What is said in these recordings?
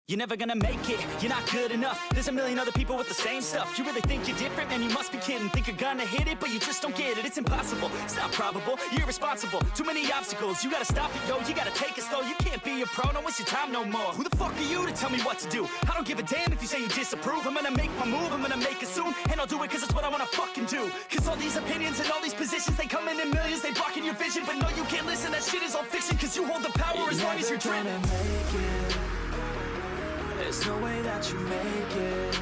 You're never gonna make it, you're not good enough. There's a million other people with the same stuff. You really think you're different? Man, you must be kidding. Think you're gonna hit it, but you just don't get it. It's impossible, it's not probable, you're irresponsible. Too many obstacles, you gotta stop it, yo. You gotta take it slow, you can't be a pro. Don't waste your time no more. Who the fuck are you to tell me what to do? I don't give a damn if you say you disapprove. I'm gonna make my move, I'm gonna make it soon. And I'll do it cause it's what I wanna fucking do. Cause all these opinions and all these positions, they come in millions, they blocking your vision. But no, you can't listen, that shit is all fiction. Cause you hold the power as long as you're dreaming. There's no way that you make it.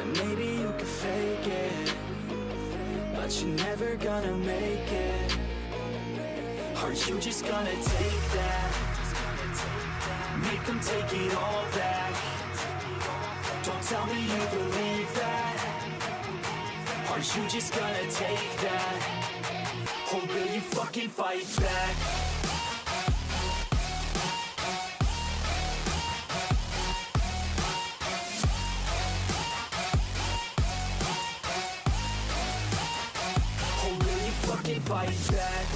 And maybe you can fake it, but you're never gonna make it. Are you just gonna take that? Make them take it all back. Don't tell me you believe that. Are you just gonna take that? Or will you fucking fight back? Fight back.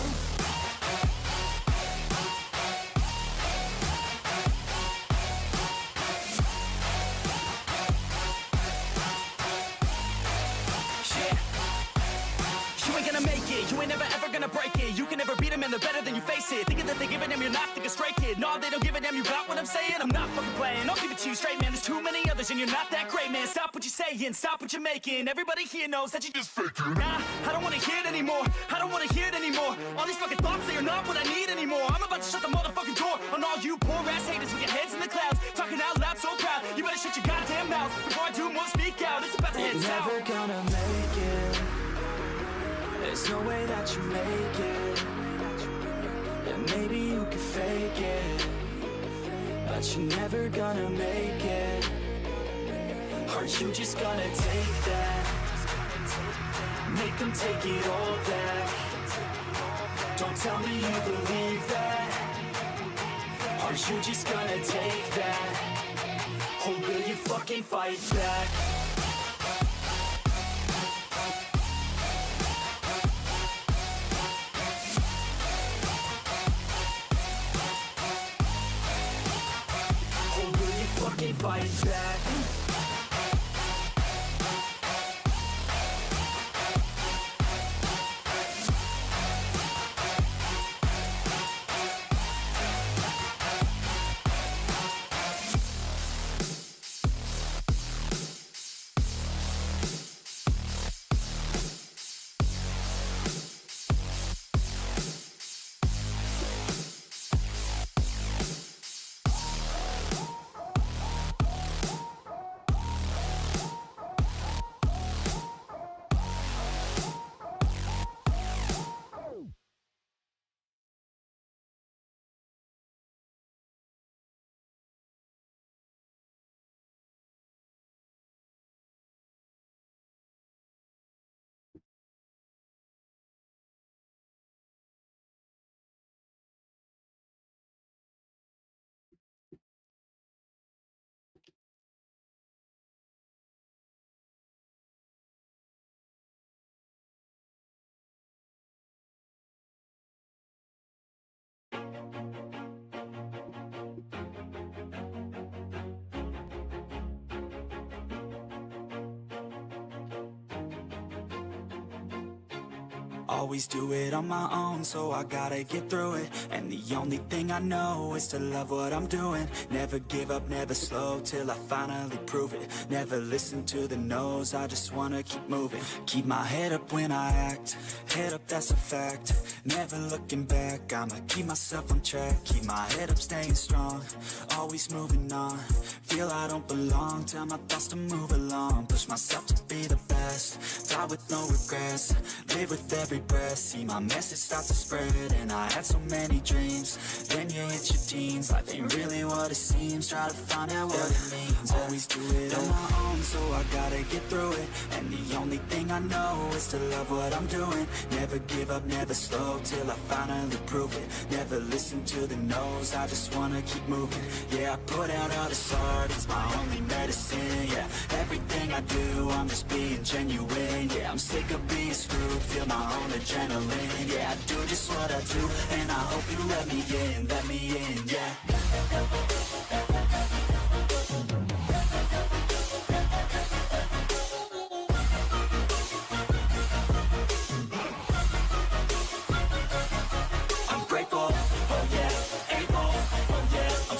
You ain't gonna make it, you ain't never ever gonna break it. You can never beat them and they're better than you, face it. Thinking that they give a damn, you're not, think a straight kid. No, they don't give a damn, you got what I'm saying? I'm not fucking playing, I'll give it to you straight, man. There's too many others and you're not that great, man. Stop what you're saying, stop what you're making. Everybody here knows that you just faking. Nah, I don't wanna hear it anymore, I don't wanna hear it anymore. All these fucking thoughts, they are not what I need anymore. I'm about to shut the motherfucking door on all you poor ass haters with your heads in the clouds, talking out loud so proud. You better shut your goddamn mouth before I do more, speak out. It's about to head south. Never gonna make it. There's no way that you make it. And maybe you can fake it, but you're never gonna make it. Are you just gonna take that? Make them take it all back. Don't tell me you believe that. Are you just gonna take that? Or will you fucking fight back? Fight back. Always do it on my own, so I gotta get through it. And the only thing I know is to love what I'm doing. Never give up, never slow, till I finally prove it. Never listen to the no's, I just wanna keep moving. Keep my head up when I act, head up, that's a fact. Never looking back, I'ma keep myself on track. Keep my head up, staying strong, always moving on. Feel I don't belong, tell my thoughts to move along. Push myself to be the best, die with no regrets. Live with every breath, see my message start to spread. And I had so many dreams, then you hit your teens. Life ain't really what it seems, try to find out what it means. Always do it on my own, so I gotta get through it. And the only thing I know is to love what I'm doing. Never give up, never slow, till I finally prove it. Never listen to the no's, I just wanna keep moving. Yeah, I put out all this art, it's my only medicine. Yeah, everything I do, I'm just being genuine. Yeah, I'm sick of being screwed, feel my own adrenaline. Yeah, I do just what I do, and I hope you let me in, yeah.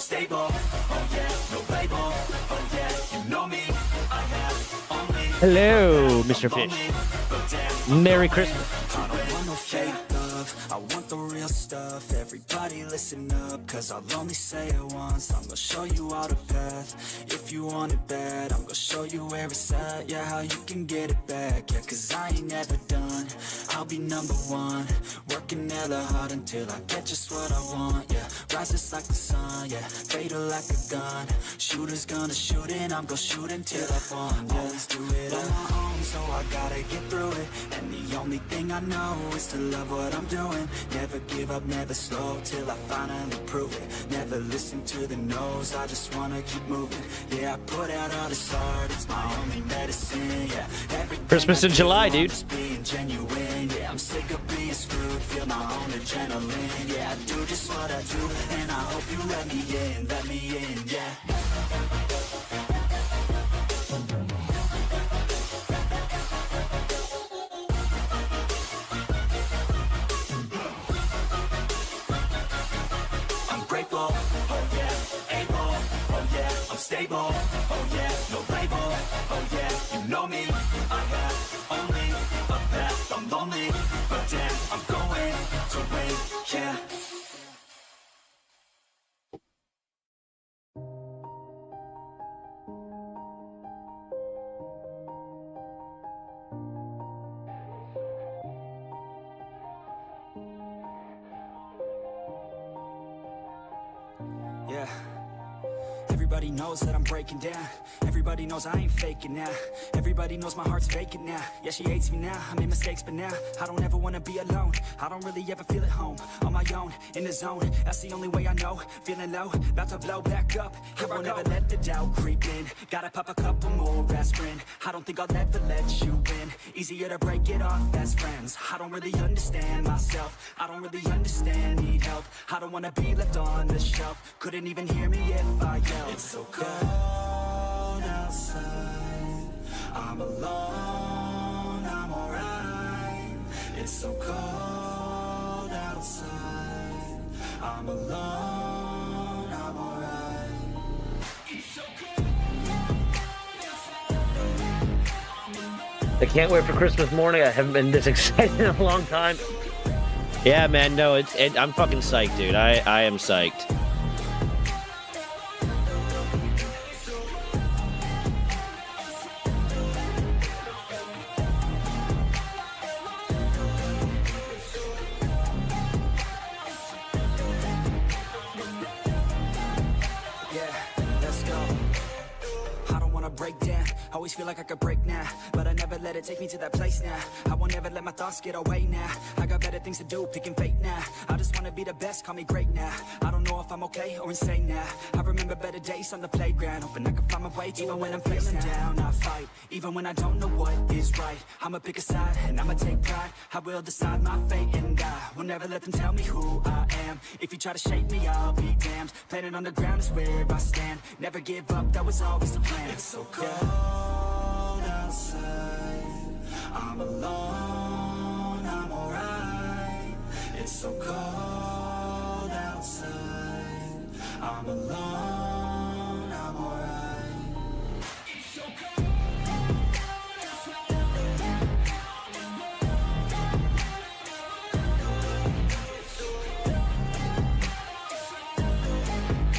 stable, oh yeah, no label, oh yeah, you know me, I have only. Hello, Mr. Fish. Merry Christmas. I don't want no fake love, I want the real stuff. Everybody listen up, cause I'll only say it once. I'm gonna show you all the path, if you want it bad. I'm gonna show you where it's at, yeah, how you can get it back. Yeah, cause I ain't never done, I'll be number one. Working hella hard until I get just what I want, yeah. Rises like the sun, yeah, fatal like a gun. Shooters gonna shoot and I'm gonna shoot until I fall, yeah. Always do it on my own, so I gotta get through it. And the only thing I know is to love what I'm doing. Never give up, never slow, till I finally prove it. Never listen to the no's, I just wanna keep moving. Yeah, I put out all this art, it's my only medicine, yeah. Everything Christmas in July, dude. just being genuine, yeah. I'm sick of being screwed, feel my own adrenaline, yeah. I do just what I do, and I hope you let me in, yeah. I'm grateful, oh yeah, able, oh yeah, I'm stable, oh yeah, no label, oh yeah, you know me, I have only a path, I'm lonely, but damn, I'm going to win, yeah. Yeah. Everybody knows that I'm breaking down. Everybody knows I ain't faking now. Everybody knows my heart's vacant now. Yeah, she hates me now, I made mistakes but now I don't ever wanna be alone. I don't really ever feel at home. On my own, in the zone, that's the only way I know. Feeling low, about to blow back up. I won't ever let the doubt creep in. Gotta pop a couple more aspirin. I don't think I'll ever let you in. Easier to break it off as friends. I don't really understand myself. I don't really understand, need help. I don't wanna be left on the shelf. Couldn't even hear me if I yelled. It's so cold outside, I'm alone, I'm alright. It's so cold outside, I'm alone, I'm alright. It's so cold I can't wait for Christmas morning. I haven't been this excited in a long time. Yeah, man, no, I'm fucking psyched, dude. I am psyched. Always feel like I could break now, but I never let it take me to that place now. I won't ever let my thoughts get away now. I got better things to do, picking fate now. I just wanna be the best, call me great now. I don't know if I'm okay or insane now. I remember better days on the playground, hoping I can find my way even when I'm feeling down. I fight, even when I don't know what is right. I'ma pick a side, and I'ma take pride. I will decide my fate, and I will never let them tell me who I am. If you try to shape me, I'll be damned. Planet on the ground is where I stand. Never give up, that was always the plan. It's so cold outside, I'm alone, I'm alright. It's so cold outside, I'm alone, I'm alright. It's so cold.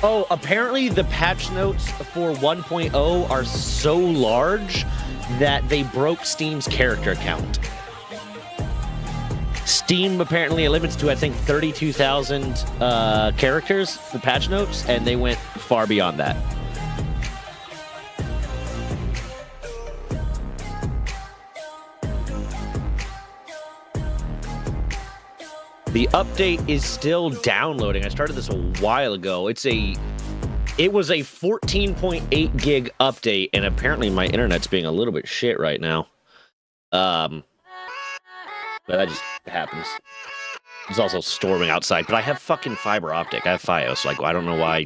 Oh, apparently the patch notes for 1.0 are so large that they broke Steam's character count. Steam apparently limits to, I think, 32,000 characters for patch notes, and they went far beyond that. The update is still downloading. I started this a while ago. It was a 14.8 gig update, and apparently my internet's being a little bit shit right now. But that just happens. It's also storming outside, but I have fucking fiber optic. I have Fios. Like, I don't know why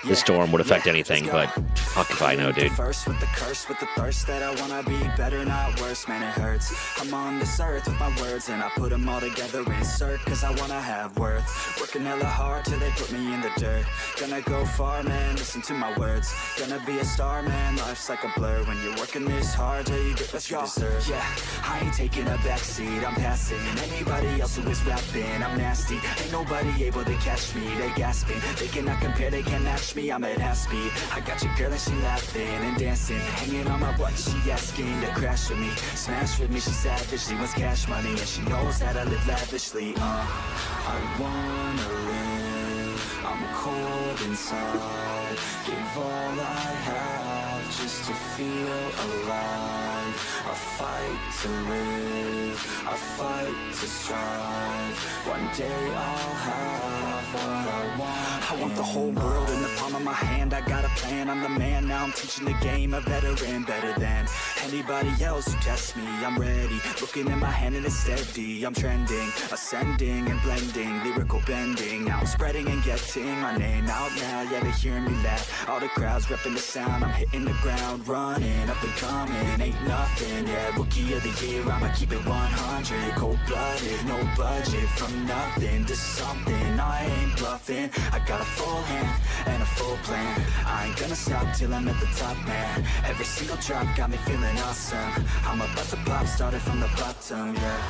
the storm would affect anything, but fuck if I know, dude. First with the curse, with the thirst that I wanna be better, not worse, man, it hurts. I'm on this earth with my words, and I put them all together, insert, cause I wanna have worth. Working hella hard till they put me in the dirt. Gonna go far, man, listen to my words. Gonna be a star, man, life's like a blur. When you're working this hard till you get what you deserve. Yeah, I ain't taking a backseat, I'm passing anybody else who is rapping. I'm nasty, ain't nobody able to catch me. They gasping, they cannot compare, they can't match me. I'm at half speed, I got your girl and she laughing and dancing, hanging on my butt, she asking to crash with me, smash with me, she savage, she wants cash money, and she knows that I live lavishly. I wanna live, I'm cold inside, give all I have just to feel alive. I fight to live, I fight to strive, one day I'll have what I want. I want the whole world in the palm of my hand, I got a plan, I'm the man, now I'm teaching the game, a veteran, better than anybody else who tests me. I'm ready, looking in my hand and it's steady, I'm trending, ascending and blending, lyrical bending, now I'm spreading and getting my name out now, yeah, they hearing me laugh, all the crowds repping the sound, I'm hitting the ground, running, up and coming, ain't nothing, yeah, rookie of the year, I'ma keep it 100, cold-blooded, no budget, from nothing to something, I ain't bluffing, I got a full hand and a full plan, I ain't gonna stop till I'm at the top, man, every single drop got me feeling awesome, I'm about to pop, started from the bottom, yeah,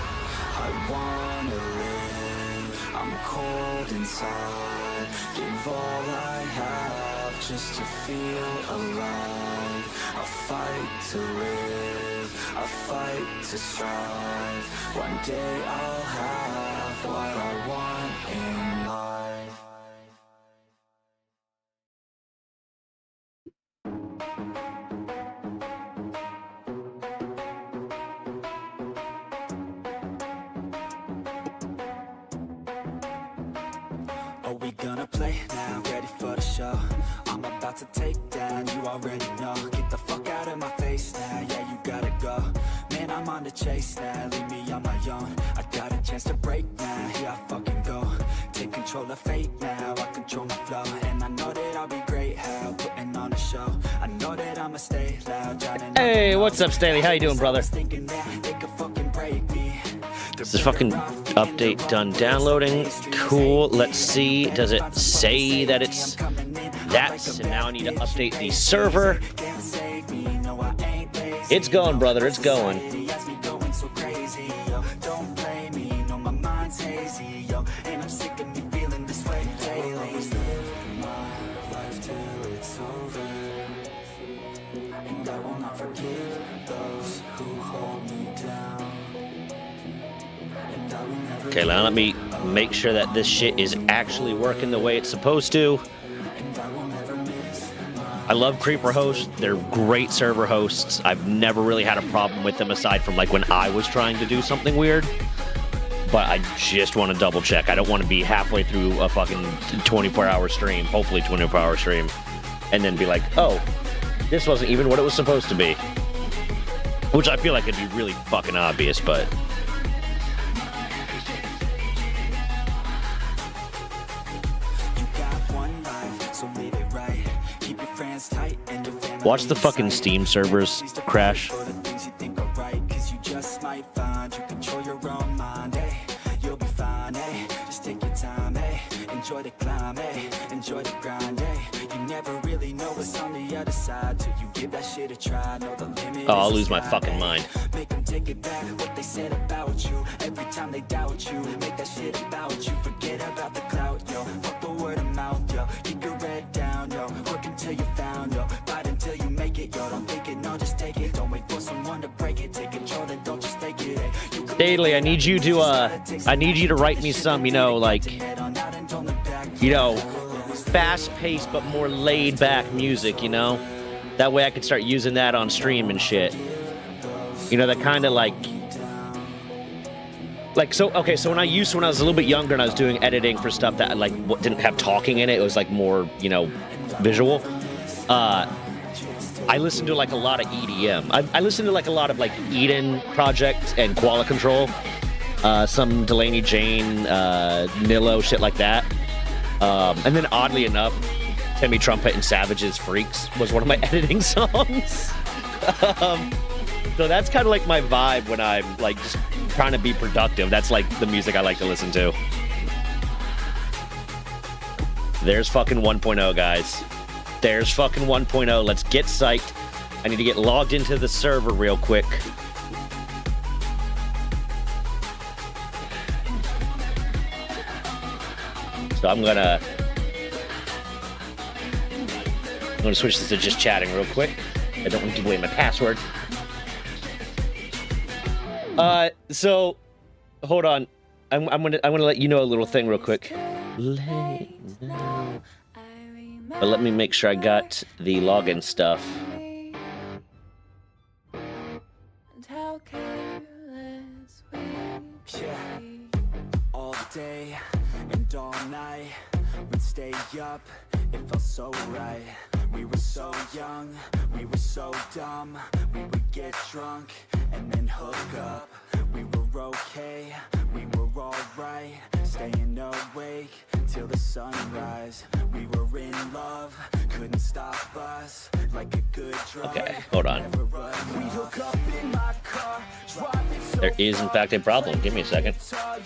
I wanna live, I'm cold inside, give all I have just to feel alive, I fight to live, I fight to strive, one day I'll have what I want in life. Are we gonna play now? Ready for the show? I'm about to take down, you already know. Get the fuck out of my face now, yeah, you gotta go. Man, I'm on the chase now, leave me on my own. I got a chance to break now, here I fucking go. Take control of fate now, I control my flow. And I know that I'll be great, how putting on a show. I know that I'ma stay loud, drowning. Hey, what's up, Stanley? How you doing, brother? Is this fucking update done downloading? Cool. Let's see. Does it say that it's that? So now I need to update the server. It's going, brother. It's going. Okay, now let me make sure that this shit is actually working the way it's supposed to. I love Creeper hosts. They're great server hosts. I've never really had a problem with them aside from like when I was trying to do something weird. But I just want to double check. I don't want to be halfway through a fucking 24-hour stream, hopefully 24-hour stream, and then be like, oh, this wasn't even what it was supposed to be. Which I feel like it'd be really fucking obvious, but... Watch the fucking Steam servers crash. Enjoy the climb, enjoy the grind, you never really know what's on the other side till you give that shit a try. Know the limit. Oh, I'll lose my fucking mind. Make them take it back what they said about you. Every time they doubt you, make that shit about you. Forget about the clout, yo. Fuck the word of mouth, yo. Keep your head down, yo. Work until you found, yo. Fight until you make it, yo. Don't think it, no, just take it. Don't wait for someone to break it. Take control and don't just take it. Daily, I need you to write me some, like, fast-paced but more laid-back music, That way I could start using that on stream and shit. That kind of so when I was a little bit younger and I was doing editing for stuff that didn't have talking in it, it was more, visual. I listened to a lot of EDM. I listened to a lot of Eden Project and Koala Control, some Delaney Jane, Nilo, shit like that. And then oddly enough, Timmy Trumpet and Savage's Freaks was one of my editing songs. So that's kind of like my vibe when I'm like just trying to be productive. That's like the music I like to listen to. There's fucking 1.0, guys. There's fucking 1.0. Let's get psyched. I need to get logged into the server real quick. So I'm gonna switch this to just chatting real quick. I don't want to give away my password. So hold on. I'm gonna let you know a little thing real quick. But let me make sure I got the login stuff. Yeah, all day and all night, we'd stay up, it felt so right. We were so young, we were so dumb, we would get drunk and then hook up. We were okay, we were alright, staying awake till the sunrise. We were in love, couldn't stop us, like a good drug. Okay, hold on. There is, in fact, a problem. Give me a second.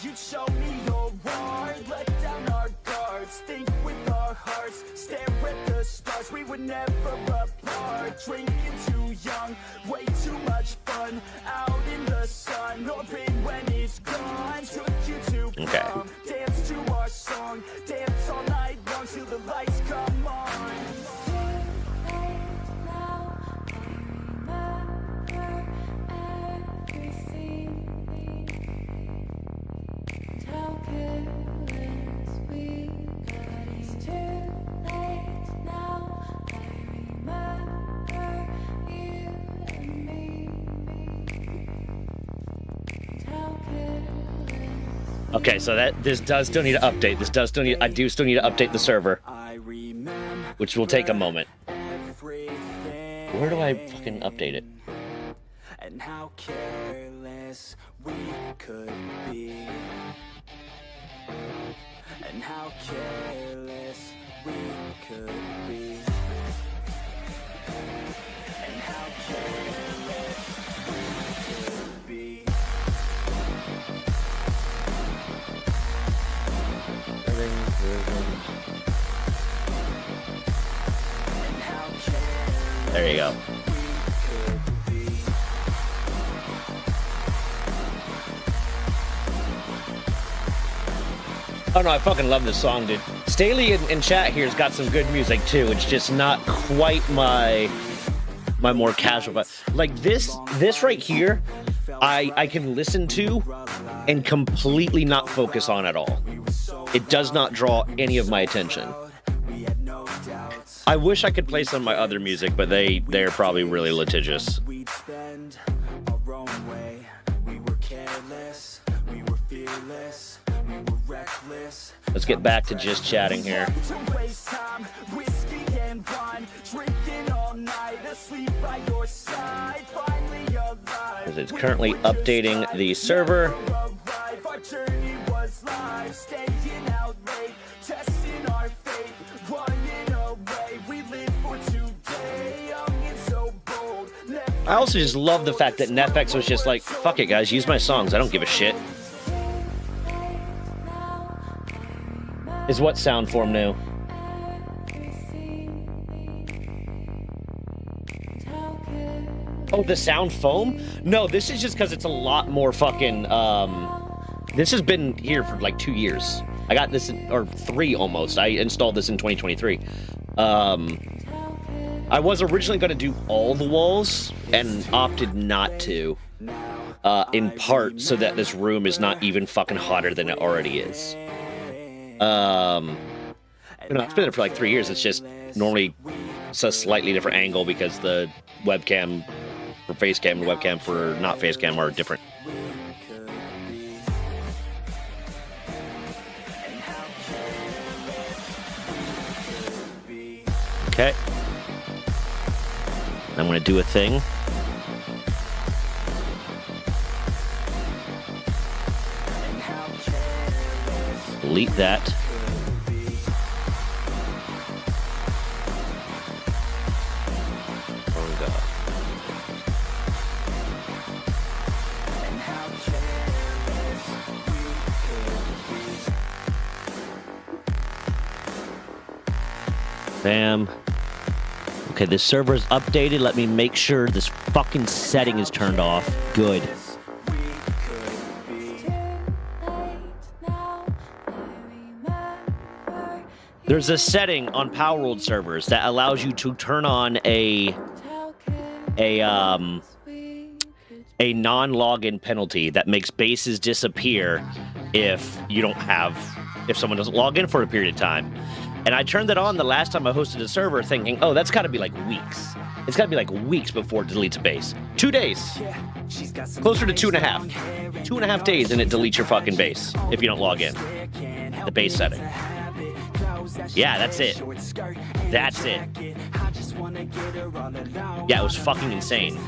You'd show me your heart, let down our guards, think with our hearts, stare at the stars. We were never apart, drinking too young, way too much fun, out in the sun, orbit when it's gone. Took you to prom, dance to our song, dance all night long till the lights come on. Okay, so this does still need to update. I do still need to update the server, which will take a moment. Where do I fucking update it? And how careless we could be. And how careless we could be. And how careless we could be. There you go. Oh no, I fucking love this song, dude. Staley in chat here's got some good music too. It's just not quite my more casual, but like this right here, I can listen to and completely not focus on at all. It does not draw any of my attention. I wish I could play some of my other music, but they're probably really litigious. Let's get back to just chatting here. Because it's currently updating the server. I also just love the fact that Netflix was just like, fuck it guys, use my songs, I don't give a shit. Is what sound form new? Oh, the sound foam? No, this is just because it's a lot more fucking, this has been here for like 2 years. I got this, or 3 almost. I installed this in 2023. I was originally going to do all the walls and opted not to, in part so that this room is not even fucking hotter than it already is. It's been there for like 3 years. It's just normally it's a slightly different angle because the webcam for face cam and webcam for not face cam are different. Okay. I'm going to do a thing. Delete that. Bam. Okay, this server is updated. Let me make sure this fucking setting is turned off. Good. There's a setting on Palworld servers that allows you to turn on a non-login penalty that makes bases disappear if someone doesn't log in for a period of time. And I turned that on the last time I hosted a server thinking, oh, that's got to be like weeks. It's got to be like weeks before it deletes a base. 2 days. Closer to 2.5. 2.5 days and it deletes your fucking base if you don't log in. The base setting. Yeah, that's it. That's it. Yeah, it was fucking insane.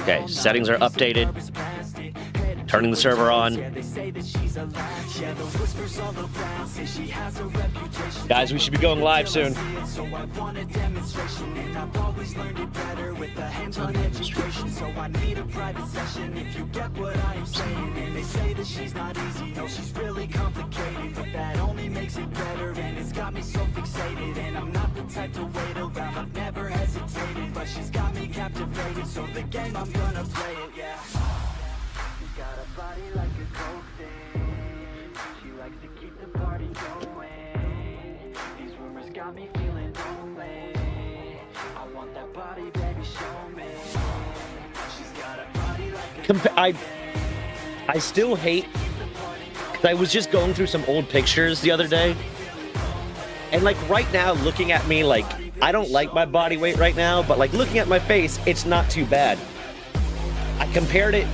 Okay, settings are updated. Turning the server on. Guys, we should be going live soon. She's not easy, no, she's really complicated, but that only makes it better, and it's got me so fixated, and I'm not the type to wait around, I've never hesitated, but she's got me captivated, so the game, I'm gonna play it, yeah. She's got a body like a coke thing, she likes to keep the party going, these rumors got me feeling lonely, I want that body, baby, show me, she's got a body like a I still hate, because I was just going through some old pictures the other day, and like right now, looking at me, like, I don't like my body weight right now, but like looking at my face, it's not too bad. I compared it,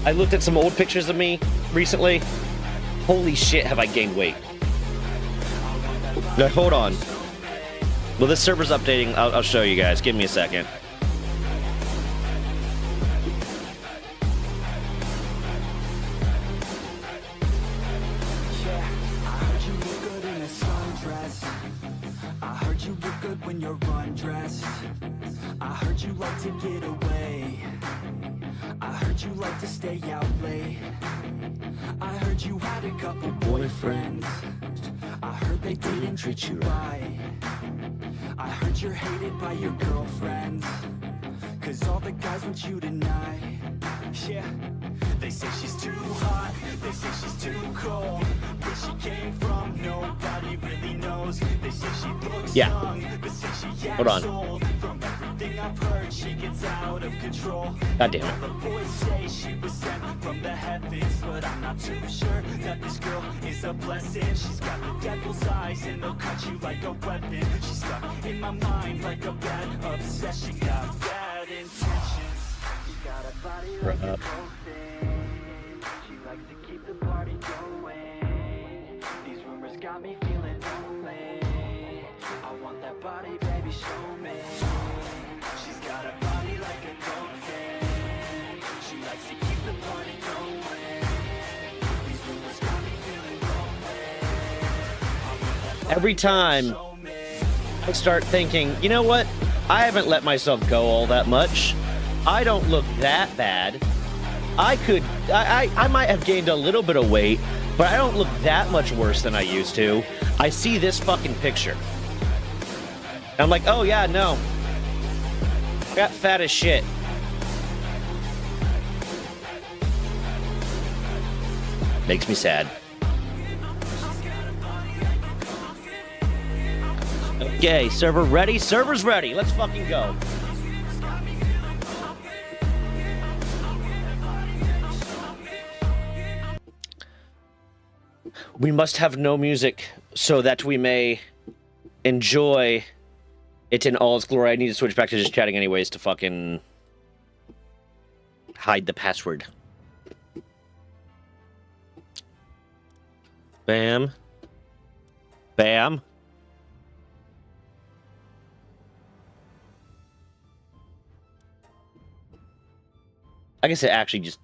I looked at some old pictures of me recently. Holy shit, have I gained weight. Now, hold on. Well, this server's updating, I'll show you guys, give me a second. when you're undressed. I heard you like to get away. I heard you like to stay out late. I heard you had a couple boyfriends. I heard they didn't treat you right. I heard you're hated by your girlfriends, 'cause all the guys want you tonight. Yeah, they say she's too hot, they say she's too cold. Where she came from, nobody really knows. They say she looks young, but say she acts old. From everything I've heard, she gets out of control. God damn it. All the boys say she was sent from the heavens, but I'm not too sure that this girl is a blessing. She's got the devil's eyes and they'll cut you like a weapon. She's stuck in my mind like a bad obsession. Got bad intentions. She's got a body like a cold thing. She likes to keep the party going. These rumors got me feeling lonely. I want that body, baby, show me. She's got a body like a cold thing. She likes to keep the party going. These rumors got me feeling lonely. I want that body, Every time show me. I start thinking, you know what? I haven't let myself go all that much. I don't look that bad. I might have gained a little bit of weight, but I don't look that much worse than I used to. I see this fucking picture. I'm like, oh yeah, no. I got fat as shit. Makes me sad. Okay, server ready? Server's ready. Let's fucking go. We must have no music so that we may enjoy it in all its glory. I need to switch back to just chatting anyways to fucking hide the password. Bam. Bam. I guess it actually just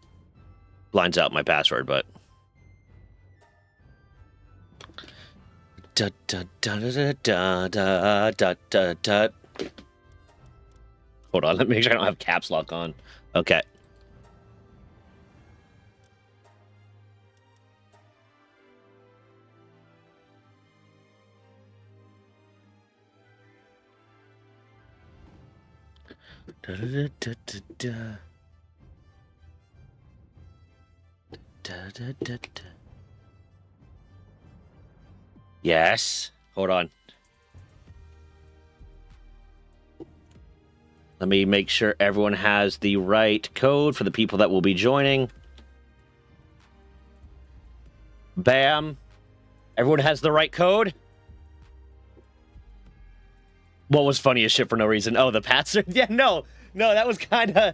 blinds out my password, but... Da, da, da, da, da, da, da, da, da. Hold on, let me make sure I don't have caps lock on. Okay. Da-da-da-da-da-da. Da-da-da-da. Yes. Hold on. Let me make sure everyone has the right code for the people that will be joining. Bam. Everyone has the right code? What was funny as shit for no reason? Oh, the Pats are... Yeah, no, that was kind of...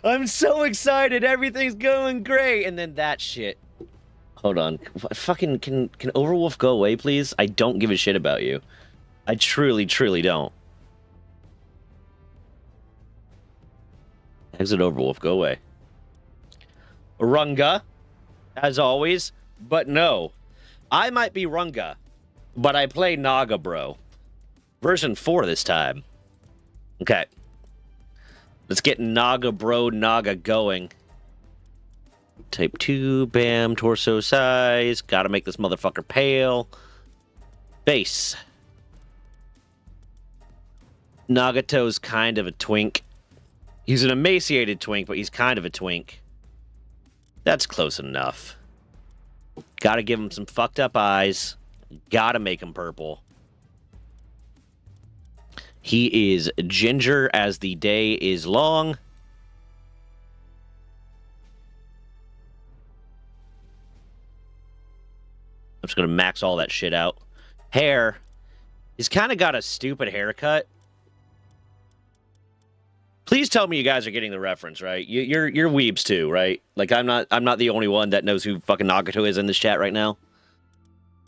I'm so excited. Everything's going great. And then that shit. Hold on. Fucking... Can Overwolf go away, please? I don't give a shit about you. I truly, truly don't. Exit Overwolf. Go away. Runga, as always. But no. I might be Runga, but I play Naga, bro. Version 4 this time. Okay. Let's get Naga bro Naga going. Type 2, bam, torso size. Gotta make this motherfucker pale. Base. Nagato's kind of a twink. He's an emaciated twink, but he's kind of a twink. That's close enough. Gotta give him some fucked up eyes. Gotta make him purple. He is ginger as the day is long. I'm just gonna max all that shit out. Hair. He's kind of got a stupid haircut. Please tell me you guys are getting the reference, right? You're weebs too, right? Like I'm not the only one that knows who fucking Nagato is in this chat right now.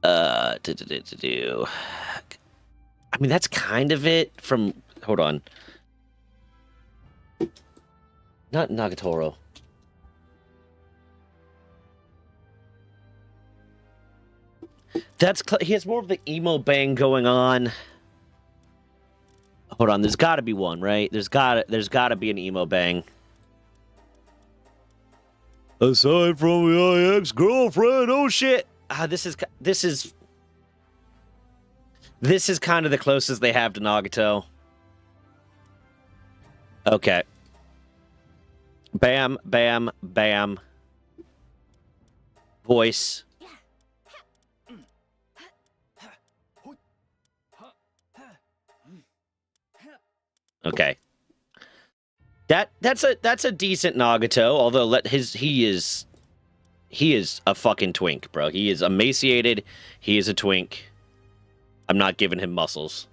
I mean, that's kind of it from... Hold on. Not Nagatoro. He has more of the emo bang going on. Hold on, there's got to be one, right? There's got to be an emo bang. Aside from my ex-girlfriend, oh shit. This is kind of the closest they have to Nagato. Okay. Bam, bam, bam. Voice. Okay. That's a decent Nagato, although he is a fucking twink, bro. He is emaciated. He is a twink. I'm not giving him muscles.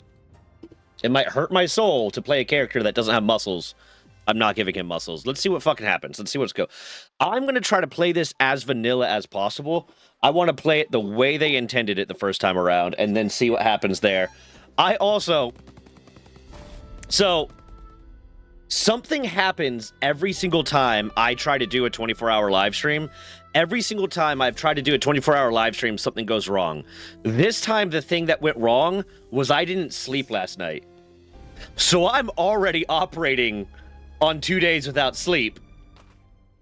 It might hurt my soul to play a character that doesn't have muscles. I'm not giving him muscles. Let's see what fucking happens. Let's see what's go. I'm going to try to play this as vanilla as possible. I want to play it the way they intended it the first time around, and then see what happens there. So, something happens every single time I try to do a 24-hour live stream. Every single time I've tried to do a 24-hour live stream, something goes wrong. This time, the thing that went wrong was I didn't sleep last night. So I'm already operating on 2 days without sleep.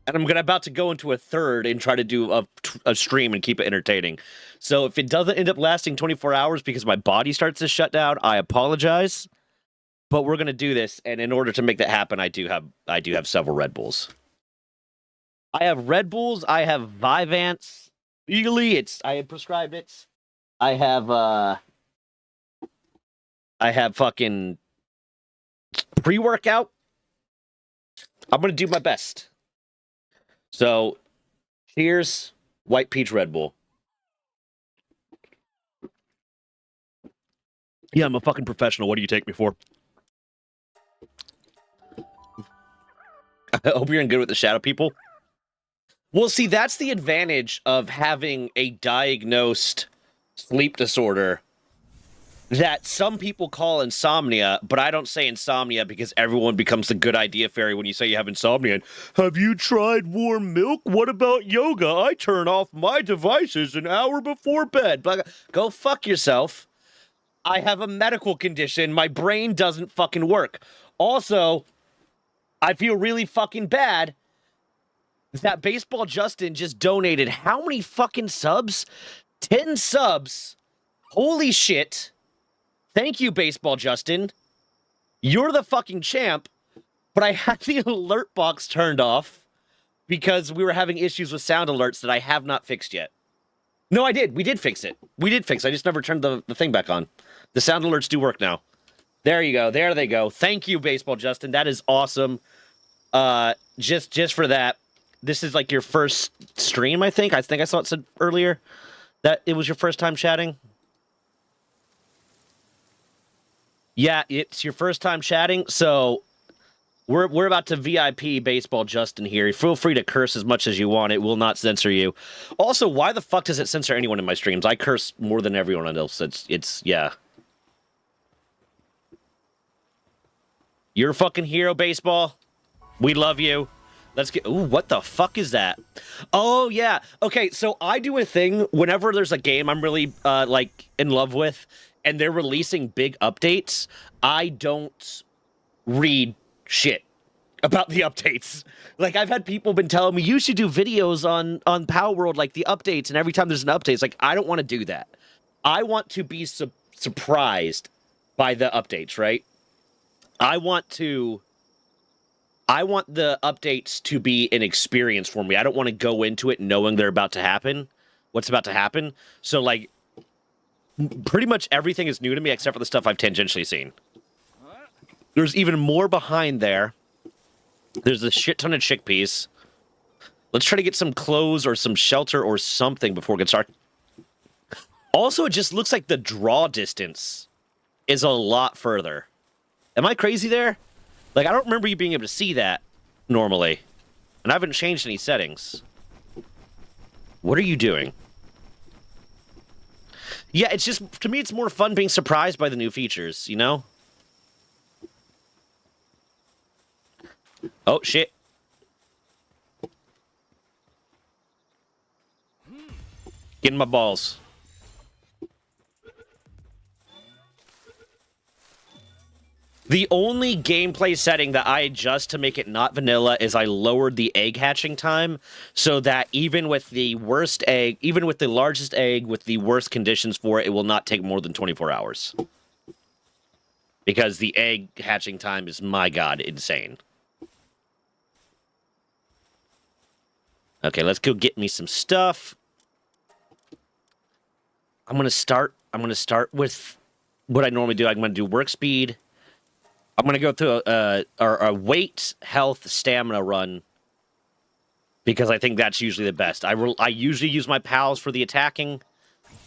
And I'm about to go into a third and try to do a stream and keep it entertaining. So if it doesn't end up lasting 24 hours because my body starts to shut down, I apologize. But we're going to do this, and in order to make that happen, I do have several Red Bulls. I have Red Bulls. I have Vyvanse. Legally, I have prescribed it. I have fucking pre-workout. I'm going to do my best. So, cheers, White Peach Red Bull. Yeah, I'm a fucking professional. What do you take me for? I hope you're in good with the shadow people. Well, see, that's the advantage of having a diagnosed sleep disorder that some people call insomnia, but I don't say insomnia because everyone becomes the good idea fairy when you say you have insomnia. And, have you tried warm milk? What about yoga? I turn off my devices an hour before bed. Go fuck yourself. I have a medical condition. My brain doesn't fucking work. Also, I feel really fucking bad that Baseball Justin just donated how many fucking subs? 10 subs. Holy shit. Thank you, Baseball Justin. You're the fucking champ, but I had the alert box turned off because we were having issues with sound alerts that I have not fixed yet. No, I did. We did fix it. We did fix it. I just never turned the thing back on. The sound alerts do work now. There you go. There they go. Thank you, Baseball Justin. That is awesome. Just for that. This is like your first stream, I think. I saw it said earlier that it was your first time chatting. Yeah, it's your first time chatting, so we're about to VIP Baseball Justin here. Feel free to curse as much as you want. It will not censor you. Also, why the fuck does it censor anyone in my streams? I curse more than everyone else. It's yeah. You're a fucking hero, Baseball. We love you. Let's get... Ooh, what the fuck is that? Oh, yeah. Okay, so I do a thing whenever there's a game I'm really, like, in love with, and they're releasing big updates, I don't read shit about the updates. Like, I've had people been telling me, you should do videos on Palworld, like, the updates, and every time there's an update, it's like, I don't want to do that. I want to be surprised by the updates, right? I want the updates to be an experience for me. I don't want to go into it knowing they're about to happen, what's about to happen. So, like, pretty much everything is new to me except for the stuff I've tangentially seen. There's even more behind there. There's a shit ton of chickpeas. Let's try to get some clothes or some shelter or something before it gets dark. Also, it just looks like the draw distance is a lot further. Am I crazy there? Like, I don't remember you being able to see that normally. And I haven't changed any settings. What are you doing? Yeah, it's just, to me, it's more fun being surprised by the new features, you know? Oh, shit. Get in my balls. The only gameplay setting that I adjust to make it not vanilla is I lowered the egg hatching time so that even with the worst egg, even with the largest egg with the worst conditions for it, it will not take more than 24 hours. Because the egg hatching time is, my god, insane. Okay, let's go get me some stuff. I'm gonna start with what I normally do. I'm gonna do work speed. I'm going to go through a weight, health, stamina run because I think that's usually the best. I usually use my pals for the attacking,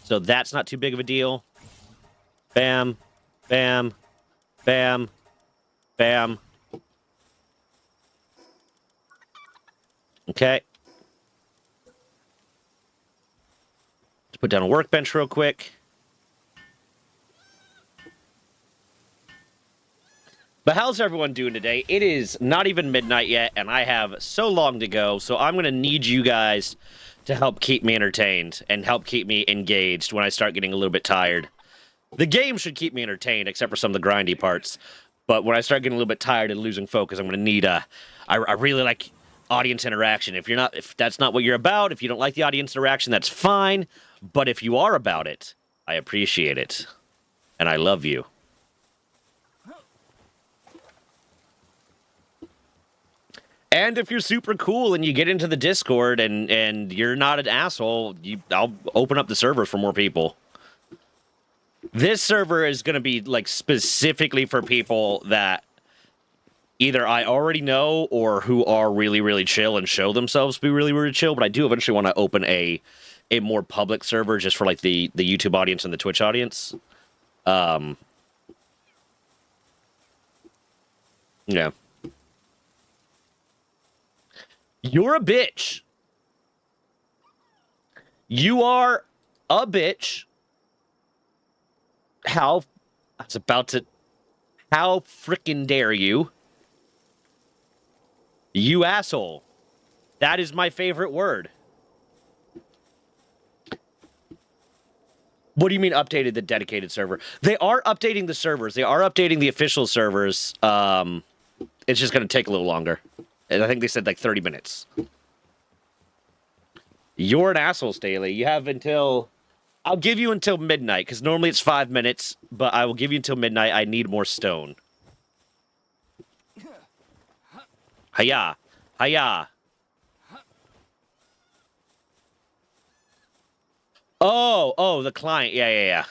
so that's not too big of a deal. Bam, bam, bam, bam. Okay. Let's put down a workbench real quick. But how's everyone doing today? It is not even midnight yet, and I have so long to go, so I'm going to need you guys to help keep me entertained and help keep me engaged when I start getting a little bit tired. The game should keep me entertained, except for some of the grindy parts, but when I start getting a little bit tired and losing focus, I'm going to need I really like audience interaction. If that's not what you're about, if you don't like the audience interaction, that's fine, but if you are about it, I appreciate it, and I love you. And if you're super cool and you get into the Discord and you're not an asshole, I'll open up the server for more people. This server is going to be like specifically for people that either I already know or who are really, really chill and show themselves to be really, really chill. But I do eventually want to open a more public server just for like the YouTube audience and the Twitch audience. Yeah. You're a bitch. You are a bitch. How frickin' dare you? You asshole. That is my favorite word. What do you mean updated the dedicated server? They are updating the servers. They are updating the official servers. It's just going to take a little longer. And I think they said like 30 minutes. You're an asshole, Staley. You have until... I'll give you until midnight, because normally it's 5 minutes, but I will give you until midnight. I need more stone. Hiya. Hiya. Oh, the client. Yeah.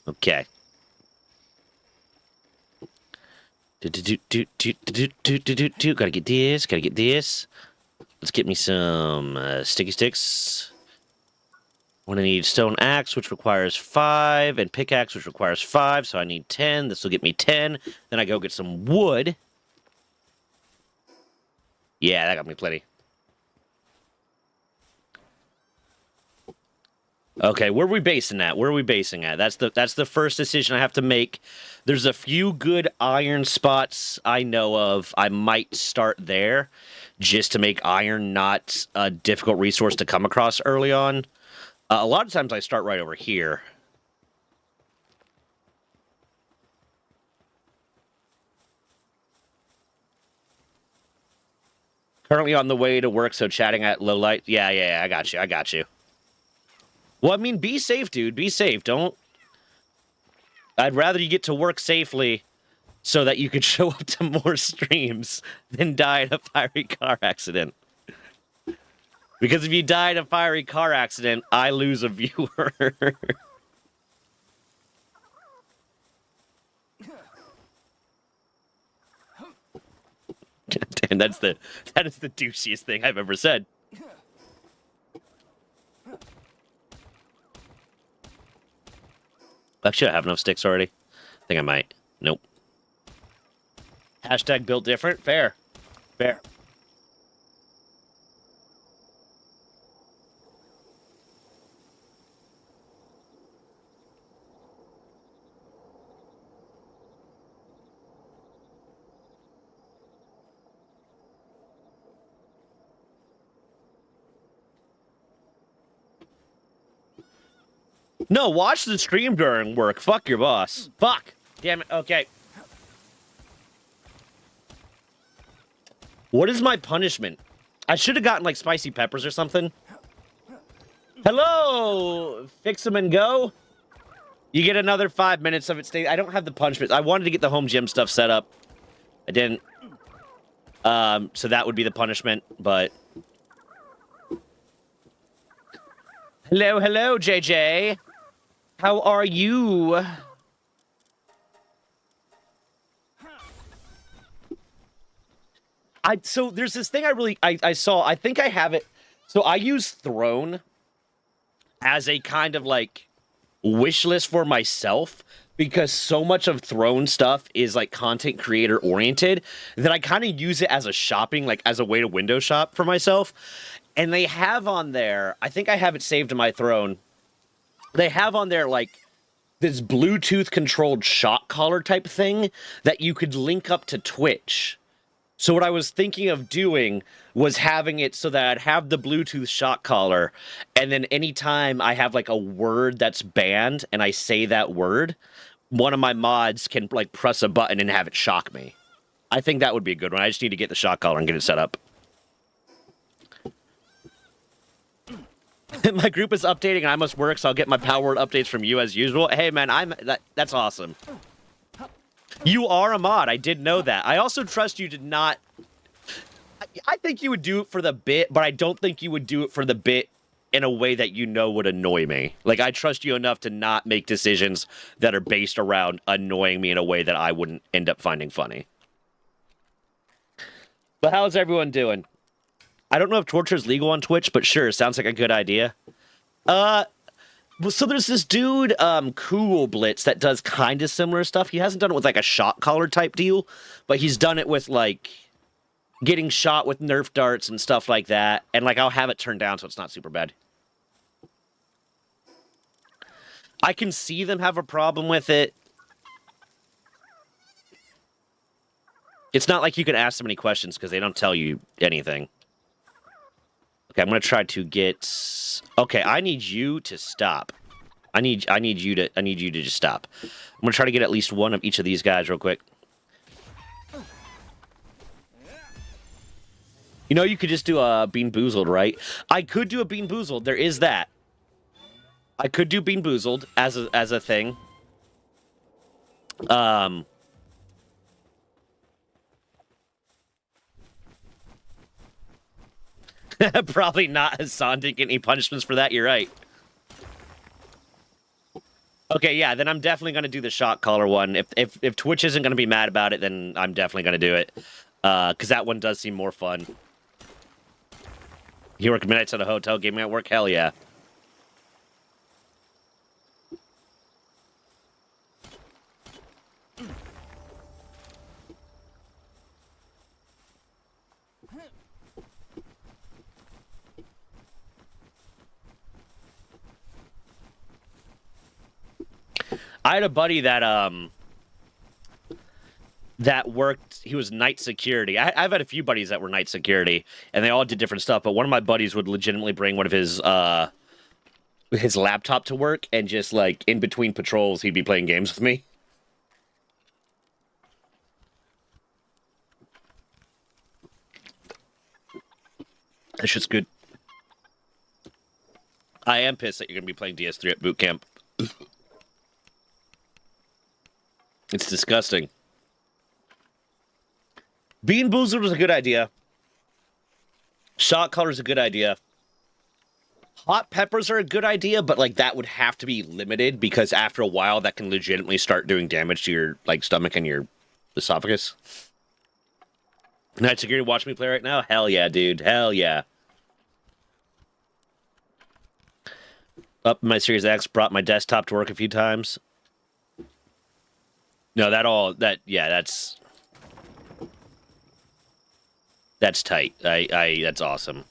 Okay. Gotta get this. Let's get me some sticky sticks. I'm gonna need stone axe, which requires 5, and pickaxe, which requires 5, so I need 10. This will get me 10. Then I go get some wood. Yeah, that got me plenty. Okay, where are we basing that? Where are we basing at? That's the first decision I have to make. There's a few good iron spots I know of. I might start there just to make iron not a difficult resource to come across early on. A lot of times I start right over here. Currently on the way to work, so chatting at low light. Yeah, I got you. Well, I mean, be safe, dude. Be safe. Don't... I'd rather you get to work safely so that you could show up to more streams than die in a fiery car accident. Because if you die in a fiery car accident, I lose a viewer. Damn, that is the douchiest thing I've ever said. Actually, I have enough sticks already. I think I might. Nope. Hashtag built different. Fair. No, watch the stream during work. Fuck your boss. Fuck. Damn it. Okay. What is my punishment? I should have gotten, like, spicy peppers or something. Hello! Fix 'em and go. You get another 5 minutes of it. I don't have the punishment. I wanted to get the home gym stuff set up. I didn't. So that would be the punishment, but... Hello, JJ. How are you? So there's this thing I saw. I think I have it. So I use Throne as a kind of like wish list for myself because so much of Throne stuff is like content creator oriented that I kind of use it as a shopping, like as a way to window shop for myself. And they have on there, I think I have it saved in my Throne. They have on there like this Bluetooth controlled shot collar type thing that you could link up to Twitch. So what I was thinking of doing was having it so that I'd have the Bluetooth shot collar, and then anytime I have like a word that's banned and I say that word, one of my mods can like press a button and have it shock me. I think that would be a good one. I just need to get the shot collar and get it set up. My group is updating and I must work, so I'll get my Palworld updates from you as usual. Hey man, that's awesome. You are a mod. I did know that. I also trust you to not... I think you would do it for the bit, but I don't think you would do it for the bit in a way that you know would annoy me. Like, I trust you enough to not make decisions that are based around annoying me in a way that I wouldn't end up finding funny. But how's everyone doing? I don't know if torture is legal on Twitch, but sure, sounds like a good idea. So there's this dude, Cool Blitz, that does kind of similar stuff. He hasn't done it with, like, a shot collar type deal, but he's done it with, like, getting shot with Nerf darts and stuff like that. And, like, I'll have it turned down so it's not super bad. I can see them have a problem with it. It's not like you can ask them any questions because they don't tell you anything. Okay, I'm gonna try to get... Okay, I need you to stop. I need you to just stop. I'm gonna try to get at least one of each of these guys real quick. You know, you could just do a Bean Boozled, right? I could do a Bean Boozled. There is that. I could do Bean Boozled as a thing. Probably not. Hassan didn't get any punishments for that. You're right. Okay, yeah, then I'm definitely going to do the shot caller one. If Twitch isn't going to be mad about it, then I'm definitely going to do it. Because that one does seem more fun. You work midnights at a hotel, gaming at work? Hell yeah. I had a buddy that worked. He was night security. I've had a few buddies that were night security, and they all did different stuff. But one of my buddies would legitimately bring one of his laptop to work, and just like in between patrols, he'd be playing games with me. That's just good. I am pissed that you're gonna be playing DS3 at boot camp. It's disgusting. Bean Boozled was a good idea. Shot color is a good idea. Hot peppers are a good idea, but like that would have to be limited because after a while that can legitimately start doing damage to your like stomach and your esophagus. Night security watching me play right now? Hell yeah, dude. Hell yeah. Up my Series X, brought my desktop to work a few times. No, that's tight. That's awesome.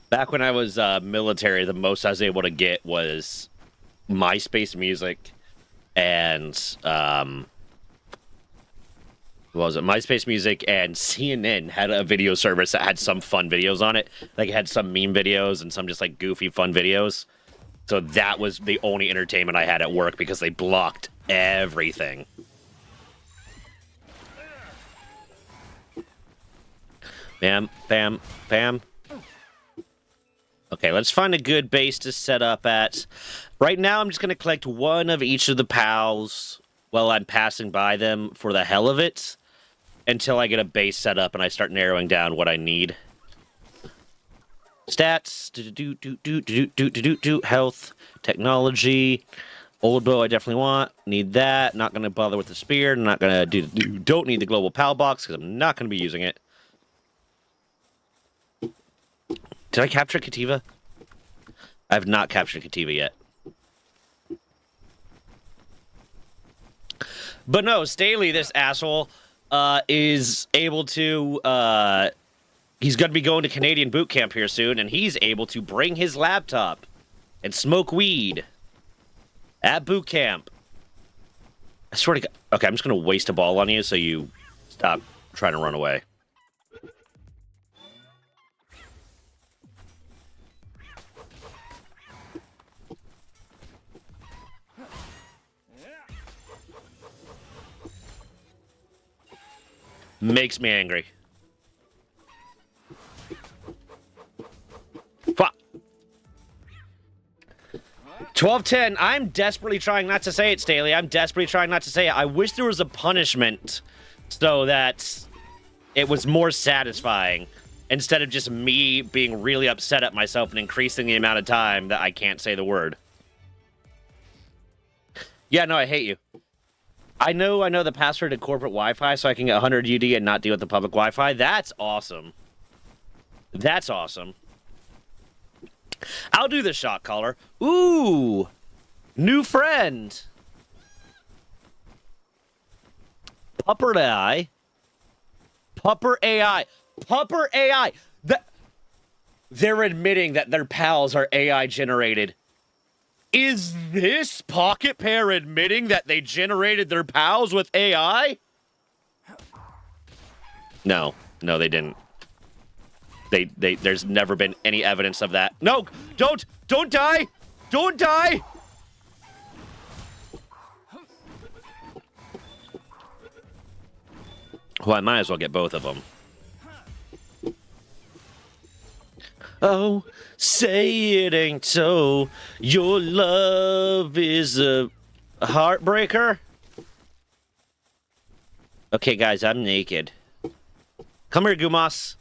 Back when I was military, the most I was able to get was MySpace Music and what was it? MySpace Music and CNN had a video service that had some fun videos on it. Like it had some meme videos and some just like goofy fun videos. So that was the only entertainment I had at work because they blocked everything. Bam, bam, bam. Okay, let's find a good base to set up at. Right now, I'm just going to collect one of each of the pals while I'm passing by them for the hell of it until I get a base set up and I start narrowing down what I need. Stats, health, technology, old bow I definitely want, need that, not going to bother with the spear, not going to don't need the global pal box because I'm not going to be using it. Did I capture Kativa? I have not captured Kativa yet. But no, Staley, this asshole, is able to, he's going to be going to Canadian boot camp here soon, and he's able to bring his laptop and smoke weed at boot camp. I swear to God. Okay, I'm just going to waste a ball on you so you stop trying to run away. Makes me angry. Fuck. 12-10. I'm desperately trying not to say it, Staley. I'm desperately trying not to say it. I wish there was a punishment so that it was more satisfying instead of just me being really upset at myself and increasing the amount of time that I can't say the word. Yeah, no, I hate you. I know the password to corporate Wi-Fi so I can get 100 UD and not deal with the public Wi-Fi. That's awesome. That's awesome. I'll do the shot caller. Ooh, new friend. Pupper AI. Pupper AI. Pupper AI. They're admitting that their pals are AI generated. Is this pocket pair admitting that they generated their pals with AI? No, they didn't. There's never been any evidence of that. No, don't die! Don't die! Well, I might as well get both of them. Oh, say it ain't so. Your love is a Heartbreaker? Okay, guys, I'm naked. Come here, Gumas.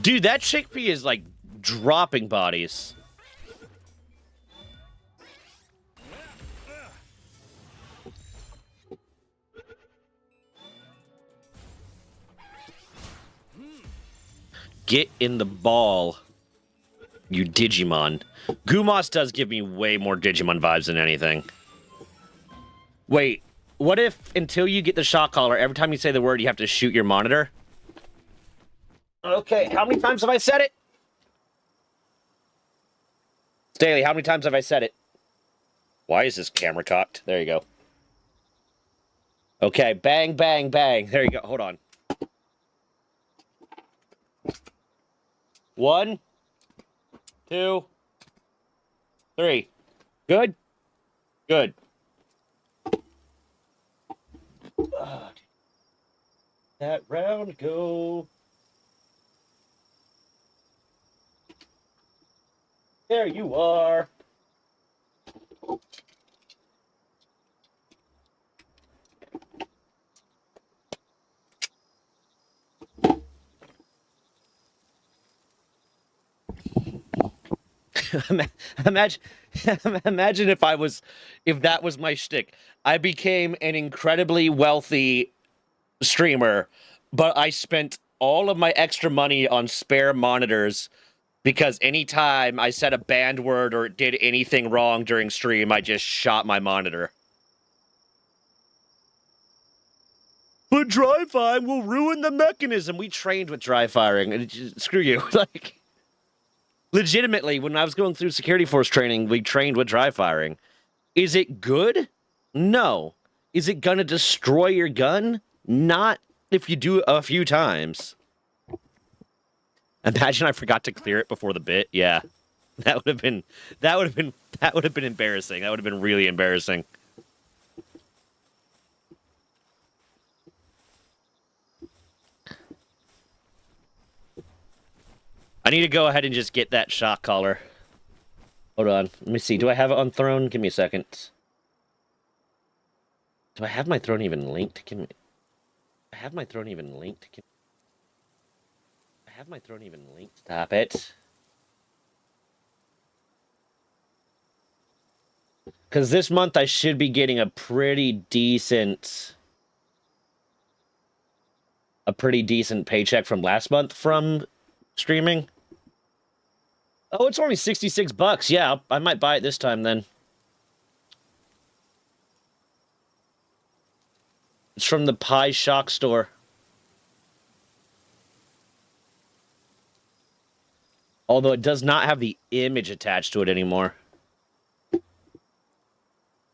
Dude, that chickpea is, like, dropping bodies. Get in the ball, you Digimon. Gumas does give me way more Digimon vibes than anything. Wait, what if until you get the shock collar, every time you say the word, you have to shoot your monitor? Okay, how many times have I said it? Staley, how many times have I said it? Why is this camera cocked? There you go. Okay, bang, bang, bang. There you go. Hold on. 1, 2, 3. Good? Good. That round go. There you are. Imagine, imagine if that was my shtick. I became an incredibly wealthy streamer, but I spent all of my extra money on spare monitors because anytime I said a banned word or did anything wrong during stream, I just shot my monitor. But dry firing will ruin the mechanism. We trained with dry firing. And screw you. Like, legitimately, when I was going through security force training, we trained with dry firing. Is it good? No. Is it gonna destroy your gun? Not if you do it a few times. Imagine I forgot to clear it before the bit. Yeah. That would have been embarrassing. That would have been really embarrassing. I need to go ahead and just get that shock collar. Hold on. Let me see. Do I have it on throne? Give me a second. Do I have my throne even linked? I have my throne even linked? I have my throne even linked? Stop it. Because this month I should be getting a pretty decent paycheck from last month from streaming. Oh, it's only $66. Yeah, I might buy it this time then. It's from the Pi Shock store. Although it does not have the image attached to it anymore.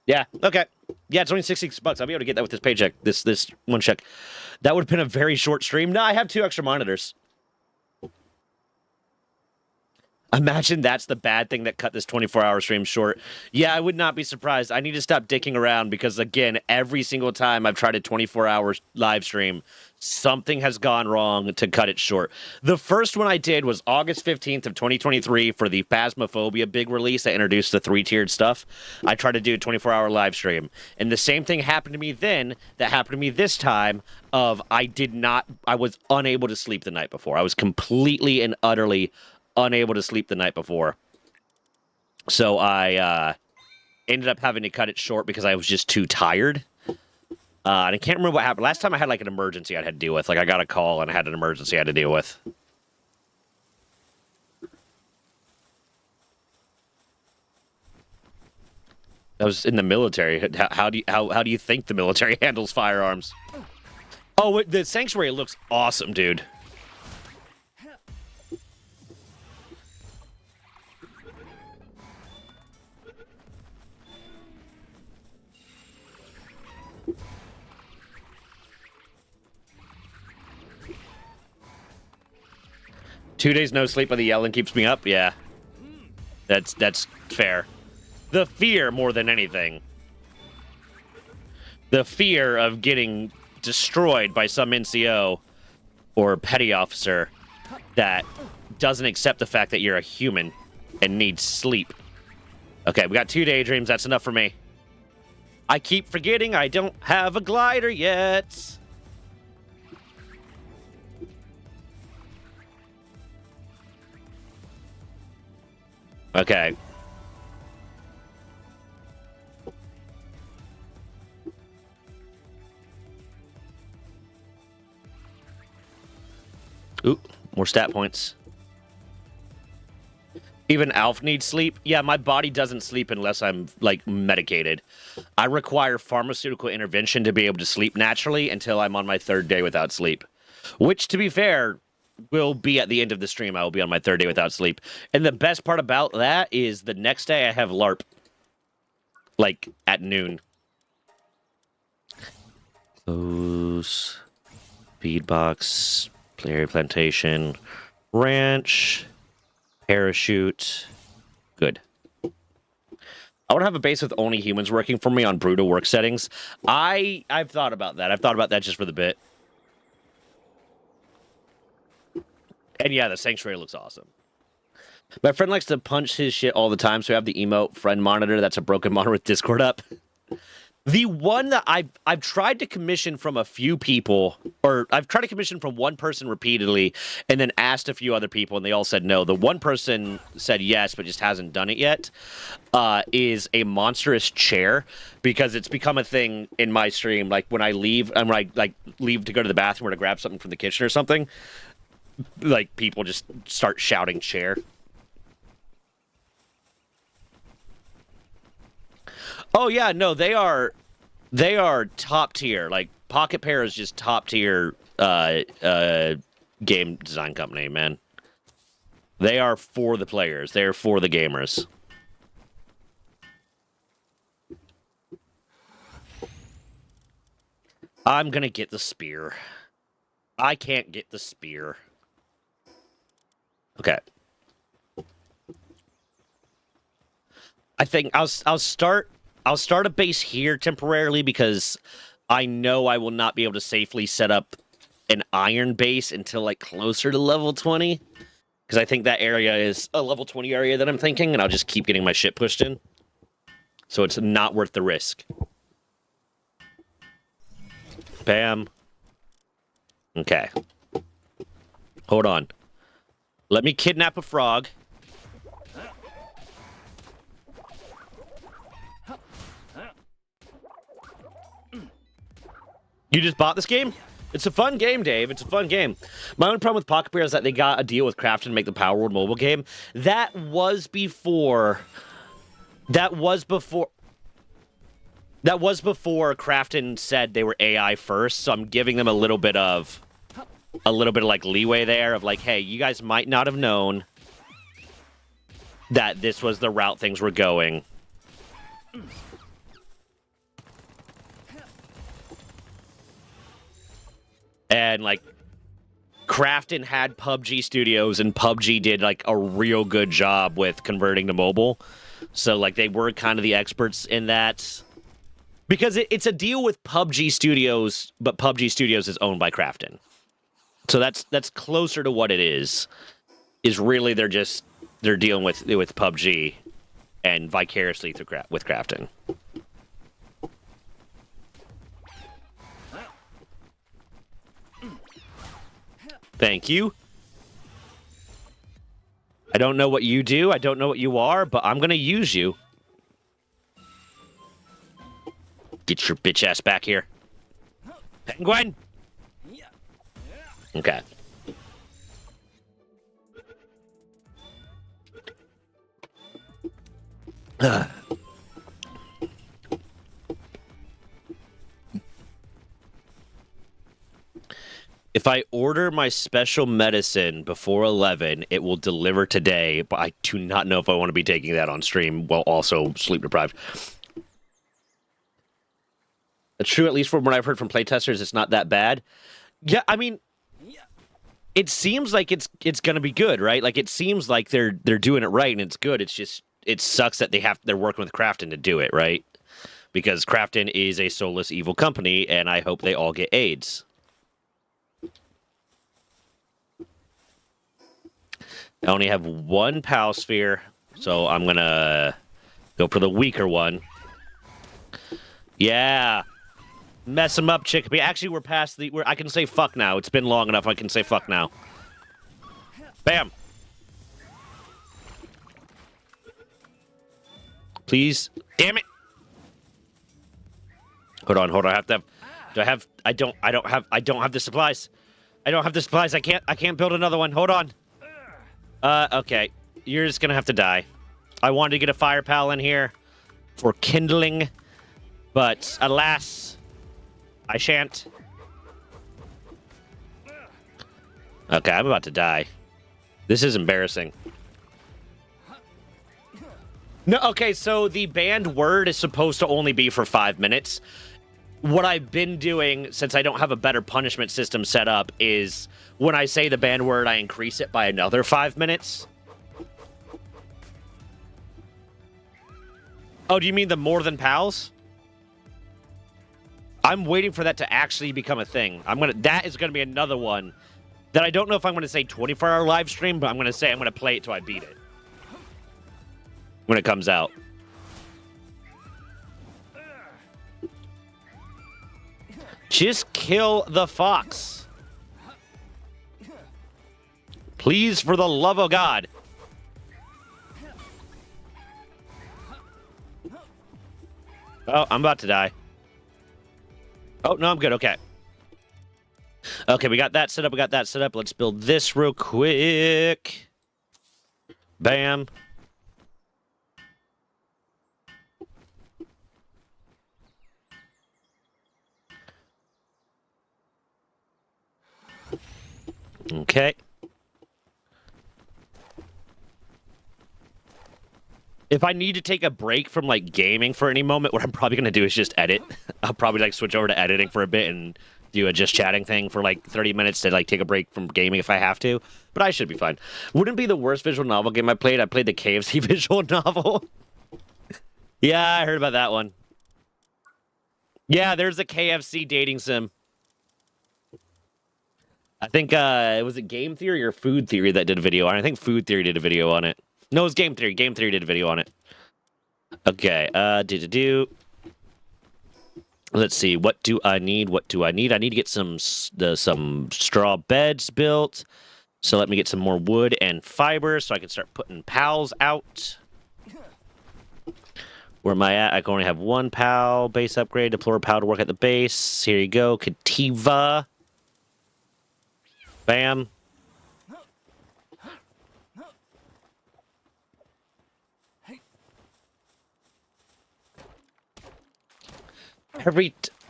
Yeah, okay. Yeah, it's only $66. I'll be able to get that with this paycheck, this one check. That would have been a very short stream. No, I have 2 extra monitors. Imagine that's the bad thing that cut this 24-hour stream short. Yeah, I would not be surprised. I need to stop dicking around because, again, every single time I've tried a 24-hour live stream, something has gone wrong to cut it short. The first one I did was August 15th of 2023 for the Phasmophobia big release that introduced the 3-tiered stuff. I tried to do a 24-hour live stream. And the same thing happened to me then that happened to me this time of I was unable to sleep the night before. I was completely and utterly unable to sleep the night before. So I ended up having to cut it short because I was just too tired. And I can't remember what happened. Last time I had like an emergency I had to deal with. Like I got a call and I had an emergency I had to deal with. I was in the military. How do you think the military handles firearms? Oh, the sanctuary looks awesome, dude. Two days no sleep, but the yelling keeps me up. Yeah, that's fair. The fear more than anything. The fear of getting destroyed by some NCO or petty officer that doesn't accept the fact that you're a human and need sleep. Okay, we got 2 daydreams. That's enough for me. I keep forgetting I don't have a glider yet. Okay. Ooh, more stat points. Even Alf needs sleep. Yeah, my body doesn't sleep unless I'm, like, medicated. I require pharmaceutical intervention to be able to sleep naturally until I'm on my 3rd day without sleep. Which, to be fair, will be at the end of the stream. I will be on my 3rd day without sleep. And the best part about that is the next day I have LARP. Like, at noon. Close. Feedbox. Player plantation. Ranch. Parachute. Good. I want to have a base with only humans working for me on brutal work settings. I've thought about that. I've thought about that just for the bit. And yeah, the sanctuary looks awesome. My friend likes to punch his shit all the time, so I have the emote friend monitor that's a broken monitor with Discord up. The one that I've tried to commission from a few people, or I've tried to commission from one person repeatedly, and then asked a few other people, and they all said no. The one person said yes, but just hasn't done it yet, is a monstrous chair, because it's become a thing in my stream. Like, when I leave, and when I, like, leave to go to the bathroom or to grab something from the kitchen or something, like, people just start shouting chair. Oh yeah, no, they are top tier. Like, Pocket Pair is just top tier game design company, man. They are for the players. They are for the gamers. I'm gonna get the spear. I can't get the spear. Okay. I think I'll start a base here temporarily because I know I will not be able to safely set up an iron base until, like, closer to level 20. Because I think that area is a level 20 area that I'm thinking, and I'll just keep getting my shit pushed in. So it's not worth the risk. Bam. Okay. Hold on. Let me kidnap a frog. You just bought this game? It's a fun game, Dave. It's a fun game. My only problem with Pocket Pair is that they got a deal with Crafton to make the Palworld mobile game. That was before Crafton said they were AI first, so I'm giving them a little bit of like leeway there of like, hey, you guys might not have known that this was the route things were going. And, like, Crafton had PUBG Studios, and PUBG did, like, a real good job with converting to mobile. So, like, they were kind of the experts in that. Because it's a deal with PUBG Studios, but PUBG Studios is owned by Crafton. So that's closer to what it is. Is really they're dealing with PUBG and vicariously with Crafton. Thank you. I don't know what you do. I don't know what you are, but I'm going to use you. Get your bitch ass back here. Penguin! Okay. If I order my special medicine before 11, it will deliver today, but I do not know if I want to be taking that on stream while also sleep deprived. It's true, at least from what I've heard from playtesters, it's not that bad. Yeah, I mean, it seems like it's going to be good, right? Like, it seems like they're doing it right and it's good. It's just, it sucks that they're working with Crafton to do it, right? Because Crafton is a soulless evil company, and I hope they all get AIDS. I only have one PAL sphere. So I'm gonna go for the weaker one. Yeah. Mess him up, Chickpea. Actually, we're past the... I can say fuck now. It's been long enough. I can say fuck now. Bam. Please. Damn it. Hold on. I have to have... Do I have... I don't have the supplies. I don't have the supplies. I can't build another one. Hold on. Okay. You're just gonna have to die. I wanted to get a fire pal in here for kindling, but alas, I shan't. Okay, I'm about to die. This is embarrassing. No, okay, so the banned word is supposed to only be for 5 minutes. What I've been doing, since I don't have a better punishment system set up, is when I say the banned word, I increase it by another 5 minutes. Oh, do you mean the more than pals? I'm waiting for that to actually become a thing. That is gonna be another one that I don't know if I'm gonna say 24-hour live stream, but I'm gonna play it till I beat it. When it comes out. Just kill the fox. Please, for the love of God. Oh, I'm about to die. Oh, no, I'm good. Okay. Okay, we got that set up. Let's build this real quick. Bam. Okay. If I need to take a break from, like, gaming for any moment, what I'm probably going to do is just edit. I'll probably, like, switch over to editing for a bit and do a just chatting thing for, like, 30 minutes to, like, take a break from gaming if I have to. But I should be fine. Wouldn't be the worst visual novel game I played. I played the KFC visual novel. Yeah, I heard about that one. Yeah, there's a KFC dating sim. I think, was it Game Theory or Food Theory that did a video on it? I think Food Theory did a video on it. No, it was Game Theory. Game Theory did a video on it. Okay, let's see. What do I need? I need to get some straw beds built. So let me get some more wood and fiber so I can start putting pals out. Where am I at? I can only have one pal. Base upgrade. Deploy a pal to work at the base. Here you go. Kativa. Bam.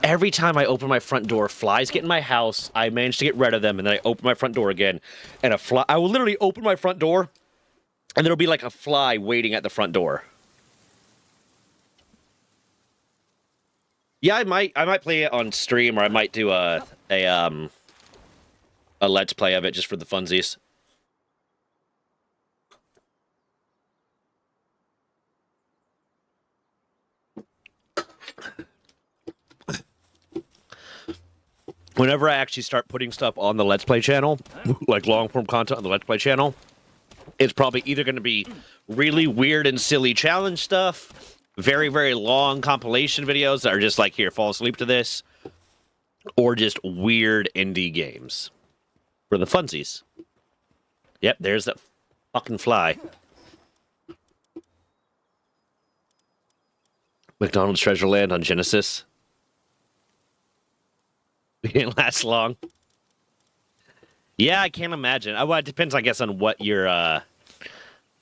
Every time I open my front door, flies get in my house. I manage to get rid of them, and then I open my front door again, and I will literally open my front door, and there'll be like a fly waiting at the front door. Yeah, I might play it on stream, or I might do a let's play of it just for the funsies. Whenever I actually start putting stuff on the Let's Play channel, like long-form content on the Let's Play channel, it's probably either going to be really weird and silly challenge stuff, very, very long compilation videos that are just like, here, fall asleep to this, or just weird indie games for the funsies. Yep, there's that fucking fly. McDonald's Treasure Land on Genesis. It didn't last long. Yeah, I can't imagine. Well, it depends, I guess, on what you're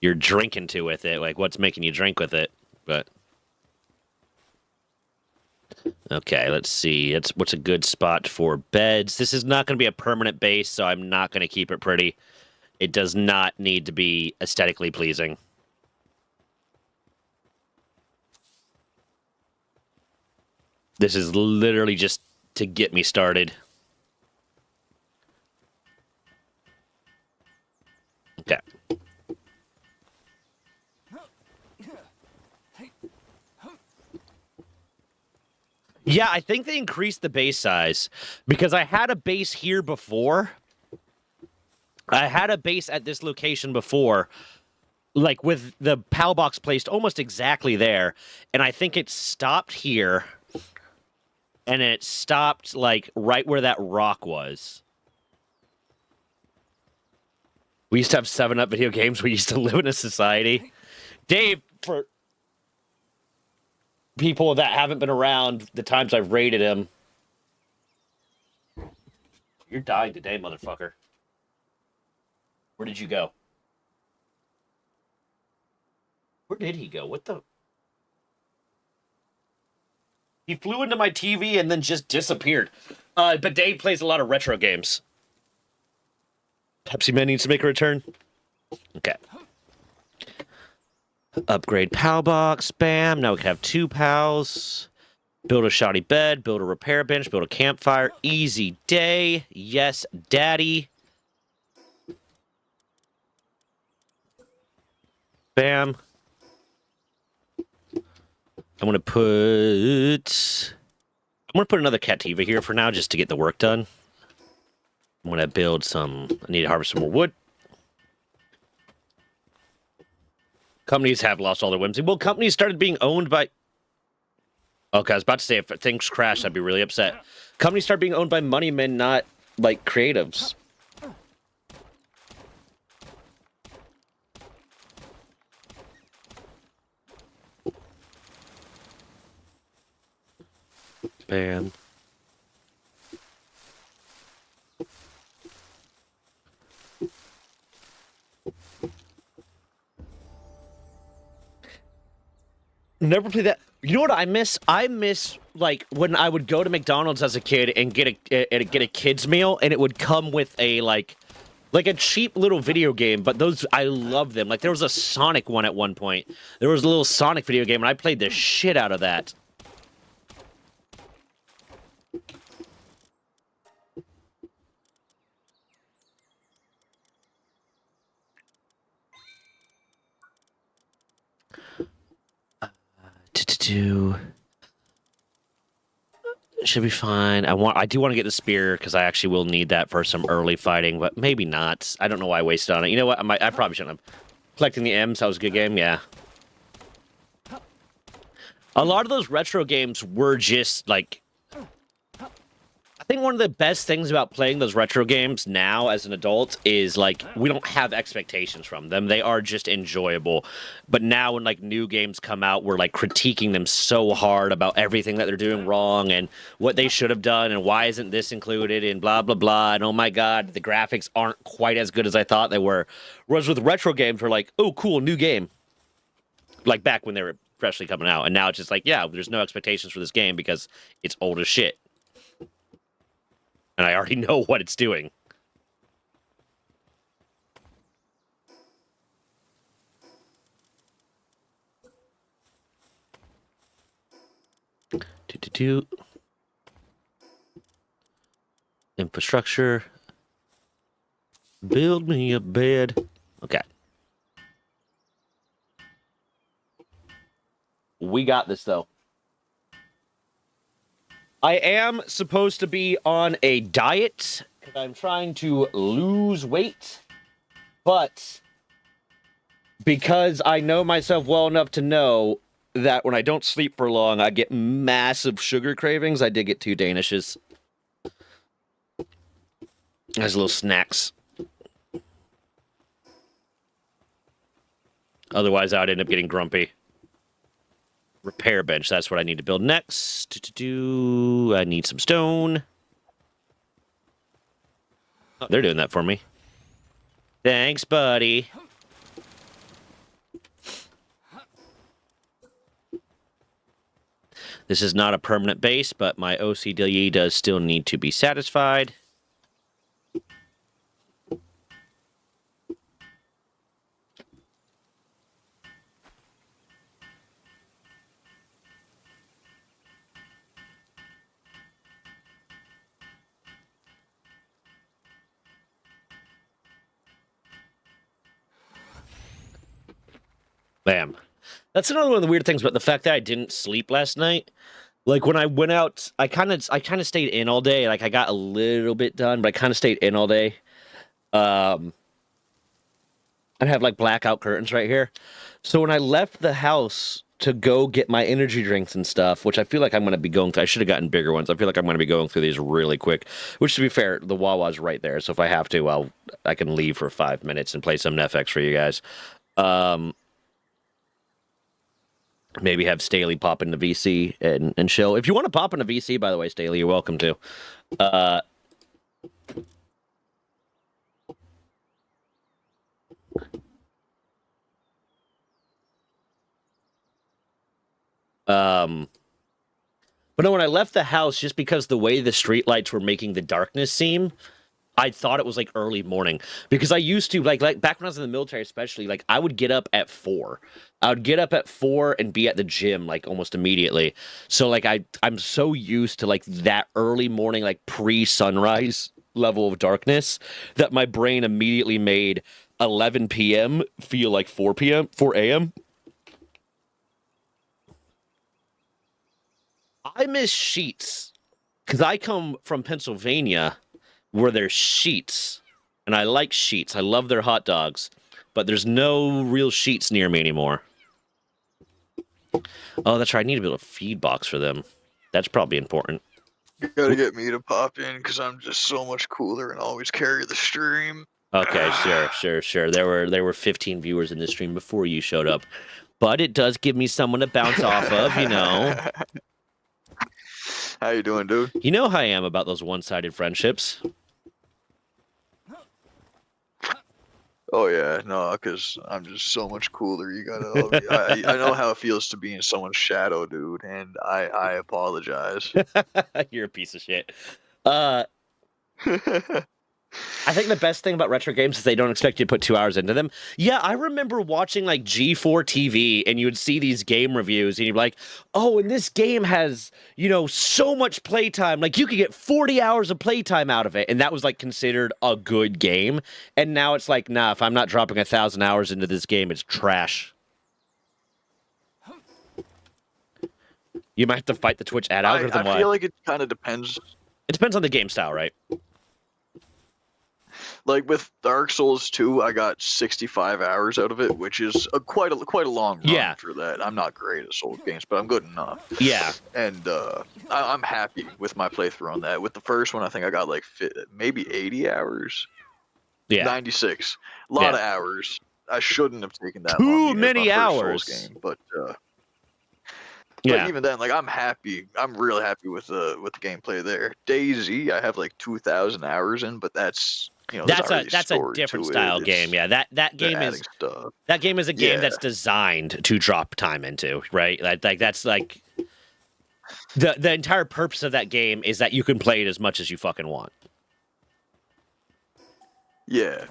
drinking to with it, like what's making you drink with it. But okay, let's see. What's a good spot for beds? This is not going to be a permanent base, so I'm not going to keep it pretty. It does not need to be aesthetically pleasing. This is literally just to get me started. Okay. Yeah, I think they increased the base size because I had a base here before. I had a base at this location before, like with the PAL box placed almost exactly there, and I think it stopped here, and it stopped like right where that rock was. We used to have 7-Up video games. We used to live in a society. Dave, for people that haven't been around, the times I've rated him. You're dying today, motherfucker. Where did you go? Where did he go? What the? He flew into my TV and then just disappeared. But Dave plays a lot of retro games. Pepsi Man needs to make a return. Okay. Upgrade PAL box. Bam. Now we can have 2 PALs. Build a shoddy bed. Build a repair bench. Build a campfire. Easy day. Yes, daddy. Bam. I'm gonna put another Cativa here for now, just to get the work done. I'm gonna build some. I need to harvest some more wood. Companies have lost all their whimsy. Well, companies started being owned by. Okay, I was about to say if things crash, I'd be really upset. Companies start being owned by money men, not like creatives. Bam. Never play that. You know what I miss? I miss like when I would go to McDonald's as a kid and get a kids meal, and it would come with a like a cheap little video game. But those, I love them. Like there was a Sonic one at one point. There was a little Sonic video game, and I played the shit out of that. Should be fine. I do want to get the spear because I actually will need that for some early fighting, but maybe not. I don't know why I wasted on it. You know what? I probably shouldn't have. Collecting the M's, that was a good game, yeah. A lot of those retro games were just like, I think one of the best things about playing those retro games now as an adult is like we don't have expectations from them. They are just enjoyable. But now when like new games come out, we're like critiquing them so hard about everything that they're doing wrong and what they should have done and why isn't this included and blah blah blah, and oh my god, the graphics aren't quite as good as I thought they were. Whereas with retro games, we're like, oh cool, new game. Like back when they were freshly coming out, and now it's just like, yeah, there's no expectations for this game because it's old as shit. And I already know what it's doing. Infrastructure. Build me a bed. Okay. We got this, though. I am supposed to be on a diet because I'm trying to lose weight, but because I know myself well enough to know that when I don't sleep for long, I get massive sugar cravings, I did get 2 Danishes as little snacks. Otherwise, I'd end up getting grumpy. Repair bench, that's what I need to build next. I need some stone. Oh, they're doing that for me. Thanks, buddy. This is not a permanent base, but my OCD does still need to be satisfied. Bam. That's another one of the weird things about the fact that I didn't sleep last night. Like when I went out, I kind of stayed in all day. Like I got a little bit done, but I kind of stayed in all day. And and have like blackout curtains right here. So when I left the house to go get my energy drinks and stuff, which I feel like I'm going to be going through. I should have gotten bigger ones. I feel like I'm going to be going through these really quick, which to be fair, the Wawa's right there. So if I have to, I can leave for 5 minutes and play some Netflix for you guys. Maybe have Staley pop into VC and chill. If you want to pop into VC, by the way, Staley, you're welcome to. But no, when I left the house, just because the way the streetlights were making the darkness seem, I thought it was like early morning. Because I used to, like back when I was in the military especially, like I would get up at 4. I would get up at 4 and be at the gym like almost immediately. So like I'm so used to like that early morning, like pre-sunrise level of darkness that my brain immediately made 11 p.m. feel like 4 a.m. I miss Sheets because I come from Pennsylvania where there's Sheets, and I like Sheets. I love their hot dogs, but there's no real Sheets near me anymore. Oh, that's right. I need to build a feed box for them. That's probably important. You gotta get me to pop in because I'm just so much cooler and always carry the stream. Okay, sure. There were 15 viewers in this stream before you showed up, but it does give me someone to bounce off of, you know. How you doing, dude? You know how I am about those one-sided friendships. Oh yeah, no, because I'm just so much cooler. You gotta love me. I know how it feels to be in someone's shadow, dude, and I apologize. You're a piece of shit. I think the best thing about retro games is they don't expect you to put 2 hours into them. Yeah, I remember watching like G4 TV and you would see these game reviews and you'd be like, oh, and this game has, you know, so much playtime. Like you could get 40 hours of playtime out of it. And that was like considered a good game. And now it's like, nah, if I'm not dropping 1,000 hours into this game, it's trash. You might have to fight the Twitch ad algorithm. I feel like it kind of depends. It depends on the game style, right? Like with Dark Souls 2, I got 65 hours out of it, which is quite a long run for that. I'm not great at Souls games, but I'm good enough. Yeah. And I'm happy with my playthrough on that. With the first one, I think I got like maybe 80 hours. Yeah. 96. A lot of hours. I shouldn't have taken that Too many hours. Game, but even then, like I'm happy. I'm really happy with the gameplay there. DayZ, I have like 2,000 hours in, but that's that's a different style game. Yeah, that game is stuff. That game is a game that's designed to drop time into, right? Like that's like the entire purpose of that game is that you can play it as much as you fucking want. Yeah.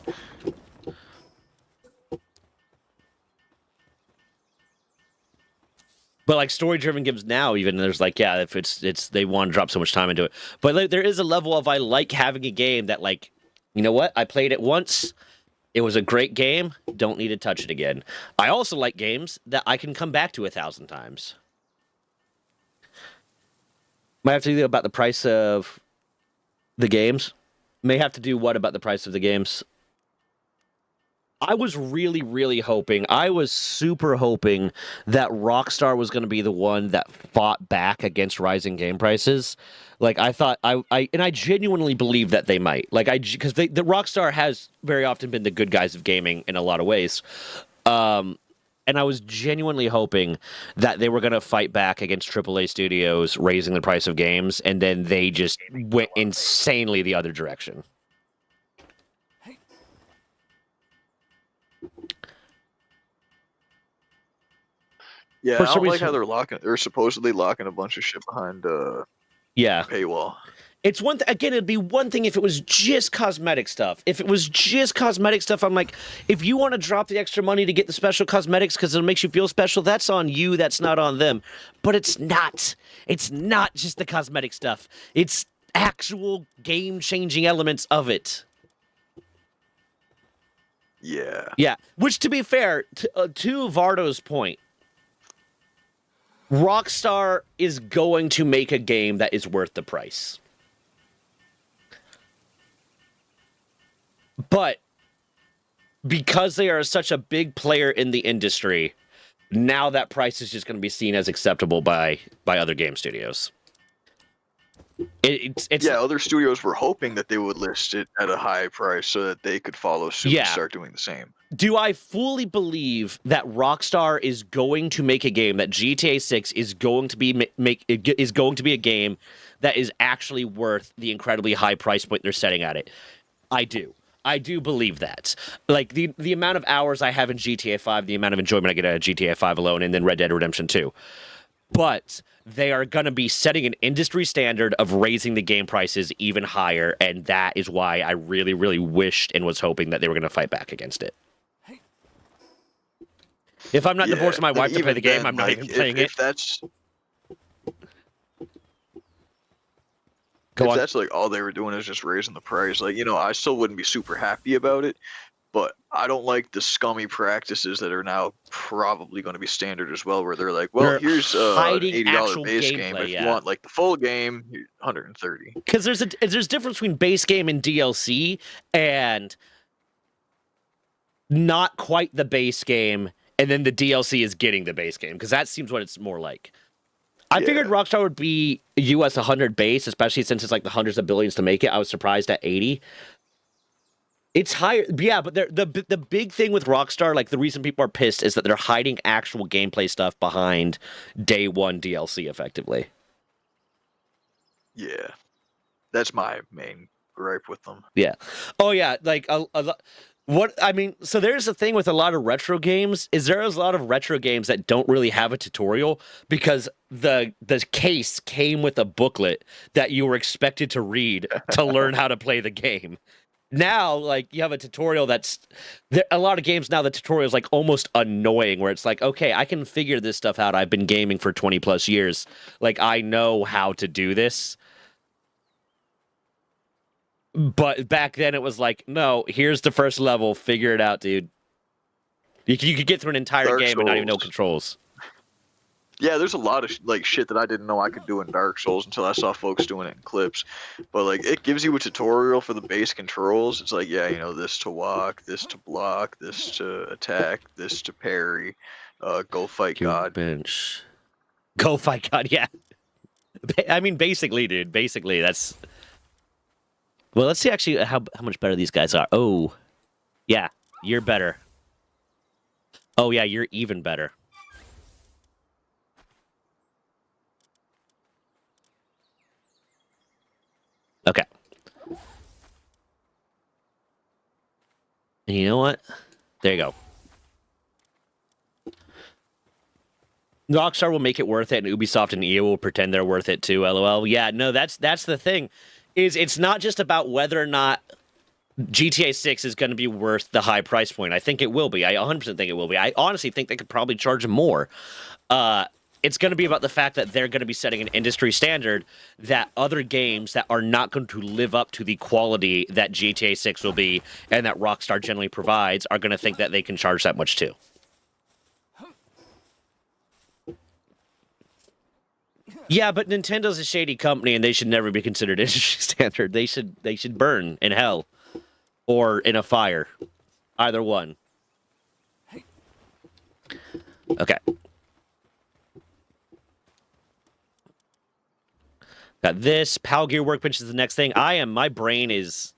But like story-driven games now, even there's like, yeah, if it's they want to drop so much time into it. But like, there is a level of I like having a game that like, you know what? I played it once. It was a great game. Don't need to touch it again. I also like games that I can come back to 1,000 times. Might have to do about the price of the games. May have to do what about the price of the games? I was really, really hoping, I was super hoping that Rockstar was going to be the one that fought back against rising game prices. Like, I thought, and I genuinely believe that they might. Like, because the Rockstar has very often been the good guys of gaming in a lot of ways. And I was genuinely hoping that they were going to fight back against AAA studios raising the price of games, and then they just went insanely the other direction. Yeah, I don't like how they're supposedly locking a bunch of shit behind paywall. It's one again, it'd be one thing if it was just cosmetic stuff. If it was just cosmetic stuff, I'm like, if you want to drop the extra money to get the special cosmetics because it makes you feel special, that's on you, that's not on them. But it's not. It's not just the cosmetic stuff. It's actual game-changing elements of it. Yeah. Yeah, which to be fair, to Vardo's point, Rockstar is going to make a game that is worth the price. But because they are such a big player in the industry, now that price is just going to be seen as acceptable by other game studios. It's other studios were hoping that they would list it at a high price so that they could follow suit and start doing the same. Do I fully believe that Rockstar is going to make a game, that GTA 6 is going to be is going to be a game that is actually worth the incredibly high price point they're setting at it? I do. I do believe that. Like, the amount of hours I have in GTA 5, the amount of enjoyment I get out of GTA 5 alone, and then Red Dead Redemption 2. But they are going to be setting an industry standard of raising the game prices even higher, and that is why I really, really wished and was hoping that they were going to fight back against it. If I'm not divorcing my wife to play the game, I'm not even playing it. If that's... Go on. That's like all they were doing is just raising the price. Like, I still wouldn't be super happy about it, but I don't like the scummy practices that are now probably going to be standard as well, where they're like, well, here's an $80 base game. If you want like the full game, $130. Because there's a difference between base game and DLC, and not quite the base game, and then the DLC is getting the base game, because that seems what it's more like. I figured Rockstar would be US 100 base, especially since it's like the hundreds of billions to make it. I was surprised at 80. It's higher, yeah, but the big thing with Rockstar, like the reason people are pissed, is that they're hiding actual gameplay stuff behind day one DLC, effectively. Yeah, that's my main gripe with them. Yeah. Oh yeah, like so there's the thing with a lot of retro games, is there's a lot of retro games that don't really have a tutorial because the case came with a booklet that you were expected to read to learn how to play the game. Now, like, you have a tutorial a lot of games now, the tutorial is like almost annoying, where it's like, okay, I can figure this stuff out. I've been gaming for 20 plus years. Like, I know how to do this. But back then it was like, no, here's the first level. Figure it out, dude. You could get through an entire game and not even know controls. Yeah, there's a lot of like shit that I didn't know I could do in Dark Souls until I saw folks doing it in clips. But like, it gives you a tutorial for the base controls. It's like, this to walk, this to block, this to attack, this to parry. Go fight God. Bench. Go fight God. Yeah. I mean, basically, dude. Basically, that's. Well, let's see actually how much better these guys are. Oh, yeah, you're better. Oh, yeah, you're even better. Okay. And you know what? There you go. Rockstar will make it worth it, and Ubisoft and EA will pretend they're worth it too, LOL. Yeah, no, that's the thing. It's not just about whether or not GTA 6 is going to be worth the high price point. I think it will be. I 100% think it will be. I honestly think they could probably charge more. It's going to be about the fact that they're going to be setting an industry standard that other games that are not going to live up to the quality that GTA 6 will be and that Rockstar generally provides are going to think that they can charge that much too. Yeah, but Nintendo's a shady company, and they should never be considered industry standard. They should burn in hell or in a fire, either one. Okay. Got this. Pal Gear Workbench is the next thing. My brain is.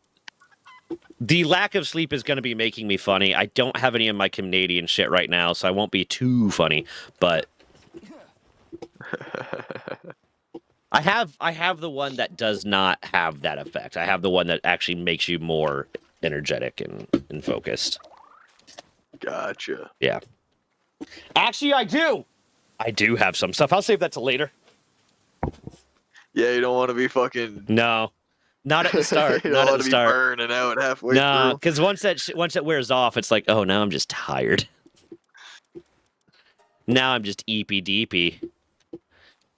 The lack of sleep is going to be making me funny. I don't have any of my Canadian shit right now, so I won't be too funny, but. I have the one that does not have that effect. I have the one that actually makes you more energetic and focused. Gotcha. Yeah. Actually, I do. I do have some stuff. I'll save that till later. Yeah, you don't want to be fucking. No, not at the start. You don't want to be burning out halfway through. No, because once that wears off, it's like, oh, now I'm just tired. Now I'm just eepy-deepy.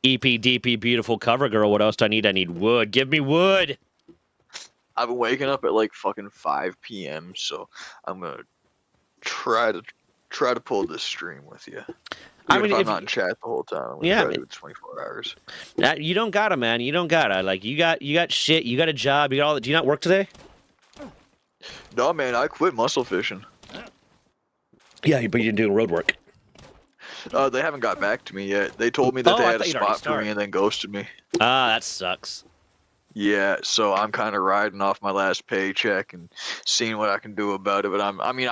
EP-DP, beautiful cover girl. What else do I need? I need wood. Give me wood. I've been waking up at like fucking 5 p.m. So I'm gonna try to pull this stream with you. I mean, if I'm not in chat the whole time, I'm gonna try to do it 24 hours. You don't gotta, man. You don't gotta. Like, you got shit. You got a job. You got all that. Do you not work today? No, man. I quit muscle fishing. Yeah, but you're doing road work. They haven't got back to me yet. They told me that they had a spot for me and then ghosted me. Ah, that sucks. Yeah, so I'm kind of riding off my last paycheck and seeing what I can do about it. But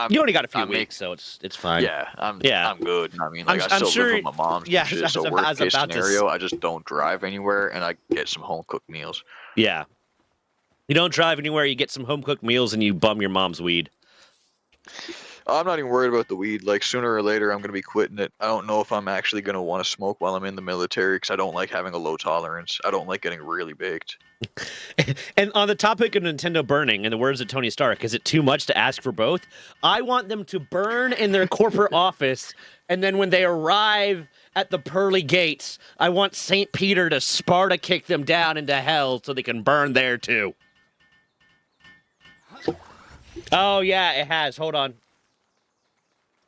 you only got a few weeks, so it's fine. Yeah, I'm good. I mean, like I still live with my mom. Yeah, shit, so worst case scenario, I just don't drive anywhere and I get some home cooked meals. Yeah, you don't drive anywhere. You get some home cooked meals and you bum your mom's weed. I'm not even worried about the weed. Like, sooner or later, I'm going to be quitting it. I don't know if I'm actually going to want to smoke while I'm in the military because I don't like having a low tolerance. I don't like getting really baked. And on the topic of Nintendo burning, in the words of Tony Stark, is it too much to ask for both? I want them to burn in their corporate office, and then when they arrive at the pearly gates, I want St. Peter to Sparta kick them down into hell so they can burn there too. Oh, yeah, it has. Hold on.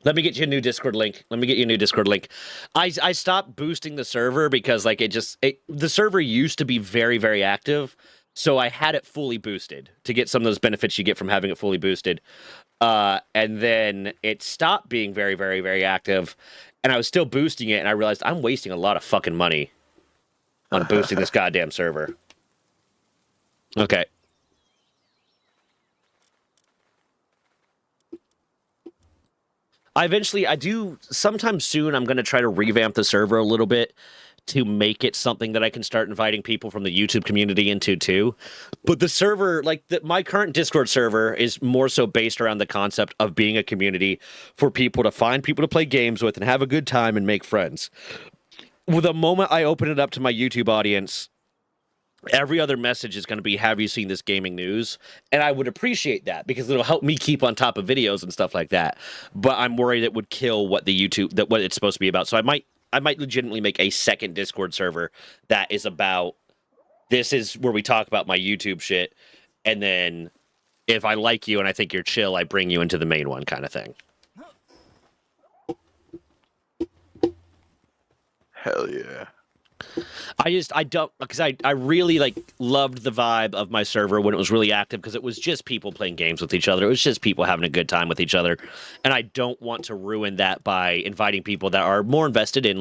Let me get you a new Discord link. I stopped boosting the server because like the server used to be very, very active. So I had it fully boosted to get some of those benefits you get from having it fully boosted. And then it stopped being very, very, very active. And I was still boosting it. And I realized I'm wasting a lot of fucking money on boosting this goddamn server. Okay. Sometime soon, I'm going to try to revamp the server a little bit to make it something that I can start inviting people from the YouTube community into too. But the server, my current Discord server is more so based around the concept of being a community for people to find people to play games with and have a good time and make friends. Well, the moment I open it up to my YouTube audience, every other message is going to be, have you seen this gaming news? And I would appreciate that because it'll help me keep on top of videos and stuff like that. But I'm worried it would kill what what it's supposed to be about. So I might legitimately make a second Discord server that is about, this is where we talk about my YouTube shit. And then if I like you and I think you're chill, I bring you into the main one kind of thing. Hell yeah. I really loved the vibe of my server when it was really active because it was just people playing games with each other. It was just people having a good time with each other. And I don't want to ruin that by inviting people that are more invested in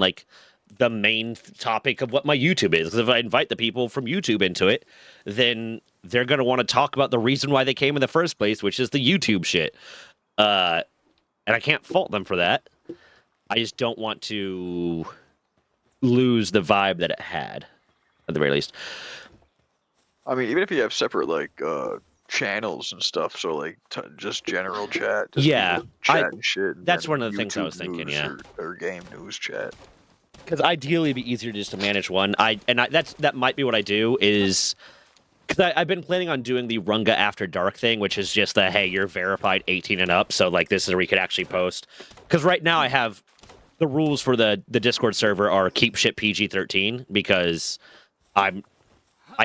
the main topic of what my YouTube is. Because if I invite the people from YouTube into it, then they're going to want to talk about the reason why they came in the first place, which is the YouTube shit. And I can't fault them for that. I just don't want to lose the vibe that it had, at the very least. I mean, even if you have separate channels and stuff, so just general chat, just chat and shit. That's one of the things I was thinking. Yeah, or game news chat. Because ideally, it'd be easier just to manage one. That might be what I do is. Because I've been planning on doing the Runga After Dark thing, which is just hey, you're verified 18 and up, so this is where we could actually post. Because right now I have the rules for the Discord server are keep shit PG-13 because I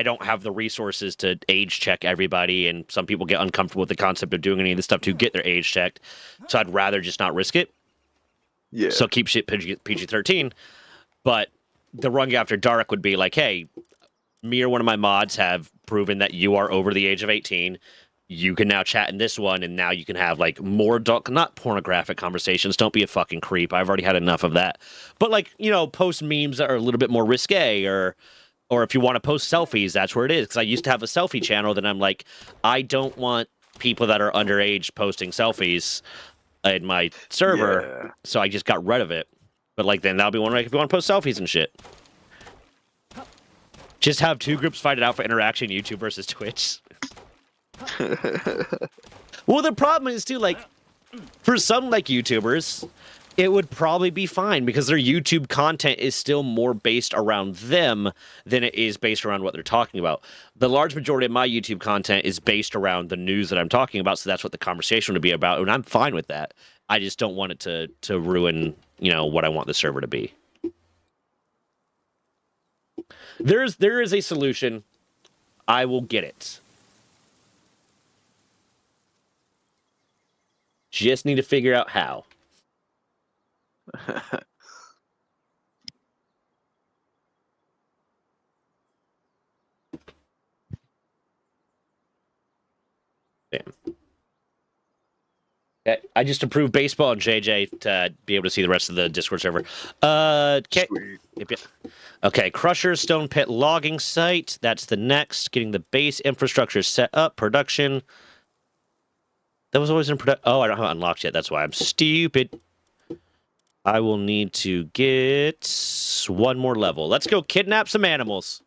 don't have the resources to age check everybody, and some people get uncomfortable with the concept of doing any of this stuff to get their age checked. So I'd rather just not risk it. Yeah. So keep shit PG-13. But the Runga After Dark would be hey, me or one of my mods have proven that you are over the age of 18. You can now chat in this one, and now you can have more adult, not pornographic conversations. Don't be a fucking creep. I've already had enough of that. But post memes that are a little bit more risque, or if you want to post selfies, that's where it is. Because I used to have a selfie channel that I'm I don't want people that are underage posting selfies in my server, so I just got rid of it. But then that'll be one if you want to post selfies and shit. Just have two groups fight it out for interaction: YouTube versus Twitch. Well, the problem is too, for some YouTubers, it would probably be fine because their YouTube content is still more based around them than it is based around what they're talking about. The large majority of my YouTube content is based around the news that I'm talking about, so that's what the conversation would be about, and I'm fine with that. I just don't want it to ruin, what I want the server to be. There is a solution. I will get it. Just need to figure out how. Damn. I just approved baseball and JJ to be able to see the rest of the Discord server. Okay. Yep. Okay, Crusher, Stone Pit logging site. That's the next. Getting the base infrastructure set up. Production. That was always in production. Oh, I don't have it unlocked yet. That's why I'm stupid. I will need to get one more level. Let's go kidnap some animals.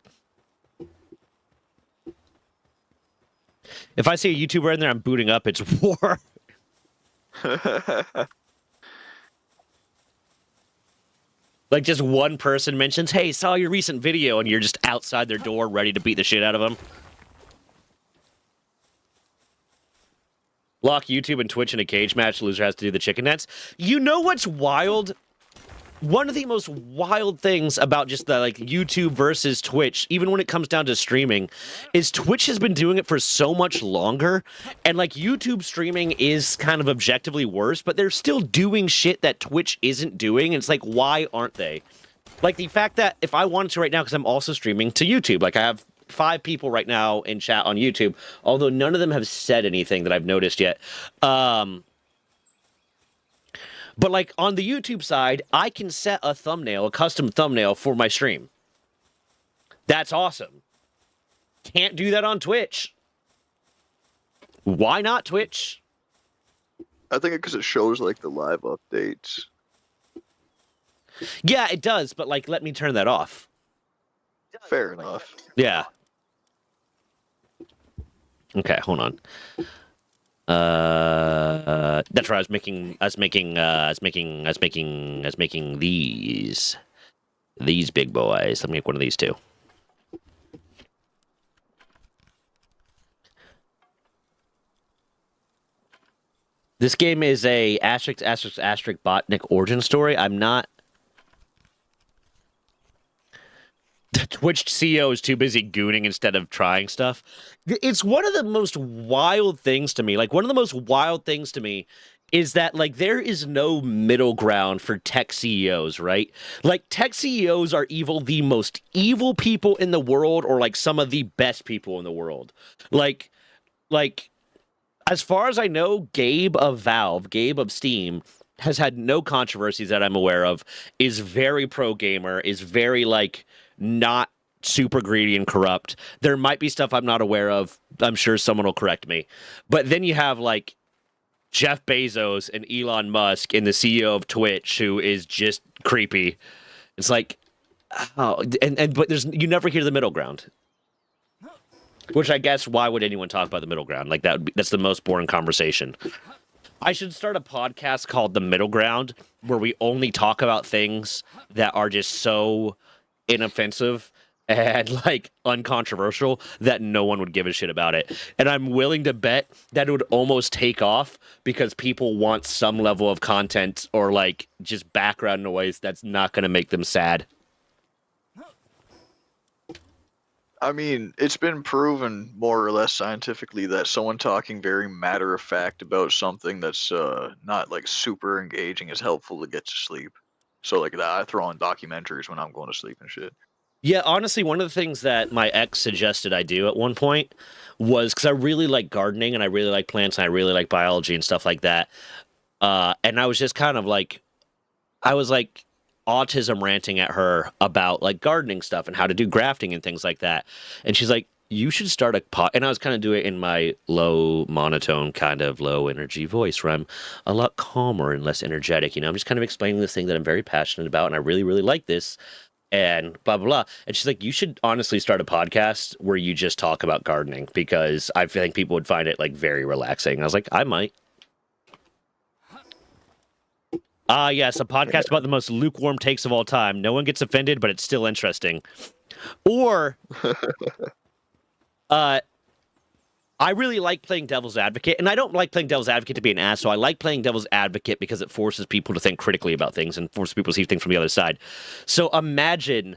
If I see a YouTuber in there, I'm booting up. It's war. Like, just one person mentions, hey, saw your recent video, and you're just outside their door ready to beat the shit out of them. Lock YouTube and Twitch in a cage match. Loser has to do the chicken dance. You know what's wild? One of the most wild things about just the YouTube versus Twitch, even when it comes down to streaming, is Twitch has been doing it for so much longer, and YouTube streaming is kind of objectively worse, but they're still doing shit that Twitch isn't doing, and it's like, why aren't they? Like the fact that if I wanted to right now, because I'm also streaming to YouTube, I have 5 people right now in chat on YouTube, although none of them have said anything that I've noticed yet. But on the YouTube side, I can set a thumbnail, a custom thumbnail for my stream. That's awesome. Can't do that on Twitch. Why not Twitch? I think because it shows the live updates. Yeah, it does, but let me turn that off. Fair enough. Yeah. Okay, hold on. That's right. I was making these big boys. Let me make one of these too. This game is a **** Botnik origin story. I'm not. The Twitch CEO is too busy gooning instead of trying stuff. It's one of the most wild things to me. One of the most wild things to me is that, there is no middle ground for tech CEOs, right? Tech CEOs are the most evil people in the world, or, some of the best people in the world. As far as I know, Gabe of Valve, Gabe of Steam, has had no controversies that I'm aware of, is very pro-gamer, is very, not super greedy and corrupt. There might be stuff I'm not aware of. I'm sure someone will correct me. But then you have Jeff Bezos and Elon Musk and the CEO of Twitch, who is just creepy. It's but you never hear the middle ground. Which I guess, why would anyone talk about the middle ground? That's the most boring conversation. I should start a podcast called The Middle Ground, where we only talk about things that are just so inoffensive and uncontroversial that no one would give a shit about it. And I'm willing to bet that it would almost take off because people want some level of content or just background noise that's not going to make them sad. I mean, it's been proven more or less scientifically that someone talking very matter of fact about something that's not super engaging is helpful to get to sleep. So that I throw on documentaries when I'm going to sleep and shit. Yeah, honestly, one of the things that my ex suggested I do at one point was, because I really like gardening and I really like plants and I really like biology and stuff like that. And I was just kind of autism ranting at her about gardening stuff and how to do grafting and things like that. And she's like, you should start a pot. And I was kind of doing it in my low monotone, kind of low energy voice where I'm a lot calmer and less energetic. I'm just kind of explaining this thing that I'm very passionate about. And I really, really like this and blah, blah, blah. And she's like, you should honestly start a podcast where you just talk about gardening, because I think people would find it very relaxing. I was like, I might. Yes, a podcast about the most lukewarm takes of all time. No one gets offended, but it's still interesting. Or, I really like playing devil's advocate, and I don't like playing devil's advocate to be an asshole. I like playing devil's advocate because it forces people to think critically about things and forces people to see things from the other side. So imagine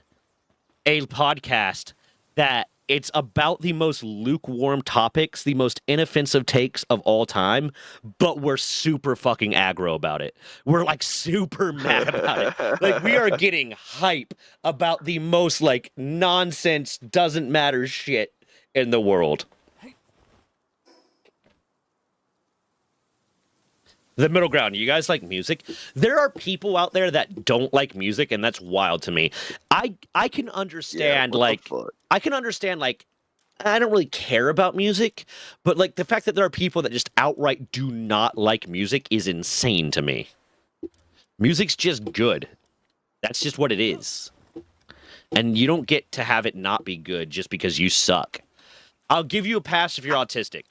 a podcast that it's about the most lukewarm topics, the most inoffensive takes of all time, but we're super fucking aggro about it. We're super mad about it. We are getting hype about the most nonsense, doesn't matter shit in the world. The middle ground. You guys like music? There are people out there that don't like music, and that's wild to me. I can understand, I can understand, I don't really care about music, but, the fact that there are people that just outright do not like music is insane to me. Music's just good. That's just what it is. And you don't get to have it not be good just because you suck. I'll give you a pass if you're autistic.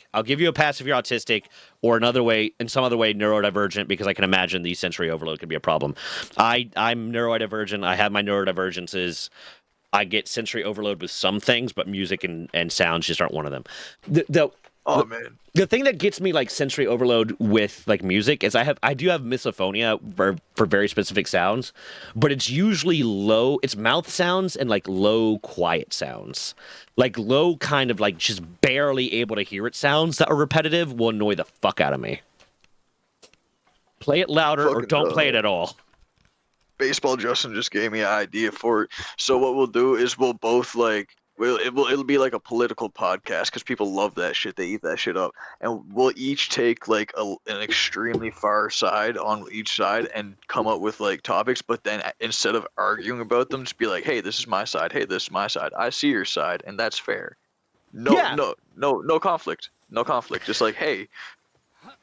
Or in some other way, neurodivergent, because I can imagine the sensory overload could be a problem. I'm neurodivergent. I have my neurodivergences. I get sensory overload with some things, but music and sounds just aren't one of them. Man. The thing that gets me sensory overload with music is I do have misophonia for very specific sounds, but it's usually low. It's mouth sounds and low quiet sounds. Low kind of just barely able to hear it sounds that are repetitive will annoy the fuck out of me. Play it louder or don't play it at all. Baseball Justin just gave me an idea for it. So what we'll do is we'll both it'll be like a political podcast because people love that shit. They eat that shit up, and we'll each take an extremely far side on each side and come up with topics. But then instead of arguing about them, just be like, "Hey, this is my side. Hey, this is my side. I see your side, and that's fair. No conflict. No conflict. Just hey,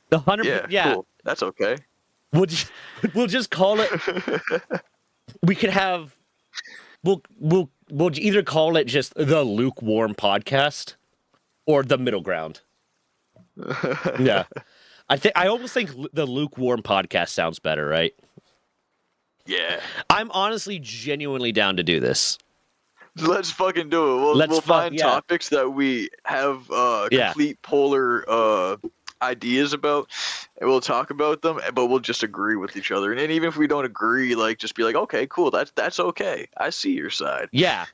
100. Yeah, cool. That's okay. We'll just call it. We could have. We'll either call it just the lukewarm podcast or the middle ground. Yeah. I almost think the lukewarm podcast sounds better, right? Yeah. I'm honestly genuinely down to do this. Let's fucking do it. We'll find topics that we have complete polar ideas about, and we'll talk about them, but we'll just agree with each other. And then even if we don't agree, just be okay, cool, that's okay. I see your side. Yeah.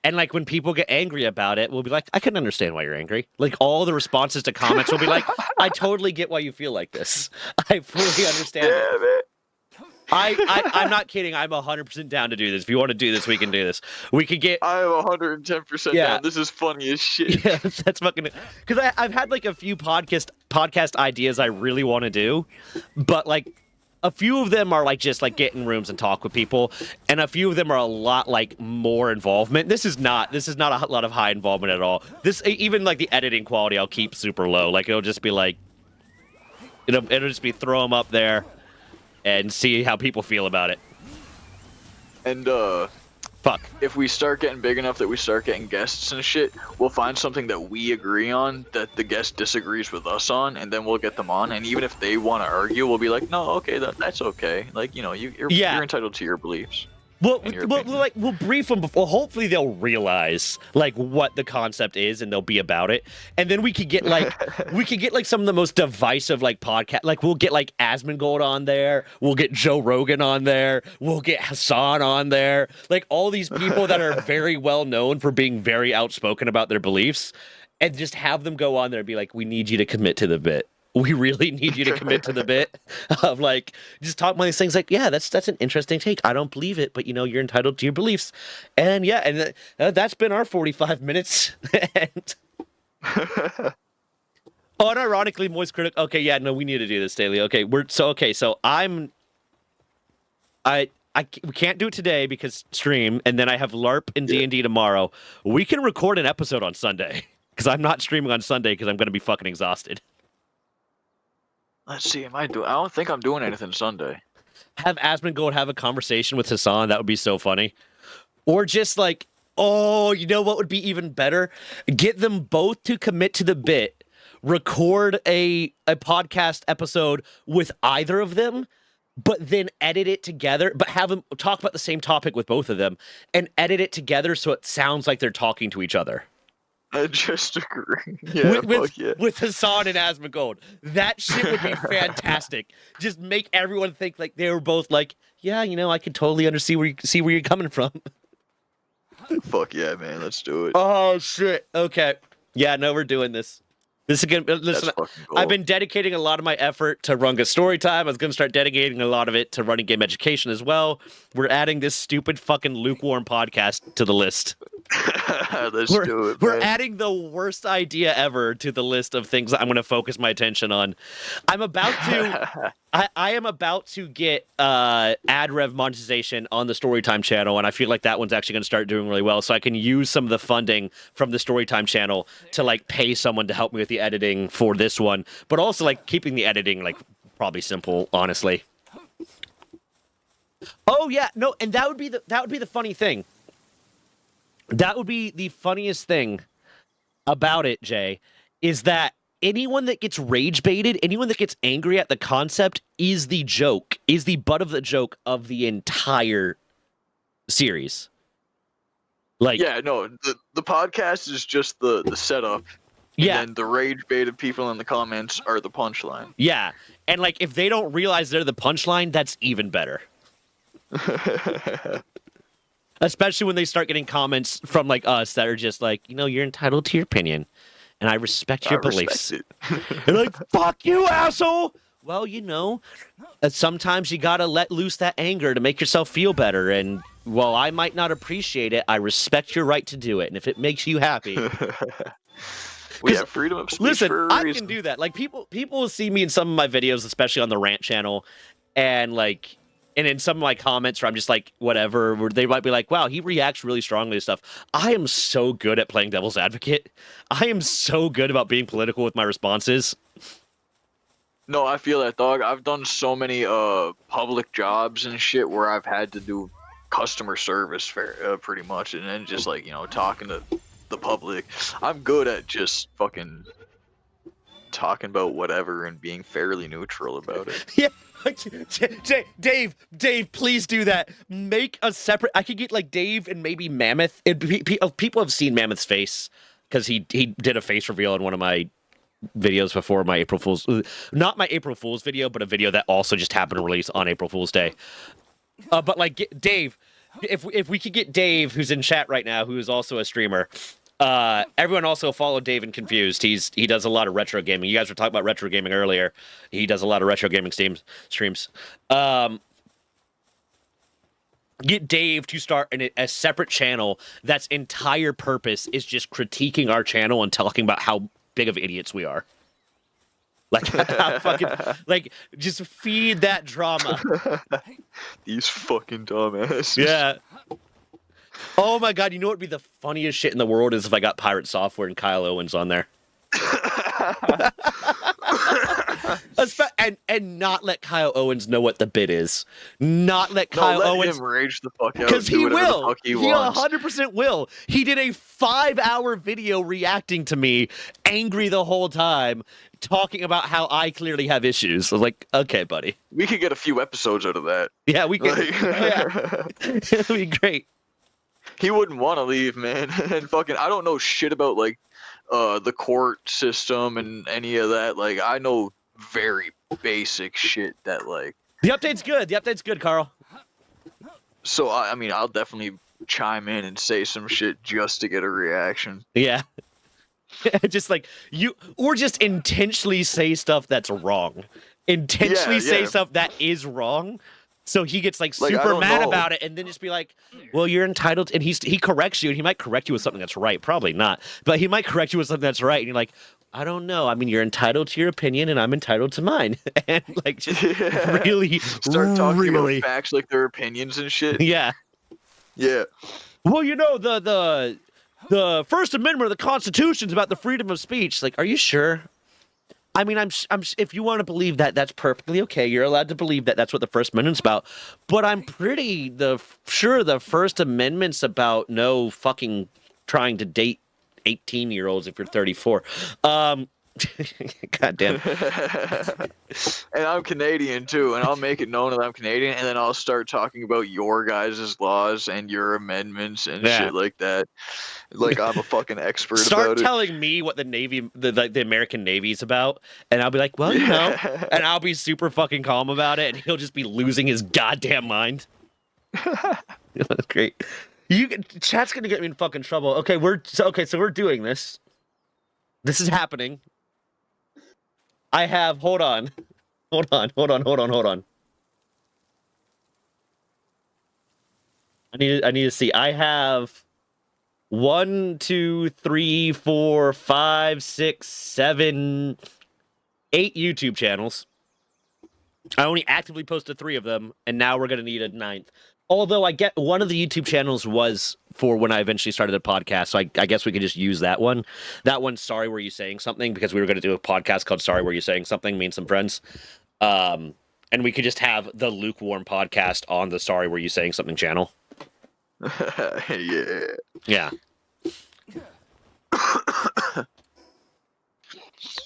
And when people get angry about it, we'll be I can understand why you're angry. All the responses to comments will be I totally get why you feel like this. I fully understand. Yeah, man. I'm not kidding. I'm 100% down to do this. If you want to do this, we can do this. We could get. I am 110% down. This is funny as shit. Yeah, that's fucking. Because I've had a few podcast ideas I really want to do, but a few of them are just get in rooms and talk with people, and a few of them are a lot more involvement. This is not a lot of high involvement at all. This even the editing quality I'll keep super low. It'll just be it'll just be throw them up there and see how people feel about it. And fuck. If we start getting big enough that we start getting guests and shit, we'll find something that we agree on that the guest disagrees with us on, and then we'll get them on. And even if they want to argue, we'll be no, okay, that's okay. You're entitled to your beliefs. We'll brief them before. Hopefully, they'll realize what the concept is, and they'll be about it. And then we could get some of the most divisive podcast. We'll get Asmongold on there. We'll get Joe Rogan on there. We'll get Hassan on there. All these people that are very well known for being very outspoken about their beliefs, and just have them go on there and be we need you to commit to the bit. We really need you to commit to the bit of just talk about these things that's an interesting take. I don't believe it, but you're entitled to your beliefs. And that's been our 45 minutes. And unironically, Moist Critic. Okay, yeah, no, we need to do this daily. Okay, we can't do it today because stream, and then I have LARP and D&D tomorrow. We can record an episode on Sunday because I'm not streaming on Sunday because I'm going to be fucking exhausted. Let's see, I don't think I'm doing anything Sunday. Have Asmongold have a conversation with Hassan. That would be so funny. Or just you know what would be even better? Get them both to commit to the bit. Record a podcast episode with either of them, but then edit it together. But have them talk about the same topic with both of them and edit it together so it sounds like they're talking to each other. I just agree. Yeah, with Hassan and Asmongold. That shit would be fantastic. Just make everyone think they were both yeah, I could totally see where you're coming from. Fuck yeah, man. Let's do it. Oh, shit. Okay. Yeah, no, we're doing this. This again. Listen, cool. I've been dedicating a lot of my effort to Runga Storytime. I was going to start dedicating a lot of it to running game education as well. We're adding this stupid fucking lukewarm podcast to the list. Let's do it. We're adding the worst idea ever to the list of things I'm going to focus my attention on. I'm about to. I am about to get ad rev monetization on the Storytime channel, and I feel like that one's actually going to start doing really well. So I can use some of the funding from the Storytime channel to like pay someone to help me with the editing for this one, but also like keeping the editing like probably simple, honestly. Oh yeah, no, and that would be the funny thing. That would be the funniest thing about it, Jay, is that anyone that gets rage baited, anyone that gets angry at the concept is the joke, is the butt of the joke of the entire series. Like, yeah, no, the podcast is just the setup. Yeah. And the rage baited people in the comments are the punchline. Yeah. And like if they don't realize they're the punchline, that's even better. Especially when they start getting comments from like us that are just like, you know, you're entitled to your opinion. And I respect your beliefs. You're like, fuck you, asshole. Well, you know, sometimes you gotta let loose that anger to make yourself feel better. And while I might not appreciate it, I respect your right to do it. And if it makes you happy. We have freedom of speech. Listen, for a I reason. can do that. Like people will see me in some of my videos, especially on the rant channel, and like. And in some of my comments where I'm just like, whatever, where they might be like, wow, he reacts really strongly to stuff. I am so good at playing devil's advocate. I am so good about being political with my responses. No, I feel that, dog. I've done so many public jobs and shit where I've had to do customer service pretty much. And then just like, you know, talking to the public. I'm good at just fucking talking about whatever and being fairly neutral about it. Yeah. Dave, please do that. Make a separate. I could get like Dave and maybe Mammoth. People have seen Mammoth's face because he did a face reveal in one of my videos before my April Fool's, not my April Fool's video, but a video that also just happened to release on April Fool's Day. But like Dave, if we could get Dave, who's in chat right now, who is also a streamer. Everyone also follow Dave and Confused. He does a lot of retro gaming. You guys were talking about retro gaming earlier. He does a lot of retro gaming streams. Get Dave to start a separate channel that's entire purpose is just critiquing our channel and talking about how big of idiots we are. Like, how fucking, like, just feed that drama. These fucking dumbasses. Yeah. Oh my god, you know what would be the funniest shit in the world is if I got Pirate Software and Kyle Owens on there. and not let Kyle Owens know what the bid is. Not let Kyle Owens him rage the fuck out. Because he will. He 100% will. He did a 5-hour video reacting to me, angry the whole time, talking about how I clearly have issues. I was like, okay, buddy. We could get a few episodes out of that. Yeah, we could. Yeah. It'd be great. He wouldn't want to leave, man. And fucking, I don't know shit about like the court system and any of that. Like, I know very basic shit that like. The update's good. The update's good, Carl. So I mean, I'll definitely chime in and say some shit just to get a reaction. Yeah. Just like you, or just intentionally say stuff that's wrong. Intentionally say stuff that is wrong. So he gets like super mad about it, and then just be like, "Well, you're entitled." And he corrects you, and he might correct you with something that's right, probably not, but he might correct you with something that's right, and you're like, "I don't know. I mean, you're entitled to your opinion, and I'm entitled to mine." And like, just really start talking about facts like their opinions and shit. Yeah, yeah. Well, you know the First Amendment of the Constitution is about the freedom of speech. Like, are you sure? I mean, I'm if you want to believe that, that's perfectly okay. You're allowed to believe that that's what the First Amendment's about. But I'm pretty sure the First Amendment's about no fucking trying to date 18-year-olds if you're 34. God damn. And I'm Canadian too, and I'll make it known that I'm Canadian, and then I'll start talking about your guys' laws and your amendments and shit like that. Like I'm a fucking expert about it. Start telling me what the Navy, the American Navy's about, and I'll be like, well, you know, and I'll be super fucking calm about it, and he'll just be losing his goddamn mind. That's great. Chat's gonna get me in fucking trouble. Okay, so we're doing this. This is happening. I have. Hold on. Hold on. I need to see. I have 1, 2, 3, 4, 5, 6, 7, 8 YouTube channels. I only actively posted 3 of them, and now we're gonna need a 9th. Although I get one of the YouTube channels was for when I eventually started a podcast, so I guess we could just use that one. That one's Sorry Were You Saying Something, because we were gonna do a podcast called Sorry Were You Saying Something, me and some friends. And we could just have the Lukewarm podcast on the Sorry Were You Saying Something channel. Yeah. Yeah.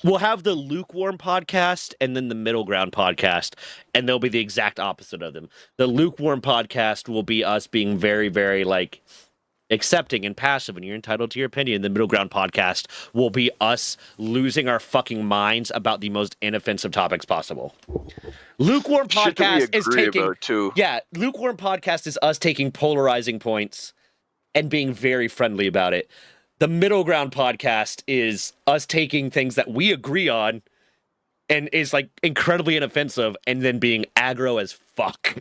We'll have the Lukewarm podcast and then the Middle Ground podcast, and they'll be the exact opposite of them. The Lukewarm podcast will be us being very, very, like, accepting and passive, and you're entitled to your opinion. The Middle Ground podcast will be us losing our fucking minds about the most inoffensive topics possible. Lukewarm podcast is taking... Yeah, Lukewarm podcast is us taking polarizing points and being very friendly about it. The Middle Ground podcast is us taking things that we agree on and is, like, incredibly inoffensive and then being aggro as fuck.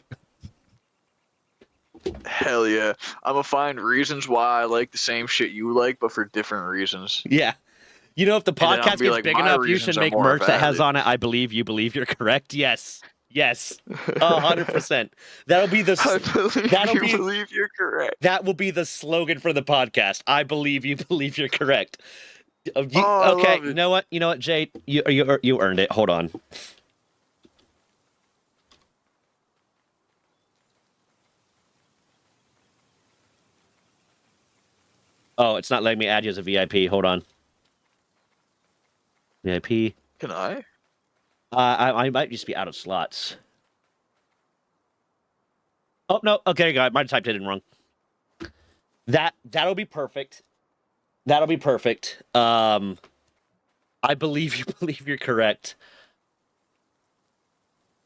Hell yeah. I'm gonna find reasons why I like the same shit you like, but for different reasons. Yeah. You know, if the podcast gets big enough, you should make merch that has on it, I believe you believe you're correct. Yes. Yes, 100%. That'll be the. Believe you're correct. That will be the slogan for the podcast. I believe you believe you're correct. Okay, you know what? You know what, Jay? You earned it. Hold on. Oh, it's not letting me add you as a VIP. Hold on. VIP. Can I? I might just be out of slots. Oh, no. Okay, I might have typed it in wrong. That'll be perfect. That'll be perfect. I believe you believe you're correct.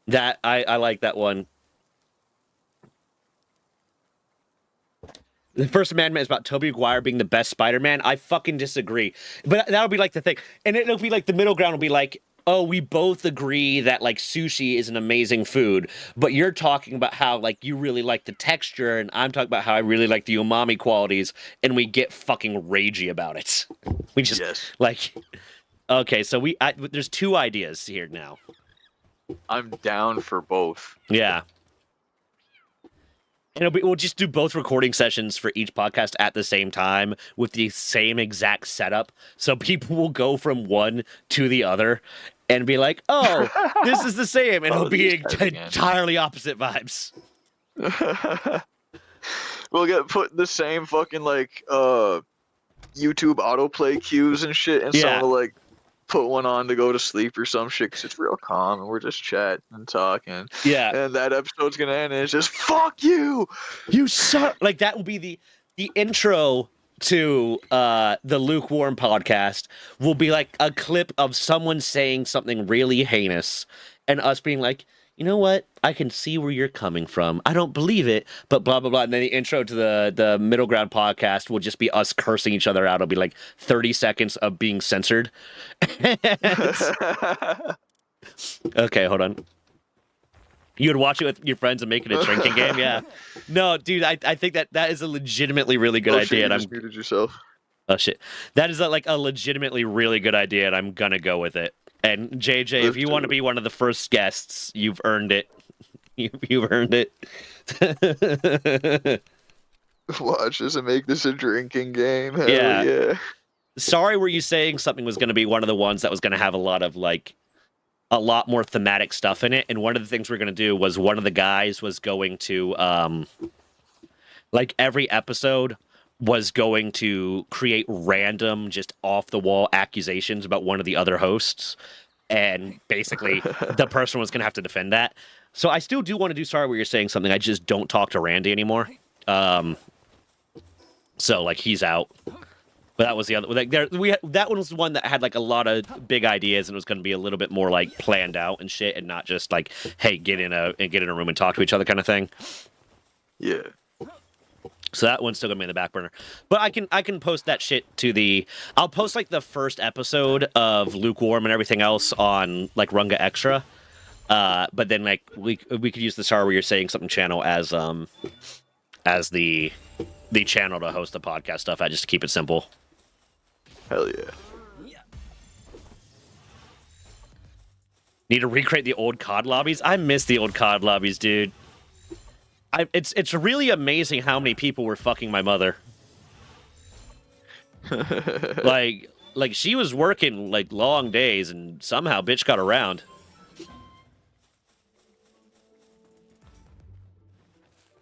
That I like that one. The First Amendment is about Tobey Maguire being the best Spider-Man. I fucking disagree. But that'll be like the thing. And it'll be like the middle ground will be like, oh, we both agree that, like, sushi is an amazing food, but you're talking about how, like, you really like the texture, and I'm talking about how I really like the umami qualities, and we get fucking ragey about it. We just, like, okay, so there's 2 ideas here now. I'm down for both. Yeah. And we'll just do both recording sessions for each podcast at the same time with the same exact setup. So people will go from one to the other and be like, oh, this is the same. And it'll be entirely opposite vibes. We'll get put in the same fucking, like, YouTube autoplay cues and shit. And someone will, like, put one on to go to sleep or some shit because it's real calm and we're just chatting and talking. Yeah. And that episode's gonna end and it's just fuck you. You suck. Like, that will be the intro to the Lukewarm podcast will be like a clip of someone saying something really heinous and us being like, you know what? I can see where you're coming from. I don't believe it, but blah, blah, blah. And then the intro to the Middle Ground podcast will just be us cursing each other out. It'll be like 30 seconds of being censored. Okay, hold on. You would watch it with your friends and make it a drinking game? Yeah. No, dude, I think that is a legitimately really good idea. Shit, and you just muted yourself. Oh, shit. That is a legitimately really good idea, and I'm going to go with it. And JJ, if you want to be one of the first guests, you've earned it. You've earned it. Watch this and make this a drinking game. Hell yeah. Sorry Were You Saying Something was going to be one of the ones that was going to have a lot more thematic stuff in it. And one of the things we're going to do was one of the guys was going to, like, every episode was going to create random, just off-the-wall accusations about one of the other hosts. And basically, the person was going to have to defend that. So I still do want to do Sorry Were You Saying Something. I just don't talk to Randy anymore. So, like, he's out. But that was the other. Like, that one was the one that had, like, a lot of big ideas, and it was going to be a little bit more, like, planned out and shit, and not just like, hey, get in a room and talk to each other kind of thing. Yeah. So that one's still gonna be in the back burner. But I can post that shit to the. I'll post like the first episode of Lukewarm and everything else on like Runga Extra. But then like we could use the Star where you're saying something channel as the channel to host the podcast stuff. Just to keep it simple. Hell yeah. Need to recreate the old COD lobbies. I miss the old COD lobbies, dude. It's really amazing how many people were fucking my mother. like she was working like long days and somehow bitch got around.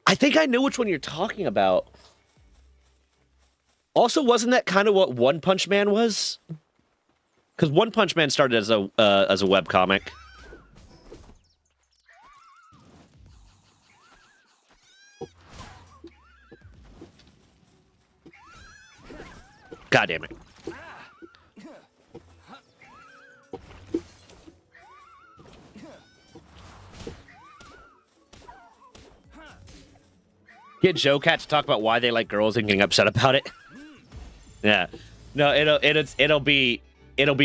I think I know which one you're talking about. Also, wasn't that kind of what One Punch Man was? Because One Punch Man started as a webcomic. God damn it. Get Joe Cat to talk about why they like girls and getting upset about it. Yeah. No, it'll be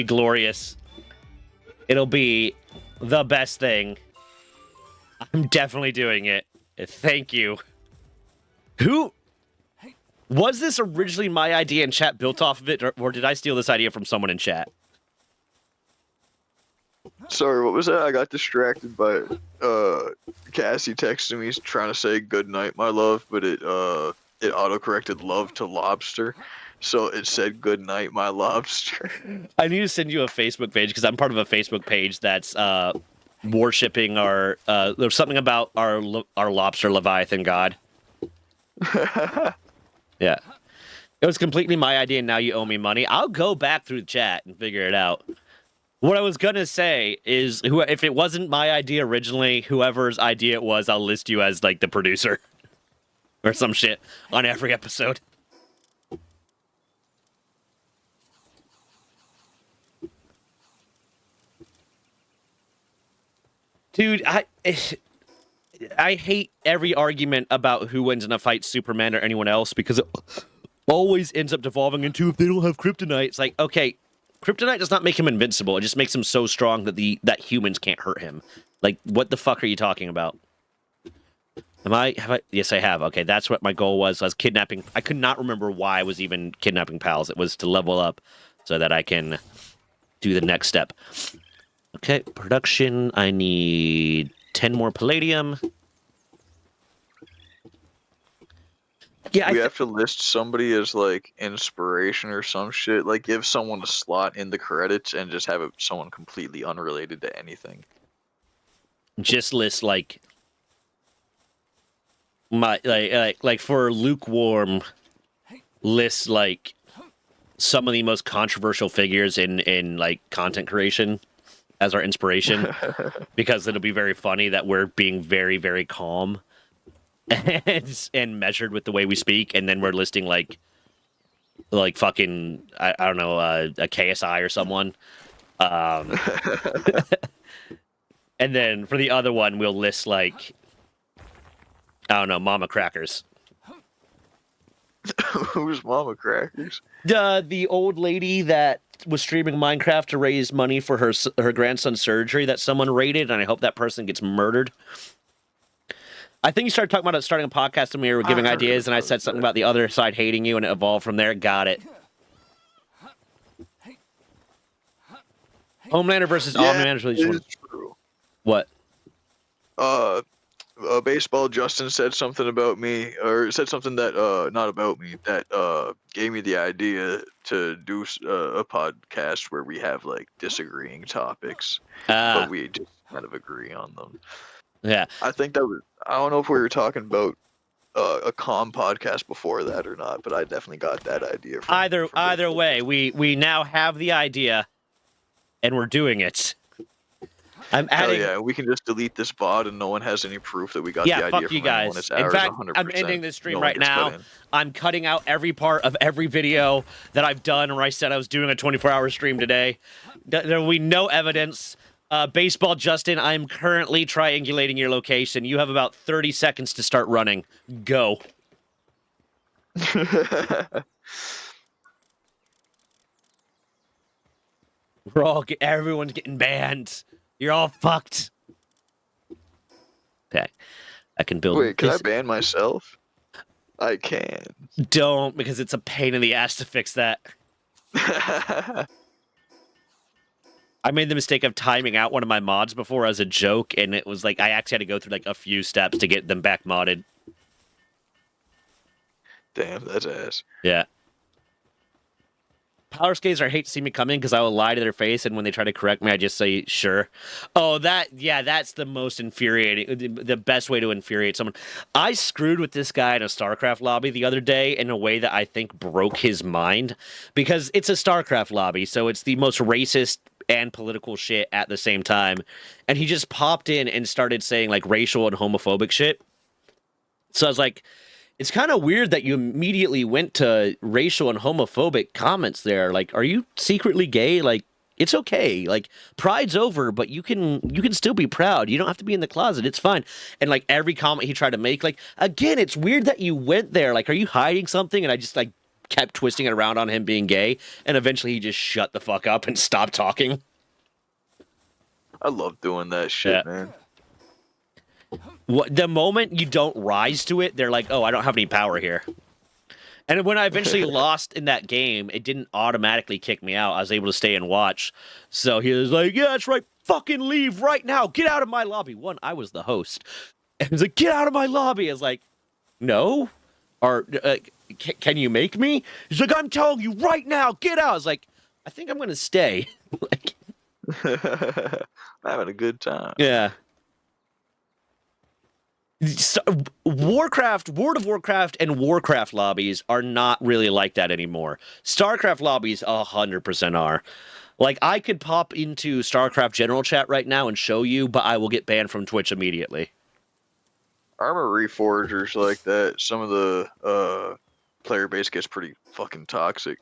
glorious. It'll be the best thing. I'm definitely doing it. Thank you. Who was this originally my idea and chat built off of it, or did I steal this idea from someone in chat? Sorry, what was that? I got distracted by Cassie texting me trying to say good night, my love, but it auto-corrected love to lobster. So it said good night, my lobster. I need to send you a Facebook page because I'm part of a Facebook page that's worshipping our there's something about our lobster Leviathan god. Yeah. It was completely my idea and now you owe me money. I'll go back through the chat and figure it out. What I was going to say is, if it wasn't my idea originally, whoever's idea it was, I'll list you as, like, the producer. Or some shit on every episode. Dude, I hate every argument about who wins in a fight, Superman or anyone else, because it always ends up devolving into, if they don't have kryptonite, it's like, okay, kryptonite does not make him invincible. It just makes him so strong that humans can't hurt him. Like, what the fuck are you talking about? Have I? Yes, I have. Okay, that's what my goal was. I was kidnapping. I could not remember why I was even kidnapping pals. It was to level up so that I can do the next step. Okay, production. I need 10 more palladium. Yeah, we have to list somebody as like inspiration or some shit. Like give someone a slot in the credits and just have someone completely unrelated to anything. Just list like my like for Lukewarm, list like some of the most controversial figures in like content creation as our inspiration, because it'll be very funny that we're being very, very calm and measured with the way we speak, and then we're listing like fucking I don't know, a KSI or someone, and then for the other one we'll list like, I don't know, Mama Crackers. Who's Mama Crackers? The old lady that was streaming Minecraft to raise money for her grandson's surgery that someone raided, and I hope that person gets murdered. I think you started talking about starting a podcast and we were giving ideas, and I said something about the other side hating you, and it evolved from there. Got it. Homelander versus Omni-Man. What? Baseball Justin said something about me, or said something that not about me, that gave me the idea to do a podcast where we have like disagreeing topics, but we just kind of agree on them. Yeah, I think that was, I don't know if we were talking about a calm podcast before that or not, but I definitely got that idea from either way, we now have the idea and we're doing it. I'm adding. Hell yeah, we can just delete this bot and no one has any proof that we got the idea fuck you guys. In fact, I'm ending this stream right now. I'm cutting out every part of every video that I've done where I said I was doing a 24-hour stream today. There will be no evidence. Baseball Justin, I'm currently triangulating your location. You have about 30 seconds to start running. Go. Everyone's getting banned. You're all fucked. Okay, I can build. Wait, can I ban myself? I can. Don't, because it's a pain in the ass to fix that. I made the mistake of timing out one of my mods before as a joke, and it was like I actually had to go through like a few steps to get them back modded. Damn, that's ass. Yeah. Power skaters, I hate to see me come in because I will lie to their face, and when they try to correct me, I just say, sure. Oh, that's the most infuriating, the best way to infuriate someone. I screwed with this guy in a StarCraft lobby the other day in a way that I think broke his mind, because it's a StarCraft lobby, so it's the most racist and political shit at the same time. And he just popped in and started saying like racial and homophobic shit. So I was like, it's kind of weird that you immediately went to racial and homophobic comments there. Like, are you secretly gay? Like, it's okay. Like, pride's over, but you can still be proud. You don't have to be in the closet. It's fine. And like every comment he tried to make, like, again, it's weird that you went there. Like, are you hiding something? And I just like kept twisting it around on him being gay, and eventually he just shut the fuck up and stopped talking. I love doing that shit, man. The moment you don't rise to it, they're like, oh, I don't have any power here. And when I eventually lost in that game, it didn't automatically kick me out. I was able to stay and watch. So he was like, yeah, that's right. Fucking leave right now. Get out of my lobby. One, I was the host. And he's like, get out of my lobby. I was like, no. Or can you make me? He's like, I'm telling you right now, get out. I was like, I think I'm going to stay. Like, I'm having a good time. Yeah. Warcraft, World of Warcraft, and Warcraft lobbies are not really like that anymore. StarCraft lobbies 100% are. Like, I could pop into StarCraft general chat right now and show you, but I will get banned from Twitch immediately. Armor Reforgers like that. Some of the player base gets pretty fucking toxic.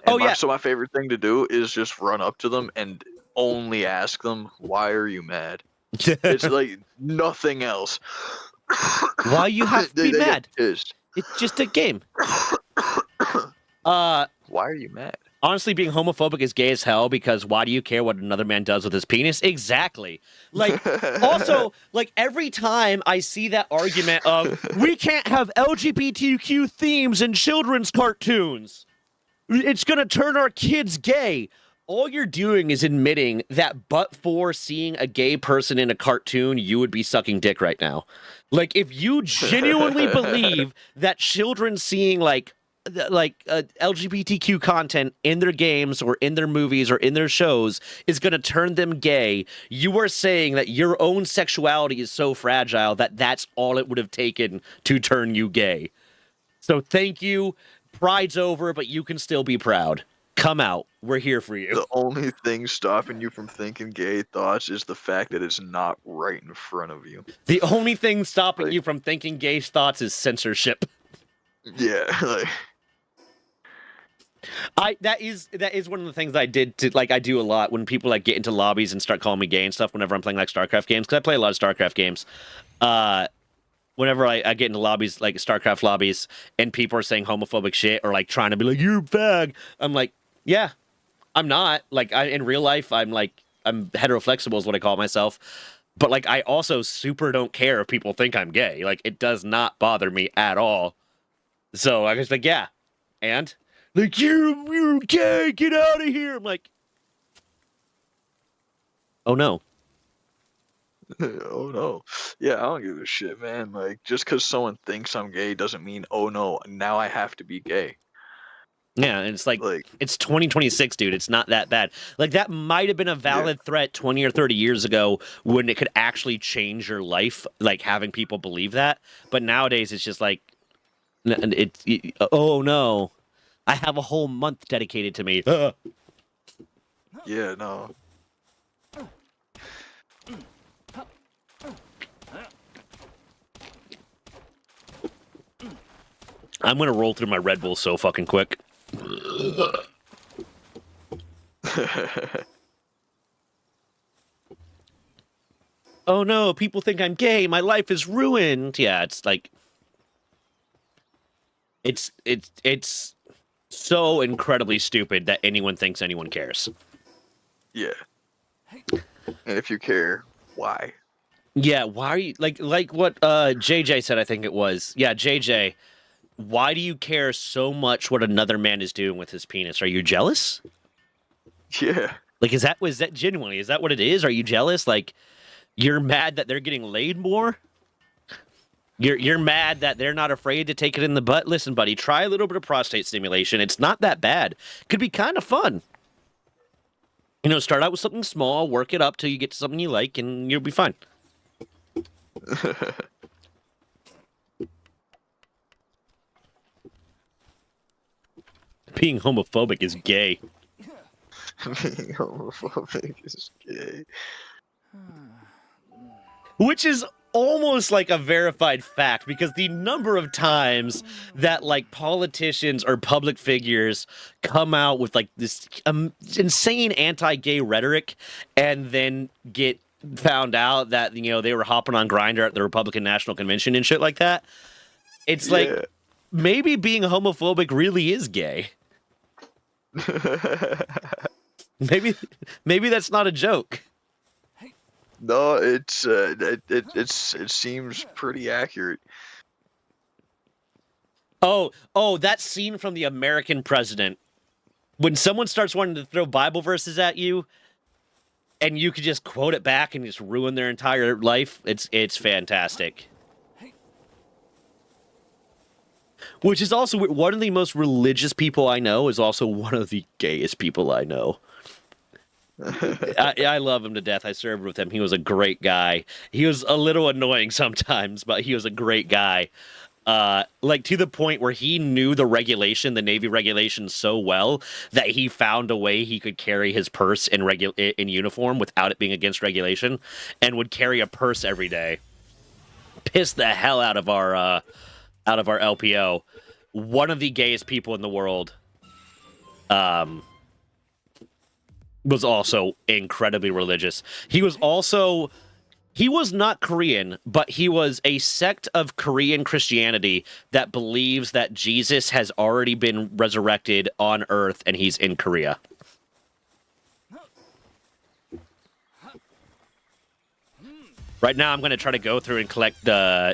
And so my favorite thing to do is just run up to them and only ask them, why are you mad? It's like nothing else. Why you have to be mad? It's just a game. Why are you mad? Honestly, being homophobic is gay as hell, because why do you care what another man does with his penis? Exactly. Like, also, like, every time I see that argument of, we can't have LGBTQ themes in children's cartoons, it's gonna turn our kids gay. All you're doing is admitting that but for seeing a gay person in a cartoon, you would be sucking dick right now. Like, if you genuinely believe that children seeing LGBTQ content in their games or in their movies or in their shows is going to turn them gay, you are saying that your own sexuality is so fragile that that's all it would have taken to turn you gay. So thank you. Pride's over, but you can still be proud. Come out. We're here for you. The only thing stopping you from thinking gay thoughts is the fact that it's not right in front of you. The only thing stopping you from thinking gay thoughts is censorship. Yeah, that is one of the things I did to, like, I do a lot when people like get into lobbies and start calling me gay and stuff whenever I'm playing like StarCraft games, because I play a lot of StarCraft games. Whenever I get into lobbies, like StarCraft lobbies, and people are saying homophobic shit or like trying to be like, you're a fag, I'm like, yeah, I'm not. Like, in real life, I'm heteroflexible is what I call myself. But like, I also super don't care if people think I'm gay. Like, it does not bother me at all. So I was like, yeah, and like, you're gay, get out of here. I'm like, oh no. Oh no. Yeah, I don't give a shit, man. Like, just because someone thinks I'm gay doesn't mean, oh no, now I have to be gay. Yeah, and it's like it's 2026, dude. It's not that bad. Like, that might have been a valid threat 20 or 30 years ago when it could actually change your life, like having people believe that. But nowadays, it's just like, oh no, I have a whole month dedicated to me. Yeah, no. I'm gonna roll through my Red Bull so fucking quick. Oh no, people think I'm gay. My life is ruined. Yeah, it's like, It's so incredibly stupid that anyone thinks anyone cares. Yeah. And if you care, why? Yeah, why are you like what JJ said, I think it was. Yeah, JJ, why do you care so much what another man is doing with his penis? Are you jealous? Yeah. Like, was that genuinely? Is that what it is? Are you jealous? Like, you're mad that they're getting laid more? You're mad that they're not afraid to take it in the butt? Listen, buddy, try a little bit of prostate stimulation. It's not that bad. Could be kind of fun. You know, start out with something small, work it up till you get to something you like, and you'll be fine. Being homophobic is gay. Being homophobic is gay. Which is almost like a verified fact, because the number of times that like politicians or public figures come out with like this insane anti-gay rhetoric and then get found out that, you know, they were hopping on Grindr at the Republican National Convention and shit like that. It's like, maybe being homophobic really is gay. Maybe that's not a joke. No, it seems pretty accurate. Oh, that scene from The American President. When someone starts wanting to throw Bible verses at you, and you could just quote it back and just ruin their entire life, it's fantastic. Which is also one of the most religious people I know is also one of the gayest people I know. I love him to death. I served with him. He was a great guy. He was a little annoying sometimes, but he was a great guy. Like to the point where he knew the Navy regulation so well that he found a way he could carry his purse in uniform without it being against regulation, and would carry a purse every day. Pissed the hell out of our LPO. One of the gayest people in the world. Was also incredibly religious. He was not Korean, but he was a sect of Korean Christianity that believes that Jesus has already been resurrected on Earth and he's in Korea. Right now, I'm going to try to go through and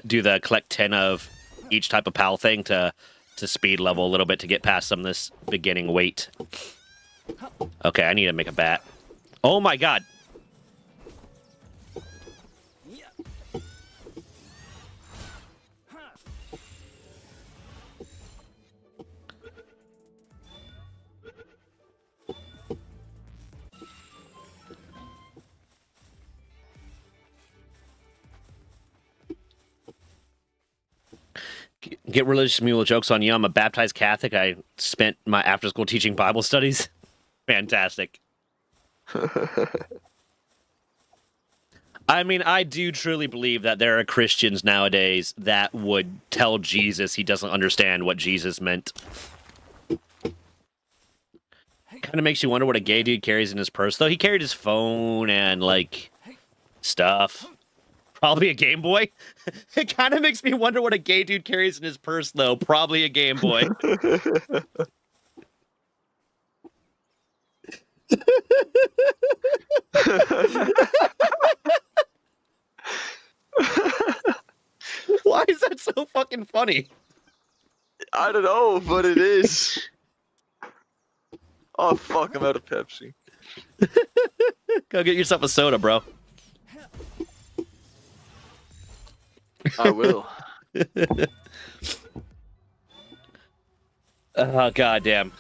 do the collect 10 of each type of PAL thing to speed level a little bit to get past some of this beginning weight. Okay, I need to make a bat. Oh my god. Get religious mule jokes on you. I'm a baptized Catholic. I spent my after school teaching Bible studies. Fantastic. I mean, I do truly believe that there are Christians nowadays that would tell Jesus he doesn't understand what Jesus meant. Kind of makes you wonder what a gay dude carries in his purse, though. He carried his phone and, like, stuff. Probably a Game Boy. It kind of makes me wonder what a gay dude carries in his purse, though. Probably a Game Boy. Why is that so fucking funny? I don't know, but it is. Oh, fuck, I'm out of Pepsi. Go get yourself a soda, bro. I will. Oh, goddamn.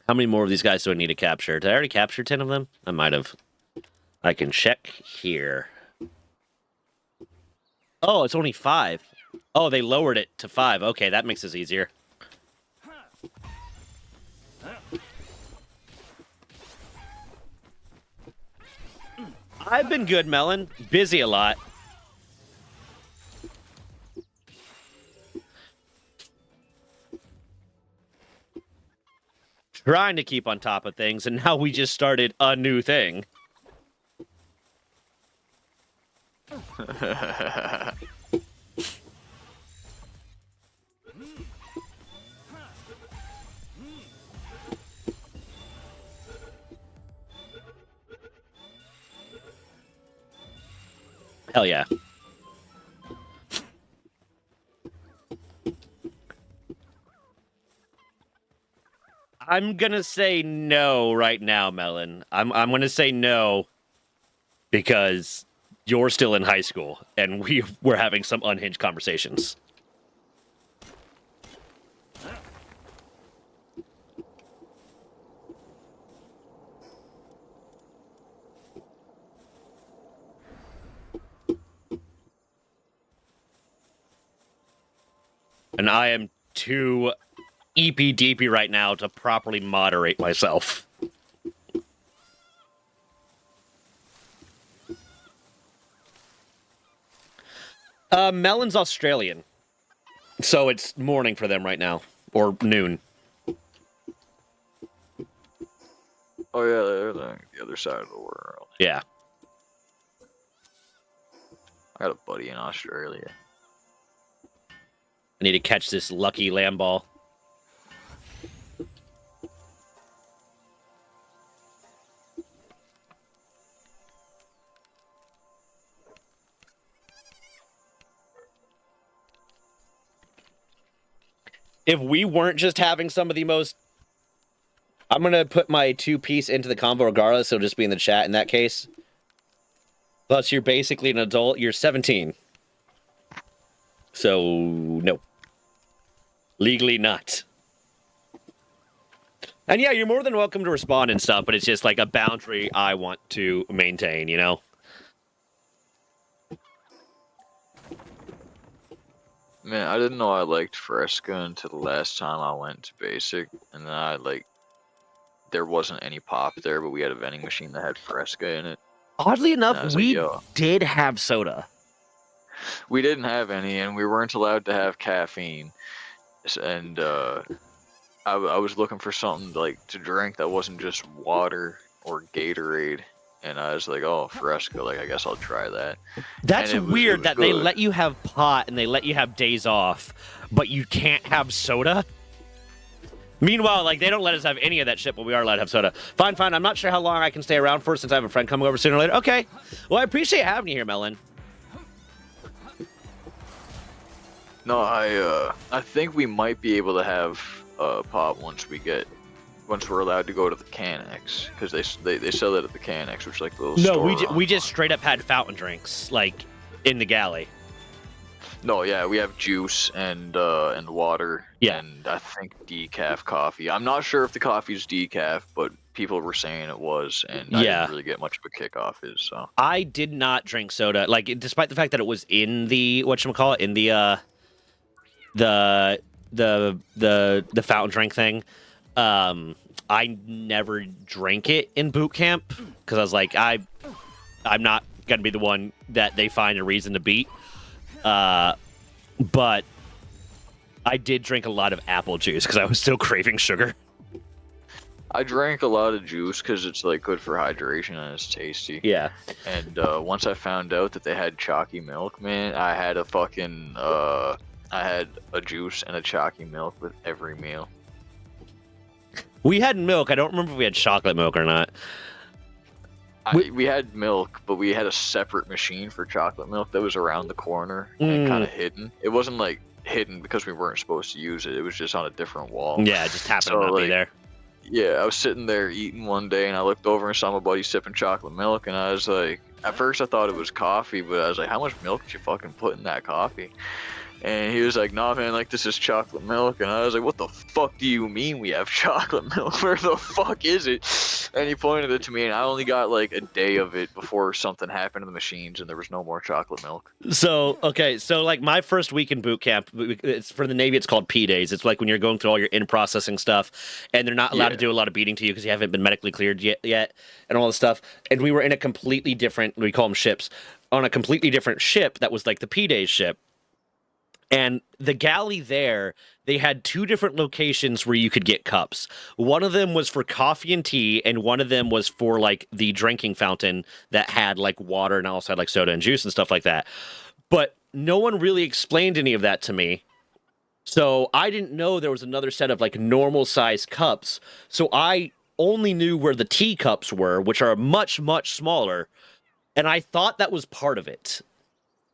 How many more of these guys do I need to capture? Did I already capture 10 of them? I might have. I can check here. Oh, it's only 5. Oh, they lowered it to 5. Okay, that makes this easier. I've been good, Melon. Busy a lot. Trying to keep on top of things, and now we just started a new thing. Hell yeah. I'm gonna say no right now, Melon. I'm gonna say no because you're still in high school and we're having some unhinged conversations. And I am too eepy-deepy right now to properly moderate myself. Melon's Australian. So it's morning for them right now. Or noon. Oh, yeah, they're the other side of the world. Yeah. I got a buddy in Australia. I need to catch this lucky lamb ball. If we weren't just having some of the most... I'm going to put my 2-piece into the combo regardless, it'll just be in the chat in that case. Plus, you're basically an adult. You're 17. So, no. Legally not. And yeah, you're more than welcome to respond and stuff, but it's just like a boundary I want to maintain, you know? Man, I didn't know I liked Fresca until the last time I went to Basic, and then there wasn't any pop there, but we had a vending machine that had Fresca in it. Oddly enough, we did have soda. We didn't have any, and we weren't allowed to have caffeine. And I was looking for something to drink that wasn't just water or Gatorade. And I was like, oh, Fresca, I guess I'll try that. That's weird that they let you have pot and they let you have days off, but you can't have soda? Meanwhile, they don't let us have any of that shit, but we are allowed to have soda. Fine. I'm not sure how long I can stay around for since I have a friend coming over sooner or later. Okay. Well, I appreciate having you here, Melon. No, I think we might be able to have pop once we're allowed to go to the Canex, because they sell it at the Canex, which is the little store. No, we just straight up had fountain drinks, in the galley. No, yeah, we have juice and water, and I think decaf coffee. I'm not sure if the coffee's decaf, but people were saying it was, and I didn't really get much of a kick off it. So I did not drink soda, despite the fact that it was in the whatchamacallit, in the fountain drink thing. I never drank it in boot camp because I was like, I'm not gonna be the one that they find a reason to beat. But I did drink a lot of apple juice because I was still craving sugar. I drank a lot of juice because it's good for hydration and it's tasty. Yeah. And once I found out that they had chalky milk, man, I had a fucking I had a juice and a chalky milk with every meal. We had milk. I don't remember if we had chocolate milk or not. We had milk, but we had a separate machine for chocolate milk that was around the corner and kind of hidden. It wasn't hidden because we weren't supposed to use it. It was just on a different wall. Yeah, it just happened to not be there. Yeah, I was sitting there eating one day, and I looked over and saw my buddy sipping chocolate milk, and I was like, at first I thought it was coffee, but I was like, how much milk did you fucking put in that coffee? And he was like, nah, man, this is chocolate milk. And I was like, what the fuck do you mean we have chocolate milk? Where the fuck is it? And he pointed it to me, and I only got a day of it before something happened to the machines, and there was no more chocolate milk. So, okay, my first week in boot camp, it's for the Navy, it's called P days. It's when you're going through all your in-processing stuff, and they're not allowed to do a lot of beating to you because you haven't been medically cleared yet, and all this stuff. And we were in a completely different, we call them ships, on a completely different ship that was the P days ship. And the galley there, they had 2 different locations where you could get cups. One of them was for coffee and tea, and one of them was for, the drinking fountain that had, water and also had, soda and juice and stuff like that. But no one really explained any of that to me. So I didn't know there was another set of, normal-sized cups. So I only knew where the tea cups were, which are much, much smaller. And I thought that was part of it.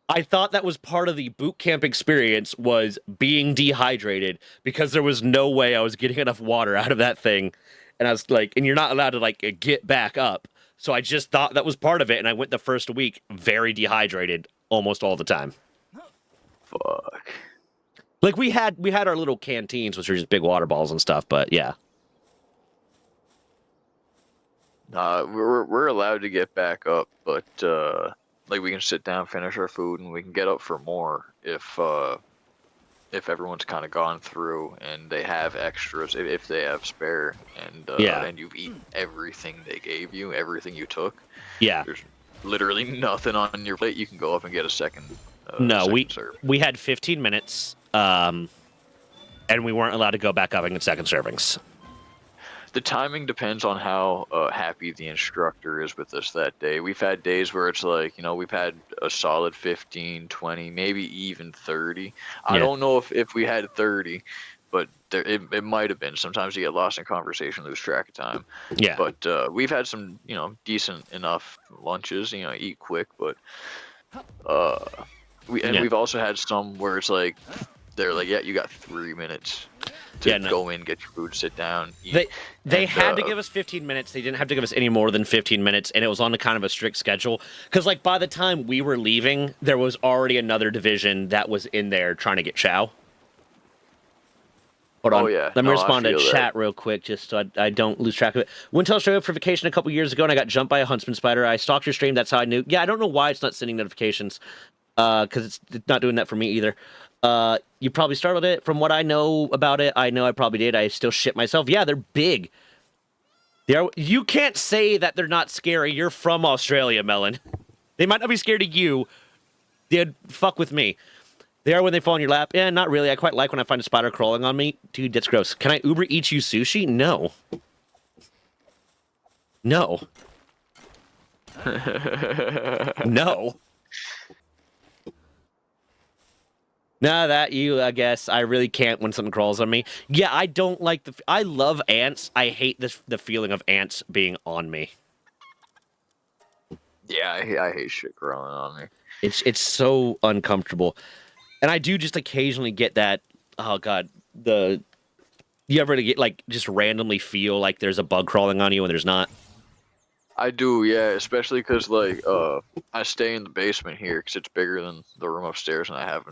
I thought that was part of the boot camp experience, was being dehydrated, because there was no way I was getting enough water out of that thing. And I was like, and you're not allowed to like get back up. So I just thought that was part of it. And I went the first week very dehydrated almost all the time. Fuck. Like we had our little canteens, which are just big water balls and stuff. But yeah. We're allowed to get back up, but like we can sit down, finish our food, and we can get up for more if everyone's kind of gone through and they have extras, if they have spare, and and you've eaten everything they gave you, everything you took. Yeah. There's literally nothing on your plate. You can go up and get a second. No, serve. we had 15 minutes, and we weren't allowed to go back up and get second servings. The timing depends on how happy the instructor is with us that day. We've had days where it's like, we've had a solid 15, 20, maybe even 30. I don't know if we had 30, but it might have been. Sometimes you get lost in conversation, lose track of time. Yeah. But we've had some, decent enough lunches, eat quick, but we've also had some where it's like, they're like, yeah, you got 3 minutes to go in, get your food, sit down, eat. They had to give us 15 minutes. They didn't have to give us any more than 15 minutes, and it was on a kind of a strict schedule. Because, like, by the time we were leaving, there was already another division that was in there trying to get chow. Hold on. Oh, yeah. Let me respond to chat real quick, just so I don't lose track of it. Went to Australia for vacation a couple years ago, and I got jumped by a huntsman spider. I stalked your stream. That's how I knew. Yeah, I don't know why it's not sending notifications, because it's not doing that for me either. You probably started it. From what I know about it, I know I probably did. I still shit myself. Yeah, they're big. You can't say that they're not scary. You're from Australia, Melon. They might not be scared of you. They'd fuck with me. They are when they fall in your lap. Yeah, not really. I quite like when I find a spider crawling on me. Dude, that's gross. Can I Uber eat you sushi? No. No. No. Nah, I guess. I really can't when something crawls on me. Yeah, I don't like I love ants. I hate the feeling of ants being on me. Yeah, I hate shit crawling on me. It's so uncomfortable. And I do just occasionally get that, oh god, you ever get, like, just randomly feel like there's a bug crawling on you when there's not? I do, yeah, especially because, like, I stay in the basement here because it's bigger than the room upstairs, and I have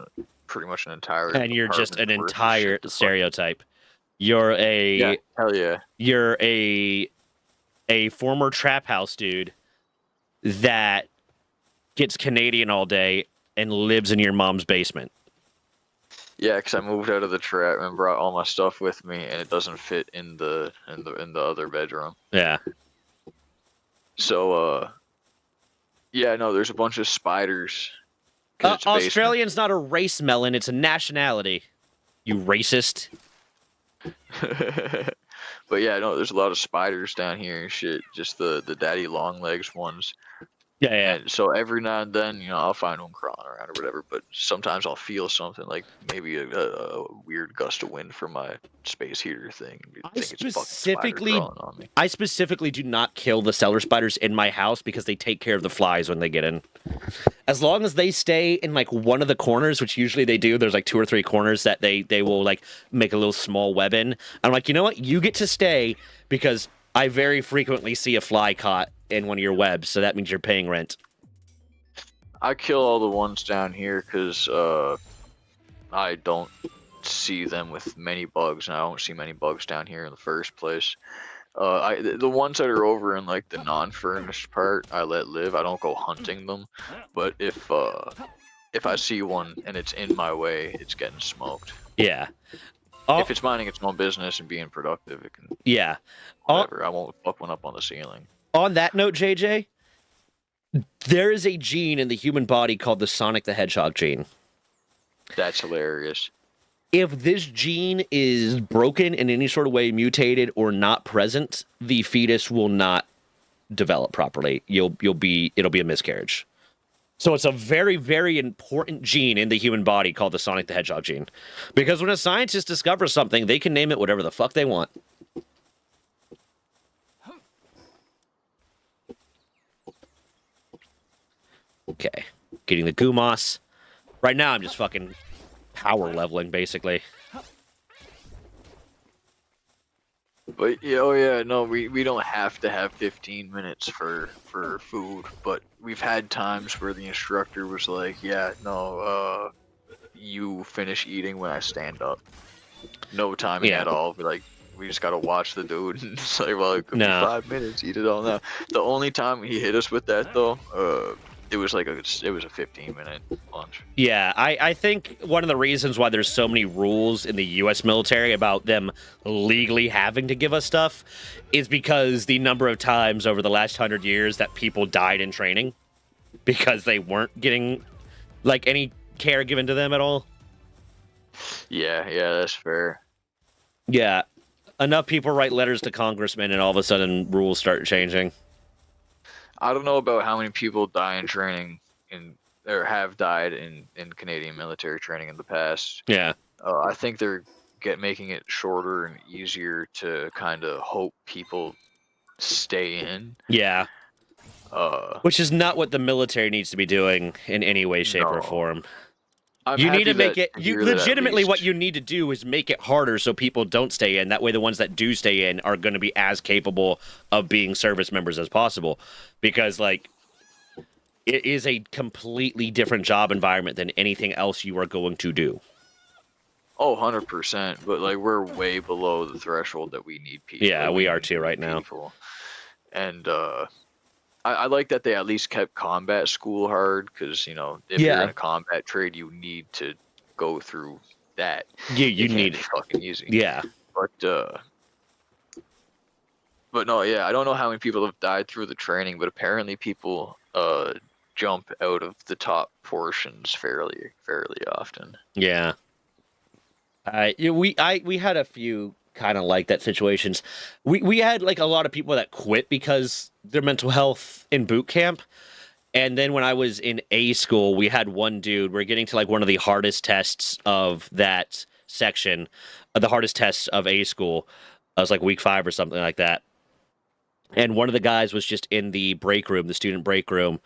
pretty much an entire and you're just an entire stereotype. You're hell yeah. You're a former trap house dude that gets Canadian all day and lives in your mom's basement. Yeah, because I moved out of the trap and brought all my stuff with me, and it doesn't fit in the other bedroom. Yeah. So, yeah, no, there's a bunch of spiders. Australian's not a race, Melon. It's a nationality. You racist. But yeah, no, there's a lot of spiders down here and shit. Just the daddy long legs ones. Yeah. And so every now and then, I'll find one crawling around or whatever. But sometimes I'll feel something like maybe a weird gust of wind from my space heater thing. I specifically do not kill the cellar spiders in my house because they take care of the flies when they get in. As long as they stay in like one of the corners, which usually they do, there's like 2 or 3 corners that they will like make a little small web in. I'm like, you know what? You get to stay because I very frequently see a fly caught in one of your webs, so that means you're paying rent. I kill all the ones down here because I don't see them with many bugs, and I don't see many bugs down here in the first place. The ones that are over in like the non-furnished part, I let live. I don't go hunting them, but if I see one and it's in my way, it's getting smoked. Yeah. If it's minding its own business and being productive, it can. Yeah. Whatever. I won't fuck one up on the ceiling. On that note, JJ, there is a gene in the human body called the Sonic the Hedgehog gene. That's hilarious. If this gene is broken in any sort of way, mutated or not present, the fetus will not develop properly. It'll be a miscarriage. So it's a very, very important gene in the human body called the Sonic the Hedgehog gene. Because when a scientist discovers something, they can name it whatever the fuck they want. Okay. Getting the goo moss. Right now, I'm just fucking power leveling, basically. But yeah, no, we don't have to have 15 minutes for food, but we've had times where the instructor was like, yeah, no, you finish eating when I stand up. No timing at all. We just gotta watch the dude. And it's like, well, it could be 5 minutes. Eat it all now. The only time he hit us with that though, it was a 15-minute lunch. Yeah, I think one of the reasons why there's so many rules in the U.S. military about them legally having to give us stuff is because the number of times over the last 100 years that people died in training because they weren't getting like any care given to them at all. Yeah, that's fair. Yeah, enough people write letters to congressmen and all of a sudden rules start changing. I don't know about how many people die in training or have died in Canadian military training in the past. Yeah. I think they're making it shorter and easier to kind of hope people stay in. Yeah. Which is not what the military needs to be doing in any way, shape, or form. You need to make it. Legitimately, what you need to do is make it harder so people don't stay in. That way, the ones that do stay in are going to be as capable of being service members as possible. Because, like, it is a completely different job environment than anything else you are going to do. Oh, 100%. But, like, we're way below the threshold that we need people. Yeah, we are too right now. And, I like that they at least kept combat school hard, because, you know, if you're in a combat trade, you need to go through that. Yeah, you need it. Fucking easy. Yeah. But no, yeah, I don't know how many people have died through the training, but apparently people jump out of the top portions fairly often. Yeah. We had a few kind of like that situations. We had like a lot of people that quit because their mental health in boot camp. And then when I was in A school, we had one dude, we're getting to like one of the hardest tests of that section, the hardest tests of A school. I was like week 5 or something like that. And one of the guys was just in the break room, the student break room.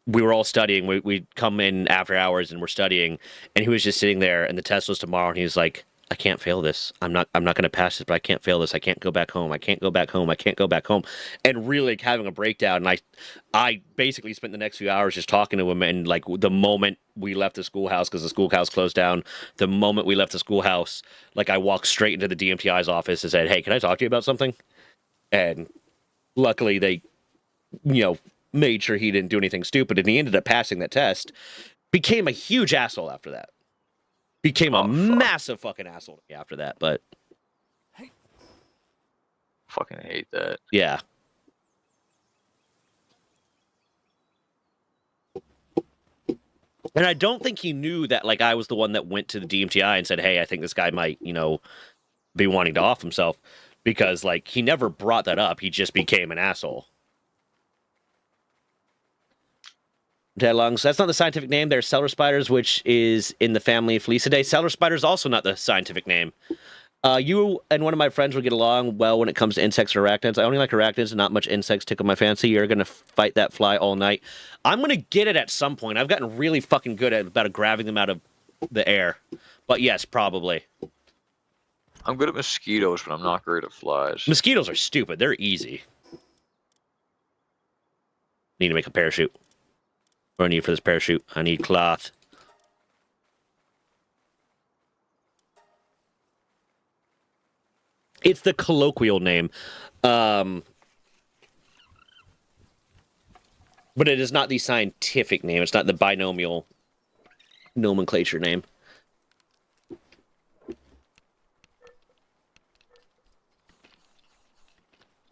We were all studying. We'd come in after hours and we're studying. And he was just sitting there and the test was tomorrow. And he was like, I can't fail this. I'm not going to pass this, but I can't fail this. I can't go back home. I can't go back home. I can't go back home. And really like, having a breakdown. And I basically spent the next few hours just talking to him. And like the moment we left the schoolhouse, because the schoolhouse closed down, the moment we left the schoolhouse, like I walked straight into the DMTI's office and said, hey, can I talk to you about something? And luckily they, made sure he didn't do anything stupid. And he ended up passing that test. Became a huge asshole after that. Became a massive fucking asshole to me after that, but... Fucking hate that. Yeah. And I don't think he knew that, like, I was the one that went to the DMTI and said, hey, I think this guy might, be wanting to off himself. Because, like, he never brought that up. He just became an asshole. Deadlongs. That's not the scientific name. They're cellar spiders, which is in the family Felicidae. Cellar spider is also not the scientific name. You and one of my friends will get along well when it comes to insects or arachnids. I only like arachnids and not much insects tickle my fancy. You're going to fight that fly all night. I'm going to get it at some point. I've gotten really fucking good at grabbing them out of the air. But yes, probably. I'm good at mosquitoes, but I'm not great at flies. Mosquitoes are stupid. They're easy. Need to make a parachute. What do I need for this parachute? I need cloth. It's the colloquial name. But it is not the scientific name. It's not the binomial nomenclature name.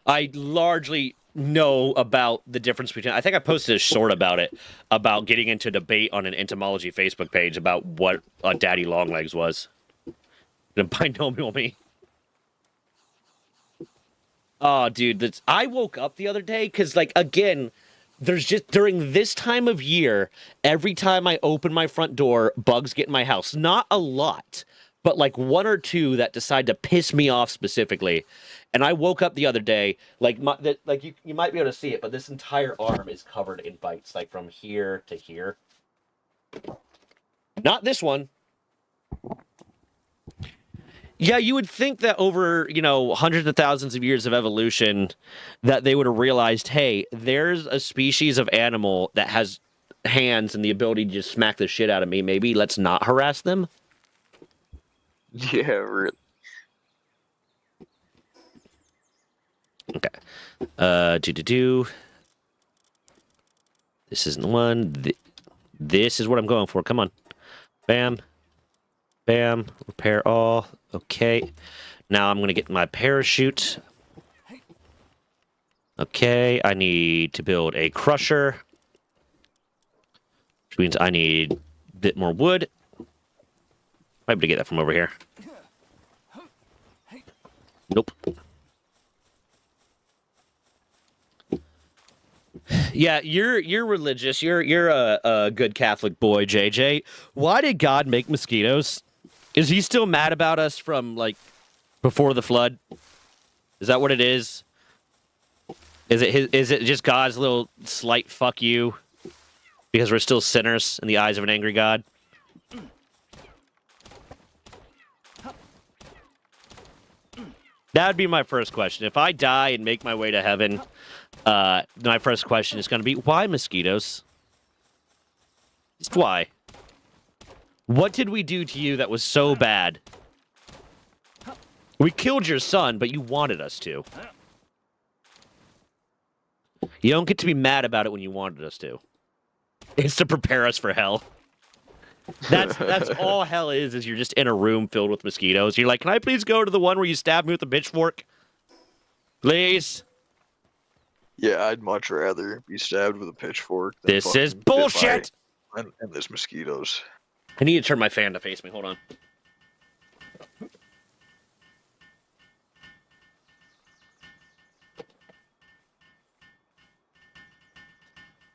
I largely know about the difference between... I think I posted a short about it, about getting into debate on an entomology Facebook page about what a daddy longlegs was. The binomial me. Oh, dude, I woke up the other day because, like, again, there's just... During this time of year, every time I open my front door, bugs get in my house. Not a lot, but, like, 1 or 2 that decide to piss me off specifically. And I woke up the other day, like you might be able to see it, but this entire arm is covered in bites, like from here to here. Not this one. Yeah, you would think that over, hundreds of thousands of years of evolution, that they would have realized, hey, there's a species of animal that has hands and the ability to just smack the shit out of me. Maybe let's not harass them. Yeah, really. Okay. This isn't the one. This is what I'm going for. Come on. Bam. Bam. Repair all. Okay. Now I'm going to get my parachute. Okay. I need to build a crusher. Which means I need a bit more wood. Might be able to get that from over here. Nope. Yeah, you're religious. You're a good Catholic boy, JJ. Why did God make mosquitoes? Is he still mad about us from like before the flood? Is that what it is? Is it just God's little slight fuck you because we're still sinners in the eyes of an angry God? That would be my first question. If I die and make my way to heaven, my first question is going to be, why mosquitoes? Just why? What did we do to you that was so bad? We killed your son, but you wanted us to. You don't get to be mad about it when you wanted us to. It's to prepare us for hell. That's all hell is you're just in a room filled with mosquitoes. You're like, can I please go to the one where you stabbed me with a pitchfork? Please? Yeah, I'd much rather be stabbed with a pitchfork than this is bullshit! And there's mosquitoes. I need to turn my fan to face me. Hold on.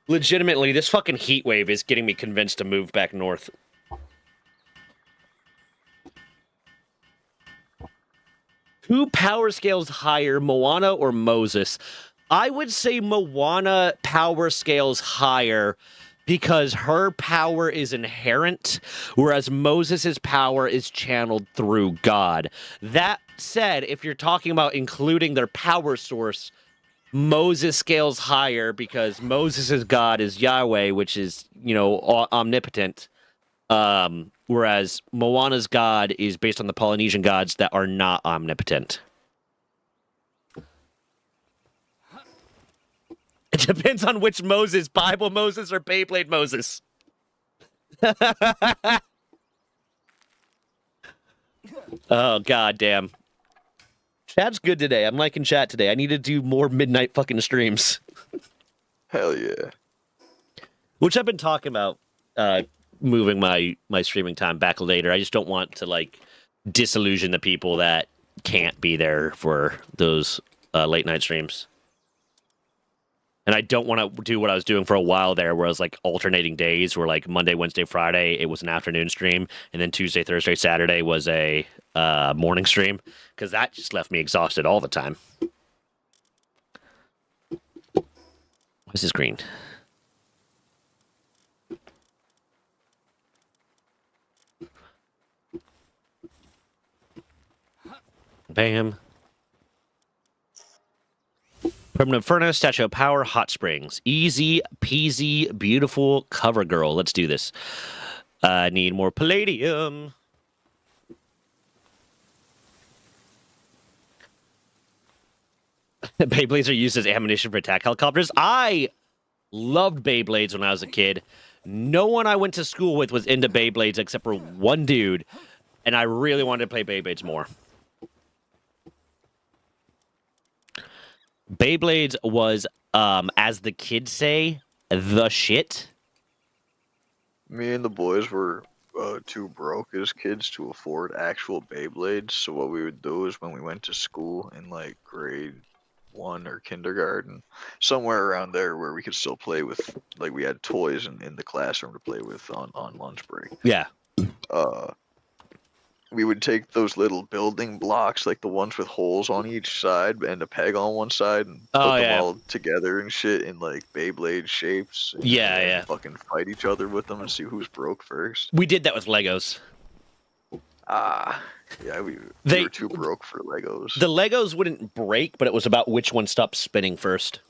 Legitimately, this fucking heat wave is getting me convinced to move back north. Who power scales higher, Moana or Moses? I would say Moana power scales higher because her power is inherent, whereas Moses' power is channeled through God. That said, if you're talking about including their power source, Moses scales higher because Moses' God is Yahweh, which is, omnipotent. Whereas Moana's God is based on the Polynesian gods that are not omnipotent. It depends on which Moses, Bible Moses or Beyblade Moses. Oh, god damn. Chat's good today. I'm liking chat today. I need to do more midnight fucking streams. Hell yeah. Which I've been talking about moving my streaming time back later. I just don't want to, disillusion the people that can't be there for those late night streams. And I don't want to do what I was doing for a while there, where I was alternating days, where Monday, Wednesday, Friday, it was an afternoon stream, and then Tuesday, Thursday, Saturday was a morning stream, because that just left me exhausted all the time. What's this green? Bam. Primitive Furnace, Statue of Power, Hot Springs. Easy peasy, beautiful cover girl. Let's do this. I need more palladium. Beyblades are used as ammunition for attack helicopters. I loved Beyblades when I was a kid. No one I went to school with was into Beyblades except for one dude, and I really wanted to play Beyblades more. Beyblades was, as the kids say, the shit. Me and the boys were too broke as kids to afford actual Beyblades, so what we would do is when we went to school in grade 1 or kindergarten, somewhere around there where we could still play with, we had toys in the classroom to play with on lunch break. Yeah. we would take those little building blocks, like the ones with holes on each side and a peg on one side, and put them all together and shit in like Beyblade shapes. And fucking fight each other with them and see who's broke first. We did that with Legos. Yeah, we were too broke for Legos. The Legos wouldn't break, but it was about which one stopped spinning first.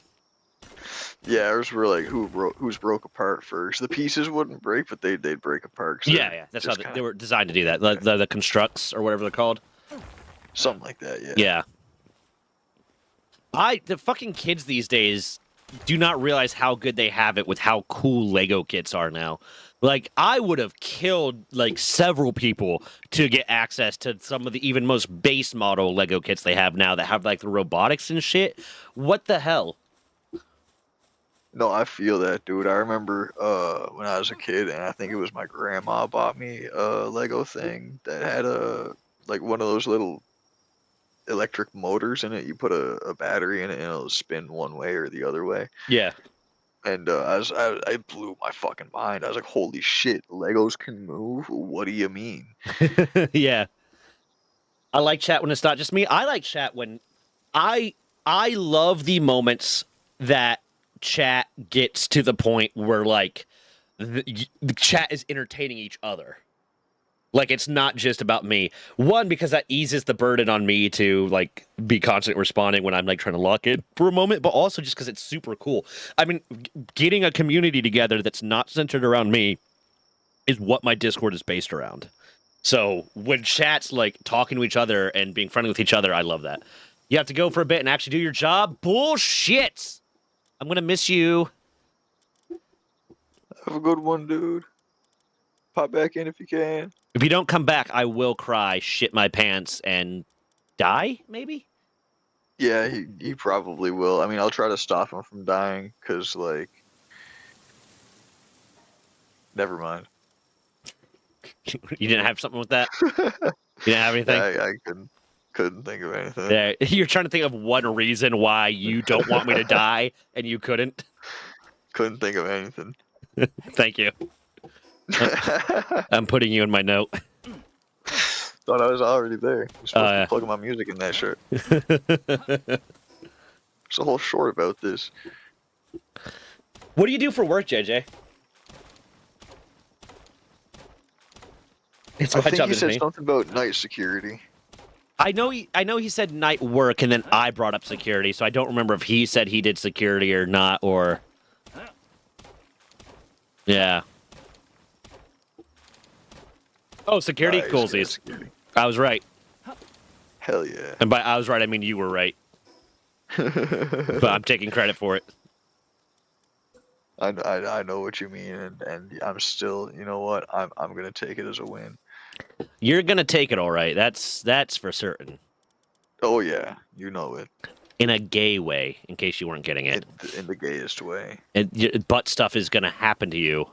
Yeah, ours were like who's broke apart first. The pieces wouldn't break, but they'd break apart. So yeah, that's how they were designed to do that. The constructs or whatever they're called. Something like that. Yeah. Yeah. The fucking kids these days do not realize how good they have it with how cool Lego kits are now. Like, I would have killed, like, several people to get access to some of the even most base model Lego kits they have now that have, like, the robotics and shit. What the hell? No, I feel that, dude. I remember when I was a kid, and I think it was my grandma bought me a Lego thing that had like one of those little electric motors in it. You put a battery in it, and it'll spin one way or the other way. Yeah. And I blew my fucking mind. I was like, holy shit, Legos can move? What do you mean? Yeah. I like chat when it's not just me. I like chat when I love the moments that chat gets to the point where, like, the chat is entertaining each other. Like, it's not just about me. One, because that eases the burden on me to, like, be constantly responding when I'm, like, trying to lock in for a moment, but also just because it's super cool. I mean, getting a community together that's not centered around me is what my Discord is based around. So when chat's, like, talking to each other and being friendly with each other, I love that. You have to go for a bit and actually do your job? Bullshit! I'm gonna miss you. Have a good one, dude. Pop back in if you can. If you don't come back, I will cry, shit my pants, and die, maybe? Yeah, he probably will. I mean, I'll try to stop him from dying, because, like... Never mind. You didn't have something with that? You didn't have anything? I couldn't think of anything. Yeah, you're trying to think of one reason why you don't want me to die, and you couldn't? Couldn't think of anything. Thank you. I'm putting you in my note. Thought I was already there. I'm supposed to be plugging my music in that shirt. There's a whole short about this. What do you do for work, JJ? It's my job. I think he said something about night security. I know he said night work, and then I brought up security, so I don't remember if he said he did security or not, or... Yeah. Oh, security? Coolsies. I was right. Hell yeah. And by I was right, I mean you were right. But I'm taking credit for it. I know what you mean, and I'm still, you know what? I'm gonna take it as a win. You're gonna take it all right. That's for certain. Oh yeah, you know it. In a gay way, in case you weren't getting it. In the gayest way. Butt stuff is gonna happen to you,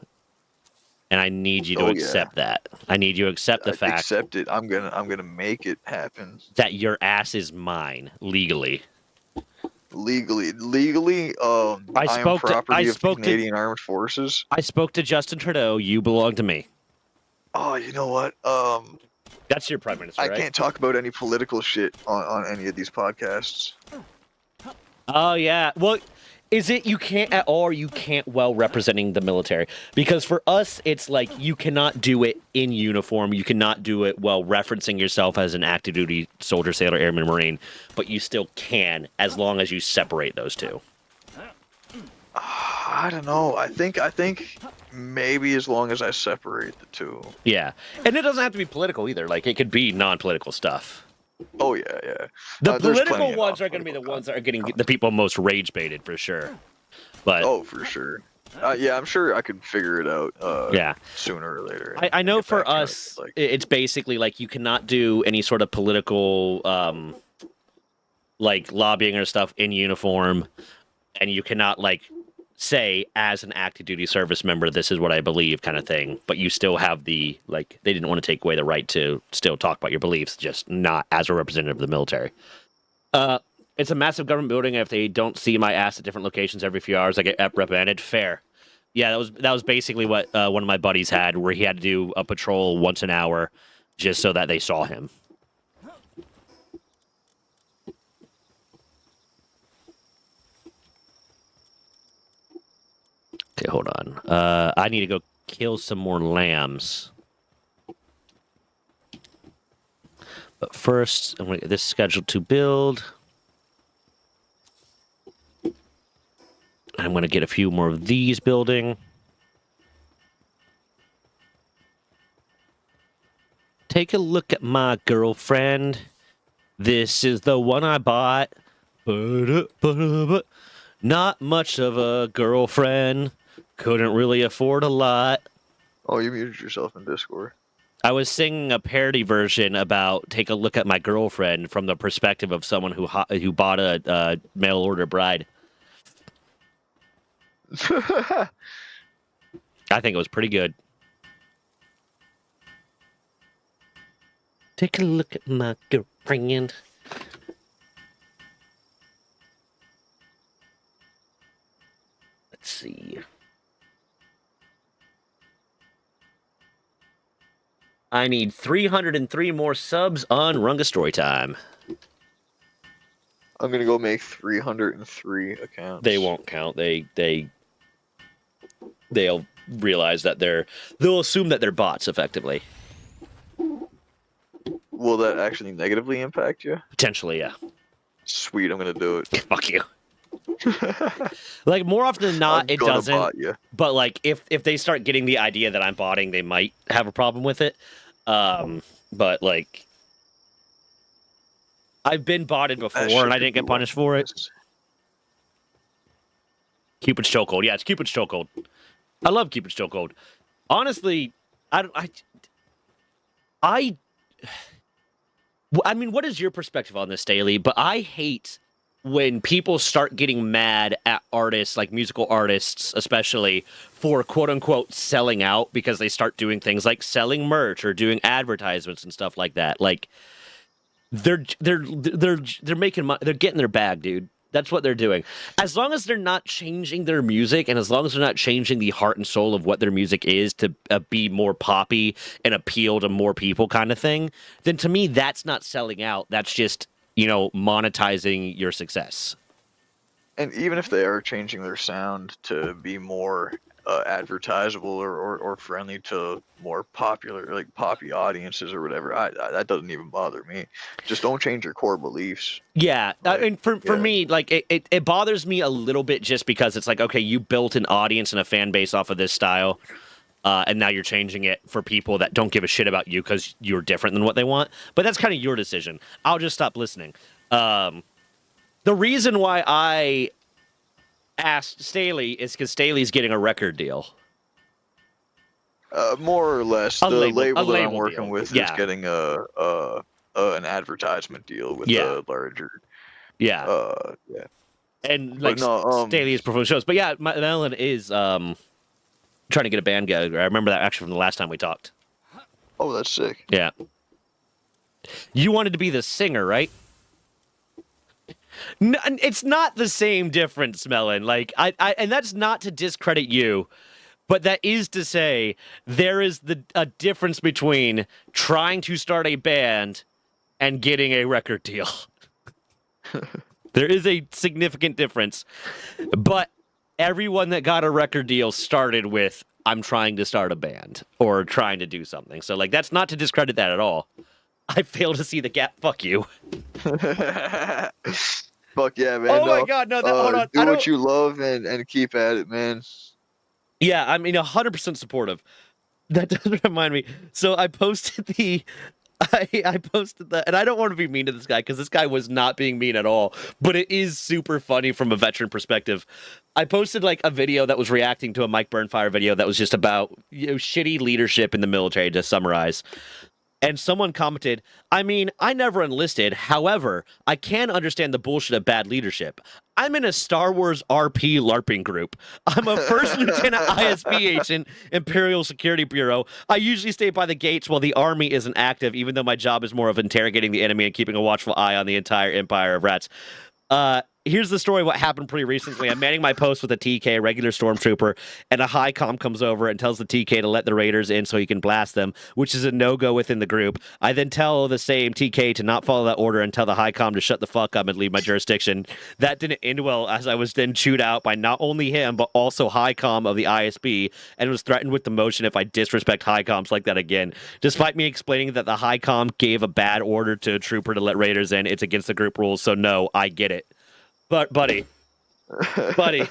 and I need you to accept that. I need you to accept the fact. Accept it. I'm gonna make it happen. That your ass is mine legally. Legally. I spoke am property of the Canadian Armed Forces. I spoke to Justin Trudeau. You belong to me. Oh, you know what? That's your prime minister, right? I can't talk about any political shit on any of these podcasts. Oh yeah. Well, is it you can't at all, or you can't well representing the military? Because for us, it's like you cannot do it in uniform. You cannot do it while referencing yourself as an active duty soldier, sailor, airman, marine. But you still can, as long as you separate those two. I don't know. I think maybe as long as I separate the two. Yeah, and it doesn't have to be political either. Like it could be non-political stuff. Oh yeah. The political ones are going to be the ones that are getting the people most rage baited for sure. But for sure. Yeah, I'm sure I could figure it out. Sooner or later. I know for us, it's basically like you cannot do any sort of political, like lobbying or stuff in uniform, and you cannot like say as an active duty service member, this is what I believe, kind of thing. But you still have the like they didn't want to take away the right to still talk about your beliefs, just not as a representative of the military. It's a massive government building, and if they don't see my ass at different locations every few hours, I get reprimanded. Fair. Yeah, that was basically what one of my buddies had, where he had to do a patrol once an hour, just so that they saw him. Okay, hold on. I need to go kill some more lambs. But first, I'm going to get this scheduled to build. I'm going to get a few more of these building. Take a look at my girlfriend. This is the one I bought. Not much of a girlfriend. Couldn't really afford a lot. Oh, you muted yourself in Discord. I was singing a parody version about "Take a Look at My Girlfriend" from the perspective of someone who bought a mail order bride. I think it was pretty good. Take a look at my girlfriend. Let's see. I need 303 more subs on Runga Storytime. I'm gonna go make 303 accounts. They won't count. They'll realize that they'll assume that they're bots effectively. Will that actually negatively impact you? Potentially, yeah. Sweet, I'm gonna do it. Fuck you. Like, more often than not, it doesn't. Bot you. But like, if they start getting the idea that I'm botting, they might have a problem with it. But like, I've been botted before and I didn't get punished for it. Cupid's chokehold. Yeah, it's Cupid's chokehold. I love Cupid's chokehold. Honestly, I mean, what is your perspective on this, Staley? But I hate when people start getting mad at artists, like musical artists especially, for quote-unquote selling out because they start doing things like selling merch or doing advertisements and stuff like that. Like, they're making money. They're getting their bag, dude. That's what they're doing. As long as they're not changing their music, and as long as they're not changing the heart and soul of what their music is to be more poppy and appeal to more people kind of thing, then to me, that's not selling out. That's just, monetizing your success. And even if they are changing their sound to be more advertisable or friendly to more popular, like poppy audiences or whatever, that doesn't even bother me. Just don't change your core beliefs. Yeah, like, I mean, for me, like, it bothers me a little bit just because it's like, okay, you built an audience and a fan base off of this style, and now you're changing it for people that don't give a shit about you because you're different than what they want. But that's kind of your decision. I'll just stop listening. The reason why I asked Staley is because Staley's getting a record deal. More or less. The label that I'm working with is getting an advertisement deal with a larger. Yeah. Yeah. And like Staley is performing shows, but yeah, Melon is trying to get a band together. I remember that actually from the last time we talked. Oh, that's sick. Yeah. You wanted to be the singer, right? No, it's not the same difference, Melon. Like, and that's not to discredit you, but that is to say there is a difference between trying to start a band and getting a record deal. There is a significant difference, but everyone that got a record deal started with, I'm trying to start a band or trying to do something. So, like, that's not to discredit that at all. I fail to see the gap. Fuck you. Fuck yeah, man. Oh my God, no, hold on. Do what you love and keep at it, man. Yeah, I mean, 100% supportive. That does remind me. So I posted I posted that, and I don't want to be mean to this guy because this guy was not being mean at all, but it is super funny from a veteran perspective. I posted like a video that was reacting to a Mike Burnfire video that was just about shitty leadership in the military, to summarize. And someone commented, I mean, I never enlisted. However, I can understand the bullshit of bad leadership. I'm in a Star Wars RP LARPing group. I'm a first lieutenant ISB agent, Imperial Security Bureau. I usually stay by the gates while the army isn't active, even though my job is more of interrogating the enemy and keeping a watchful eye on the entire empire of rats. here's the story. What happened pretty recently? I'm manning my post with a TK, a regular stormtrooper, and a high com comes over and tells the TK to let the raiders in so he can blast them, which is a no-go within the group. I then tell the same TK to not follow that order and tell the high com to shut the fuck up and leave my jurisdiction. That didn't end well, as I was then chewed out by not only him but also high com of the ISB, and was threatened with demotion if I disrespect high coms like that again. Despite me explaining that the high com gave a bad order to a trooper to let raiders in, it's against the group rules, so no, I get it. But, buddy. Okay,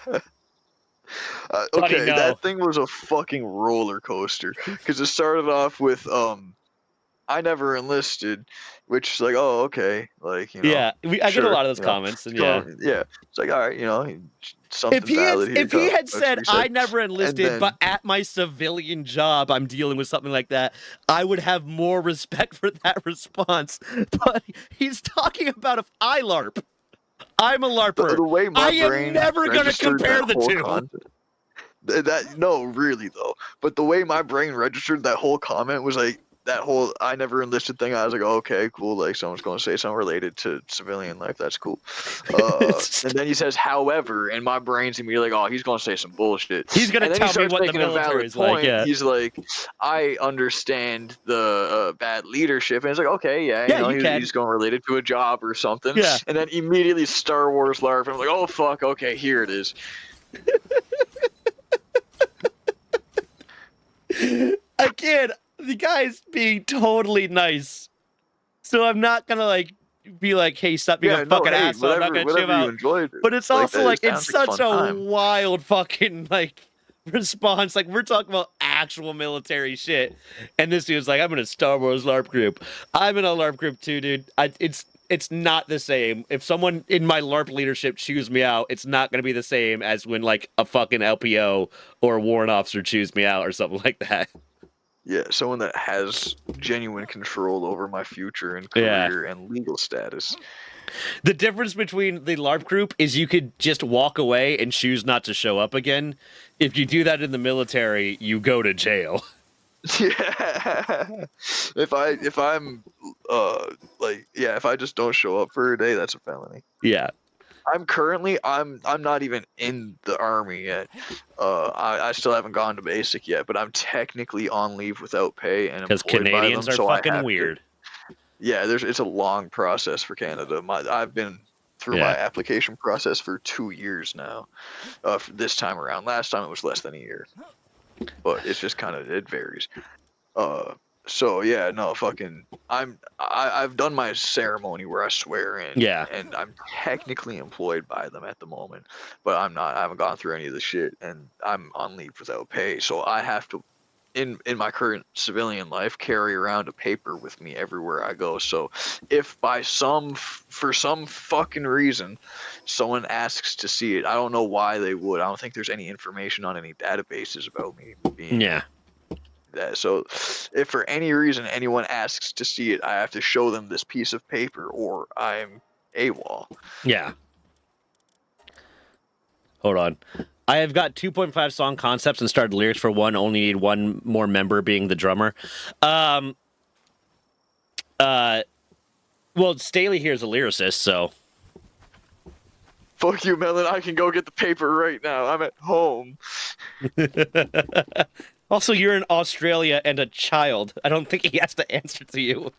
no. That thing was a fucking roller coaster. Because it started off with, I never enlisted, which is like, oh, okay. Like, you know. Yeah, I get a lot of those comments. And yeah. It's like, all right, you know, something valid here. If he had said, I never enlisted, but at my civilian job, I'm dealing with something like that, I would have more respect for that response. But he's talking about if I LARP. I'm a LARPer. The way my brain am never going to compare the two. No, really, though. But the way my brain registered that whole comment was like, that whole I never enlisted thing, I was like, oh, okay, cool. Like, someone's going to say something related to civilian life. That's cool. And then he says, however, and my brain's immediately like, oh, he's going to say some bullshit. He's going to tell me what the military is like. Yeah. He's like, I understand the bad leadership. And it's like, okay, he's going related to a job or something. Yeah. And then immediately Star Wars LARP. And I'm like, oh, fuck, okay, here it is. Again, the guy's being totally nice, so I'm not gonna be like, "Hey, stop being a fucking asshole." I'm not gonna chill out. But it's also like it's such a wild fucking response. Like, we're talking about actual military shit, and this dude's like, "I'm in a Star Wars LARP group. I'm in a LARP group too, dude. It's not the same. If someone in my LARP leadership chews me out, it's not gonna be the same as when a fucking LPO or a warrant officer chews me out or something like that." Yeah, someone that has genuine control over my future and career and legal status. The difference between the LARP group is you could just walk away and choose not to show up again. If you do that in the military, you go to jail. Yeah. If I just don't show up for a day, that's a felony. Yeah. I'm not even in the army yet. I still haven't gone to basic yet, but I'm technically on leave without pay and because Canadians by them, are fucking weird. It's a long process for Canada. I've been through my application process for 2 years now. For this time around, last time it was less than a year, but it's just it varies. So yeah, no, fucking, I've done my ceremony where I swear in. Yeah. And I'm technically employed by them at the moment, but I'm not. I haven't gone through any of the shit, and I'm on leave without pay. So I have to, in my current civilian life, carry around a paper with me everywhere I go. So if for some fucking reason, someone asks to see it, I don't know why they would. I don't think there's any information on any databases about me being. Yeah. So if for any reason anyone asks to see it, I have to show them this piece of paper or I'm AWOL. Yeah. Hold on. I have got 2.5 song concepts and started lyrics for one. Only need one more member, being the drummer. Well, Staley here is a lyricist, so. Fuck you, Melon. I can go get the paper right now. I'm at home. Also, you're in Australia and a child. I don't think he has to answer to you.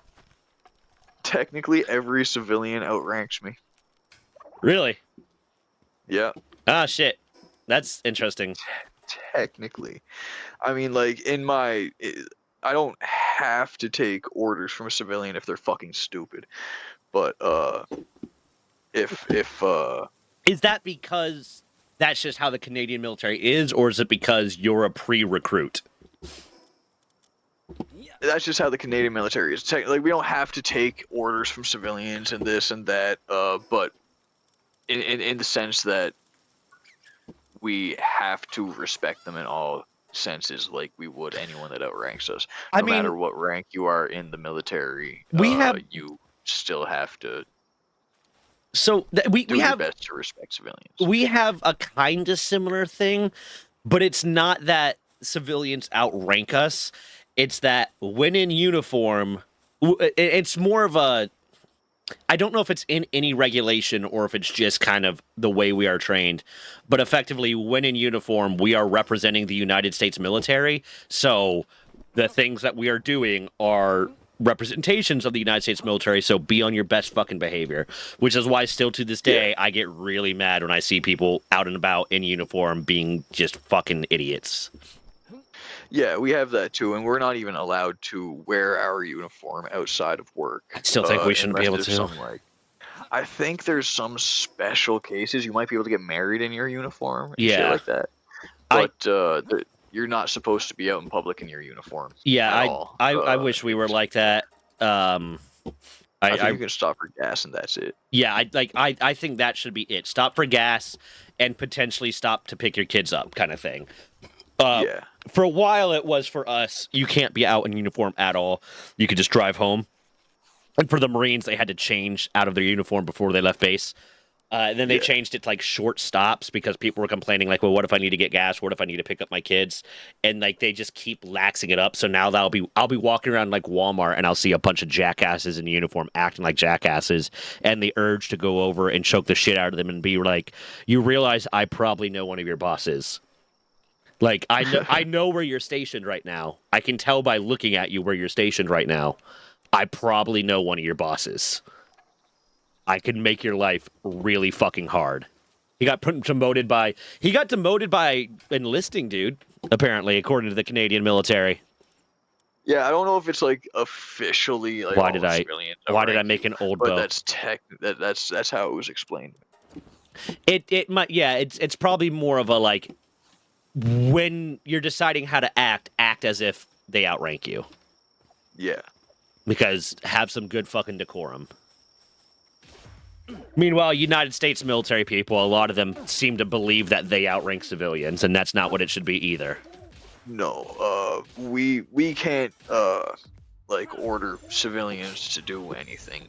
Technically, every civilian outranks me. Really? Yeah. Ah, shit. That's interesting. Technically. I mean, I don't have to take orders from a civilian if they're fucking stupid. But, if Is that because that's just how the Canadian military is, or is it because you're a pre-recruit? That's just how the Canadian military is. We don't have to take orders from civilians and this and that, but in the sense that we have to respect them in all senses like we would anyone that outranks us. No matter what rank you are in the military, you still have to we have best to respect civilians. We have a kind of similar thing, but it's not that civilians outrank us. It's that when in uniform, it's more of a I don't know if it's in any regulation or if it's just kind of the way we are trained, but effectively, when in uniform, we are representing the United States military. So the things that we are doing are representations of the United States military. So be on your best fucking behavior, which is why still to this day, I get really mad when I see people out and about in uniform being just fucking idiots. Yeah, we have that too, and we're not even allowed to wear our uniform outside of work. I still think we shouldn't be able to. I think there's some special cases you might be able to get married in your uniform and shit like that. But you're not supposed to be out in public in your uniform. I wish we were like that. I think you can stop for gas and that's it. Yeah, I think that should be it. Stop for gas and potentially stop to pick your kids up, kind of thing. For a while, it was for us. You can't be out in uniform at all. You could just drive home. And for the Marines, they had to change out of their uniform before they left base. And then they changed it to like short stops because people were complaining, like, well, what if I need to get gas? What if I need to pick up my kids? And like they just keep laxing it up. So now I'll be walking around like Walmart and I'll see a bunch of jackasses in uniform acting like jackasses, and the urge to go over and choke the shit out of them and be like, you realize I probably know one of your bosses. Like, I know where you're stationed right now. I can tell by looking at you where you're stationed right now. I probably know one of your bosses. I can make your life really fucking hard. He got demoted by enlisting, dude, apparently, according to the Canadian military. Yeah, I don't know if it's like officially like why did I make an old but bow? That's how it was explained. It might, yeah, it's probably more of a like, when you're deciding how to act as if they outrank you. Yeah. Because have some good fucking decorum. Meanwhile, United States military people, a lot of them seem to believe that they outrank civilians, and that's not what it should be either. No, we can't like order civilians to do anything.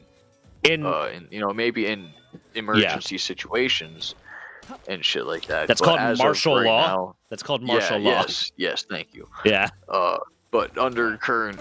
Maybe in emergency situations and shit like that. That's called martial law. That's called martial law. Yes, thank you. Yeah. But under current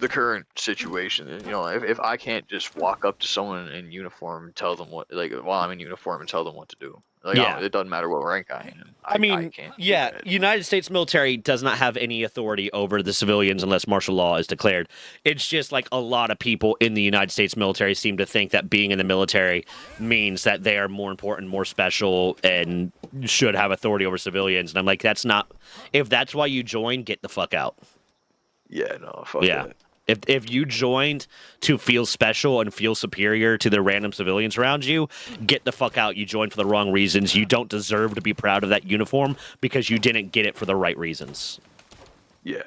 the current situation, if I can't just walk up to someone in uniform and tell them what, like, while I'm in uniform and tell them what to do, it doesn't matter what rank I am. I can't. United States military does not have any authority over the civilians unless martial law is declared. It's just like a lot of people in the United States military seem to think that being in the military means that they are more important, more special, and should have authority over civilians. And I'm like, that's not. If that's why you join, get the fuck out. Yeah, no, fuck that. If you joined to feel special and feel superior to the random civilians around you, get the fuck out. You joined for the wrong reasons. You don't deserve to be proud of that uniform because you didn't get it for the right reasons. Yeah.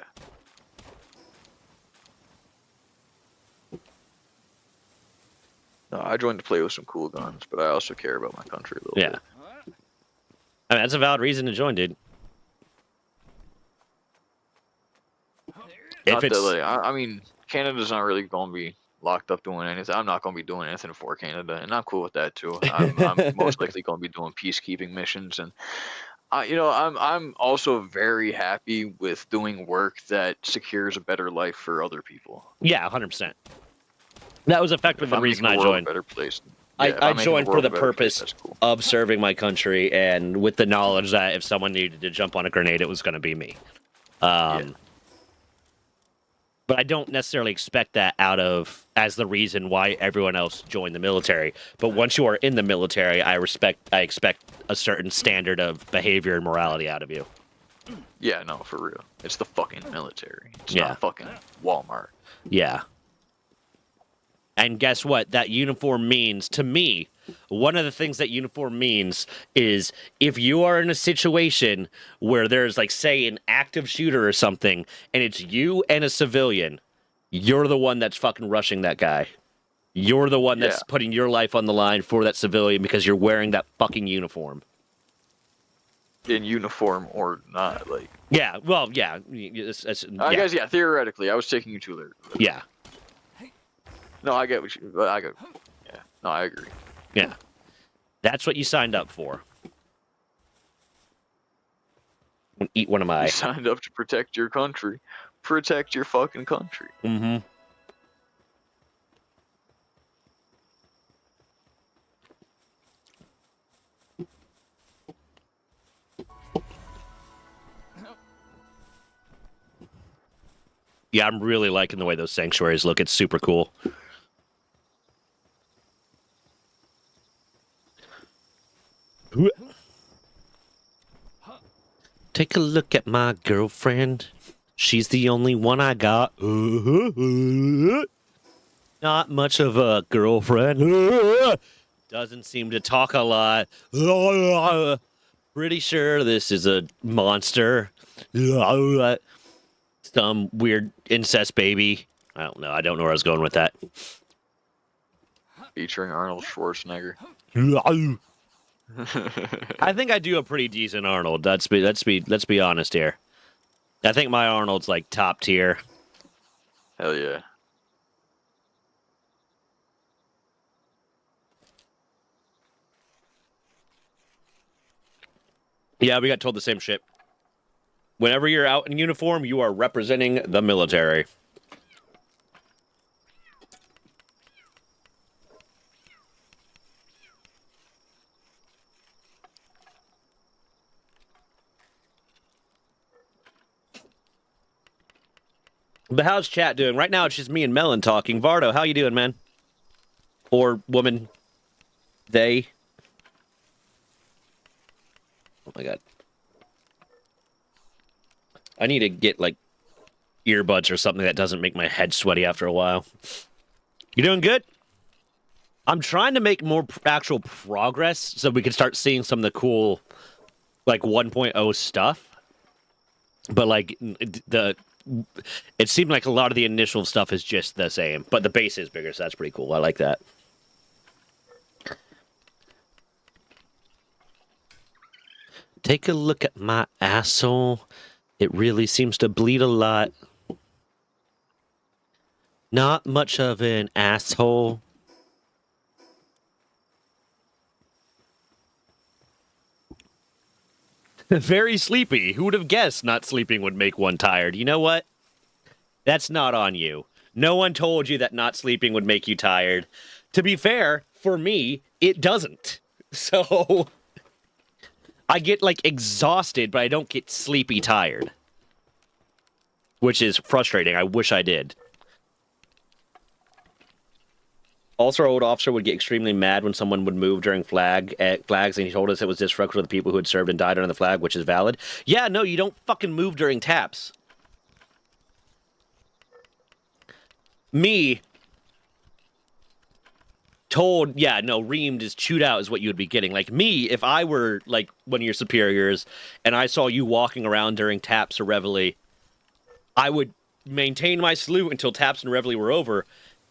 No, I joined to play with some cool guns, but I also care about my country a little bit. I mean, that's a valid reason to join, dude. I mean, Canada's not really going to be locked up doing anything. I'm not going to be doing anything for Canada, and I'm cool with that too. I'm most likely going to be doing peacekeeping missions, and I'm also very happy with doing work that secures a better life for other people. Yeah, 100%. That was effectively the reason I joined. Better place. I joined for the purpose of serving my country, and with the knowledge that if someone needed to jump on a grenade, it was going to be me. But I don't necessarily expect that as the reason why everyone else joined the military. But once you are in the military, I expect a certain standard of behavior and morality out of you. Yeah, no, for real. It's the fucking military. It's not fucking Walmart. Yeah. And guess what? That uniform means, to me, one of the things that uniform means is if you are in a situation where there's, like, say, an active shooter or something, and it's you and a civilian, you're the one that's fucking rushing that guy. You're the one that's putting your life on the line for that civilian because you're wearing that fucking uniform. In uniform or not, like... Yeah, well, yeah. I guess, theoretically. I was taking you too late. Yeah. No, I get what you... I agree. Yeah. That's what you signed up for. Eat one of my... You signed up to protect your country. Protect your fucking country. Mm-hmm. Yeah, I'm really liking the way those sanctuaries look. It's super cool. Take a look at my girlfriend. She's the only one I got. Not much of a girlfriend. Doesn't seem to talk a lot. Pretty sure this is a monster. Some weird incest baby. I don't know. I don't know where I was going with that. Featuring Arnold Schwarzenegger. I think I do a pretty decent Arnold. Let's be honest here. I think my Arnold's like top tier. Hell yeah. Yeah, we got told the same shit. Whenever you're out in uniform, you are representing the military. But how's chat doing? Right now, it's just me and Melon talking. Vardo, how you doing, man? Or woman. They. Oh my god. I need to get, like, earbuds or something that doesn't make my head sweaty after a while. You doing good? I'm trying to make more actual progress so we can start seeing some of the cool, like, 1.0 stuff. But, like, it seemed like a lot of the initial stuff is just the same. But the base is bigger, so that's pretty cool. I like that. Take a look at my asshole. It really seems to bleed a lot. Not much of an asshole. Very sleepy. Who would have guessed not sleeping would make one tired? You know what? That's not on you. No one told you that not sleeping would make you tired. To be fair, for me, it doesn't. So I get, like, exhausted, but I don't get sleepy tired. Which is frustrating. I wish I did. Also, our old officer would get extremely mad when someone would move during flags, and he told us it was disrespectful to the people who had served and died under the flag, which is valid. Yeah, no, you don't fucking move during taps. Me told, yeah, no, reamed is chewed out is what you would be getting. Like, me, if I were, like, one of your superiors, and I saw you walking around during taps or reveille, I would maintain my salute until taps and reveille were over,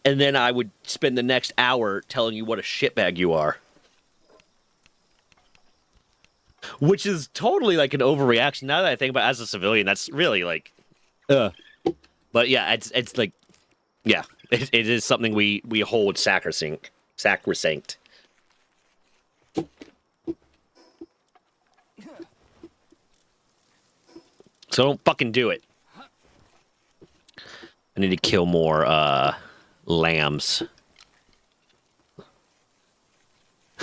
and then I would spend the next hour telling you what a shitbag you are. Which is totally, like, an overreaction. Now that I think about it, as a civilian, that's really, like, But, yeah, it's like, yeah, it is something we hold sacrosanct. Sacrosanct. So don't fucking do it. I need to kill more, lambs.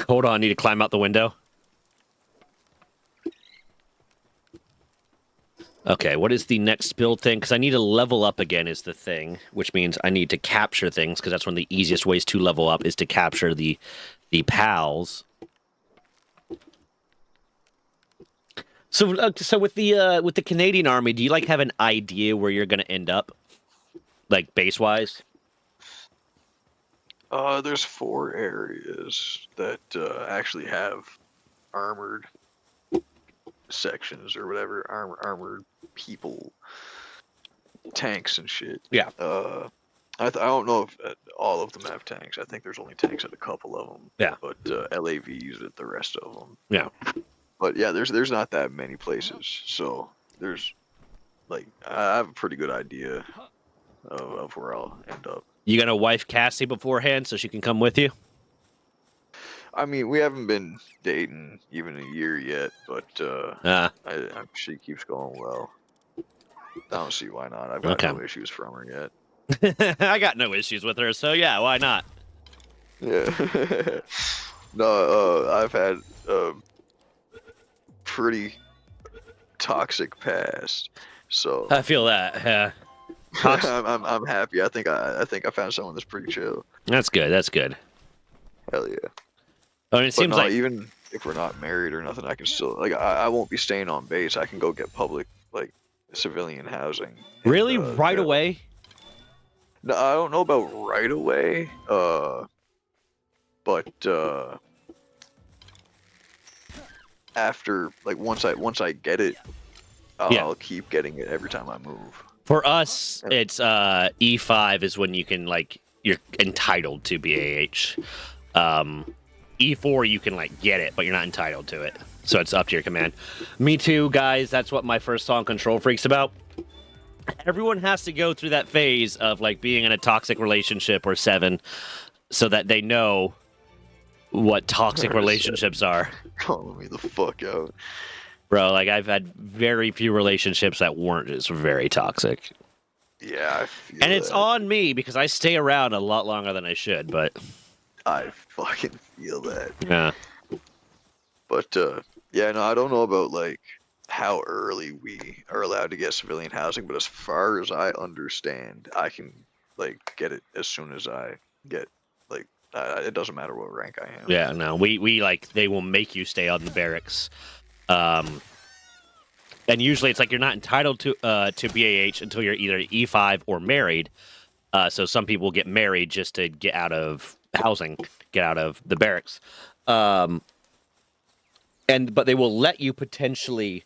Hold on, I need to climb out the window. Okay, what is the next build thing? Because I need to level up again is the thing, which means I need to capture things, because that's one of the easiest ways to level up is to capture the pals. So with the Canadian Army, do you, like, have an idea where you're going to end up? Like, base-wise? There's 4 areas that actually have armored sections or whatever, armored people, tanks and shit. Yeah. I don't know if all of them have tanks. I think there's only tanks at a couple of them. Yeah. But LAVs at the rest of them. Yeah. But yeah, there's not that many places. So there's, like, I have a pretty good idea of where I'll end up. You gonna wife Cassie beforehand so she can come with you? I mean, we haven't been dating even a year yet, but she keeps going well. I don't see why not. I've got no issues from her yet. I got no issues with her, so yeah, why not? Yeah. No, I've had a pretty toxic past, so I feel that. Yeah. I'm happy. I think I found someone that's pretty chill. That's good. That's good. Hell yeah. I mean, it seems like even if we're not married or nothing, I can still like I won't be staying on base. I can go get public like civilian housing. Really, right away? No, I don't know about right away. But after like once I get it, I'll keep getting it every time I move. For us, it's E5 is when you can like you're entitled to BAH. E4 you can like get it, but you're not entitled to it. So it's up to your command. Me too, guys. That's what my first song Control Freak's about. Everyone has to go through that phase of like being in a toxic relationship or 7 so that they know what toxic relationships are. Calling me the fuck out. Bro, like I've had very few relationships that weren't just very toxic. Yeah, I feel and it's on me because I stay around a lot longer than I should, but I fucking feel that. Yeah. But yeah, no, I don't know about like how early we are allowed to get civilian housing, but as far as I understand, I can like get it as soon as I get like it doesn't matter what rank I am. Yeah, no, we like they will make you stay on the barracks. And usually it's like you're not entitled to BAH until you're either E5 or married. So some people get married just to get out of housing, get out of the barracks. But they will let you potentially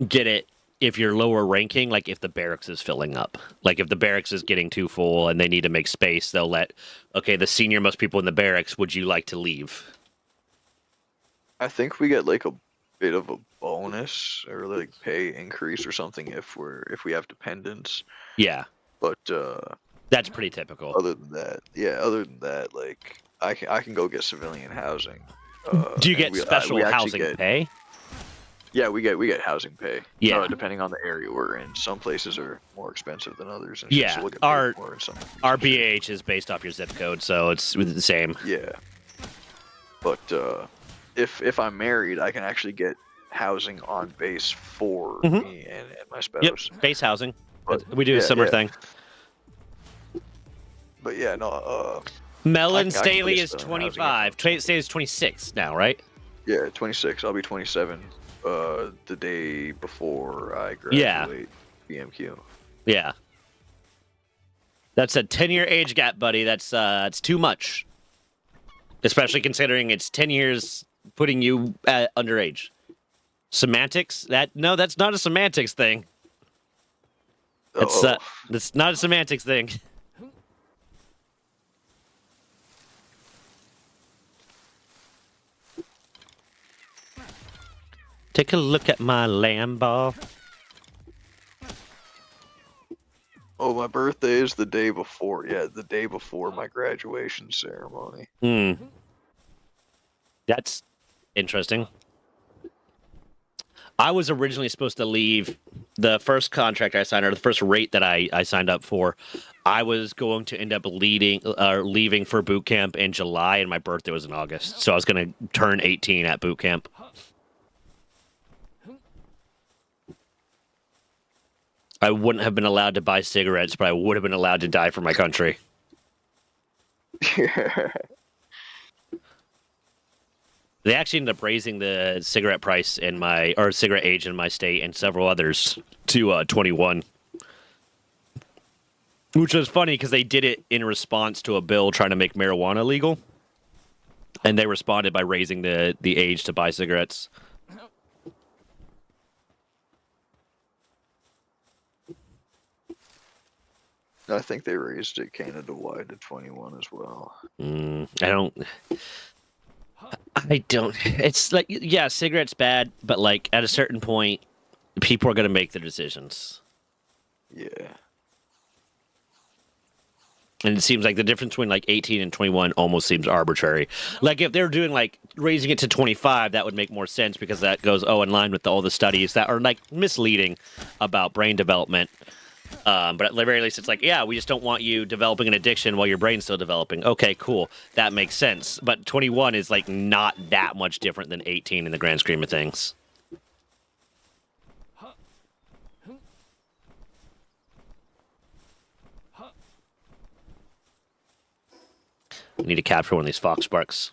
get it if you're lower ranking, like if the barracks is filling up. Like if the barracks is getting too full and they need to make space, they'll let, okay, the senior most people in the barracks, would you like to leave? I think we get like a bit of a bonus or like pay increase or something if we have dependents. Yeah. But that's pretty typical. Other than that, like I can go get civilian housing. Do you get special housing pay? Yeah, we get housing pay. Yeah, depending on the area we're in. Some places are more expensive than others. And yeah, so we'll get our our BAH is based off your zip code, so it's the same. Yeah, but if I'm married, I can actually get housing on base for me and my spouse. Yep, base housing. But, we do a similar thing. But yeah, no. Melon Staley is 25. Staley is 26 now, right? Yeah, 26. I'll be 27 the day before I graduate BMQ. Yeah. That's a 10-year age gap, buddy. That's too much. Especially considering it's 10 years putting you at underage. Semantics? That's not a semantics thing. That's not a semantics thing. Take a look at my Lambo. Oh, my birthday is the day before. Yeah, the day before my graduation ceremony. That's interesting. I was originally supposed to leave the first contract I signed, or the first rate that I signed up for. I was going to end up leaving for boot camp in July, and my birthday was in August. So I was going to turn 18 at boot camp. I wouldn't have been allowed to buy cigarettes, but I would have been allowed to die for my country. They actually ended up raising the cigarette price cigarette age in my state and several others to 21. Which was funny because they did it in response to a bill trying to make marijuana legal. And they responded by raising the age to buy cigarettes. I think they raised it Canada-wide to 21 as well. I don't. It's like, yeah, cigarettes bad, but like at a certain point, people are going to make their decisions. Yeah. And it seems like the difference between like 18 and 21 almost seems arbitrary. Like if they're doing like raising it to 25, that would make more sense because that goes in line with all the studies that are like misleading about brain development. But at the very least, it's like, yeah, we just don't want you developing an addiction while your brain's still developing. Okay, cool. That makes sense. But 21 is like not that much different than 18 in the grand scheme of things. I need to capture one of these fox sparks.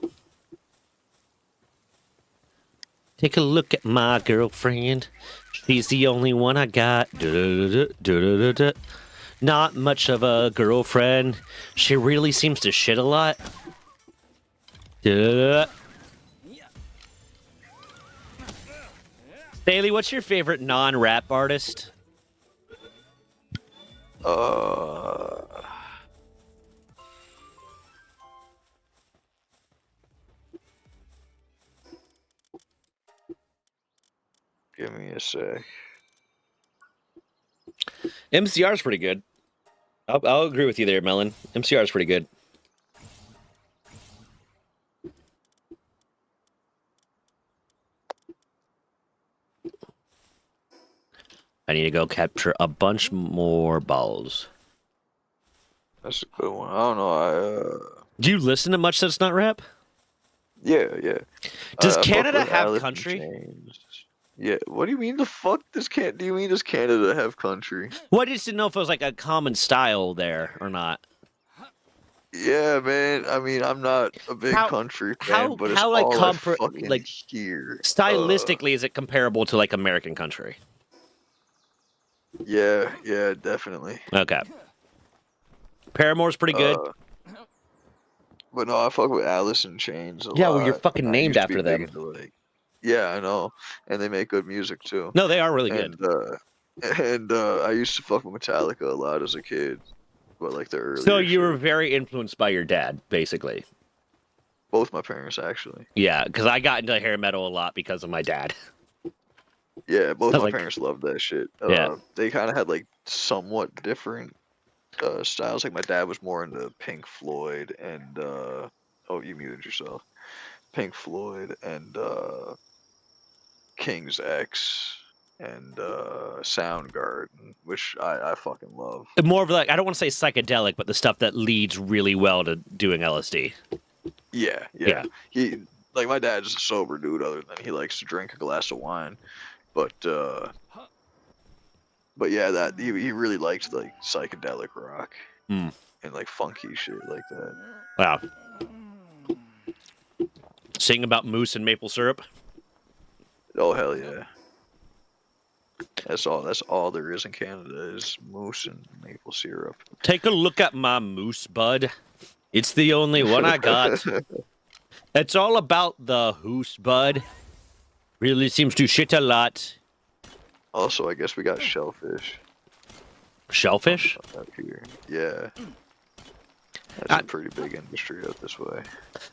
Take a look at my girlfriend. She's the only one I got. Not much of a girlfriend. She really seems to shit a lot. Staley, what's your favorite non-rap artist? Give me a sec. MCR is pretty good. I'll agree with you there, Melon. MCR is pretty good. I need to go capture a bunch more balls. That's a good one. I don't know. Do you listen to much that's not rap? Yeah. Does Canada have country? Yeah. What do you mean? The fuck does Canada have country? Well, I just didn't know if it was like a common style there or not. Yeah, man. I mean, I'm not a big country fan, but it's all I fucking hear. Stylistically, is it comparable to like American country? Yeah, definitely. Okay. Paramore's pretty good. But no, I fuck with Alice in Chains a lot. Yeah, well, you're fucking named after them. Yeah, I know. And they make good music, too. No, they are really good. And I used to fuck with Metallica a lot as a kid. But like the early. So you were very influenced by your dad, basically. Both my parents, actually. Yeah, because I got into hair metal a lot because of my dad. Yeah, both my parents loved that shit. Yeah. They kind of had like somewhat different styles. Like my dad was more into Pink Floyd and oh, you muted yourself. Pink Floyd and King's X and Soundgarden, which I fucking love. More of like, I don't want to say psychedelic, but the stuff that leads really well to doing LSD. Yeah. He like my dad's a sober dude. Other than he likes to drink a glass of wine, but yeah, that he really liked like psychedelic rock and like funky shit like that. Wow. Sing about moose and maple syrup. Oh hell yeah. That's all there is in Canada is moose and maple syrup. Take a look at my moose, bud. It's the only one I got. It's all about the hoose, bud. Really seems to shit a lot. Also, I guess we got shellfish. Shellfish? Up here. Yeah. That's a pretty big industry out this way.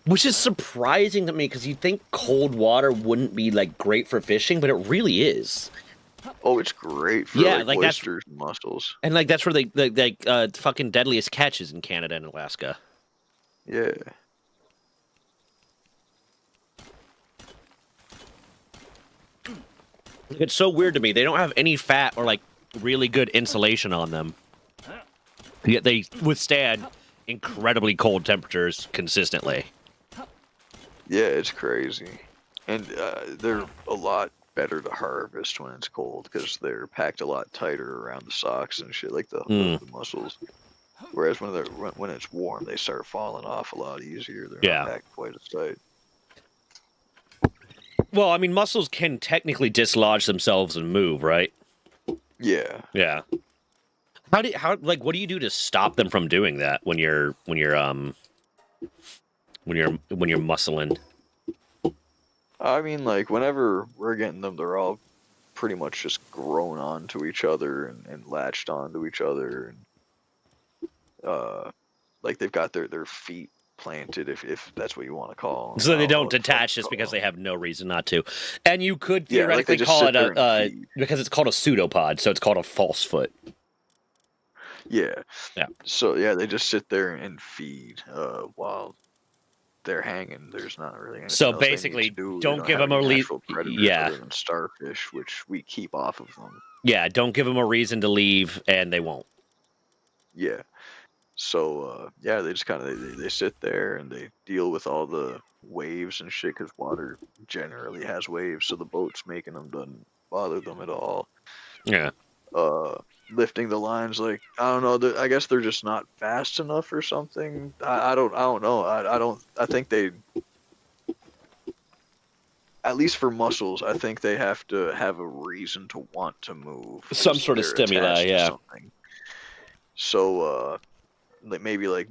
Which is surprising to me because you'd think cold water wouldn't be like great for fishing, but it really is. Oh, it's great for like oysters and mussels. And like that's where the fucking deadliest catch is in Canada and Alaska. Yeah. It's so weird to me. They don't have any fat or like really good insulation on them. Yet they withstand incredibly cold temperatures consistently. Yeah, it's crazy. And they're a lot better to harvest when it's cold because they're packed a lot tighter around the socks and shit, like the mussels. Whereas when it's warm, they start falling off a lot easier. They're not packed quite as tight. Well, I mean, mussels can technically dislodge themselves and move, right? Yeah. Yeah. What do you do to stop them from doing that when you're muscling? I mean, like, whenever we're getting them, they're all pretty much just grown onto each other and latched onto each other. And, like, they've got their feet planted, if that's what you want to call them. So they don't detach just because they have no reason not to. And you could theoretically call it because it's called a pseudopod, so it's called a false foot. Yeah. So, yeah, they just sit there and feed while they're hanging. There's not really anything so else basically do. don't give them a reason. Yeah, other than starfish, which we keep off of them. Yeah, don't give them a reason to leave, and they won't. Yeah. So yeah, they just kind of they sit there and they deal with all the waves and shit because water generally has waves, so the boats making them doesn't bother them at all. Yeah. lifting the lines. Like, I don't know. I guess they're just not fast enough or something. I don't know. I think they, at least for muscles, I think they have to have a reason to want to move. Some sort of stimuli, yeah. Something. So, like maybe like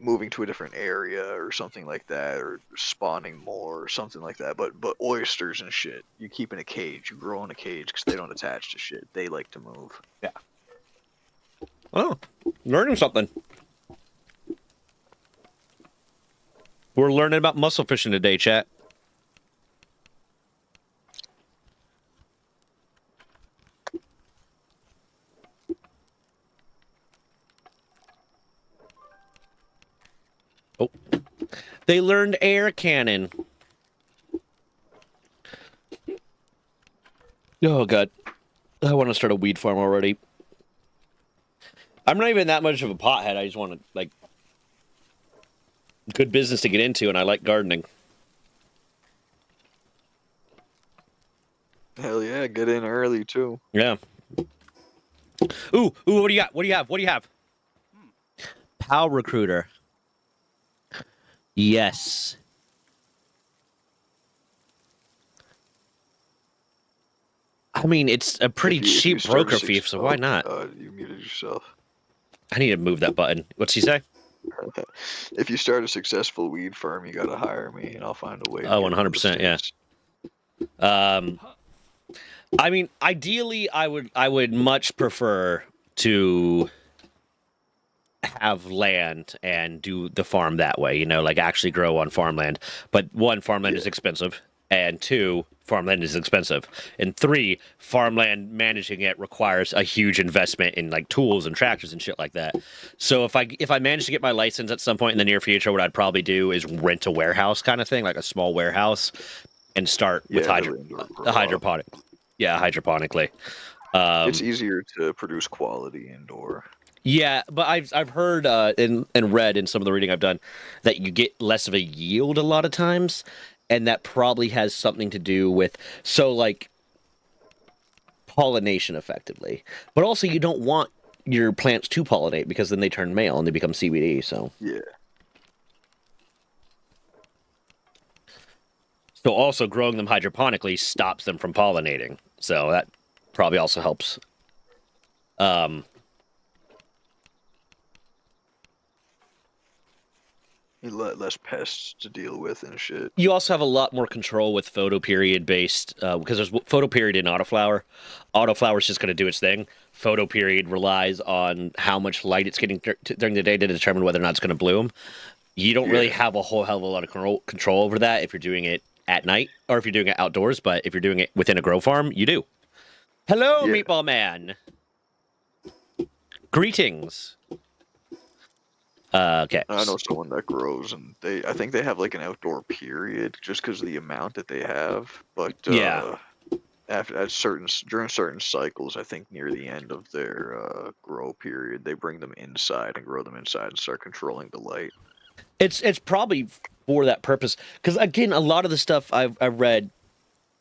moving to a different area or something like that, or spawning more or something like that. But oysters and shit, you keep in a cage, you grow in a cage because they don't attach to shit. They like to move. Yeah. Oh, learning something. We're learning about mussel fishing today, chat. Oh, they learned air cannon. Oh, God. I want to start a weed farm already. I'm not even that much of a pothead. I just want to, like, good business to get into, and I like gardening. Hell yeah, get in early, too. Yeah. Ooh, what do you got? What do you have? Pal Recruiter. Yes. I mean, it's a pretty cheap broker fee, so why not? You muted yourself. I need to move that button. What's he say? If you start a successful weed farm, you gotta hire me, and I'll find a way. Oh, 100%, yeah. I mean, ideally, I would much prefer to have land and do the farm that way, you know, like actually grow on farmland. But one, farmland is expensive, and two, farmland is expensive, and three, farmland managing it requires a huge investment in like tools and tractors and shit like that. So if I manage to get my license at some point in the near future, what I'd probably do is rent a warehouse kind of thing, like a small warehouse, and start with hydroponic. Yeah, hydroponically. It's easier to produce quality indoor. Yeah, but I've heard and read in some of the reading I've done that you get less of a yield a lot of times, and that probably has something to do with like pollination effectively. But also you don't want your plants to pollinate because then they turn male and they become CBD. So yeah. So also growing them hydroponically stops them from pollinating. So that probably also helps. Less pests to deal with and shit. You also have a lot more control with photoperiod based, because there's photoperiod in autoflower. Autoflower is just going to do its thing. Photoperiod relies on how much light it's getting during the day to determine whether or not it's going to bloom. You don't really have a whole hell of a lot of control over that if you're doing it at night or if you're doing it outdoors, but if you're doing it within a grow farm, you do. Hello, Meatball Man. Greetings. Okay. I know someone that grows, and I think they have like an outdoor period just because of the amount that they have. But during certain cycles, I think near the end of their grow period, they bring them inside and grow them inside and start controlling the light. It's probably for that purpose because again, a lot of the stuff I've read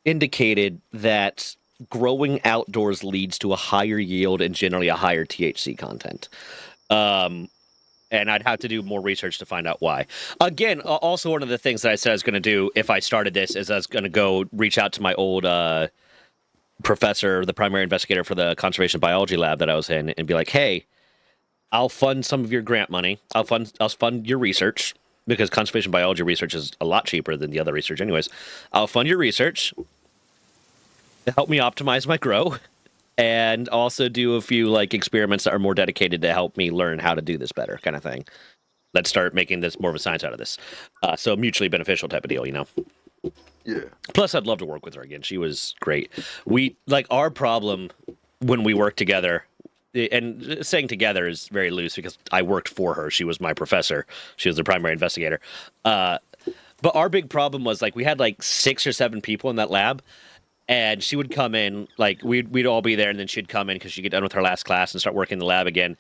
indicated that growing outdoors leads to a higher yield and generally a higher THC content. And I'd have to do more research to find out why. Again, also one of the things that I said I was going to do if I started this is I was going to go reach out to my old professor, the primary investigator for the conservation biology lab that I was in, and be like, hey, I'll fund some of your grant money. I'll fund your research because conservation biology research is a lot cheaper than the other research anyways. I'll fund your research to help me optimize my grow. And also do a few like experiments that are more dedicated to help me learn how to do this better, kind of thing. Let's start making this more of a science out of this. So mutually beneficial type of deal, you know. Yeah. Plus, I'd love to work with her again. She was great. We like our problem when we worked together, and saying together is very loose because I worked for her. She was my professor. She was the primary investigator. But our big problem was like we had like 6 or 7 people in that lab. And she would come in, like, we'd all be there, and then she'd come in because she'd get done with her last class and start working in the lab again.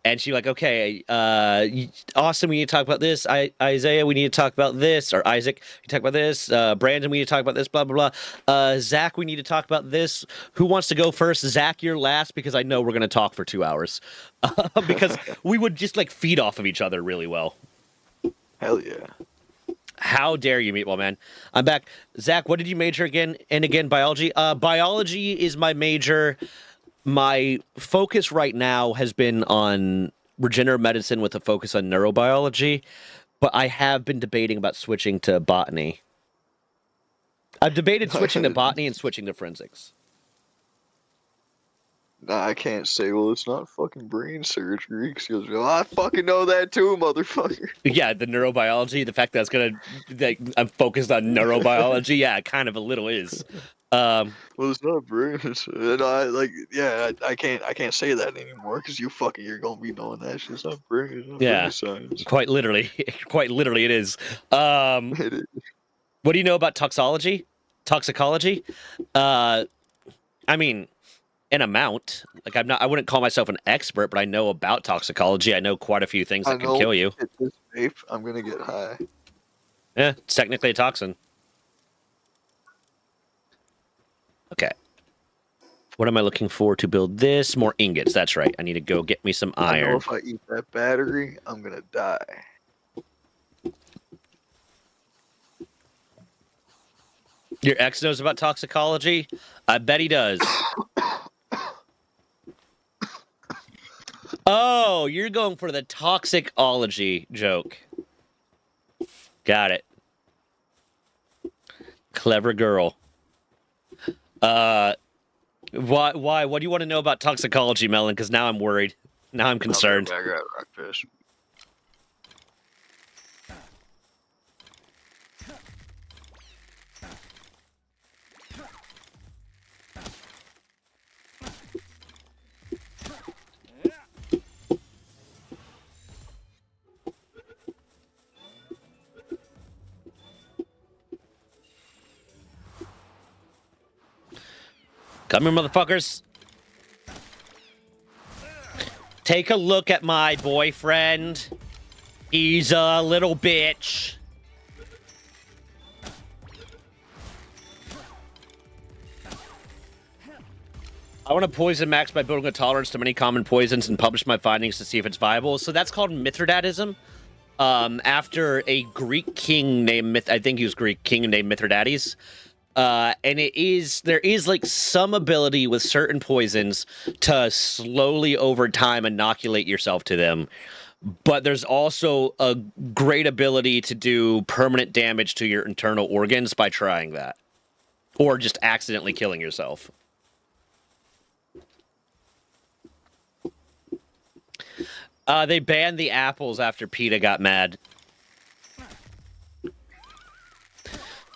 And she's like, okay, Austin, we need to talk about this. Isaiah, we need to talk about this. Or Isaac, we talk about this. Brandon, we need to talk about this, blah, blah, blah. Zach, we need to talk about this. Who wants to go first? Zach, you're last, because I know we're going to talk for 2 hours. Because we would just, like, feed off of each other really well. Hell yeah. How dare you, Meatball Man? I'm back. Zach, what did you major again? And again, biology? Biology is my major. My focus right now has been on regenerative medicine with a focus on neurobiology, but I have been debating about switching to botany. I've debated switching to botany and switching to forensics. Nah, I can't say, well, it's not fucking brain surgery. Because he goes, well, I fucking know that too, motherfucker. Yeah, the neurobiology, the fact that it's gonna, that I'm focused on neurobiology, yeah, it kind of a little is. Well, it's not brain. And I can't say that anymore because you're gonna be knowing that shit's not brain. It's not brain science. Quite literally it is. It is. What do you know about toxicology? I mean, an amount. Like I wouldn't call myself an expert, but I know about toxicology. I know quite a few things that can kill you. At this vape, I'm gonna get high. Yeah, it's technically a toxin. Okay. What am I looking for to build this? More ingots. That's right. I need to go get me some iron. I know if I eat that battery, I'm gonna die. Your ex knows about toxicology? I bet he does. Oh, you're going for the toxicology joke. Got it. Clever girl. Why? What do you want to know about toxicology, Melon? Because now I'm worried. Now I'm concerned. I got rockfish. Come here, motherfuckers. Take a look at my boyfriend. He's a little bitch. I want to poison Max by building a tolerance to many common poisons and publish my findings to see if it's viable. So that's called Mithridatism. After a Greek king named I think he was Greek king named Mithridates. And there is like some ability with certain poisons to slowly over time inoculate yourself to them. But there's also a great ability to do permanent damage to your internal organs by trying that. Or just accidentally killing yourself. They banned the apples after PETA got mad.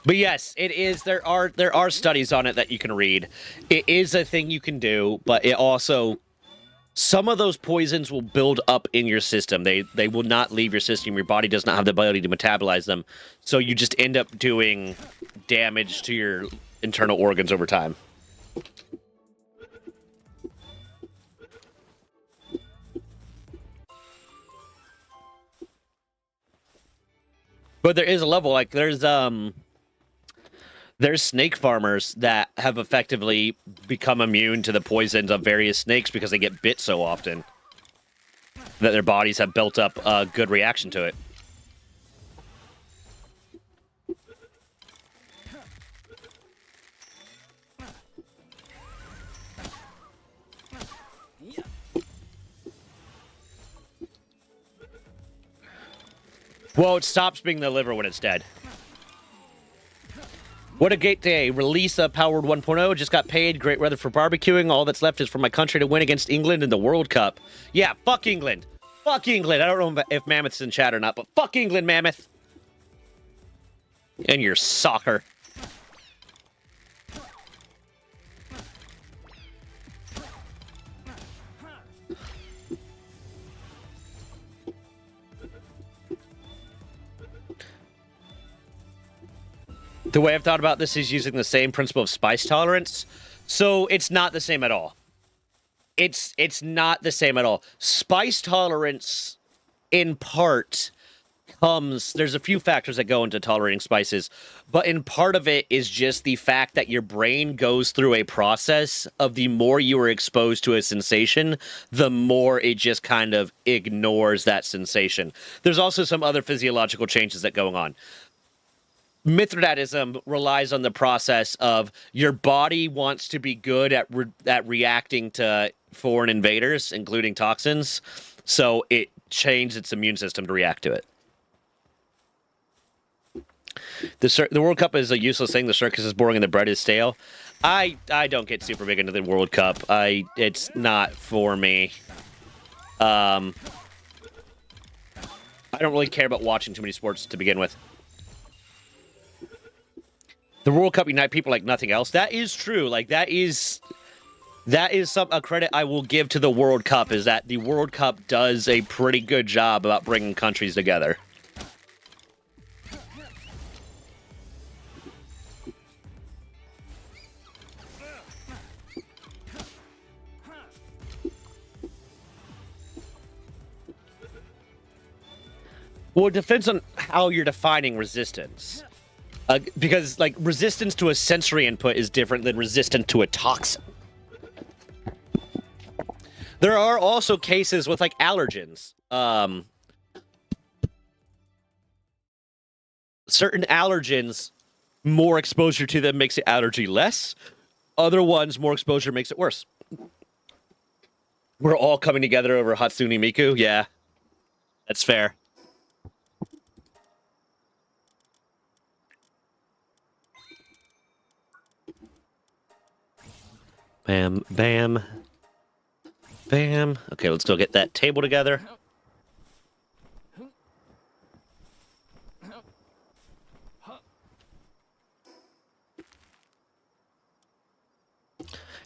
But yes, it is. There are studies on it that you can read. It is a thing you can do, but it also, some of those poisons will build up in your system. They will not leave your system. Your body does not have the ability to metabolize them. So you just end up doing damage to your internal organs over time. But there is a level, like there's snake farmers that have effectively become immune to the poisons of various snakes because they get bit so often that their bodies have built up a good reaction to it. Well, it stops being the liver when it's dead. What a great day. Release of Palworld 1.0. Just got paid. Great weather for barbecuing. All that's left is for my country to win against England in the World Cup. Yeah, fuck England. Fuck England. I don't know if Mammoth's in chat or not, but fuck England, Mammoth. And your soccer. The way I've thought about this is using the same principle of spice tolerance. So it's not the same at all. it's not the same at all. Spice tolerance, in part, there's a few factors that go into tolerating spices, but in part of it is just the fact that your brain goes through a process of the more you are exposed to a sensation, the more it just kind of ignores that sensation. There's also some other physiological changes that go on. Mithridatism relies on the process of your body wants to be good at reacting to foreign invaders, including toxins, so it changes its immune system to react to it. The World Cup is a useless thing. The circus is boring and the bread is stale. I don't get super big into the World Cup. It's not for me. I don't really care about watching too many sports to begin with. The World Cup unite people like nothing else. That is true. Like that is a credit I will give to the World Cup, is that the World Cup does a pretty good job about bringing countries together. Well, it depends on how you're defining resistance. Because, like, resistance to a sensory input is different than resistance to a toxin. There are also cases with, like, allergens. Certain allergens, more exposure to them makes the allergy less. Other ones, more exposure makes it worse. We're all coming together over Hatsune Miku? Yeah, that's fair. Bam, bam, bam. Okay, let's go get that table together.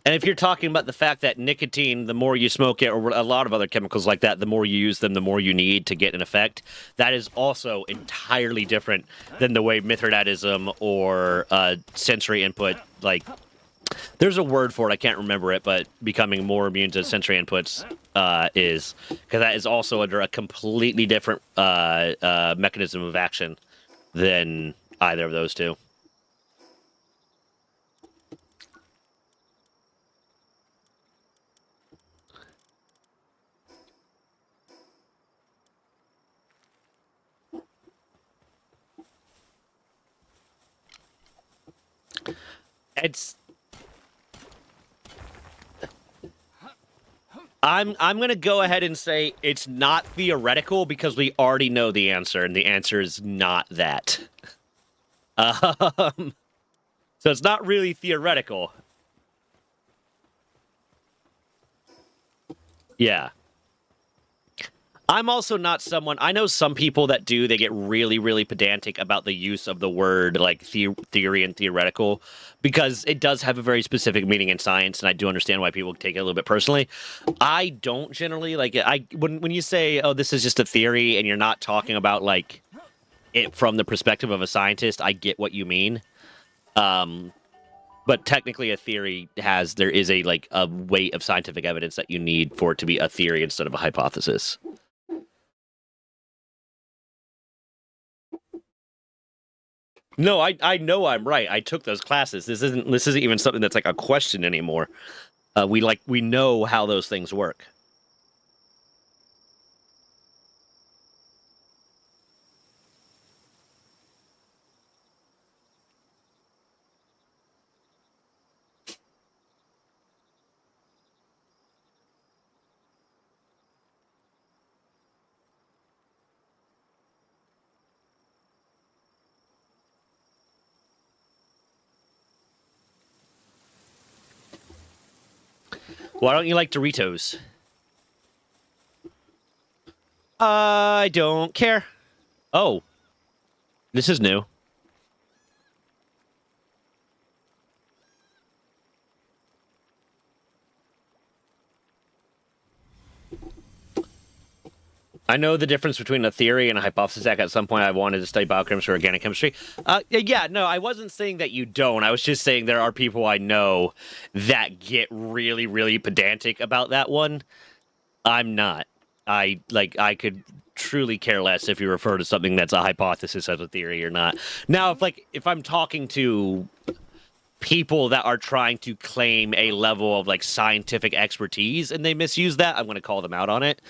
And if you're talking about the fact that nicotine, the more you smoke it, or a lot of other chemicals like that, the more you use them, the more you need to get an effect, that is also entirely different than the way Mithridatism or sensory input, like, there's a word for it, I can't remember it, but becoming more immune to sensory inputs is, because that is also under a completely different mechanism of action than either of those two. I'm gonna go ahead and say it's not theoretical because we already know the answer, and the answer is not that. So it's not really theoretical. Yeah. I'm also not someone... I know some people that do. They get really, really pedantic about the use of the word, like, theory and theoretical, because it does have a very specific meaning in science, and I do understand why people take it a little bit personally. I don't generally. Like, when you say, oh, this is just a theory, and you're not talking about, like, it from the perspective of a scientist, I get what you mean. But technically a theory there is a weight of scientific evidence that you need for it to be a theory instead of a hypothesis. No, I know I'm right. I took those classes. This isn't even something that's like a question anymore. We know how those things work. Why don't you like Doritos? I don't care. Oh. This is new. I know the difference between a theory and a hypothesis. At some point, I wanted to study biochemistry or organic chemistry. Yeah, no, I wasn't saying that you don't. I was just saying there are people I know that get really, really pedantic about that one. I'm not. I could truly care less if you refer to something that's a hypothesis as a theory or not. Now, if I'm talking to people that are trying to claim a level of like scientific expertise and they misuse that, I'm going to call them out on it.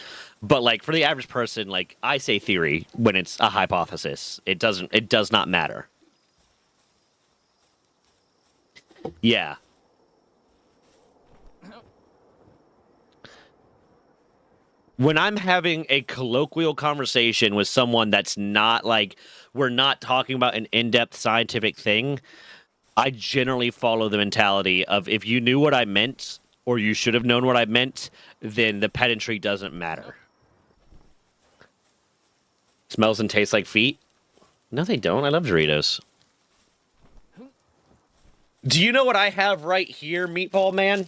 But like for the average person, like I say theory when it's a hypothesis. It does not matter. Yeah. When I'm having a colloquial conversation with someone that's not like, we're not talking about an in-depth scientific thing, I generally follow the mentality of if you knew what I meant or you should have known what I meant, then the pedantry doesn't matter. Smells and tastes like feet? No, they don't. I love Doritos. Do you know what I have right here, Meatball Man?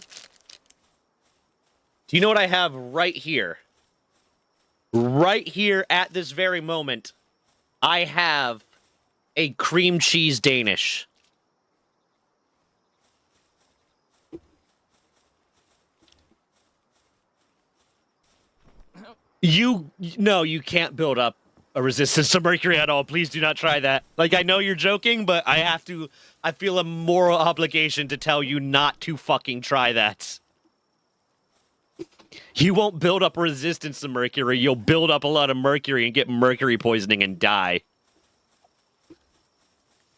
Do you know what I have right here? Right here at this very moment, I have a cream cheese Danish. No, you can't build up a resistance to mercury at all. Please do not try that. Like, I know you're joking, but I feel a moral obligation to tell you not to fucking try that. You won't build up resistance to mercury. You'll build up a lot of mercury and get mercury poisoning and die.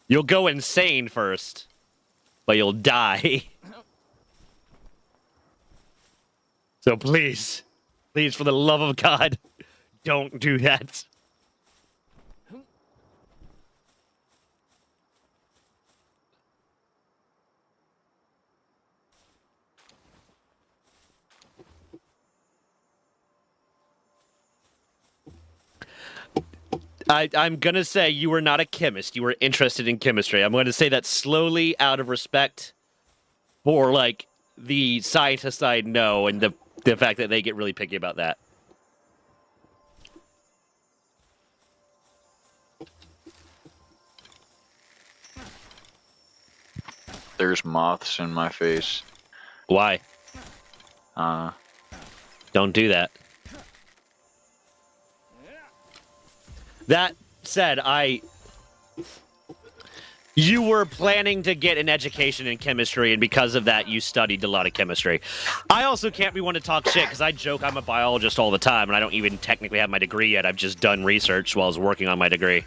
You'll go insane first, but you'll die. So please, for the love of God, don't do that. I'm going to say you were not a chemist. You were interested in chemistry. I'm going to say that slowly out of respect for, like, the scientists I know and the fact that they get really picky about that. There's moths in my face. Why? Don't do that. That said, you were planning to get an education in chemistry, and because of that, you studied a lot of chemistry. I also can't be one to talk shit, because I joke I'm a biologist all the time, and I don't even technically have my degree yet. I've just done research while I was working on my degree.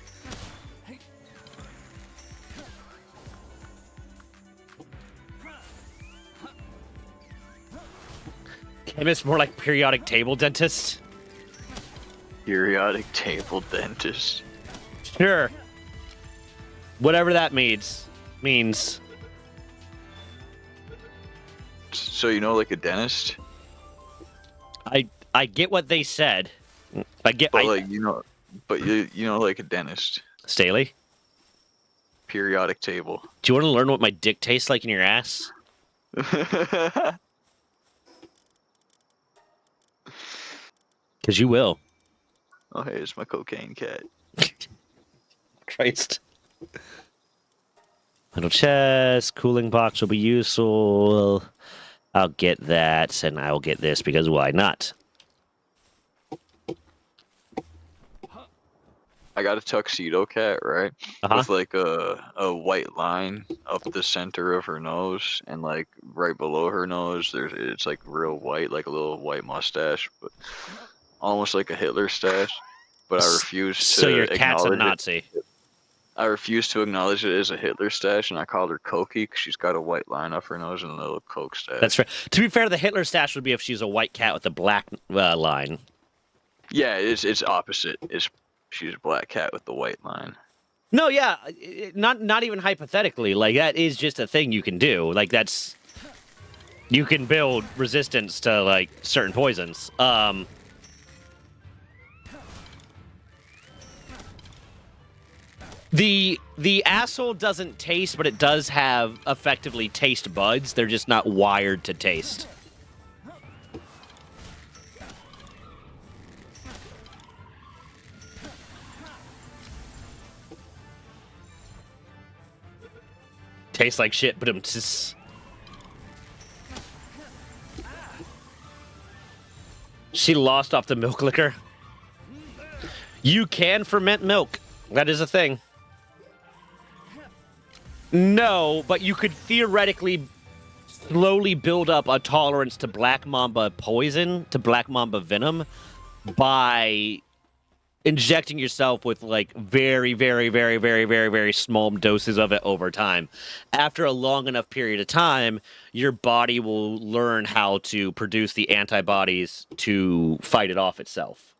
Chemist, more like periodic table dentist. Periodic table dentist. Sure. Whatever that means. So you know, like a dentist? I get what they said. But you know, like a dentist. Staley? Periodic table. Do you want to learn what my dick tastes like in your ass? Because you will. Oh, hey, it's my cocaine cat. Christ. Metal chest, cooling box will be useful. I'll get that, and I'll get this, because why not? I got a tuxedo cat, right? With like a white line up the center of her nose, and like right below her nose, it's like real white, like a little white mustache, but almost like a Hitler stash. But I refuse to. So your cat's a Nazi. I refuse to acknowledge it as a Hitler stash, and I called her Cokie because she's got a white line up her nose and a little Coke stash. That's right. To be fair, the Hitler stash would be if she's a white cat with a black line. Yeah, it's opposite. She's a black cat with the white line. No, yeah, not even hypothetically. Like, that is just a thing you can do. Like, that's... You can build resistance to, like, certain poisons. The asshole doesn't taste, but it does have, effectively, taste buds. They're just not wired to taste. Tastes like shit, but I'm just... She lost off the milk liquor. You can ferment milk. That is a thing. No, but you could theoretically slowly build up a tolerance to black mamba poison, to black mamba venom, by injecting yourself with like very, very, very, very, very, very small doses of it over time. After a long enough period of time, your body will learn how to produce the antibodies to fight it off itself.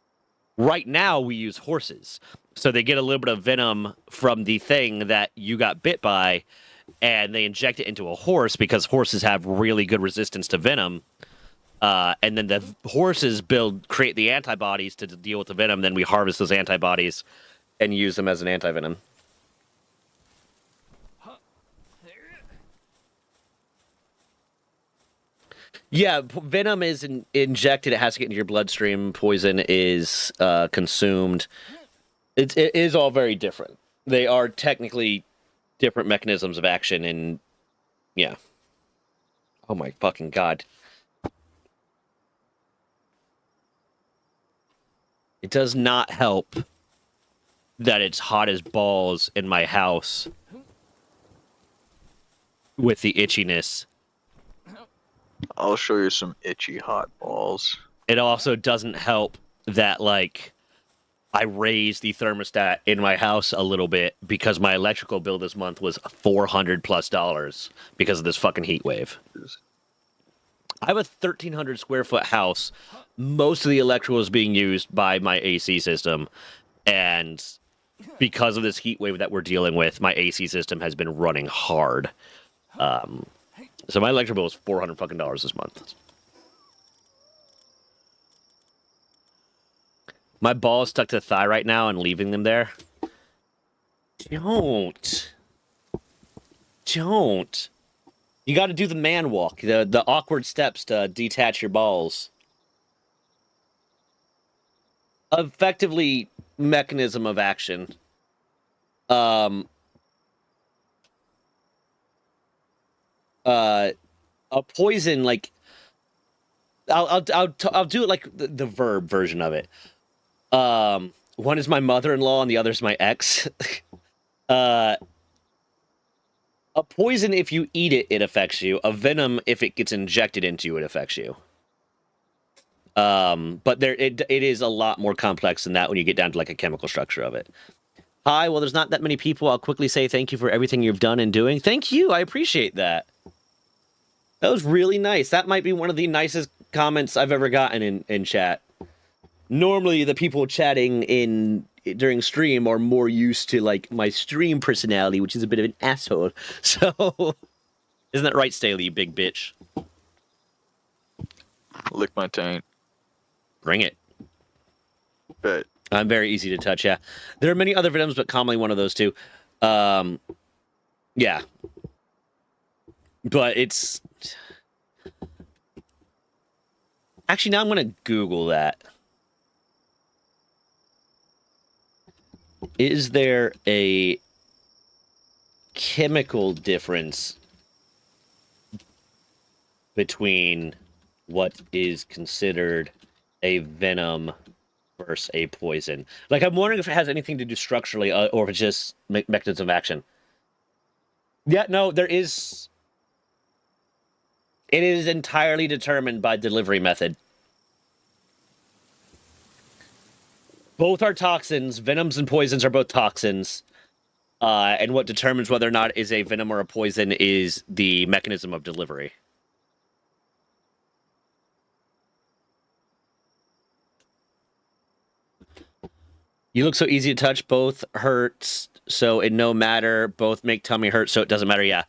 Right now, we use horses. So they get a little bit of venom from the thing that you got bit by, and they inject it into a horse because horses have really good resistance to venom. And then the horses create the antibodies to deal with the venom. Then we harvest those antibodies and use them as an antivenom. Yeah, venom is injected. It has to get into your bloodstream. Poison is consumed. It is all very different. They are technically different mechanisms of action, and yeah. Oh my fucking god. It does not help that it's hot as balls in my house with the itchiness. I'll show you some itchy hot balls. It also doesn't help that, like, I raised the thermostat in my house a little bit because my electrical bill this month was $400+ because of this fucking heat wave. I have a 1,300 square foot house. Most of the electrical is being used by my AC system, and because of this heat wave that we're dealing with, my AC system has been running hard. So my electric bill is $400 fucking this month. My ball is stuck to the thigh right now and leaving them there. Don't. You got to do the man walk, the awkward steps to detach your balls. Effectively, mechanism of action. A poison, like, I'll do it like the verb version of it. One is my mother-in-law and the other is my ex. A poison, if you eat it, it affects you. A venom, if it gets injected into you, it affects you. But it is a lot more complex than that when you get down to like a chemical structure of it. Hi, well, there's not that many people. I'll quickly say thank you for everything you've done and doing. Thank you. I appreciate that. That was really nice. That might be one of the nicest comments I've ever gotten in chat. Normally, the people chatting during stream are more used to like my stream personality, which is a bit of an asshole. So, isn't that right, Staley, you big bitch? Lick my taint. Bring it. Bet. I'm very easy to touch, yeah. There are many other venoms, but commonly one of those two. Yeah. But it's... Actually, now I'm going to Google that. Is there a chemical difference between what is considered a venom versus a poison? Like, I'm wondering if it has anything to do structurally, or if it's just mechanism of action. Yeah, no, there is... It is entirely determined by delivery method. Both are toxins. Venoms and poisons are both toxins. And what determines whether or not it is a venom or a poison is the mechanism of delivery. You look so easy to touch. Both hurts, so it no matter. Both make tummy hurt, so it doesn't matter. Yeah.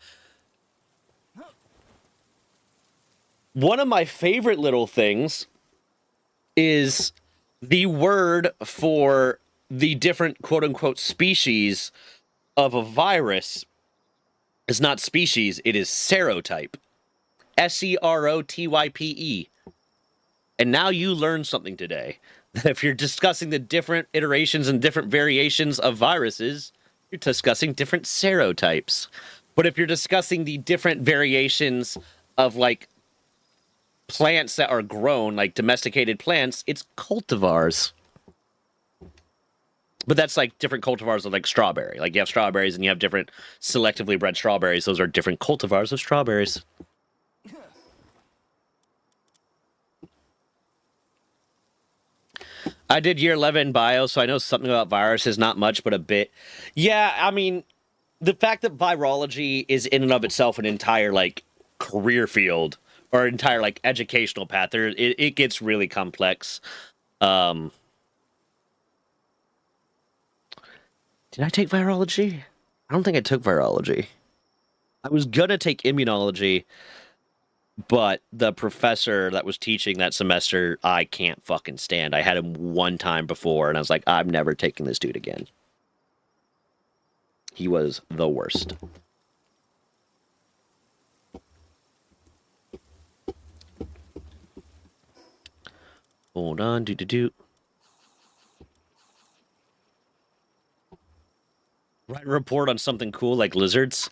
One of my favorite little things is the word for the different quote-unquote species of a virus is not species, it is serotype. S-E-R-O-T-Y-P-E. And now you learn something today. That if you're discussing the different iterations and different variations of viruses, you're discussing different serotypes. But if you're discussing the different variations of, like, plants that are grown, like domesticated plants, it's cultivars. But that's like different cultivars of like strawberry. Like you have strawberries and you have different selectively bred strawberries. Those are different cultivars of strawberries. I did year 11 bio, so I know something about viruses, not much, but a bit. Yeah, I mean, the fact that virology is in and of itself an entire like career field or entire like educational path, it gets really complex. Did I take virology? I don't think I took virology. I was gonna take immunology, but the professor that was teaching that semester, I can't fucking stand. I had him one time before, and I was like, I'm never taking this dude again. He was the worst. Hold on, do. Write a report on something cool like lizards.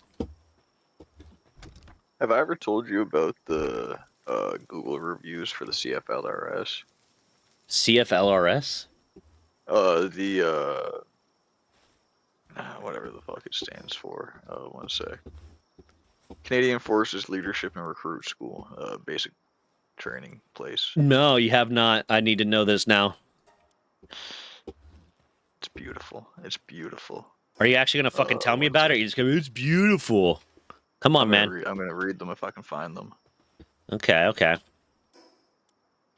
Have I ever told you about the Google reviews for the CFLRS? CFLRS? Whatever the fuck it stands for. One sec. Canadian Forces Leadership and Recruit School, basic training place. No, you have not. I need to know this now. It's beautiful. It's beautiful. Are you actually gonna fucking tell me about it? Or are you just gonna? It's beautiful. Come on, man. I'm gonna read them if I can find them. Okay.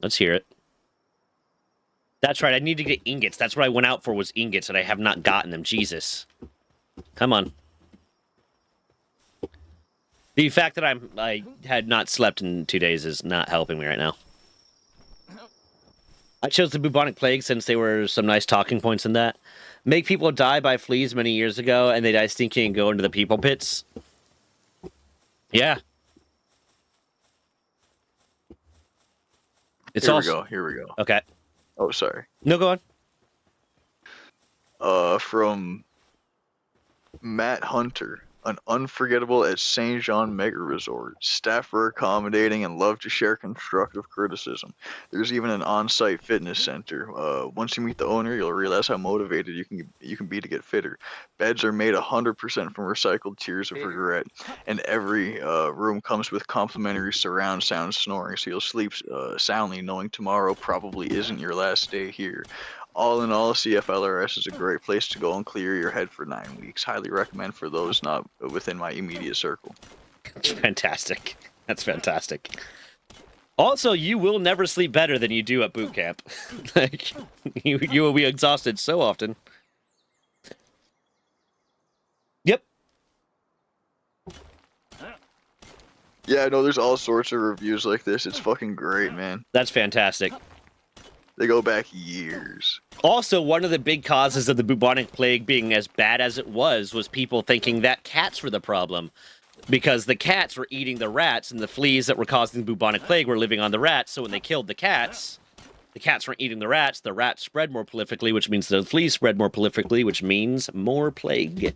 Let's hear it. That's right. I need to get ingots. That's what I went out for was ingots, and I have not gotten them. Jesus. Come on. The fact that I had not slept in 2 days is not helping me right now. I chose the bubonic plague since there were some nice talking points in that. Make people die by fleas many years ago, and they die stinking and go into the people pits. Yeah. Here we go. Okay. Oh, sorry. No, go on. From Matt Hunter. An unforgettable at St. Jean Mega Resort. Staff are accommodating and love to share constructive criticism. There's even an on-site fitness center. Once you meet the owner, you'll realize how motivated you can be to get fitter. Beds are made 100% from recycled tears of regret, and every room comes with complimentary surround sound snoring, so you'll sleep soundly knowing tomorrow probably isn't your last day here. All in all, CFLRS is a great place to go and clear your head for 9 weeks. Highly recommend for those not within my immediate circle. That's fantastic. That's fantastic. Also, you will never sleep better than you do at boot camp. Like, you will be exhausted so often. Yep. Yeah, no, there's all sorts of reviews like this. It's fucking great, man. That's fantastic. They go back years. Also, one of the big causes of the bubonic plague being as bad as it was people thinking that cats were the problem. Because the cats were eating the rats, and the fleas that were causing the bubonic plague were living on the rats, so when they killed the cats weren't eating the rats spread more prolifically, which means the fleas spread more prolifically, which means more plague.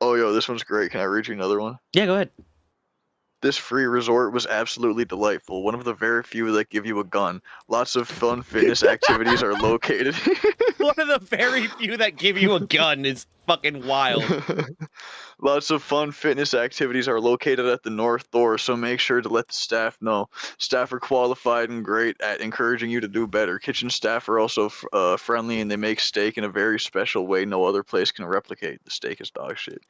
Oh, yo, this one's great. Can I read you another one? Yeah, go ahead. This free resort was absolutely delightful. One of the very few that give you a gun. Lots of fun fitness activities are located. One of the very few that give you a gun is fucking wild. Lots of fun fitness activities are located at the North Door, so make sure to let the staff know. Staff are qualified and great at encouraging you to do better. Kitchen staff are also friendly, and they make steak in a very special way no other place can replicate. The steak is dog shit.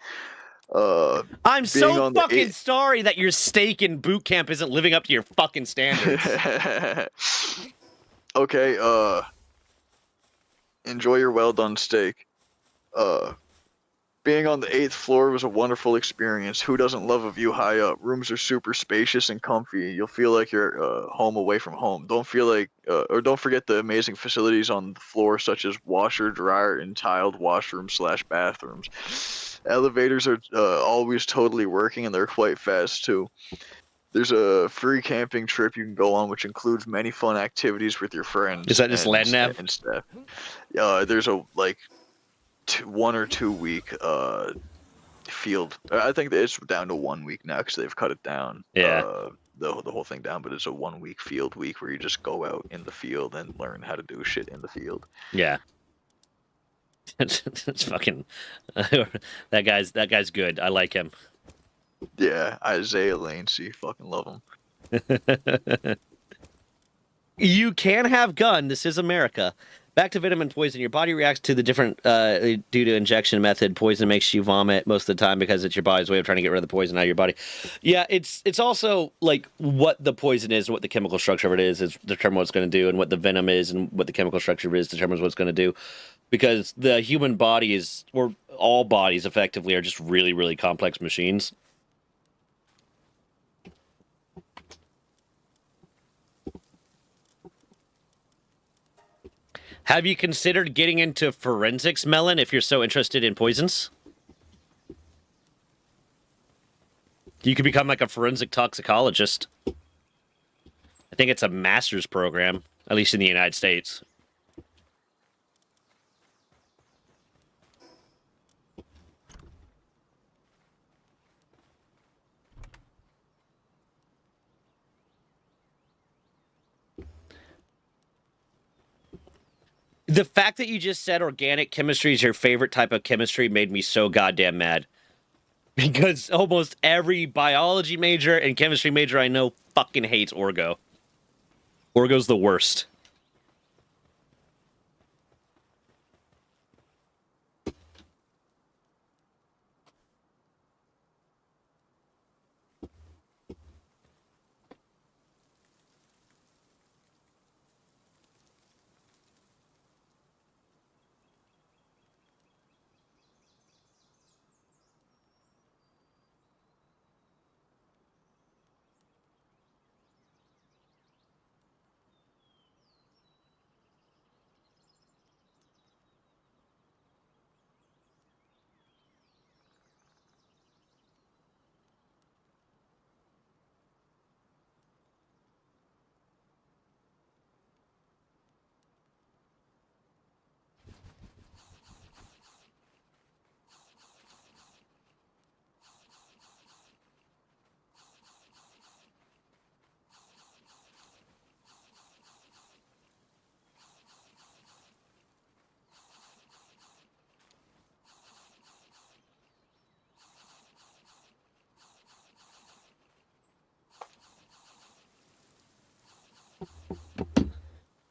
I'm so fucking sorry that your steak in boot camp isn't living up to your fucking standards. Okay, enjoy your well done steak. Being on the 8th floor was a wonderful experience. Who doesn't love a view high up? Rooms are super spacious and comfy. You'll feel like you're home away from home. Don't forget the amazing facilities on the floor, such as washer, dryer, and tiled washrooms/bathrooms. Elevators are always totally working, and they're quite fast too. There's a free camping trip you can go on, which includes many fun activities with your friends. Is that just land nav? And stuff. There's a 1 or 2 week field. I think it's down to 1 week now because they've cut it down. Yeah. The whole thing down, but it's a 1 week field week where you just go out in the field and learn how to do shit in the field. Yeah. It's fucking that guy's good. I like him. Yeah, Isaiah Lancey, fucking love him. You can have gun. This is America. Back to venom and poison. Your body reacts to the different due to injection method. Poison makes you vomit most of the time because it's your body's way of trying to get rid of the poison out of your body. Yeah, it's also like what the poison is and what the chemical structure of it is determine what it's going to do, and what the venom is and what the chemical structure is determines what it's going to do. Because the human body is, or all bodies effectively, are just really, really complex machines. Have you considered getting into forensics, Melon, if you're so interested in poisons? You could become like a forensic toxicologist. I think it's a master's program, at least in the United States. The fact that you just said organic chemistry is your favorite type of chemistry made me so goddamn mad. Because almost every biology major and chemistry major I know fucking hates Orgo. Orgo's the worst.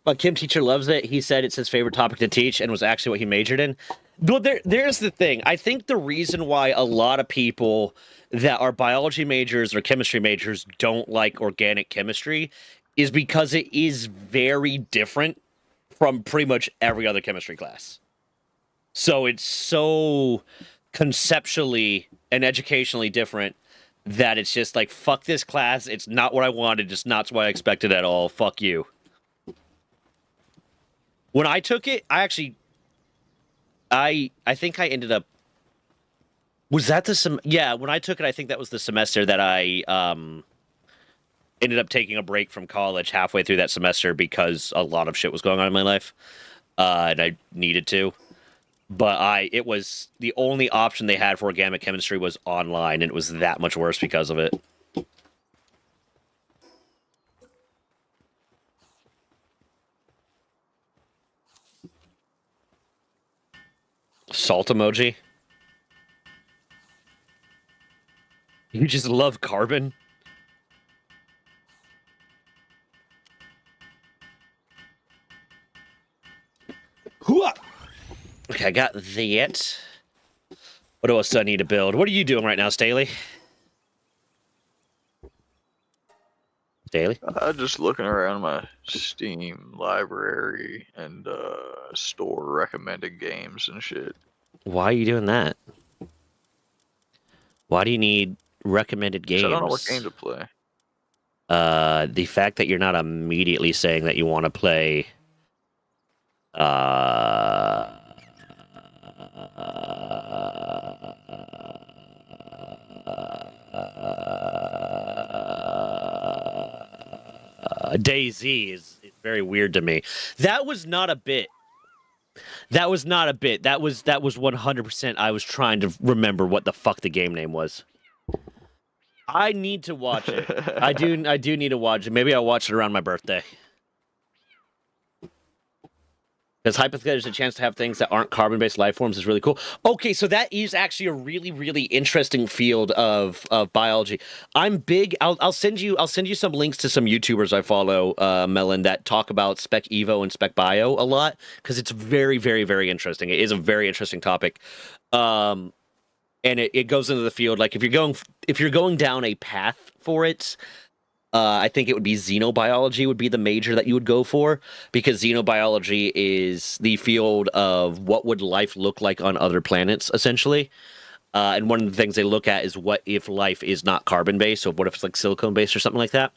My Kim teacher loves it. He said it's his favorite topic to teach and was actually what he majored in. But there's the thing. I think the reason why a lot of people that are biology majors or chemistry majors don't like organic chemistry is because it is very different from pretty much every other chemistry class. So it's so conceptually and educationally different that it's just like, fuck this class. It's not what I wanted. It's not what I expected at all. Fuck you. When I took it, I think I ended up... Was that the... Yeah, when I took it, I think that was the semester that I ended up taking a break from college halfway through that semester because a lot of shit was going on in my life. And I needed to. But it was... The only option they had for organic chemistry was online, and it was that much worse because of it. Salt emoji? You just love carbon? Hooah! Okay, I got that. What else do I need to build? What are you doing right now, Staley? Staley? Just looking around my Steam library and store recommended games and shit. Why are you doing that? Why do you need recommended games? I don't know what game to play. The fact that you're not immediately saying that you want to play DayZ is very weird to me. That was not a bit. That was 100%. I was trying to remember what the fuck the game name was. I need to watch it. I do need to watch it. Maybe I'll watch it around my birthday. Because hypothetically, there's a chance to have things that aren't carbon-based life forms is really cool. Okay, so that is actually a really, really interesting field of biology. I'm big. I'll send you some links to some YouTubers I follow, Melon, that talk about Spec Evo and Spec Bio a lot because it's very, very, very interesting. It is a very interesting topic, and it goes into the field. Like if you're going down a path for it. I think it would be xenobiology would be the major that you would go for, because xenobiology is the field of what would life look like on other planets, essentially. And one of the things they look at is what if life is not carbon-based, so what if it's like silicone-based or something like that.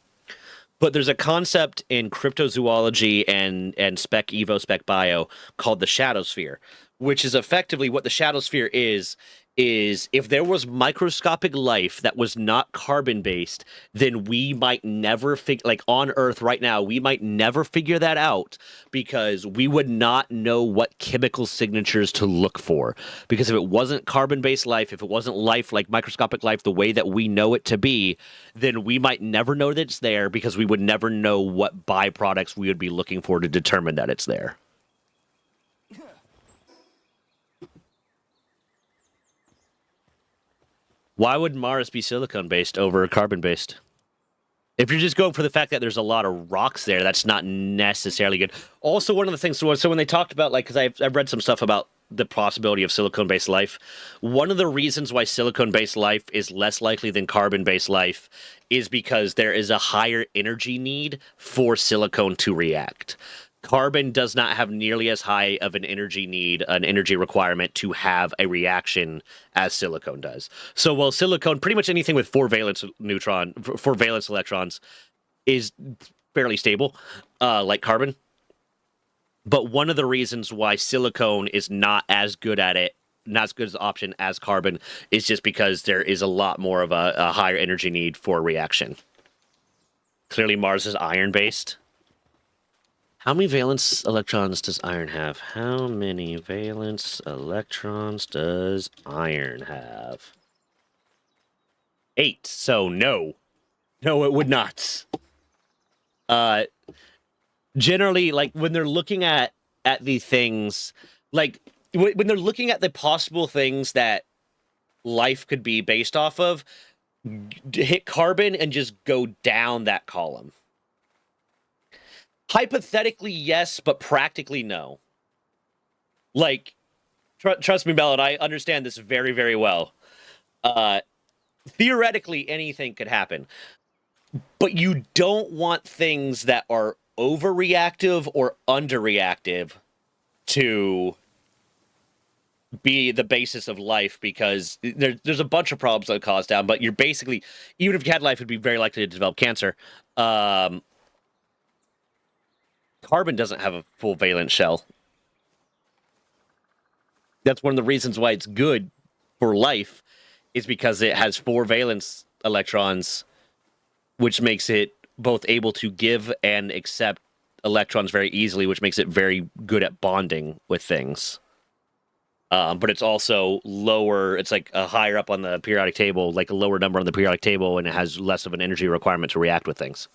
But there's a concept in cryptozoology and Spec Evo, Spec Bio called the shadow-sphere, which is effectively what the shadow-sphere is if there was microscopic life that was not carbon-based, then we might never like on Earth right now, we might never figure that out because we would not know what chemical signatures to look for. Because if it wasn't carbon-based life, if it wasn't life like microscopic life the way that we know it to be, then we might never know that it's there because we would never know what byproducts we would be looking for to determine that it's there. Why would Mars be silicone-based over carbon-based? If you're just going for the fact that there's a lot of rocks there, that's not necessarily good. Also, one of the things, so when they talked about, like, because I've read some stuff about the possibility of silicone-based life, one of the reasons why silicone-based life is less likely than carbon-based life is because there is a higher energy need for silicone to react. Carbon does not have nearly as high of an energy need, an energy requirement to have a reaction as silicone does. So while silicone, pretty much anything with four valence electrons is fairly stable, like carbon. But one of the reasons why silicone is not as good at it, not as good as an option as carbon, is just because there is a lot more of a higher energy need for a reaction. Clearly Mars is iron-based. How many valence electrons does iron have? How many valence electrons does iron have? 8. So no. No, it would not. Generally, like, when they're looking at the things, like, when they're looking at the possible things that life could be based off of, hit carbon and just go down that column. Hypothetically, yes, but practically, no. Like, trust me, Ballard, I understand this very, very well. Theoretically, anything could happen. But you don't want things that are overreactive or underreactive to be the basis of life, because there's a bunch of problems that cause down, but you're basically, even if you had life, it'd be very likely to develop cancer. Carbon doesn't have a full valence shell. That's one of the reasons why it's good for life, is because it has 4 valence electrons, which makes it both able to give and accept electrons very easily, which makes it very good at bonding with things. But it's also lower, it's like a higher up on the periodic table, like a lower number on the periodic table, and it has less of an energy requirement to react with things.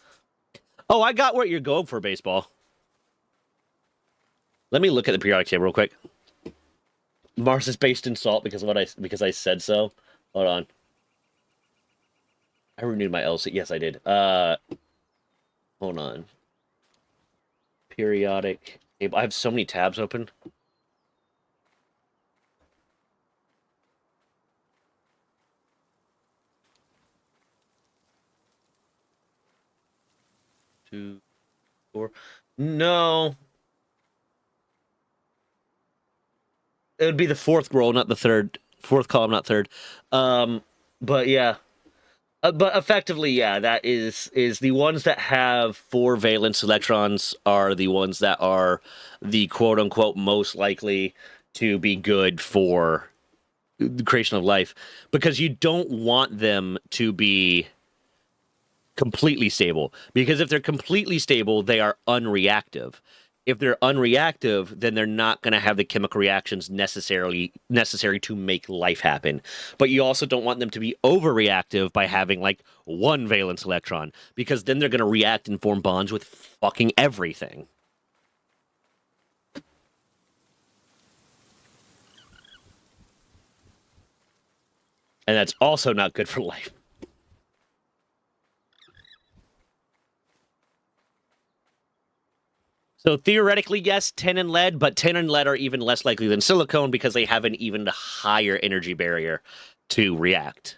Oh, I got what you're going for, baseball. Let me look at the periodic table real quick. Mars is based in salt because I said so. Hold on. I renewed my LC. Yes, I did. Hold on. Periodic table. I have so many tabs open. Two, 4. No. It would be the 4th row, not the 3rd. 4th column, not 3rd. But yeah. But effectively, yeah, that is the ones that have 4 valence electrons are the ones that are the quote-unquote most likely to be good for the creation of life. Because you don't want them to be completely stable. Because if they're completely stable, they are unreactive. If they're unreactive, then they're not going to have the chemical reactions necessary to make life happen. But you also don't want them to be overreactive by having like one valence electron, because then they're going to react and form bonds with fucking everything. And that's also not good for life. So theoretically, yes, tin and lead, but tin and lead are even less likely than silicone because they have an even higher energy barrier to react.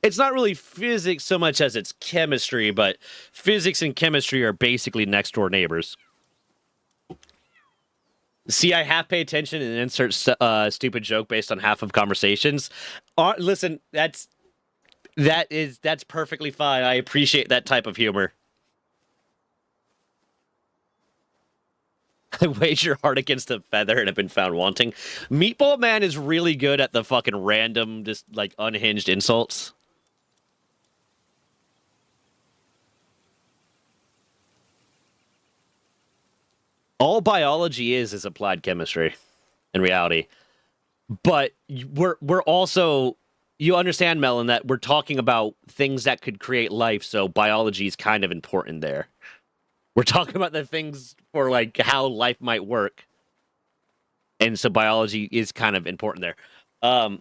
It's not really physics so much as it's chemistry, but physics and chemistry are basically next door neighbors. See, I half pay attention and insert stupid joke based on half of conversations. Listen, that's perfectly fine. I appreciate that type of humor. I waged your heart against a feather and have been found wanting. Meatball Man is really good at the fucking random, just like unhinged insults. All biology is applied chemistry in reality. But we're also, you understand, Melon, that we're talking about things that could create life, so biology is kind of important there. We're talking about the things for like how life might work. And so biology is kind of important there. I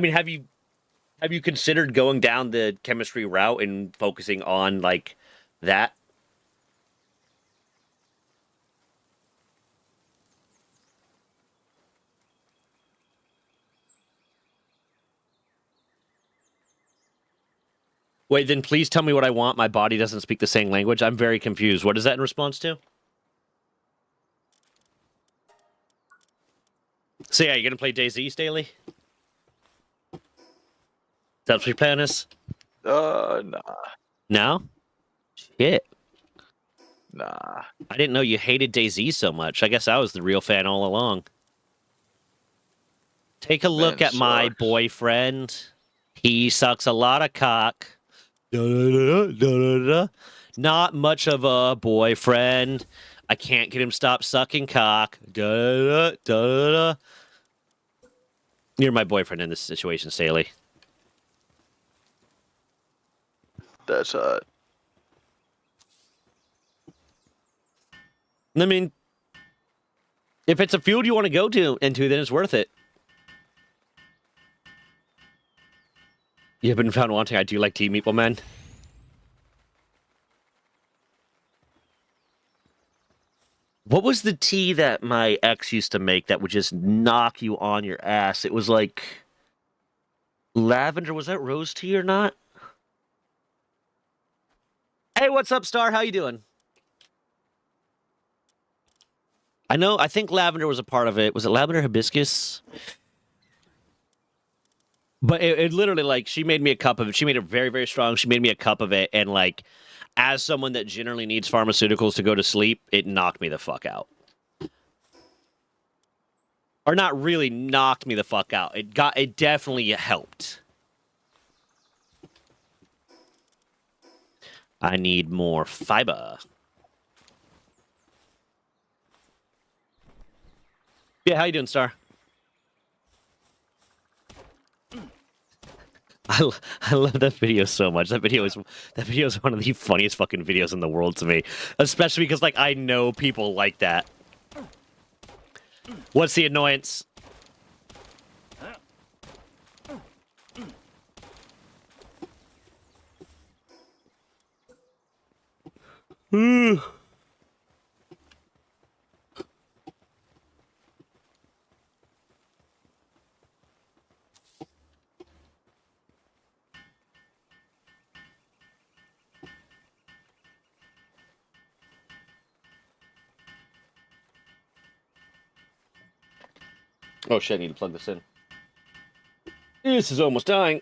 mean, have you considered going down the chemistry route and focusing on like that? Wait, then please tell me what I want. My body doesn't speak the same language. I'm very confused. What is that in response to? So yeah, you gonna play DayZ, Staley? Is that what your plan is? Nah. No? Shit. Nah. I didn't know you hated DayZ so much. I guess I was the real fan all along. Take a look at my boyfriend. He sucks a lot of cock. Not much of a boyfriend. I can't get him to stop sucking cock. You're my boyfriend in this situation, Staley. That's hot. I mean, if it's a field you want to go into, then it's worth it. You have been found wanting. I do like tea, Meatball Man. What was the tea that my ex used to make that would just knock you on your ass? It was like lavender. Was that rose tea or not? Hey, what's up, Star? How you doing? I think lavender was a part of it. Was it lavender hibiscus? But it literally, like, she made me a cup of it. She made it very, very strong. She made me a cup of it. And, like, as someone that generally needs pharmaceuticals to go to sleep, it knocked me the fuck out. Or not really knocked me the fuck out. It definitely helped. I need more fiber. Yeah, how you doing, Star? I love that video so much. That video is one of the funniest fucking videos in the world to me. Especially because, like, I know people like that. What's the annoyance? Oh shit, I need to plug this in. This is almost dying.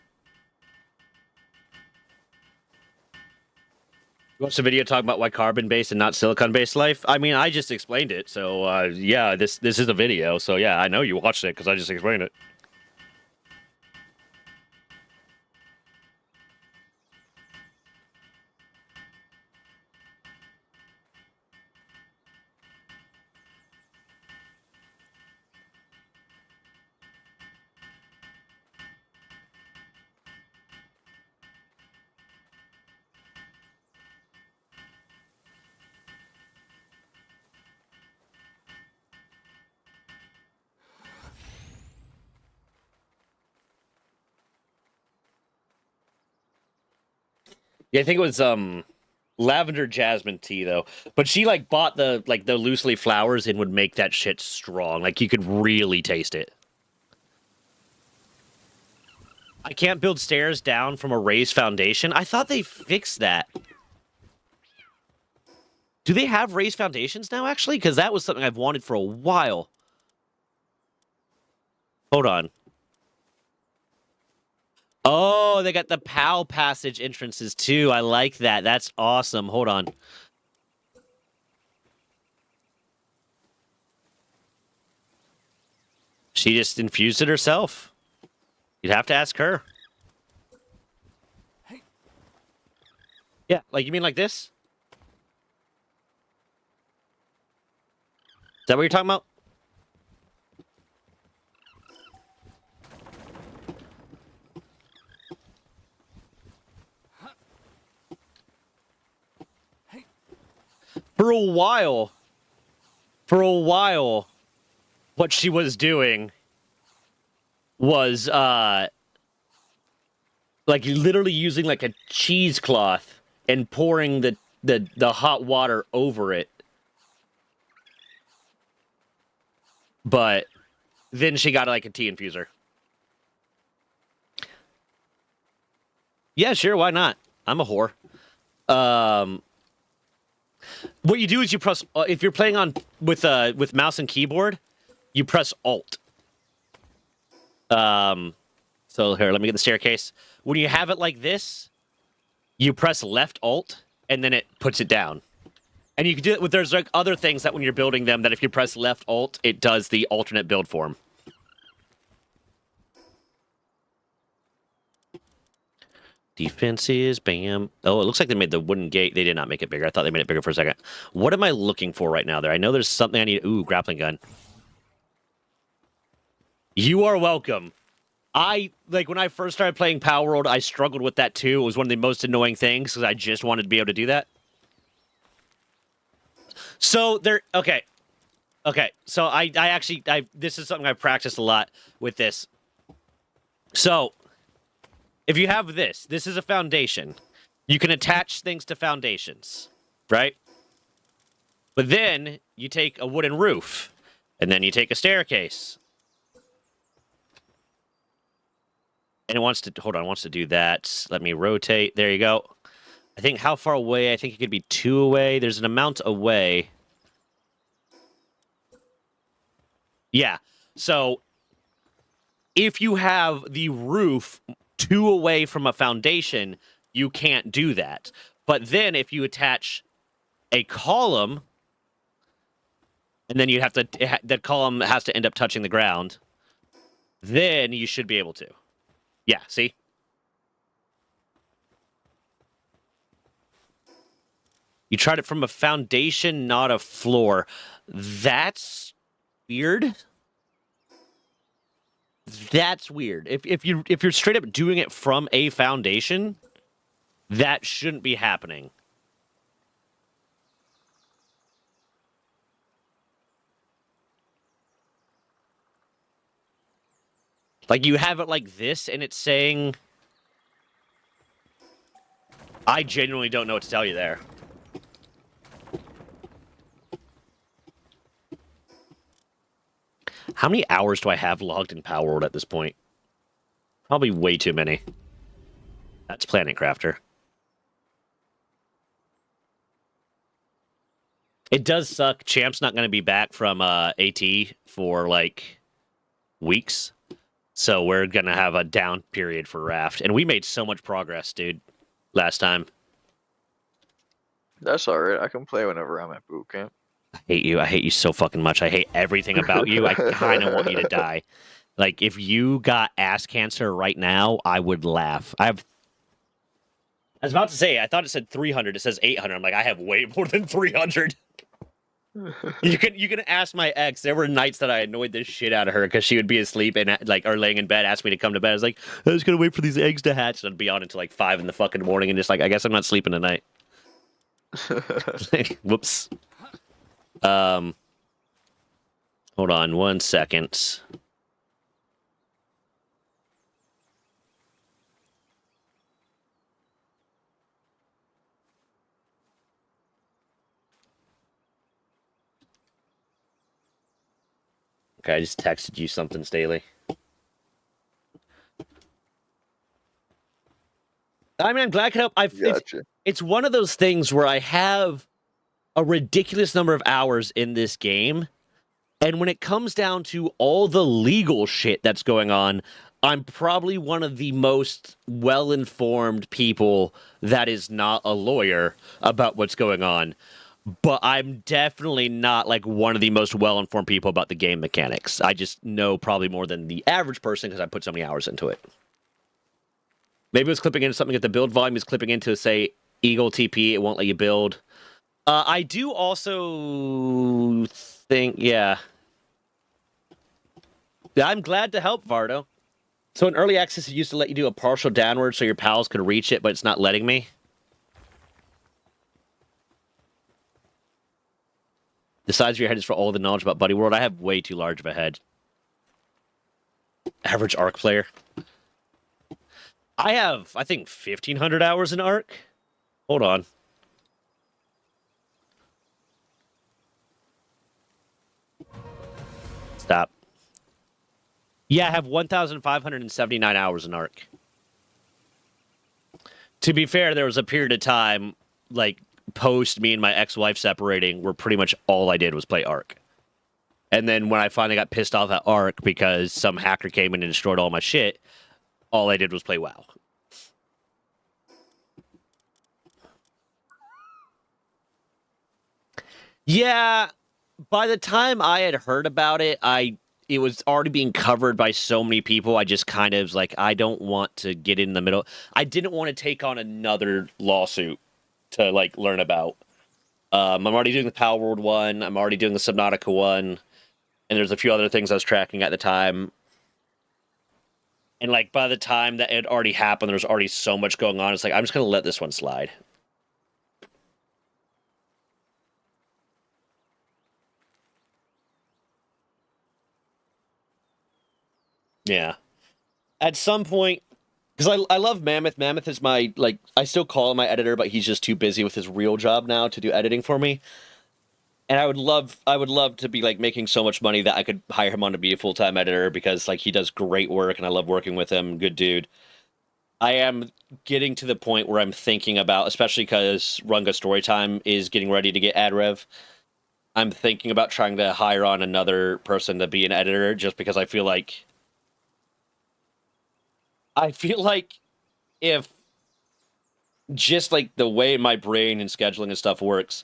You watched the video talking about why carbon-based and not silicon-based life? I mean, I just explained it, so yeah, this is a video, so yeah, I know you watched it because I just explained it. Yeah, I think it was lavender jasmine tea though. But she like bought the loose leaf flowers and would make that shit strong. Like you could really taste it. I can't build stairs down from a raised foundation. I thought they fixed that. Do they have raised foundations now, actually? Because that was something I've wanted for a while. Hold on. Oh, they got the POW passage entrances, too. I like that. That's awesome. Hold on. She just infused it herself. You'd have to ask her. Yeah, like, you mean like this? Is that what you're talking about? For a while, what she was doing was, like, literally using, like, a cheesecloth and pouring the hot water over it. But then she got like a tea infuser. Yeah, sure, why not? I'm a whore. What you do is you press if you're playing on with mouse and keyboard, you press Alt. So here, let me get the staircase. When you have it like this, you press left Alt and then it puts it down. And you can do it with, there's like other things that when you're building them, that if you press left Alt, it does the alternate build form. Defenses, bam. Oh, it looks like they made the wooden gate. They did not make it bigger. I thought they made it bigger for a second. What am I looking for right now there? I know there's something I need. Ooh, grappling gun. You are welcome. Like, when I first started playing Palworld, I struggled with that too. It was one of the most annoying things because I just wanted to be able to do that. So okay. So I actually this is something I've practiced a lot with this. So if you have this is a foundation. You can attach things to foundations, right? But then you take a wooden roof, and then you take a staircase. And it wants to do that. Let me rotate. There you go. I think how far away? I think it could be 2 away. There's an amount away. Yeah. So if you have the roof 2 away from a foundation, you can't do that. But then if you attach a column, and then you have to, that column has to end up touching the ground, then you should be able to. Yeah, see? You tried it from a foundation, not a floor. That's weird. That's weird. If you're straight up doing it from a foundation, that shouldn't be happening. Like, you have it like this, and it's saying... I genuinely don't know what to tell you there. How many hours do I have logged in Palworld at this point? Probably way too many. That's Planet Crafter. It does suck. Champ's not going to be back from AT for, like, weeks. So we're going to have a down period for Raft. And we made so much progress, dude, last time. That's alright. I can play whenever I'm at boot camp. I hate you. I hate you so fucking much. I hate everything about you. I kind of want you to die. Like, if you got ass cancer right now, I would laugh. I was about to say, I thought it said 300. It says 800. I'm like, I have way more than 300. You can ask my ex. There were nights that I annoyed the shit out of her because she would be asleep and like, or laying in bed, ask me to come to bed. I was like, I was gonna wait for these eggs to hatch, and I'd be on until like 5 in the fucking morning, and just like, I guess I'm not sleeping tonight. Whoops. Hold on 1 second. Okay, I just texted you something, Staley. I mean, I'm glad I could help. Gotcha. It's one of those things where I have a ridiculous number of hours in this game, and when it comes down to all the legal shit that's going on, I'm probably one of the most well-informed people that is not a lawyer about what's going on. But I'm definitely not like one of the most well-informed people about the game mechanics. I just know probably more than the average person because I put so many hours into it. Maybe it was clipping into something if the build volume is clipping into, say, Eagle TP, it won't let you build. I do also think, yeah. I'm glad to help, Vardo. So in early access, it used to let you do a partial downward so your pals could reach it, but it's not letting me. The size of your head is for all the knowledge about Buddy World. I have way too large of a head. Average Arc player. I have, I think, 1,500 hours in Arc. Hold on. Stop. Yeah, I have 1,579 hours in Arc. To be fair, there was a period of time, like, post me and my ex-wife separating, where pretty much all I did was play Arc. And then when I finally got pissed off at Arc because some hacker came in and destroyed all my shit, all I did was play WoW. Yeah, by the time I had heard about it, it was already being covered by so many people. I just kind of was like, I don't want to get in the middle. I didn't want to take on another lawsuit to like learn about. I'm already doing the Palworld one. I'm already doing the Subnautica one, and there's a few other things I was tracking at the time. And like by the time that it already happened, there was already so much going on. It's like I'm just gonna let this one slide. Yeah. At some point, because I love Mammoth. Mammoth is my, like, I still call him my editor, but he's just too busy with his real job now to do editing for me. And I would love to be, like, making so much money that I could hire him on to be a full-time editor because, like, he does great work and I love working with him. Good dude. I am getting to the point where I'm thinking about, especially because Runga Storytime is getting ready to get ad rev, I'm thinking about trying to hire on another person to be an editor just because I feel like if just like the way my brain and scheduling and stuff works,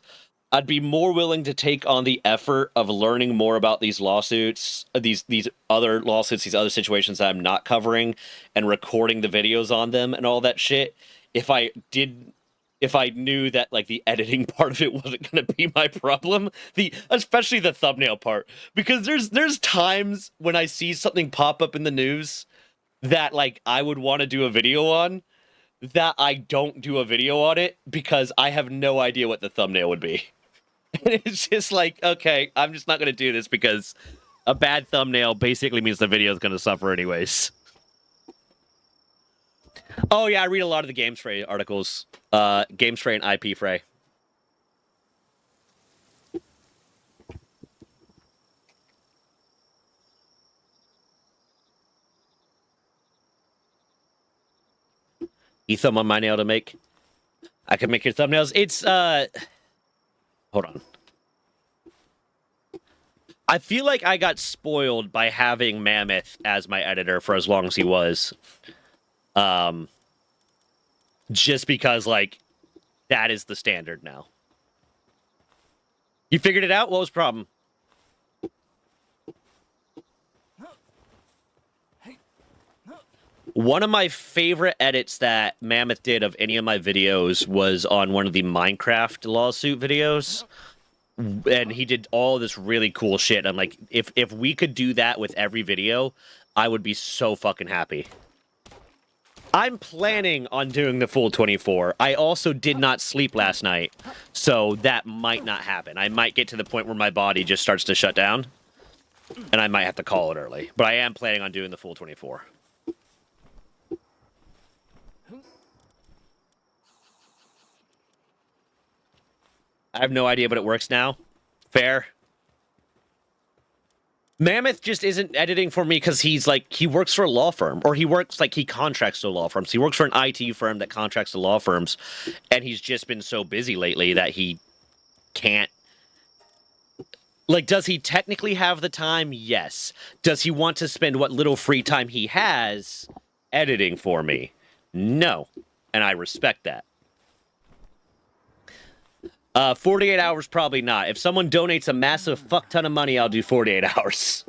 I'd be more willing to take on the effort of learning more about these lawsuits, these other lawsuits, these other situations that I'm not covering, and recording the videos on them and all that shit. If I knew that like the editing part of it wasn't going to be my problem, especially the thumbnail part, because there's times when I see something pop up in the news that like I would want to do a video on, that I don't do a video on it because I have no idea what the thumbnail would be. And it's just like, okay, I'm just not going to do this because a bad thumbnail basically means the video is going to suffer anyways. Oh yeah, I read a lot of the Games Fray articles. Games Fray and IP Fray. You thumb on my nail to make? I can make your thumbnails. It's, hold on. I feel like I got spoiled by having Mammoth as my editor for as long as he was. Just because, like, that is the standard now. You figured it out? What was the problem? One of my favorite edits that Mammoth did of any of my videos was on one of the Minecraft lawsuit videos. And he did all this really cool shit. I'm like, if we could do that with every video, I would be so fucking happy. I'm planning on doing the full 24. I also did not sleep last night, so that might not happen. I might get to the point where my body just starts to shut down, and I might have to call it early. But I am planning on doing the full 24. I have no idea, but it works now. Fair. Mammoth just isn't editing for me because he works for a law firm, or he contracts to law firms. He works for an IT firm that contracts to law firms, and he's just been so busy lately that he can't. Like, does he technically have the time? Yes. Does he want to spend what little free time he has editing for me? No. And I respect that. 48 hours, probably not. If someone donates a massive fuck ton of money, I'll do 48 hours.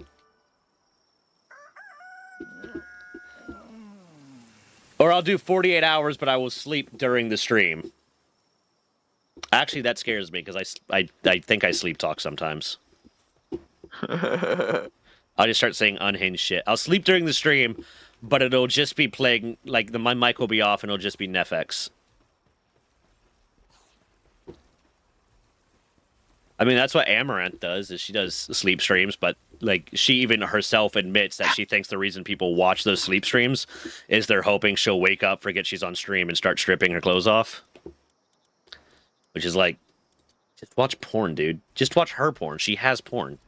Or I'll do 48 hours, but I will sleep during the stream. Actually, that scares me, because I think I sleep talk sometimes. I'll just start saying unhinged shit. I'll sleep during the stream, but it'll just be playing, like, my mic will be off, and it'll just be Nefx. I mean, that's what Amaranth does, is she does sleep streams, but, like, she even herself admits that she thinks the reason people watch those sleep streams is they're hoping she'll wake up, forget she's on stream, and start stripping her clothes off. Which is like, just watch porn, dude. Just watch her porn. She has porn.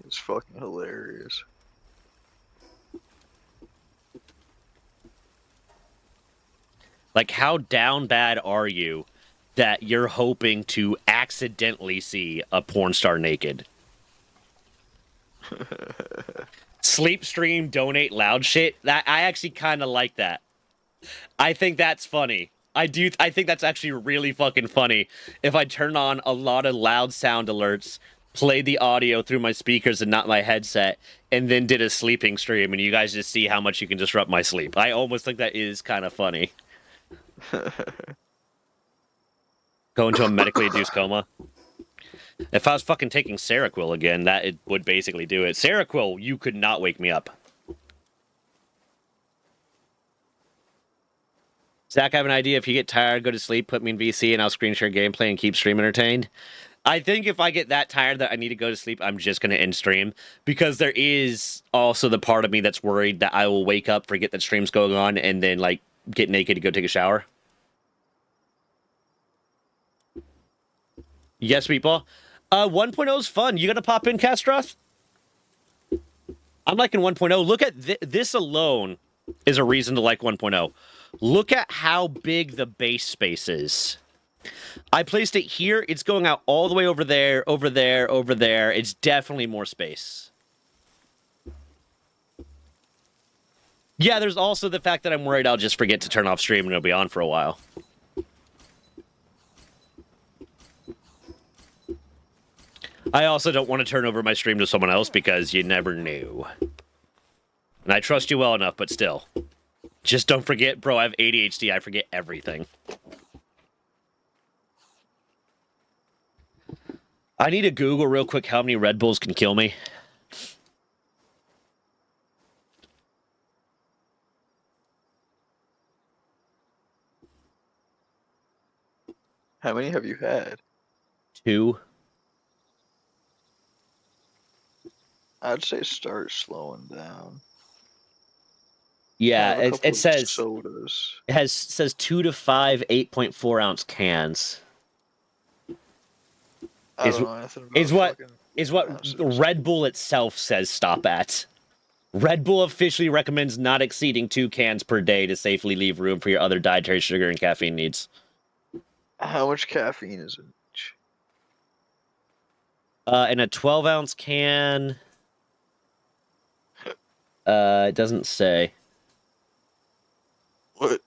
It's fucking hilarious. Like, how down bad are you that you're hoping to accidentally see a porn star naked? Sleep stream, donate loud shit. That I actually kind of like that. I think that's funny. I think that's actually really fucking funny. If I turn on a lot of loud sound alerts, play the audio through my speakers and not my headset, and then did a sleeping stream, and you guys just see how much you can disrupt my sleep. I almost think that is kind of funny. Go into a medically induced coma. If I was fucking taking Seroquel again, it would basically do it. Seroquel, you could not wake me up. Zach, I have an idea. If you get tired, go to sleep, put me in VC, and I'll screen share gameplay and keep stream entertained. I think if I get that tired that I need to go to sleep, I'm just going to end stream. Because there is also the part of me that's worried that I will wake up, forget that stream's going on, and then, like, get naked to go take a shower. Yes, people. 1.0 is fun. You gonna pop in, Castroth? I'm liking 1.0. Look at this alone is a reason to like 1.0. Look at how big the base space is. I placed it here. It's going out all the way over there, over there, over there. It's definitely more space. Yeah, there's also the fact that I'm worried I'll just forget to turn off stream and it'll be on for a while. I also don't want to turn over my stream to someone else because you never knew. And I trust you well enough, but still. Just don't forget, bro, I have ADHD. I forget everything. I need to Google real quick how many Red Bulls can kill me. How many have you had? 2. I'd say start slowing down. Yeah, it says sodas. It says 2 to 5 8.4 ounce cans. Is what Red Bull itself says stop at. Red Bull officially recommends not exceeding 2 cans per day to safely leave room for your other dietary sugar and caffeine needs. How much caffeine is in each? In a 12-ounce can, it doesn't say. What?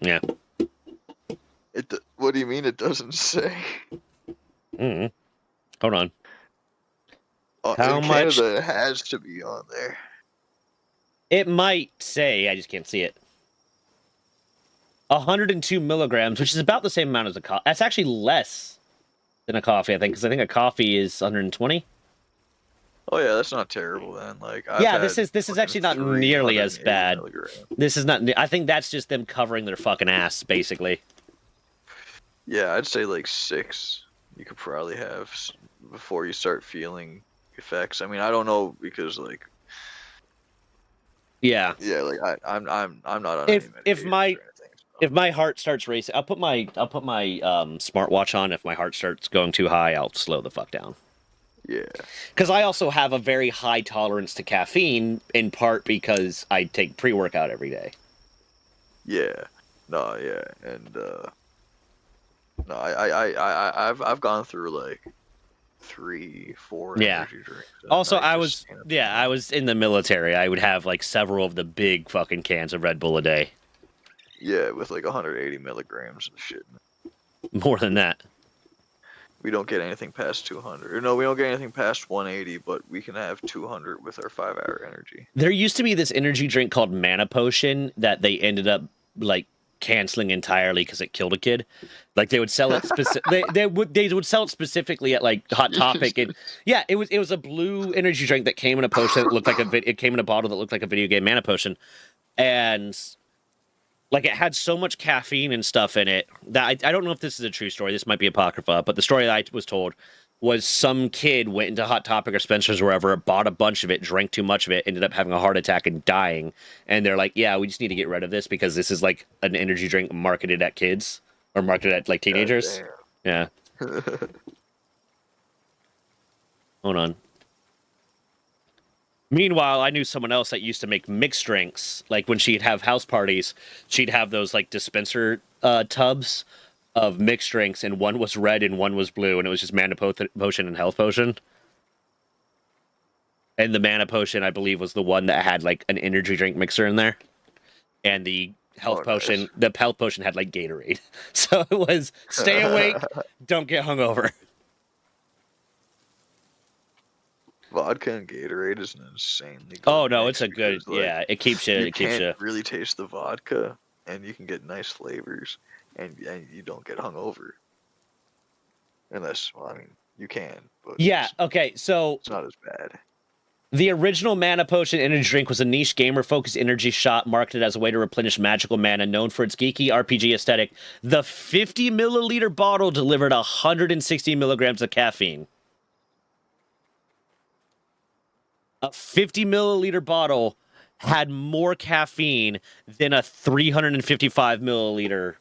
Yeah. What do you mean it doesn't say? Mm-hmm. Hold on. How much? It has to be on there. It might say, I just can't see it. 102 milligrams, which is about the same amount as a coffee. That's actually less than a coffee, I think, because I think a coffee is 120. Oh yeah, that's not terrible then. Like, this is actually not nearly as bad. This is not. I think that's just them covering their fucking ass, basically. Yeah, I'd say like 6. You could probably have before you start feeling effects. I mean, I don't know because like. Yeah, like I'm not on any medication or anything, so. If my heart starts racing, I'll put my smartwatch on. If my heart starts going too high, I'll slow the fuck down. Yeah. Because I also have a very high tolerance to caffeine, in part because I take pre-workout every day. Yeah. No, yeah. And no, I've gone through like 3, 4 energy drinks. Also, I was in the military. I would have like several of the big fucking cans of Red Bull a day. Yeah, with like 180 milligrams and shit. More than that. We don't get anything past 200. Or no, we don't get anything past 180, but we can have 200 with our 5-hour energy. There used to be this energy drink called Mana Potion that they ended up like canceling entirely because it killed a kid. Like they would sell it they would sell it specifically at like Hot Topic, and yeah, it was a blue energy drink that came in a potion that looked like it came in a bottle that looked like a video game Mana Potion, and like it had so much caffeine and stuff in it that I don't know if this is a true story. This might be apocrypha, but the story that I was told was some kid went into Hot Topic or Spencer's or wherever, bought a bunch of it, drank too much of it, ended up having a heart attack and dying. And they're like, yeah, we just need to get rid of this because this is like an energy drink marketed at kids or marketed at like teenagers. Yeah. Hold on. Meanwhile, I knew someone else that used to make mixed drinks. Like when she'd have house parties, she'd have those like dispenser tubs of mixed drinks, and one was red and one was blue, and it was just Mana Potion and Health Potion. And the Mana Potion, I believe, was the one that had like an energy drink mixer in there, and the Health Potion, nice. The Health Potion had like Gatorade. So it was stay awake, don't get hungover. Vodka and Gatorade is an insanely good Oh no, it's a good like, it keeps you. You can't really taste the vodka, and you can get nice flavors. And you don't get hungover. Unless, well, I mean, you can. But yeah, okay, so it's not as bad. The original Mana Potion energy drink was a niche gamer-focused energy shot marketed as a way to replenish magical mana, known for its geeky RPG aesthetic. The 50-milliliter bottle delivered 160 milligrams of caffeine. A 50-milliliter bottle had more caffeine than a 355-milliliter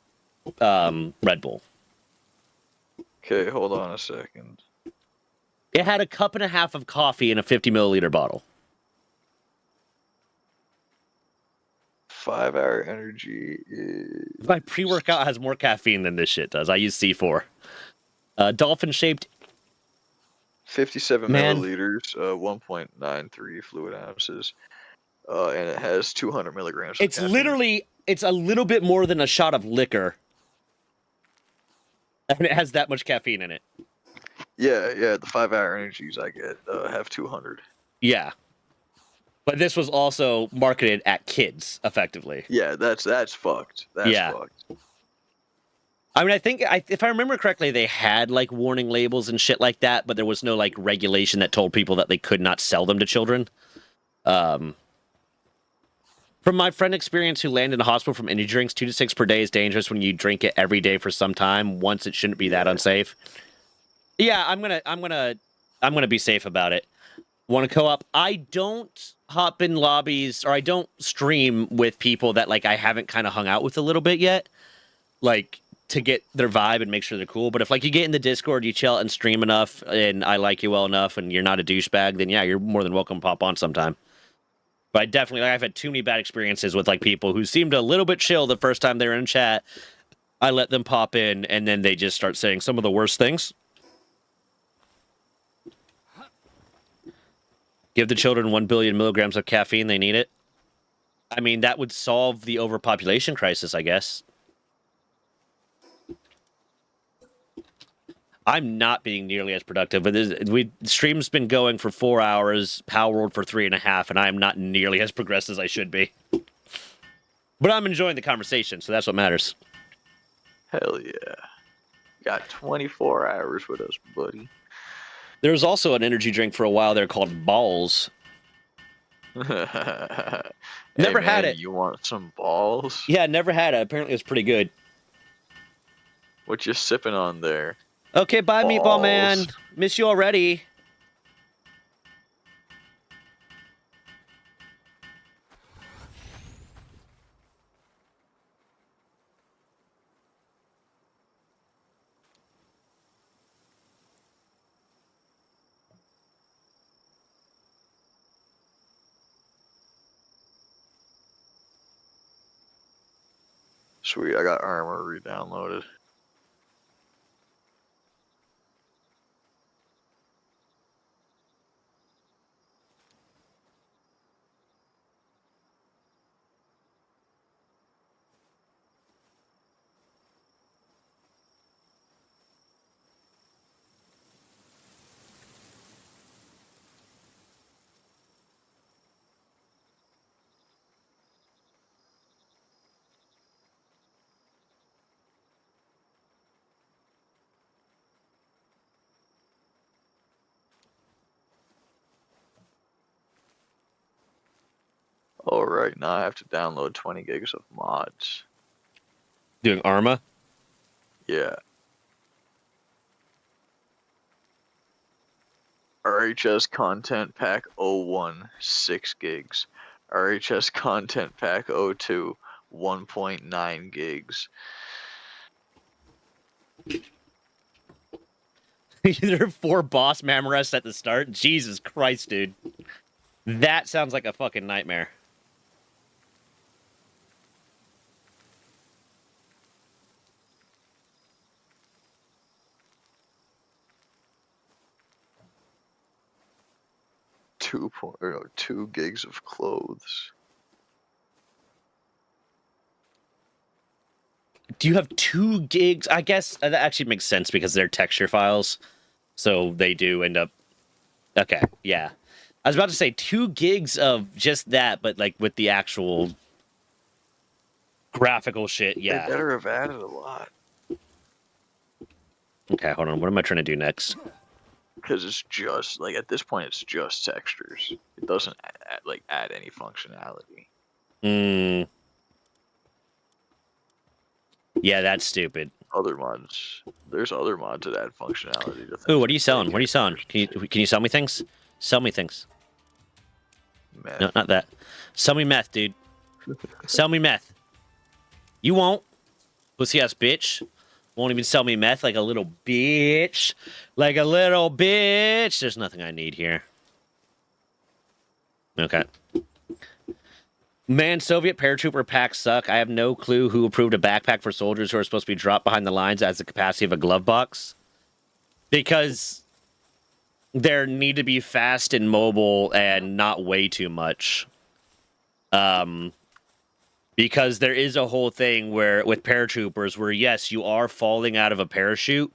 Red Bull. Okay, hold on a second. It had a cup and a half of coffee in a 50-milliliter bottle. 5-hour energy is... My pre-workout has more caffeine than this shit does. I use C4. Dolphin-shaped... 57 milliliters, 1.93 fluid ounces. And it has 200 milligrams of caffeine. Literally... It's a little bit more than a shot of liquor. And it has that much caffeine in it. Yeah, the 5-hour energies I get have 200. Yeah. But this was also marketed at kids, effectively. Yeah, that's fucked. That's fucked. I mean, I think, if I remember correctly, they had, like, warning labels and shit like that, but there was no, like, regulation that told people that they could not sell them to children. From my friend experience who landed in a hospital from energy drinks, 2 to 6 per day is dangerous when you drink it every day for some time. Once it shouldn't be that unsafe. Yeah, I'm gonna be safe about it. Want to co-op? I don't hop in lobbies, or I don't stream with people that like I haven't kind of hung out with a little bit yet, like to get their vibe and make sure they're cool. But if like you get in the Discord, you chill and stream enough, and I like you well enough, and you're not a douchebag, then yeah, you're more than welcome to pop on sometime. But I definitely, I've had too many bad experiences with like people who seemed a little bit chill the first time they were in chat. I let them pop in, and then they just start saying some of the worst things. Give the children 1 billion milligrams of caffeine, they need it. I mean, that would solve the overpopulation crisis, I guess. I'm not being nearly as productive, but stream's been going for 4 hours, Palworld for 3.5, and I am not nearly as progressed as I should be. But I'm enjoying the conversation, so that's what matters. Hell yeah. Got 24 hours with us, buddy. There was also an energy drink for a while there called Balls. Never had it. You want some balls? Yeah, never had it. Apparently it's pretty good. What you sipping on there? Okay, bye, balls. Meatball Man. Miss you already. Sweet, I got armor re-downloaded. Alright, now I have to download 20 gigs of mods. Doing Arma? Yeah. RHS Content Pack 01, 6 gigs. RHS Content Pack 02, 1.9 gigs. There are 4 boss Mamorests at the start? Jesus Christ, dude. That sounds like a fucking nightmare. Two gigs of clothes. Do you have 2 gigs? I guess that actually makes sense because they're texture files. So they do end up... Okay, yeah. I was about to say 2 gigs of just that, but like with the actual graphical shit, yeah. They better have added a lot. Okay, hold on. What am I trying to do next? Because it's just, like, at this point, it's just textures. It doesn't, add any functionality. Yeah, that's stupid. Other mods. There's other mods that add functionality to things. Ooh, what are you selling? What are you selling? Can you sell me things? Sell me things. Meth. No, not that. Sell me meth, dude. Sell me meth. You won't. Pussy-ass bitch. Won't even sell me meth like a little bitch. Like a little bitch. There's nothing I need here. Okay. Man, Soviet paratrooper packs suck. I have no clue who approved a backpack for soldiers who are supposed to be dropped behind the lines as the capacity of a glove box. Because there need to be fast and mobile and not way too much. Because there is a whole thing where with paratroopers where, yes, you are falling out of a parachute.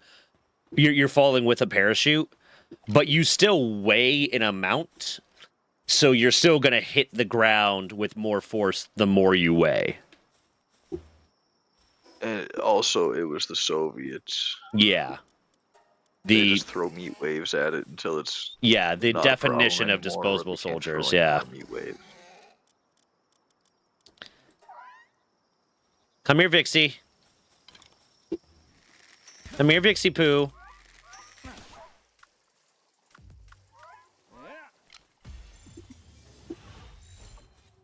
You're falling with a parachute, but you still weigh an amount. So you're still going to hit the ground with more force the more you weigh. And also, it was the Soviets. Yeah. They just throw meat waves at it until it's... Yeah, the definition of disposable soldiers, yeah. Meat waves. Come here, Vixie. Come here, Vixie Poo.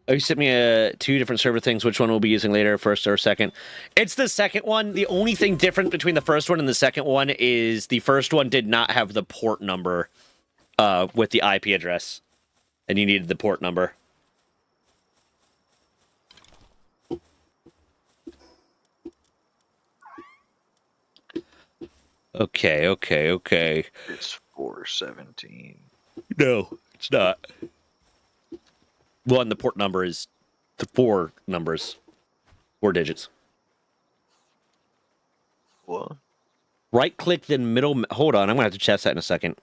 Oh, you sent me 2 different server things. Which one we'll be using later, first or second? It's the second one. The only thing different between the first one and the second one is the first one did not have the port number with the IP address. And you needed the port number. Okay. It's 417. No, it's not. Well, and the port number is the 4 numbers. 4 digits. What? Right-click, then middle... Hold on, I'm going to have to test that in a second.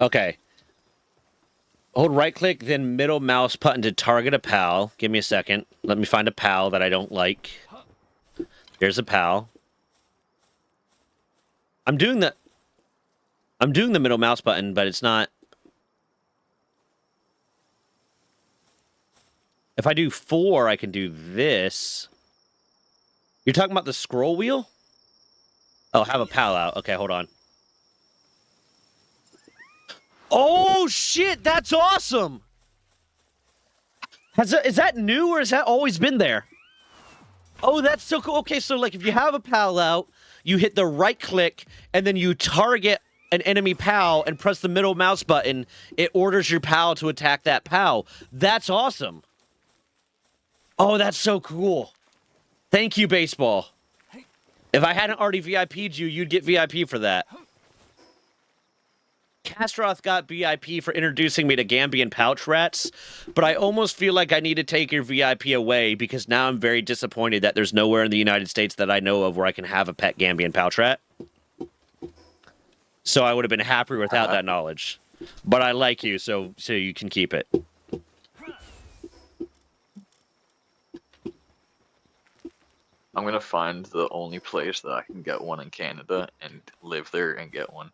Okay. Hold right-click, then middle mouse button to target a pal. Give me a second. Let me find a pal that I don't like. Here's a pal. I'm doing the middle mouse button, but it's not... If I do 4, I can do this. You're talking about the scroll wheel? Oh, have a pal out. Okay, hold on. Oh shit, that's awesome. Is that new or has that always been there? Oh, that's so cool. Okay, so like if you have a pal out, you hit the right click and then you target an enemy pal and press the middle mouse button. It orders your pal to attack that pal. That's awesome. Oh, that's so cool. Thank you, baseball. If I hadn't already VIP'd you, you'd get VIP for that. Castroth got VIP for introducing me to Gambian pouch rats, but I almost feel like I need to take your VIP away because now I'm very disappointed that there's nowhere in the United States that I know of where I can have a pet Gambian pouch rat. So I would have been happier without that knowledge. But I like you, so you can keep it. I'm going to find the only place that I can get one in Canada and live there and get one.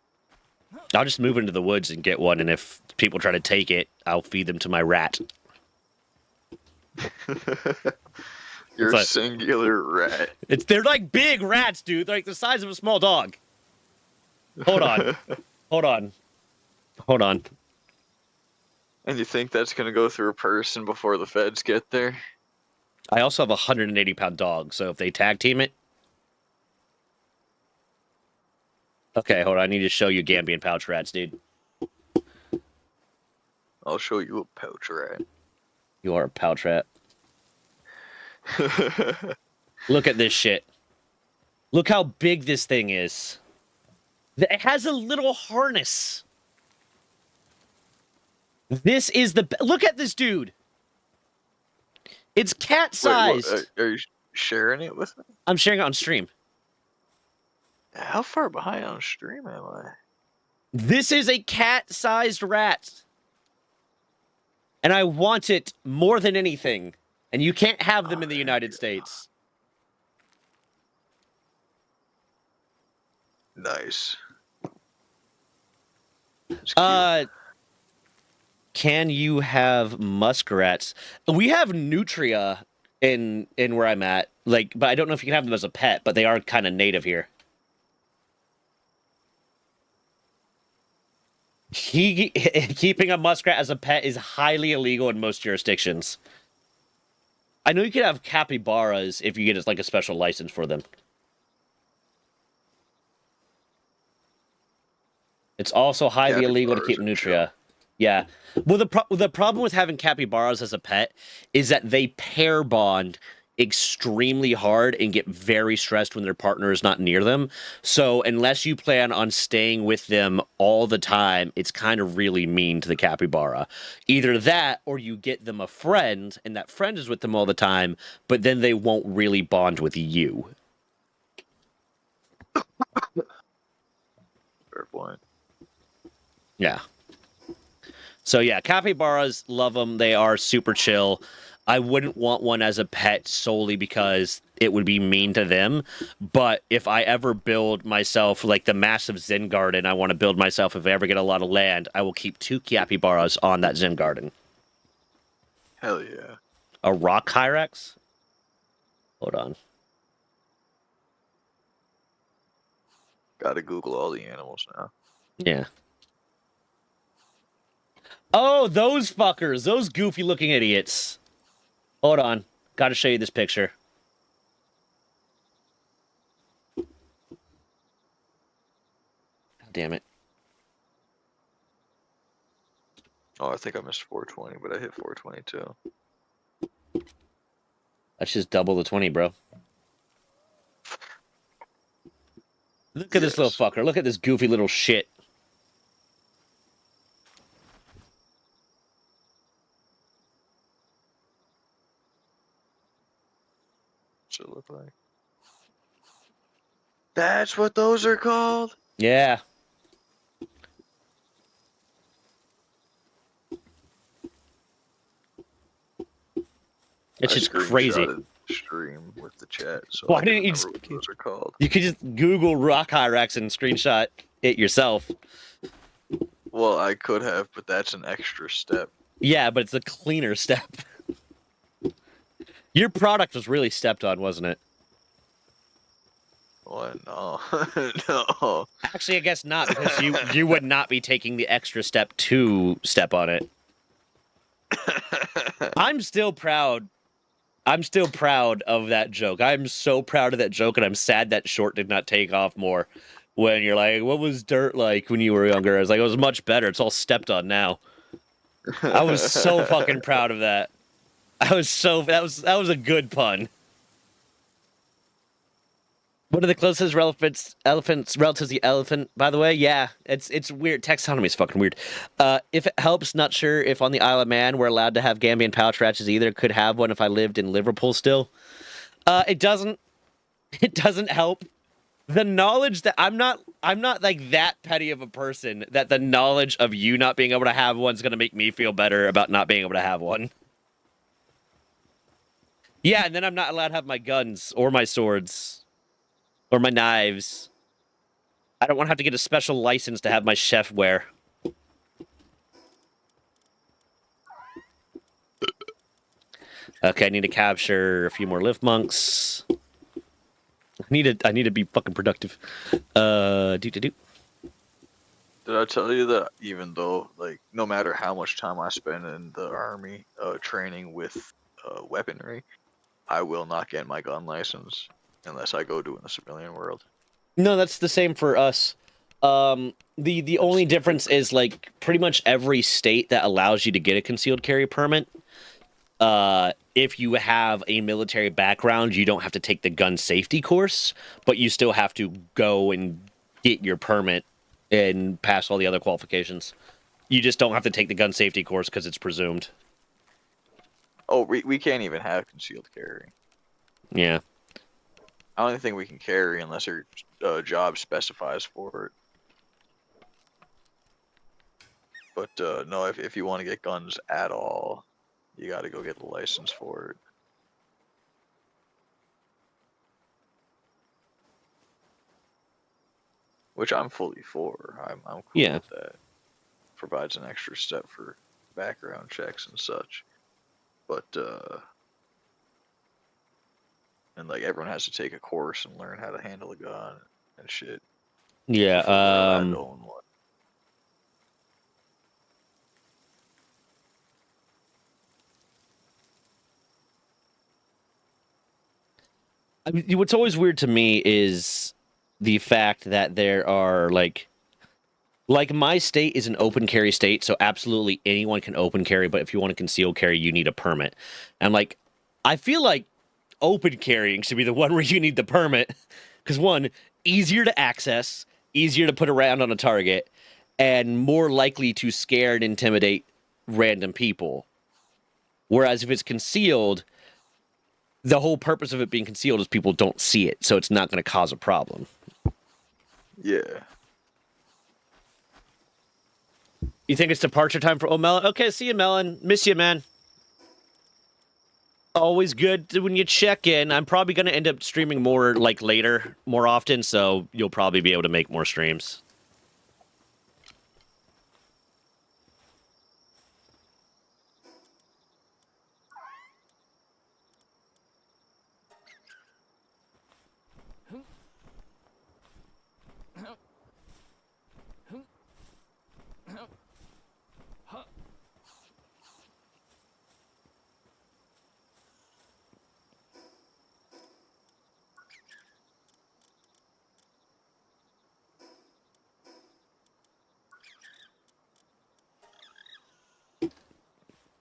I'll just move into the woods and get one, and if people try to take it, I'll feed them to my rat. You're a singular rat. They're like big rats, dude. They're like the size of a small dog. Hold on. Hold on. Hold on. And you think that's going to go through a person before the feds get there? I also have a 180-pound dog, so if they tag team it... Okay, hold on. I need to show you Gambian pouch rats, dude. I'll show you a pouch rat. You are a pouch rat. Look at this shit. Look how big this thing is. It has a little harness. This is the... Look at this dude. It's cat-sized. Wait, are you sharing it with me? I'm sharing it on stream. How far behind on stream am I? This is a cat-sized rat. And I want it more than anything. And you can't have them in the United States. Nice. Can you have muskrats? We have nutria in where I'm at. Like, but I don't know if you can have them as a pet, but they are kind of native here. Keeping a muskrat as a pet is highly illegal in most jurisdictions. I know you can have capybaras if you get like a special license for them. It's also highly illegal to keep nutria. Yeah. Well, the problem with having capybaras as a pet is that they pair bond extremely hard and get very stressed when their partner is not near them. So unless you plan on staying with them all the time, it's kind of really mean to the capybara. Either that or you get them a friend and that friend is with them all the time, but then they won't really bond with you. Fair point. Yeah. So yeah, capybaras, love them. They are super chill. I wouldn't want one as a pet solely because it would be mean to them. But if I ever build myself like the massive Zen garden I want to build myself, if I ever get a lot of land, I will keep 2 capybaras on that Zen garden. Hell yeah. A rock hyrax? Hold on. Gotta Google all the animals now. Yeah. Oh, those fuckers. Those goofy looking idiots. Hold on. Gotta show you this picture. God damn it. Oh, I think I missed 420, but I hit 422. That's just double the 20, bro. Look at this little fucker. Look at this goofy little shit. What's it look like? That's what those are called? Yeah. It's just crazy. Stream with the chat. So why didn't you just? What those are called. You could just Google rock hyrax and screenshot it yourself. Well, I could have, but that's an extra step. Yeah, but it's a cleaner step. Your product was really stepped on, wasn't it? Well, No. No. Actually, I guess not, because you would not be taking the extra step to step on it. I'm still proud of that joke. I'm so proud of that joke, and I'm sad that short did not take off more. When you're like, what was dirt like when you were younger? I was like, it was much better. It's all stepped on now. I was so fucking proud of that. That was a good pun. What are the closest elephants relative to the elephant, by the way? Yeah, it's weird. Taxonomy is fucking weird. If it helps, not sure if on the Isle of Man we're allowed to have Gambian pouch ratchets either. Could have one if I lived in Liverpool still. It doesn't help. The knowledge that I'm not like that petty of a person that the knowledge of you not being able to have one is going to make me feel better about not being able to have one. Yeah, and then I'm not allowed to have my guns or my swords or my knives. I don't want to have to get a special license to have my chef wear. Okay, I need to capture a few more lift monks. I need to be fucking productive. Did I tell you that even though, like, no matter how much time I spend in the army training with weaponry, I will not get my gun license unless I go do it in the civilian world. No, that's the same for us. The only difference is, like, pretty much every state that allows you to get a concealed carry permit, if you have a military background, you don't have to take the gun safety course, but you still have to go and get your permit and pass all the other qualifications. You just don't have to take the gun safety course because it's presumed. Oh, we can't even have concealed carry. Yeah. I don't think we can carry unless your job specifies for it. But no, if you want to get guns at all, you got to go get the license for it. Which I'm fully for. I'm cool with that. Provides an extra step for background checks and such. But and like everyone has to take a course and learn how to handle a gun and shit. Yeah. I mean, what's always weird to me is the fact that there are like my state is an open carry state, so absolutely anyone can open carry, but if you want to conceal carry, you need a permit. And like, I feel like open carrying should be the one where you need the permit, because one, easier to access, easier to put around on a target, and more likely to scare and intimidate random people. Whereas if it's concealed, the whole purpose of it being concealed is people don't see it, so it's not going to cause a problem. Yeah. You think it's departure time for Melon? Okay, see you, Melon. Miss you, man. Always good when you check in. I'm probably going to end up streaming more, like, later, more often, so you'll probably be able to make more streams.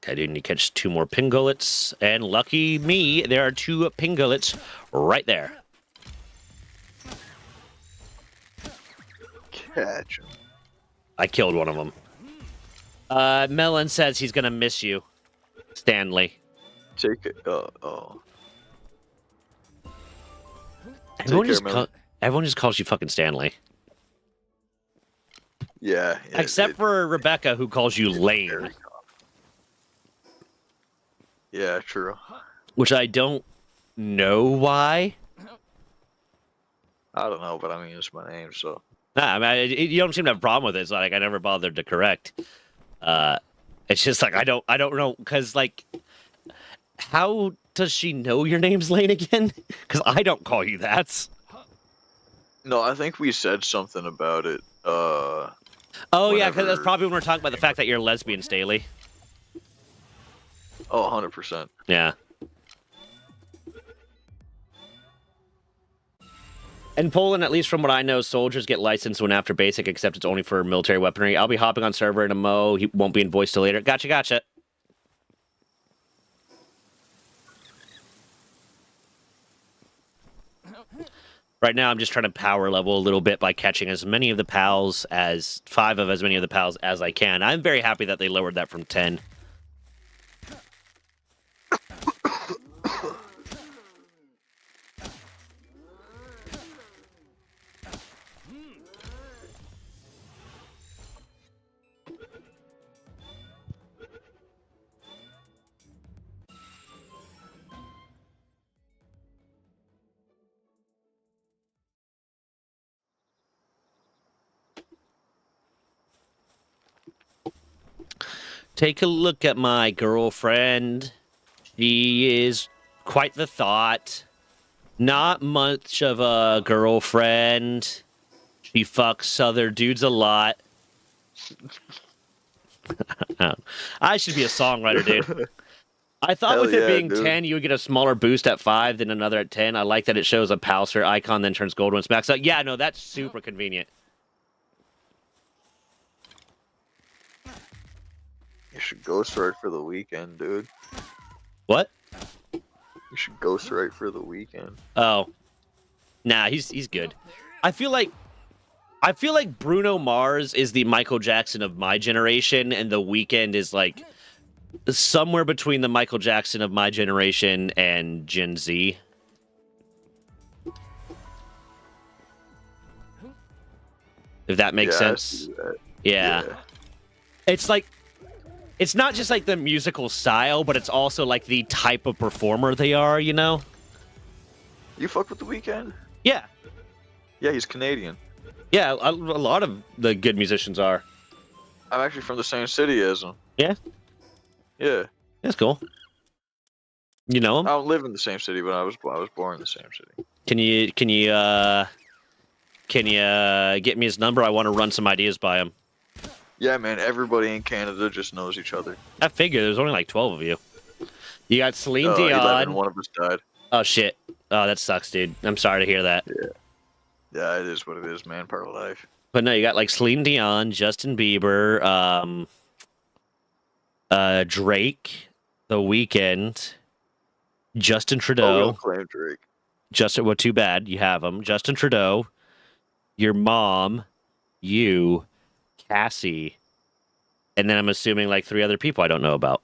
I do need to catch 2 more pingulets, and lucky me, there are 2 pingulets right there. Catch him. I killed one of them. Melon says he's gonna miss you, Stanley. Take it. Everyone just calls you fucking Stanley. Yeah. Except for Rebecca, who calls you Lane. Yeah, true. Which I don't know why. I don't know, but I mean, it's my name, so. Nah, I mean, you don't seem to have a problem with it. It's like I never bothered to correct. It's just like I don't know, because like, how does she know your name's Lane again? Because I don't call you that. No, I think we said something about it. Oh, yeah, because that's probably when we're talking about the fact that you're lesbian, Staley. Oh, 100%. Yeah. In Poland, at least from what I know, soldiers get licensed when after basic, except it's only for military weaponry. I'll be hopping on server in a mo. He won't be in voice till later. Gotcha. Right now, I'm just trying to power level a little bit by catching as many of the pals as 5 of as many of the pals as I can. I'm very happy that they lowered that from 10. Take a look at my girlfriend. She is quite the thought. Not much of a girlfriend. She fucks other dudes a lot. I should be a songwriter, dude. I thought Hell with it being dude. 10, you would get a smaller boost at 5 than another at 10. I like that it shows a Palworld icon, then turns gold when it's maxed out. Yeah, no, that's super convenient. You should ghostwrite for the weekend, dude. What? You should ghostwrite for the weekend. Oh. Nah, he's good. I feel like Bruno Mars is the Michael Jackson of my generation, and The Weeknd is like somewhere between the Michael Jackson of my generation and Gen Z. If that makes sense. Yeah. It's like, it's not just like the musical style, but it's also like the type of performer they are, you know? You fuck with The Weeknd? Yeah. Yeah, he's Canadian. Yeah, a lot of the good musicians are. I'm actually from the same city as him. Yeah? Yeah. That's cool. You know him? I don't live in the same city, but I was born in the same city. Can you get me his number? I want to run some ideas by him. Yeah, man, everybody in Canada just knows each other. I figure there's only like 12 of you. You got Celine 11, Dion. one of us died. Oh, shit. Oh, that sucks, dude. I'm sorry to hear that. Yeah, it is what it is, man. Part of life. But no, you got like Celine Dion, Justin Bieber, Drake, The Weeknd, Justin Trudeau. Oh, we don't claim Drake. Well, too bad. You have him. Justin Trudeau, your mom, you, Cassie, and then I'm assuming like 3 other people I don't know about.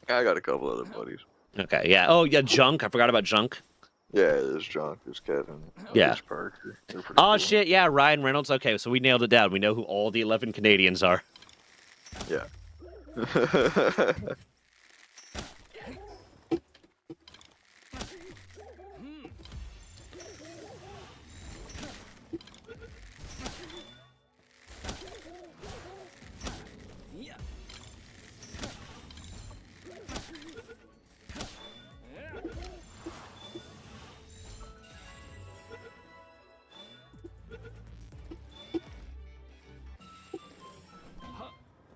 I got a couple other buddies. Okay, yeah. Oh, yeah, Junk. I forgot about Junk. Yeah, there's Junk, there's Kevin, yeah. There's Parker. Oh, cool. shit, yeah, Ryan Reynolds. Okay, so we nailed it down. We know who all the 11 Canadians are. Yeah.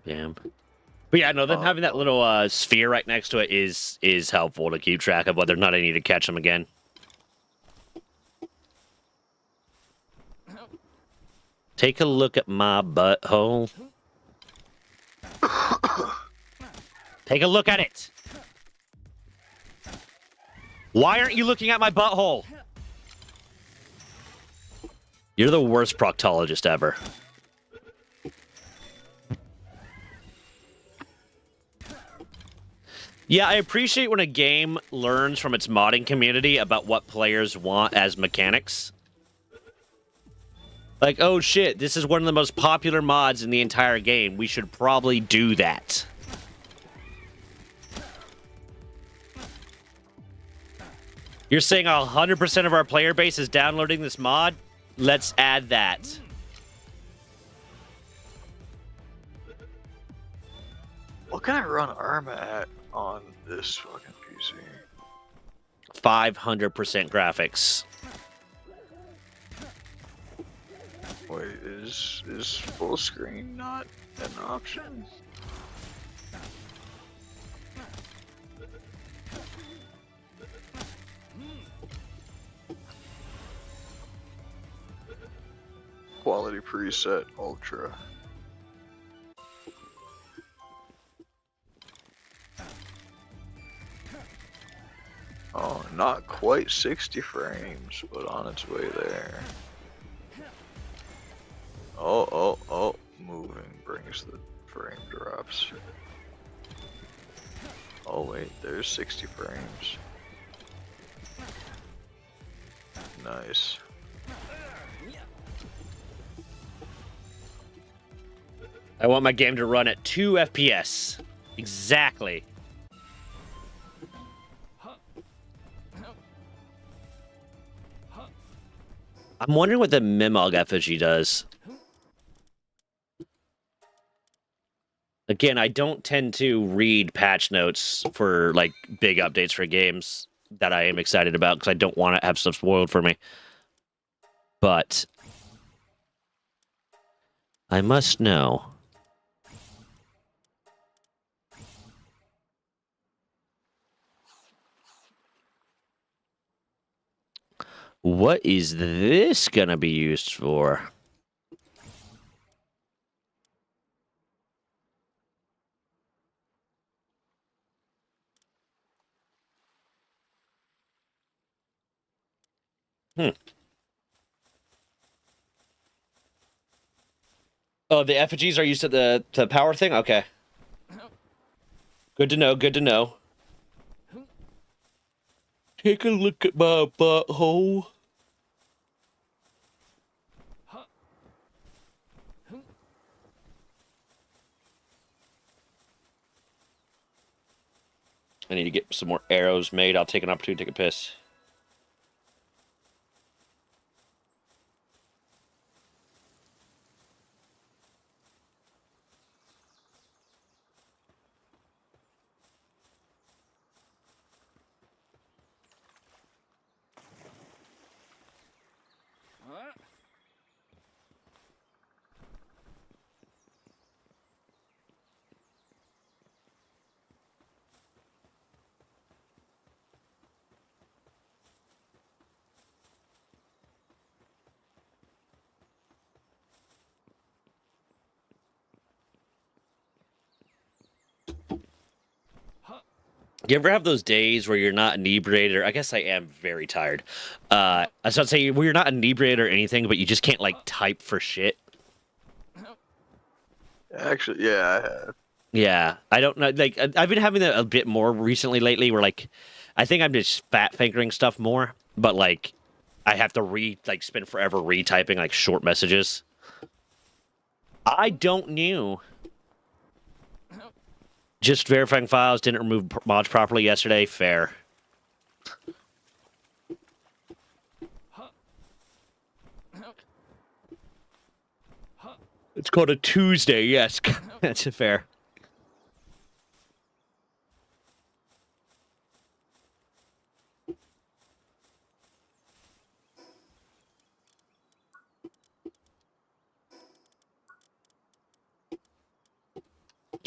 Damn. But yeah, no, them having that little sphere right next to it is helpful to keep track of whether or not I need to catch them again. Take a look at my butthole. Take a look at it. Why aren't you looking at my butthole? You're the worst proctologist ever. Yeah, I appreciate when a game learns from its modding community about what players want as mechanics. Like, oh shit, this is one of the most popular mods in the entire game. We should probably do that. You're saying 100% of our player base is downloading this mod? Let's add that. What can I run Arma at on this fucking PC? 500% graphics. Wait, is full screen not an option? Quality preset ultra. Oh, not quite 60 frames, but on its way there. Oh, moving brings the frame drops. Oh wait, there's 60 frames. Nice. I want my game to run at 2 FPS. Exactly. I'm wondering what the Mimog effigy does. Again, I don't tend to read patch notes for, like, big updates for games that I am excited about, because I don't want to have stuff spoiled for me. But I must know. What is this gonna be used for? Oh, the effigies are used to the power thing? Okay. Good to know, good to know. Take a look at my butthole. I need to get some more arrows made. I'll take an opportunity to take a piss. You ever have those days where you're not inebriated? Or I guess I am very tired. I was about to say, where you're not inebriated or anything, but you just can't, like, type for shit. Actually, yeah, I have. Yeah, I don't know. Like, I've been having that a bit more recently lately, where, like, I think I'm just fat fingering stuff more, but, like, I have to spend forever retyping, like, short messages. I don't know. Just verifying files, didn't remove mods properly yesterday. Fair. It's called a Tuesday, yes. That's fair.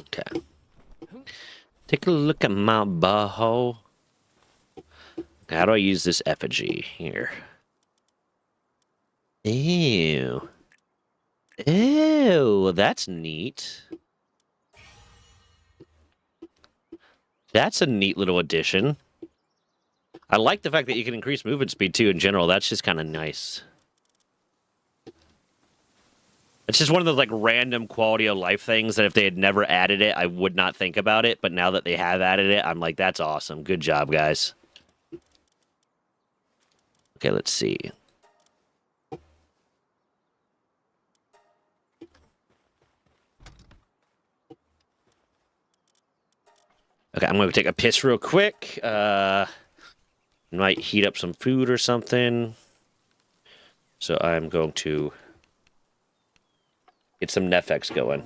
Okay. Take a look at my butthole. How do I use this effigy here? Ew. Ew, that's neat. That's a neat little addition. I like the fact that you can increase movement speed, too, in general. That's just kind of nice. It's just one of those, like, random quality of life things that if they had never added it, I would not think about it. But now that they have added it, I'm like, that's awesome. Good job, guys. Okay, let's see. Okay, I'm going to take a piss real quick. Might heat up some food or something. So I'm going to get some Netflix going.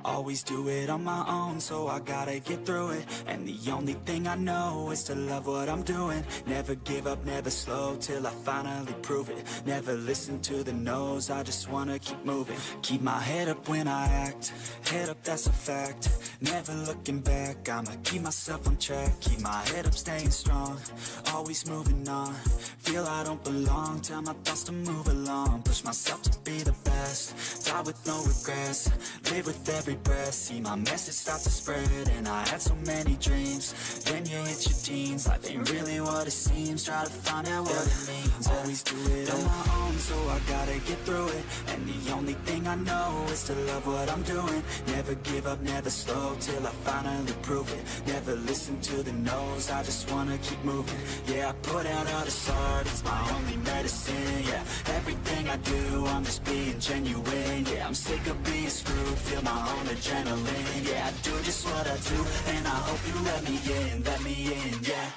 Always do it on my own, so I gotta get through it. And the only thing I know is to love what I'm doing. Never give up, never slow, till I finally prove it. Never listen to the no's, I just wanna keep moving. Keep my head up when I act, head up, that's a fact. Never looking back, I'ma keep myself on track. Keep my head up, staying strong, always moving on. Feel I don't belong, tell my thoughts to move along. Push myself to be the best, die with no regrets. Live with every breath, see my message start to spread. And I had so many dreams, then you hit your teens. Life ain't really what it seems, try to find out what it means. Always do it on my own, so I gotta get through it. And the only thing I know is to love what I'm doing. Never give up, never slow, till I finally prove it. Never listen to the no's, I just wanna keep moving. Yeah, I put out all this art, it's my only medicine. Yeah, everything I do, I'm just being genuine. Yeah, I'm sick of being screwed, feel my own adrenaline. Yeah, I do just what I do, and I hope you let me in, yeah.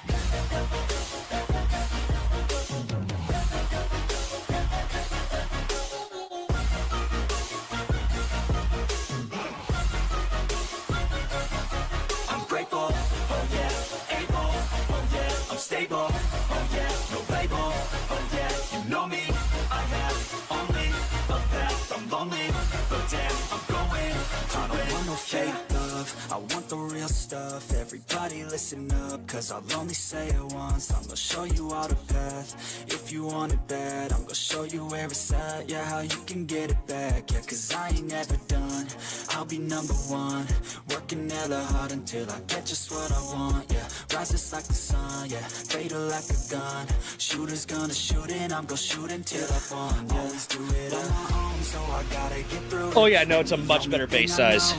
I'm grateful, oh yeah, able, oh yeah, I'm stable, oh yeah, no label, oh yeah, you know me, I have only a path, I'm lonely, but damn, I'm going to I don't want no fake love, I want the real stuff. Everybody listen up, cause I'll only say it once. I'm gonna show you all the path, if you want it bad. I'm gonna show you where it's at, yeah, how you can get it back. Yeah, cause I ain't never done, I'll be number one. Working hella hard until I get just what I want, yeah. Rises like the sun, yeah, fatal like a gun. Shooter's gonna shoot and I'm gonna shoot until I won, yeah. Always do it on my own, so I gotta get through it. Oh yeah, no, it's a much better base size.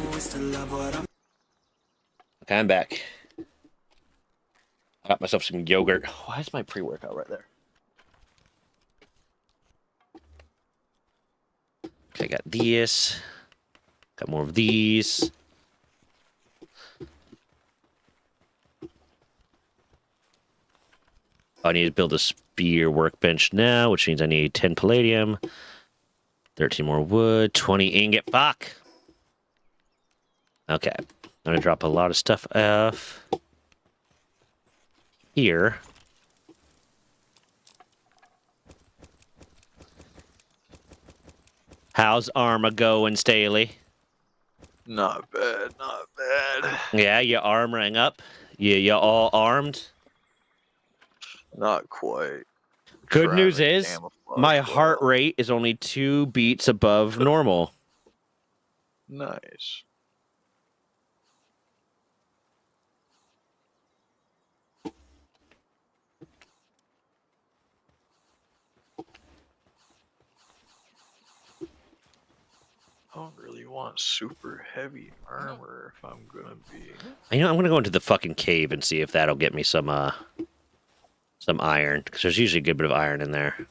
Okay, I'm back. I got myself some yogurt. Why is my pre-workout right there? Okay, I got these. Got more of these. I need to build a spear workbench now, which means I need 10 palladium, 13 more wood, 20 ingot. Fuck! Okay. I'm going to drop a lot of stuff off here. How's Arma going, Staley? Not bad, not bad. Yeah, you armoring up? You all armed? Not quite. Good news is, my heart rate is only 2 beats above normal. Nice. I don't really want super heavy armor if I'm gonna be. You know, I'm gonna go into the fucking cave and see if that'll get me some iron, because there's usually a good bit of iron in there.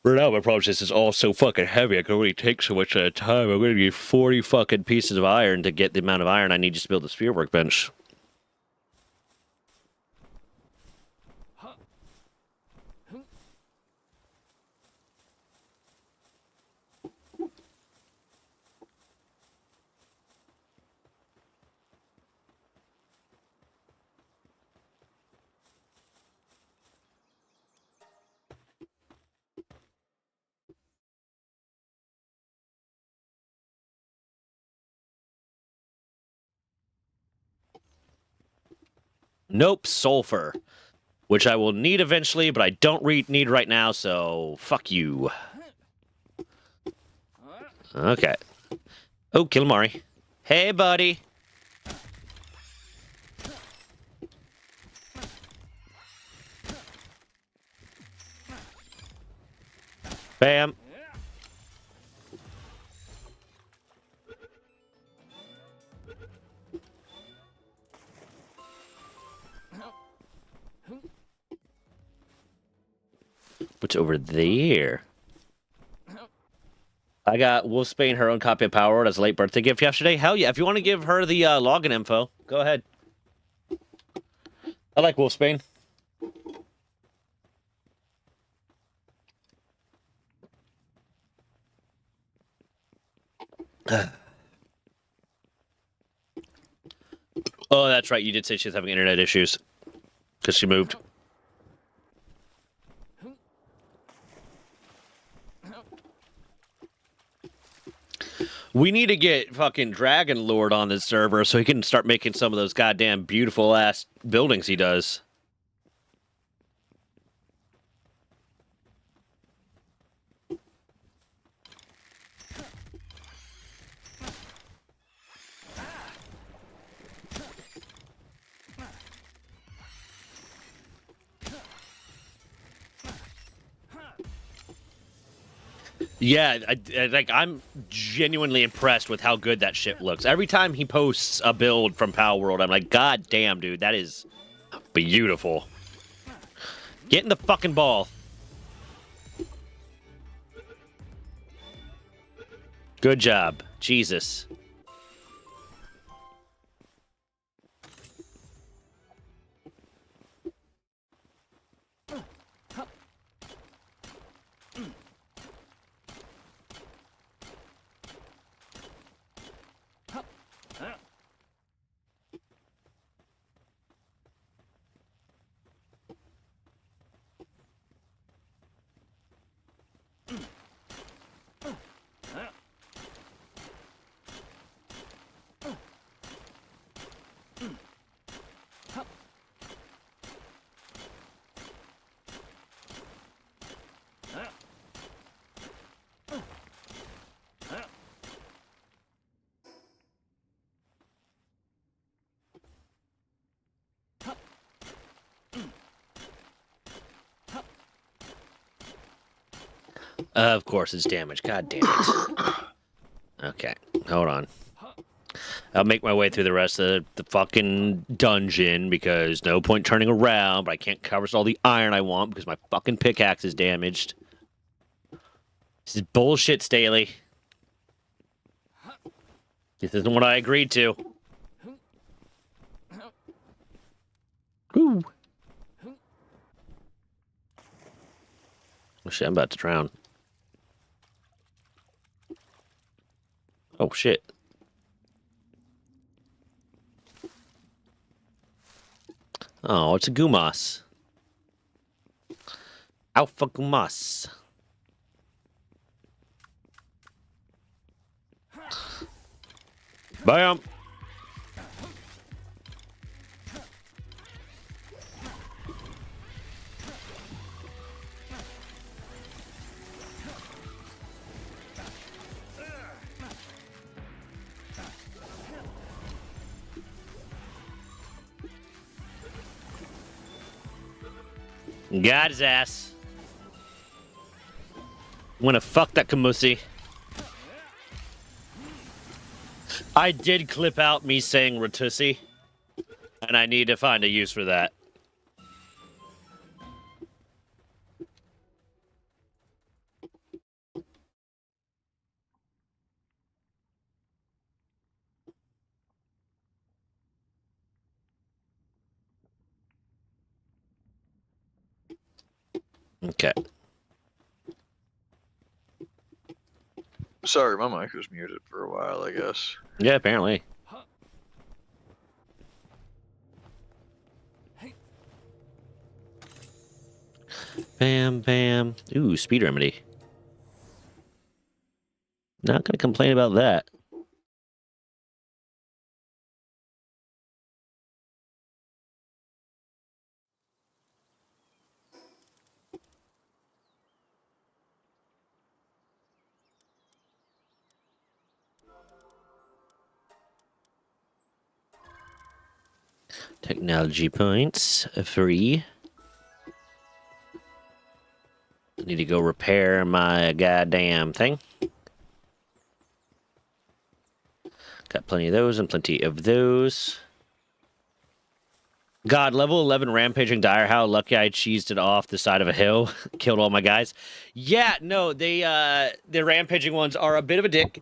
Right now, my problem is this is all so fucking heavy. I can only take so much at a time. I'm gonna need 40 fucking pieces of iron to get the amount of iron I need just to build the spear workbench. Nope, sulfur. Which I will need eventually, but I don't need right now, so fuck you. Okay. Oh, Kilmari. Hey, buddy. Bam. What's over there? I got Wolfsbane her own copy of Palworld as a late birthday gift yesterday. Hell yeah. If you want to give her the login info, go ahead. I like Wolfsbane. Oh, that's right. You did say she's having internet issues because she moved. We need to get fucking Dragon Lord on this server so he can start making some of those goddamn beautiful ass buildings he does. Yeah, I'm genuinely impressed with how good that shit looks. Every time he posts a build from Palworld, I'm like, God damn, dude, that is beautiful. Get in the fucking ball. Good job. Jesus. Of course it's damaged. God damn it. Okay, hold on. I'll make my way through the rest of the fucking dungeon because no point turning around, but I can't cover all the iron I want because my fucking pickaxe is damaged. This is bullshit, Staley. This isn't what I agreed to. Woo. Oh shit, I'm about to drown. Oh shit. Oh, it's a Gumas. Alpha Gumas. Bam! Got his ass. Wanna fuck that Kamusi. I did clip out me saying Ratussi, and I need to find a use for that. Okay. Sorry, my mic was muted for a while, I guess. Yeah, apparently. Bam, bam. Ooh, speed remedy. Not gonna complain about that. Technology points, free. I need to go repair my goddamn thing. Got plenty of those and plenty of those. God, level 11 Rampaging Dire, how lucky I cheesed it off the side of a hill. Killed all my guys. Yeah, no, the Rampaging ones are a bit of a dick.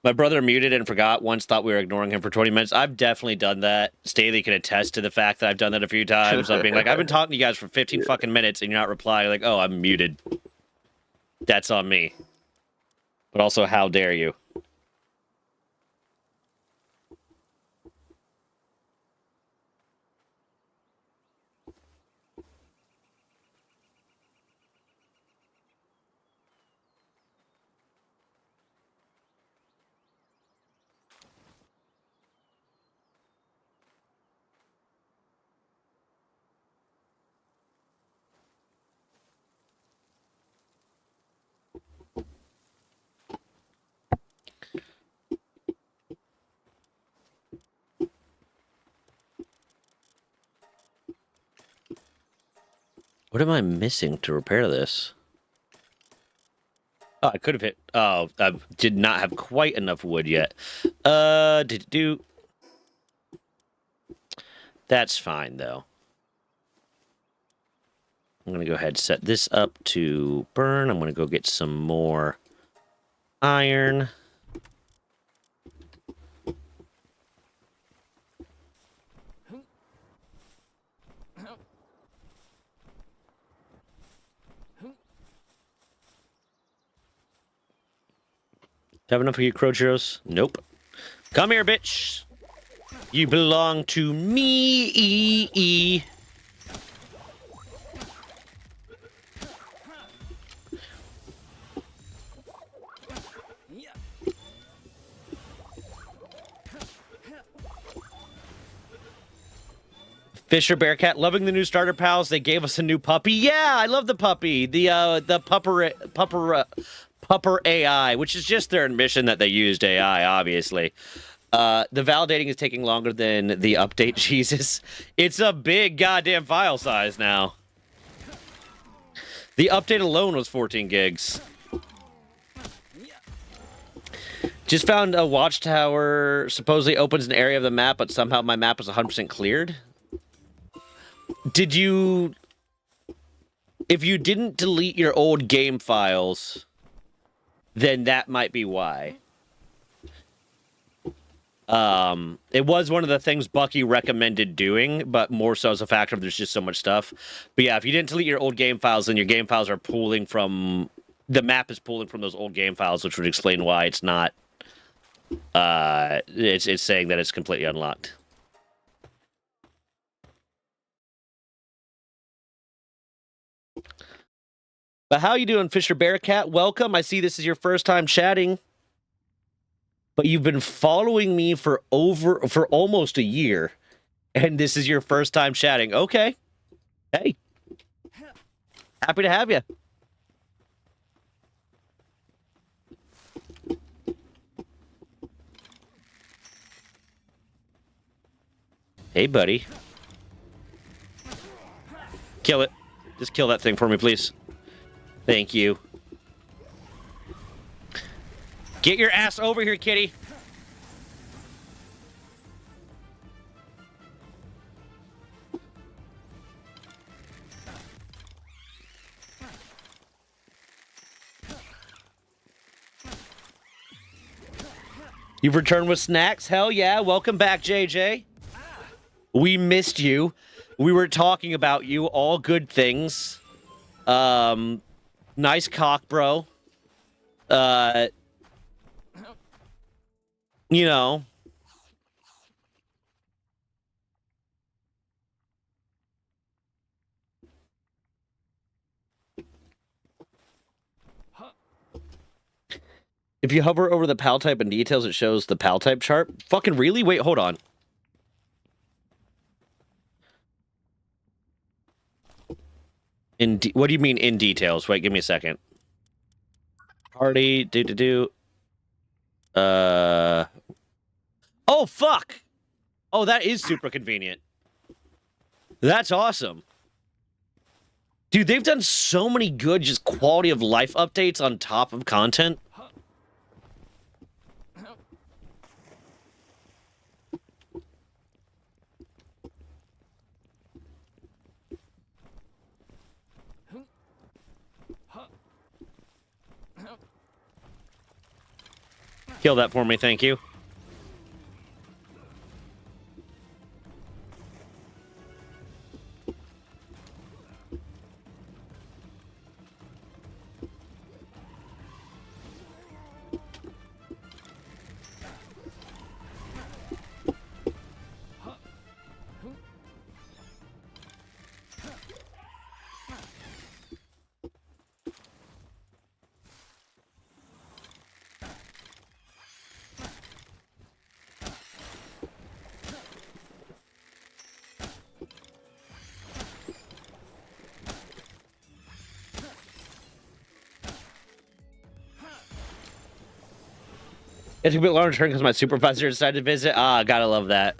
My brother muted and forgot once, thought we were ignoring him for 20 minutes. I've definitely done that. Staley can attest to the fact that I've done that a few times. I've been like, I've been talking to you guys for 15 fucking minutes and you're not replying. Like, oh, I'm muted. That's on me. But also, how dare you? What am I missing to repair this? Oh, I could have hit... Oh, I did not have quite enough wood yet. That's fine, though. I'm going to go ahead and set this up to burn. I'm going to go get some more iron. Have enough of you, Crocheros? Nope. Come here, bitch. You belong to me. Fisher Bearcat, loving the new starter pals. They gave us a new puppy. Yeah, I love the puppy. The pupper AI, which is just their admission that they used AI, obviously. The validating is taking longer than the update, Jesus. It's a big goddamn file size now. The update alone was 14 gigs. Just found a watchtower. Supposedly opens an area of the map, but somehow my map was 100% cleared. Did you... If you didn't delete your old game files, then that might be why. It was one of the things Bucky recommended doing, but more so as a factor of there's just so much stuff. But yeah, if you didn't delete your old game files, then your game files are pulling from... The map is pulling from those old game files, which would explain why it's not... It's saying that it's completely unlocked. But how you doing, Fisher Bearcat? Welcome. I see this is your first time chatting. But you've been following me for almost a year. And this is your first time chatting. Okay. Hey. Happy to have you. Hey, buddy. Kill it. Just kill that thing for me, please. Thank you. Get your ass over here, kitty. You've returned with snacks? Hell yeah. Welcome back, JJ. We missed you. We were talking about you. All good things. Nice cock, bro. You know. If you hover over the PAL type and details, it shows the PAL type chart. Fucking really? Wait, hold on. What do you mean in details? Wait, give me a second. Party, Oh, fuck! Oh, that is super convenient. That's awesome. Dude, they've done so many good just quality of life updates on top of content. Kill that for me, thank you. It took a bit longer to turn because my supervisor decided to visit. Ah, gotta love that.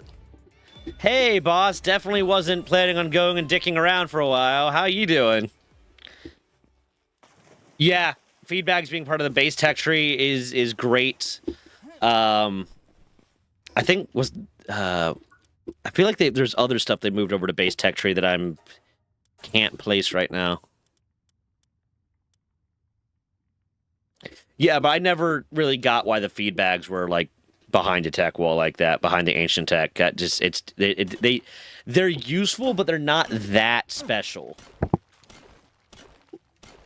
Hey, boss. Definitely wasn't planning on going and dicking around for a while. How you doing? Yeah, feedbacks being part of the base tech tree is great. I think I feel like there's other stuff they moved over to base tech tree that I'm can't place right now. Yeah, but I never really got why the feedbacks were like behind a tech wall like that, behind the ancient tech. They're useful, but they're not that special.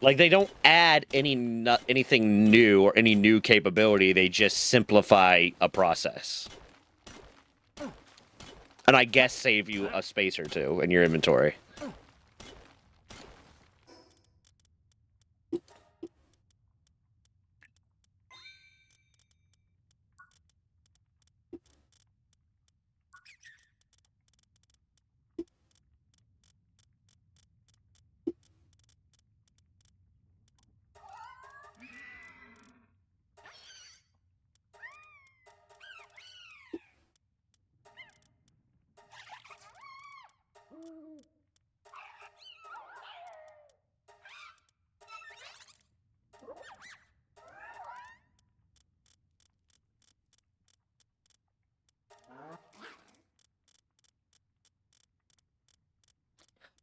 Like they don't add anything new or any new capability. They just simplify a process, and I guess save you a space or two in your inventory.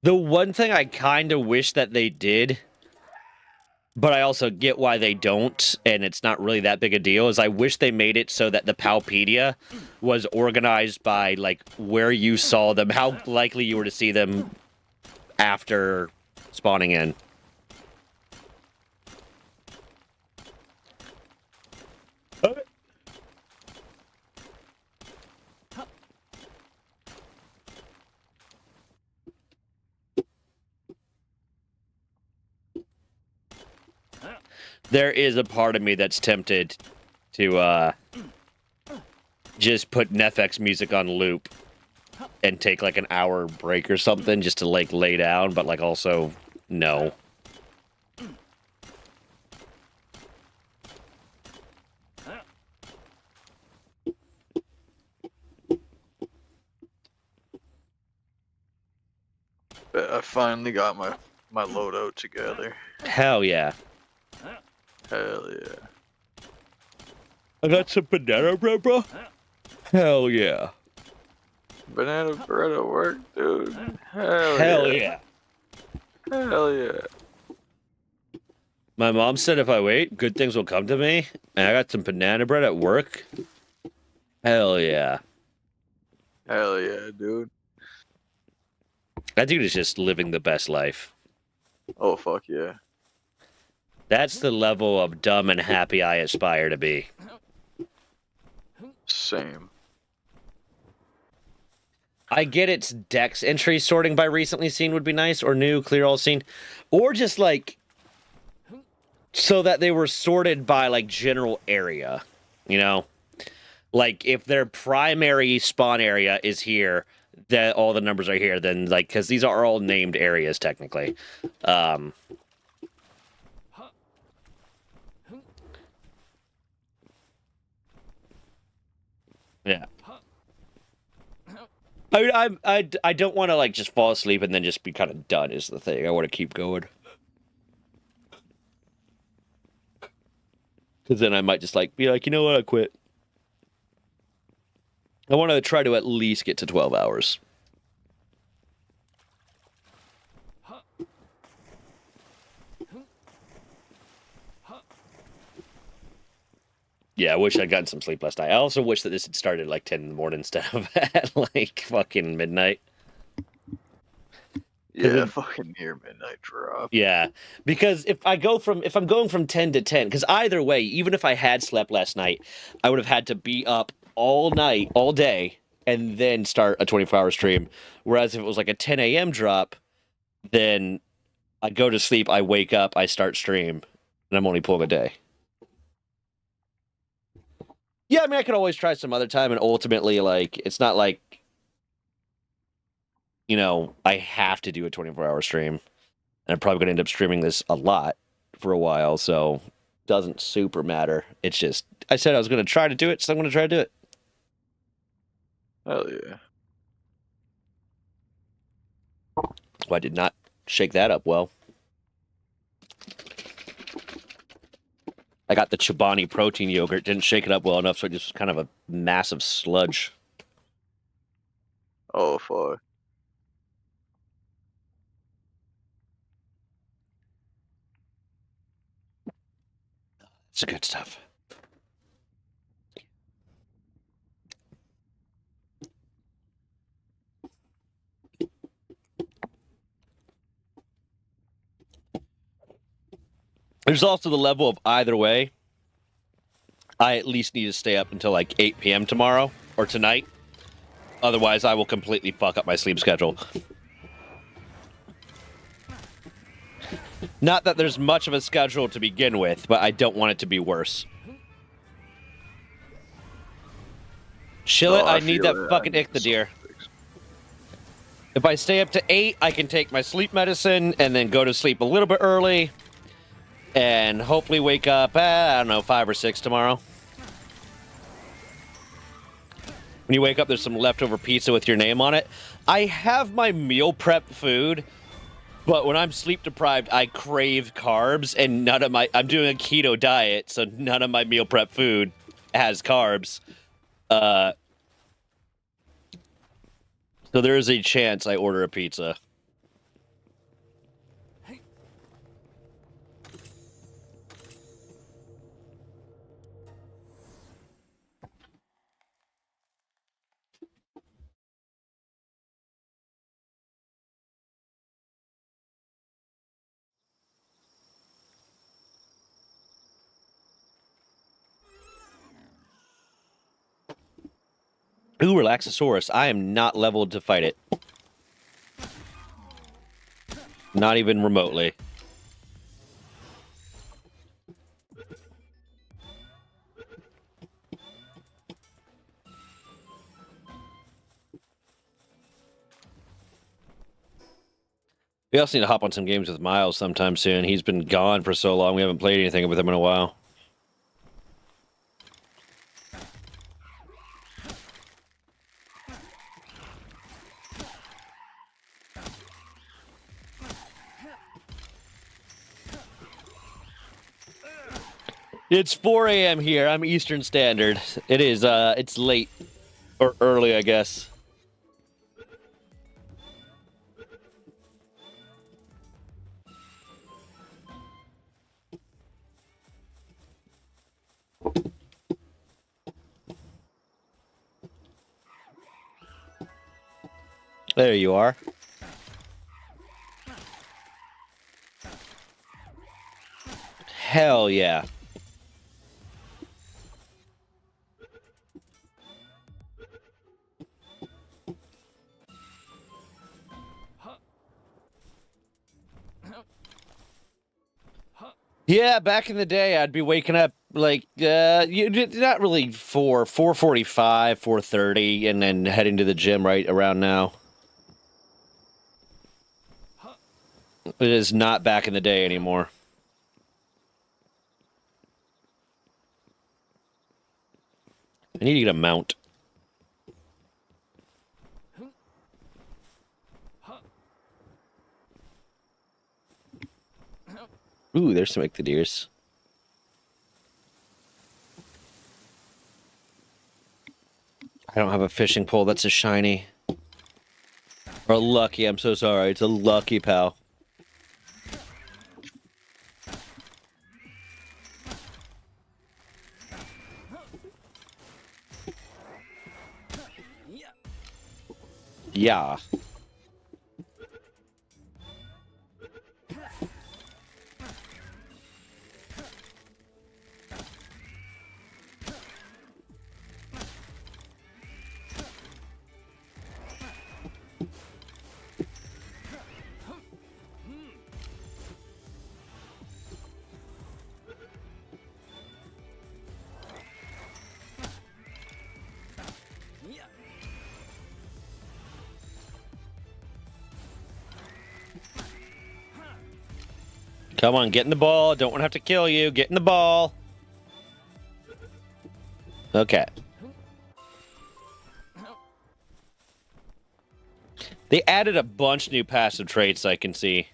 The one thing I kind of wish that they did, but I also get why they don't, and it's not really that big a deal, is I wish they made it so that the Palpedia was organized by, like, where you saw them, how likely you were to see them after spawning in. There is a part of me that's tempted to just put Nefx music on loop and take like an hour break or something just to like lay down, but like also no. I finally got my loadout together. Hell yeah. Hell yeah. I got some banana bread, bro. Hell yeah. Banana bread at work, dude. Hell yeah. Hell yeah. My mom said if I wait, good things will come to me. And I got some banana bread at work. Hell yeah. Hell yeah, dude. That dude is just living the best life. Oh, fuck yeah. That's the level of dumb and happy I aspire to be. Same. I get it's Dex entry sorting by recently seen would be nice, or new, clear all seen. Or just like, so that they were sorted by like general area, you know? Like if their primary spawn area is here, that all the numbers are here, then like, because these are all named areas technically. Yeah. I mean, I don't want to like just fall asleep and then just be kind of done is the thing. I want to keep going. Because then I might just like be like, you know what, I quit. I want to try to at least get to 12 hours. Yeah, I wish I'd gotten some sleep last night. I also wish that this had started at like 10 in the morning instead of at like fucking midnight. Yeah, fucking near midnight drop. Yeah, because if I'm going from 10 to 10, because either way, even if I had slept last night, I would have had to be up all night, all day, and then start a 24-hour stream. Whereas if it was like a 10 a.m. drop, then I go to sleep, I wake up, I start stream, and I'm only pulling a day. Yeah, I mean, I could always try some other time, and ultimately, like, it's not like, you know, I have to do a 24-hour stream. And I'm probably going to end up streaming this a lot for a while, so doesn't super matter. It's just, I said I was going to try to do it, so I'm going to try to do it. Hell yeah. Well, I did not shake that up well. I got the Chobani protein yogurt, didn't shake it up well enough, so it just was kind of a massive sludge. Oh, fuck. It's good stuff. There's also the level of either way. I at least need to stay up until like 8 p.m. tomorrow or tonight. Otherwise, I will completely fuck up my sleep schedule. Not that there's much of a schedule to begin with, but I don't want it to be worse. Shillet, I need that fucking Ichthydere. If I stay up to 8, I can take my sleep medicine and then go to sleep a little bit early. And hopefully wake up, I don't know, 5 or 6 tomorrow. When you wake up, there's some leftover pizza with your name on it. I have my meal prep food, but when I'm sleep deprived, I crave carbs, and none of my... I'm doing a keto diet, so none of my meal prep food has carbs. So there is a chance I order a pizza. Ooh, Relaxosaurus. I am not leveled to fight it. Not even remotely. We also need to hop on some games with Miles sometime soon. He's been gone for so long. We haven't played anything with him in a while. It's 4 a.m. here. I'm Eastern Standard. It is, it's late. Or early, I guess. There you are. Hell yeah. Yeah, back in the day, I'd be waking up like not really 4:45, 4:30, and then heading to the gym right around now. It is not back in the day anymore. I need to get a mount. Ooh, there's some Ichthydires. I don't have a fishing pole. That's a shiny. Or a lucky. I'm so sorry. It's a lucky, pal. Yeah. Come on, get in the ball. Don't want to have to kill you. Get in the ball. Okay. They added a bunch of new passive traits I can see.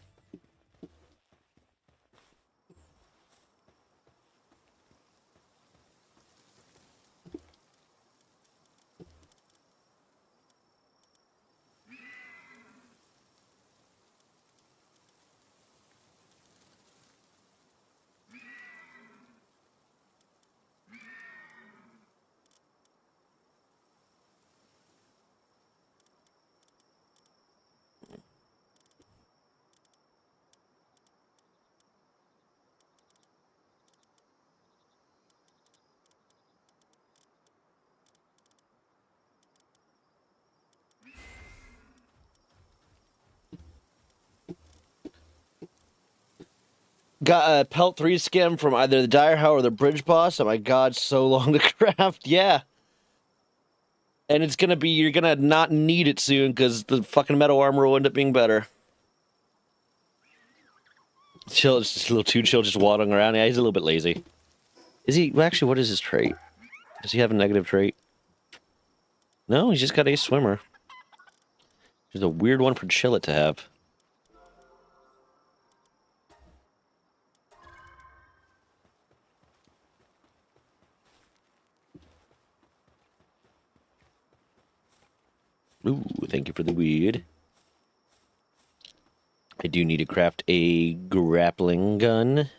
Got a Pelt 3 skim from either the Dire How or the Bridge Boss. Oh my god, so long to craft. Yeah. And it's gonna be, you're gonna not need it soon because the fucking metal armor will end up being better. Chill, just a little too chill, just waddling around. Yeah, he's a little bit lazy. Is he? Well, actually, what is his trait? Does he have a negative trait? No, he's just got a swimmer. Which is a weird one for Chillet to have. Ooh, thank you for the weed. I do need to craft a grappling gun.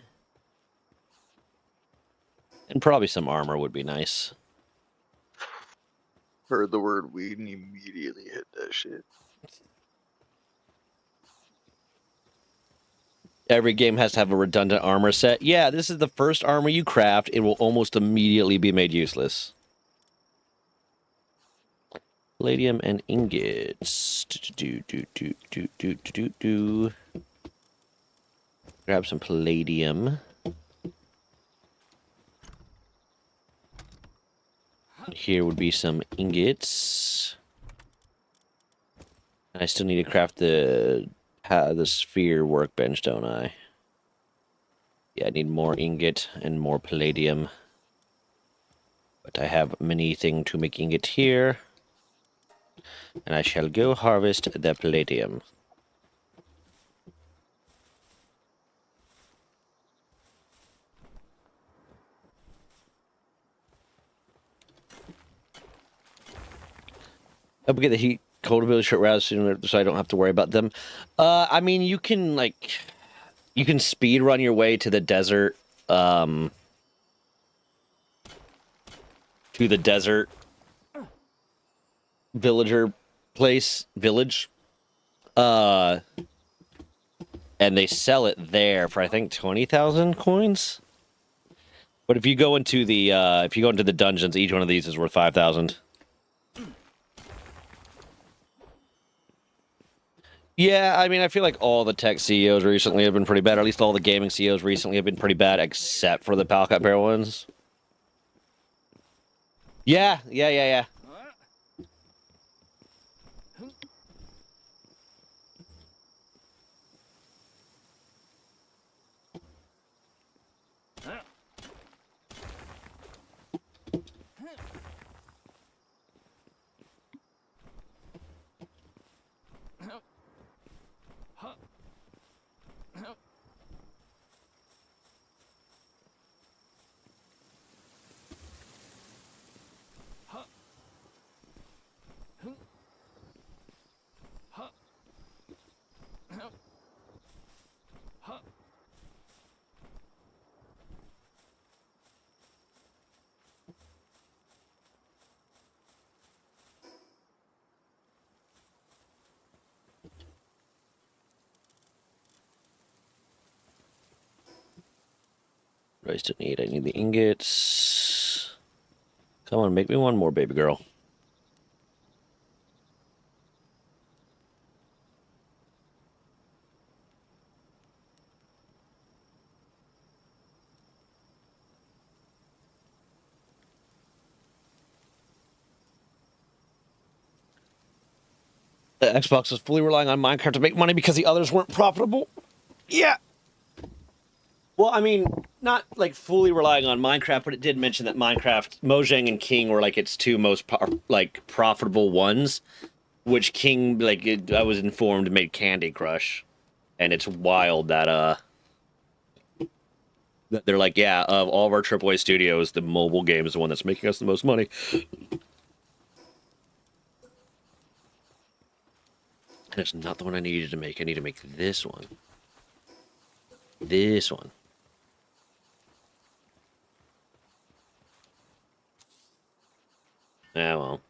And probably some armor would be nice. Heard the word weed and immediately hit that shit. Every game has to have a redundant armor set. Yeah, this is the first armor you craft. It will almost immediately be made useless. Palladium and ingots. Grab some palladium. Here would be some ingots. I still need to craft the sphere workbench, don't I? Yeah, I need more ingot and more palladium. But I have many things to make ingot here. And I shall go harvest the palladium. Hope we get the heat cold ability short routes sooner so I don't have to worry about them. I mean, you can speed run your way to the desert, village, and they sell it there for I think 20,000 coins. But if you go into the dungeons, each one of these is worth 5,000. Yeah, I mean, I feel like all the tech CEOs recently have been pretty bad. Or at least all the gaming CEOs recently have been pretty bad, except for the Palcat Bear ones. Yeah. What do I still need? I need the ingots. Come on, make me one more, baby girl. The Xbox was fully relying on Minecraft to make money because the others weren't profitable. Yeah. Well, I mean, not like fully relying on Minecraft, but it did mention that Minecraft, Mojang and King were like its two most profitable ones. Which King, I was informed, made Candy Crush, and it's wild that they're like, yeah, of all of our AAA studios, the mobile game is the one that's making us the most money. And it's not the one I needed to make. I need to make this one. This one. Yeah, well.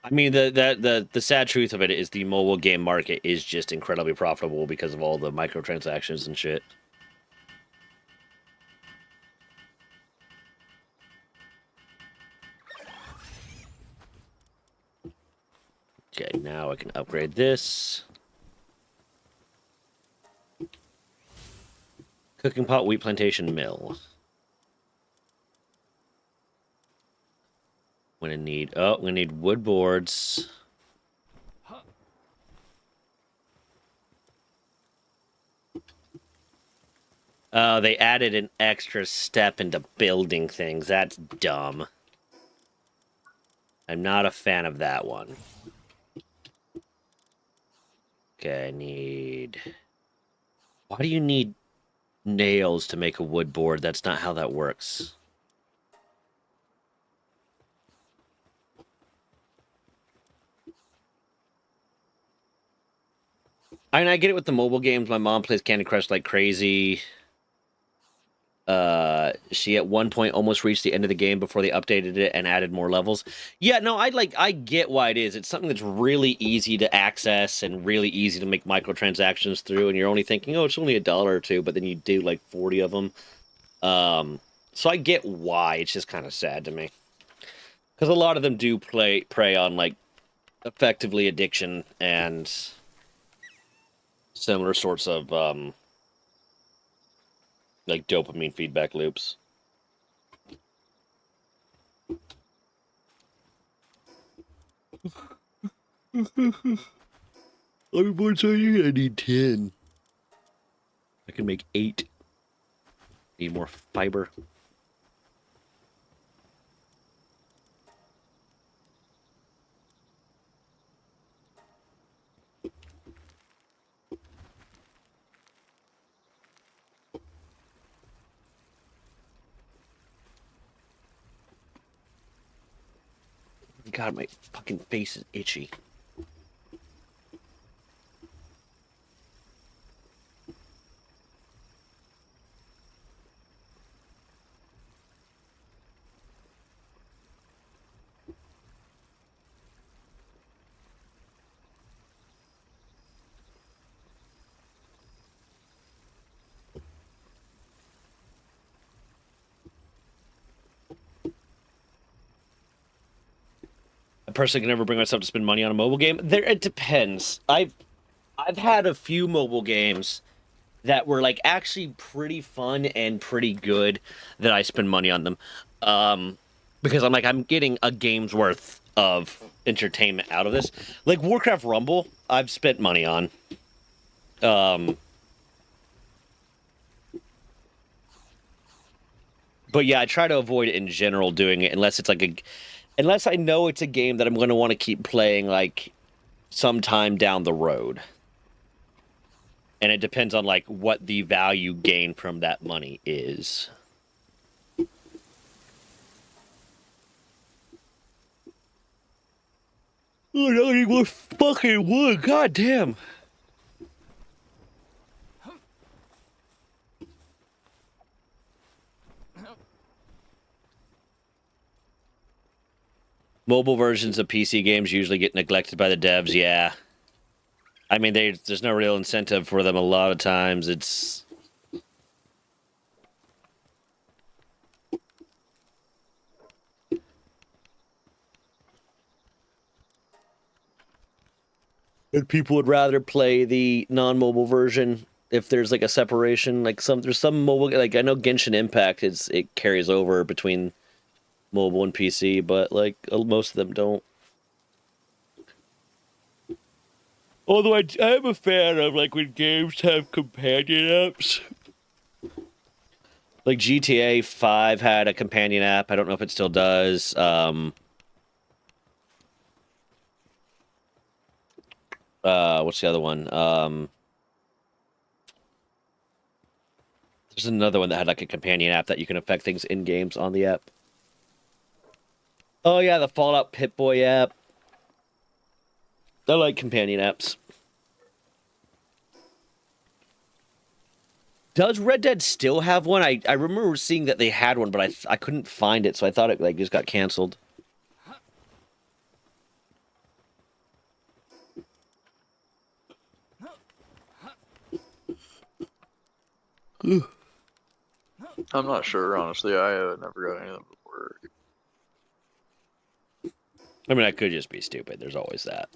I mean, the sad truth of it is the mobile game market is just incredibly profitable because of all the microtransactions and shit. Okay, now I can upgrade this. Cooking pot, wheat plantation, mill. I'm gonna need wood boards. Oh, they added an extra step into building things. That's dumb. I'm not a fan of that one. Okay, I need... Why do you need nails to make a wood board? That's not how that works. I mean, I get it with the mobile games. My mom plays Candy Crush like crazy. She at one point almost reached the end of the game before they updated it and added more levels. Yeah, no, I get why it is. It's something that's really easy to access and really easy to make microtransactions through, and you're only thinking, oh, it's only $1 or $2, but then you do like 40 of them. So I get why. It's just kind of sad to me. Because a lot of them do prey on, like, effectively addiction and similar sorts of, like, dopamine feedback loops. How many boards are you? I need 10. I can make 8. Need more fiber. God, my fucking face is itchy. I personally can never bring myself to spend money on a mobile game. It depends. I've had a few mobile games that were like actually pretty fun and pretty good that I spend money on them. Because I'm getting a game's worth of entertainment out of this. Like Warcraft Rumble, I've spent money on. But yeah, I try to avoid it in general doing it unless it's like unless I know it's a game that I'm going to want to keep playing like sometime down the road. And it depends on like what the value gained from that money is. Oh, no, I need more fucking wood. God damn. Mobile versions of PC games usually get neglected by the devs, yeah. I mean, there's no real incentive for them a lot of times. It's... And people would rather play the non-mobile version if there's like a separation. Like there's some mobile, like I know Genshin Impact it carries over between mobile and PC, but like most of them don't. Although I am a fan of like when games have companion apps. Like GTA 5 had a companion app. I don't know if it still does. What's the other one? There's another one that had like a companion app that you can affect things in games on the app. Oh yeah, the Fallout Pip-Boy app. I like companion apps. Does Red Dead still have one? I remember seeing that they had one, but I couldn't find it, so I thought it like just got canceled. I'm not sure, honestly. I never got any of them before. I mean, I could just be stupid. There's always that.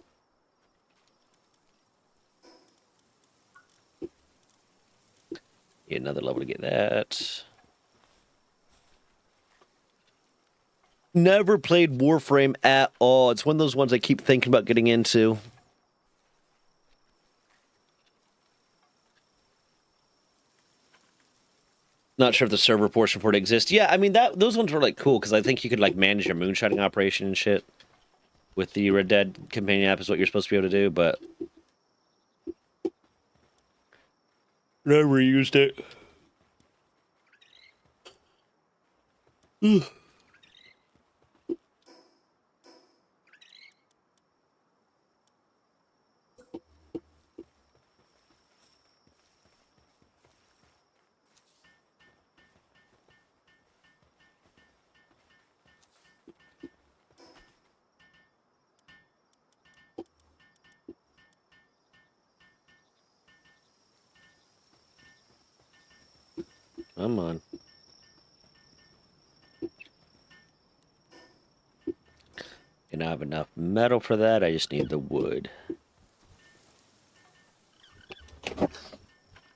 Get another level to get that. Never played Warframe at all. It's one of those ones I keep thinking about getting into. Not sure if the server portion for it exists. Yeah, I mean those ones were like cool because I think you could like manage your moonshining operation and shit with the Red Dead companion app is what you're supposed to be able to do, but never used it. Come on. And I have enough metal for that. I just need the wood.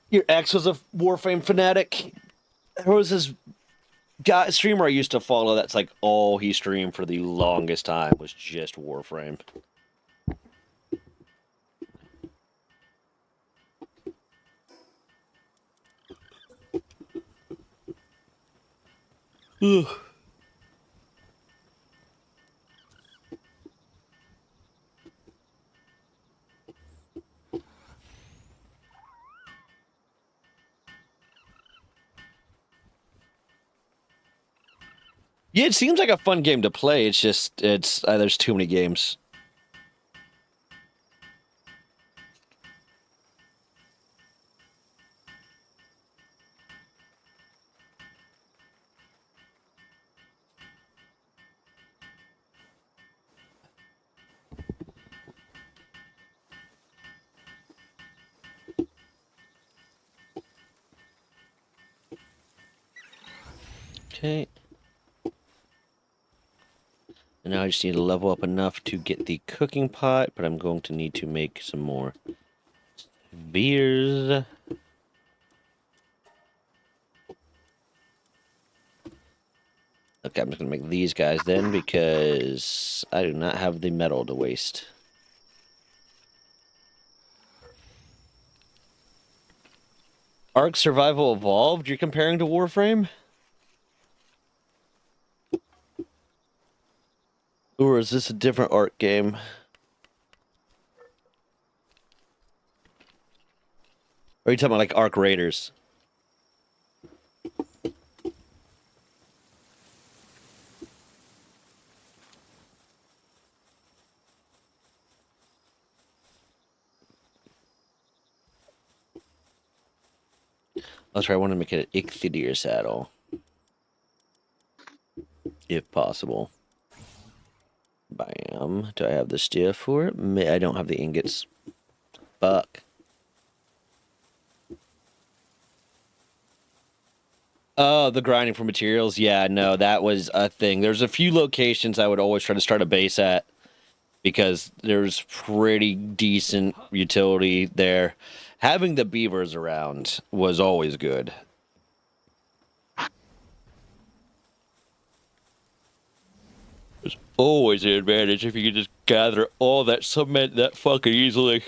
Your ex was a Warframe fanatic. There was this guy streamer I used to follow. That's like all he streamed for the longest time was just Warframe. Ugh. Yeah, it seems like a fun game to play. It's just, there's too many games. Okay. And now I just need to level up enough to get the cooking pot, but I'm going to need to make some more beers. Okay, I'm just going to make these guys then because I do not have the metal to waste. Ark Survival Evolved, you're comparing to Warframe? Or is this a different Ark game? Or are you talking about like Ark Raiders? I'll try. I want to make it an Ichthydere saddle. If possible. Bam. Do I have the steel for it? I don't have the ingots. Fuck. Oh, the grinding for materials. Yeah, no, that was a thing. There's a few locations I would always try to start a base at because there's pretty decent utility there. Having the beavers around was always good. There's always an advantage if you can just gather all that cement that fucking easily.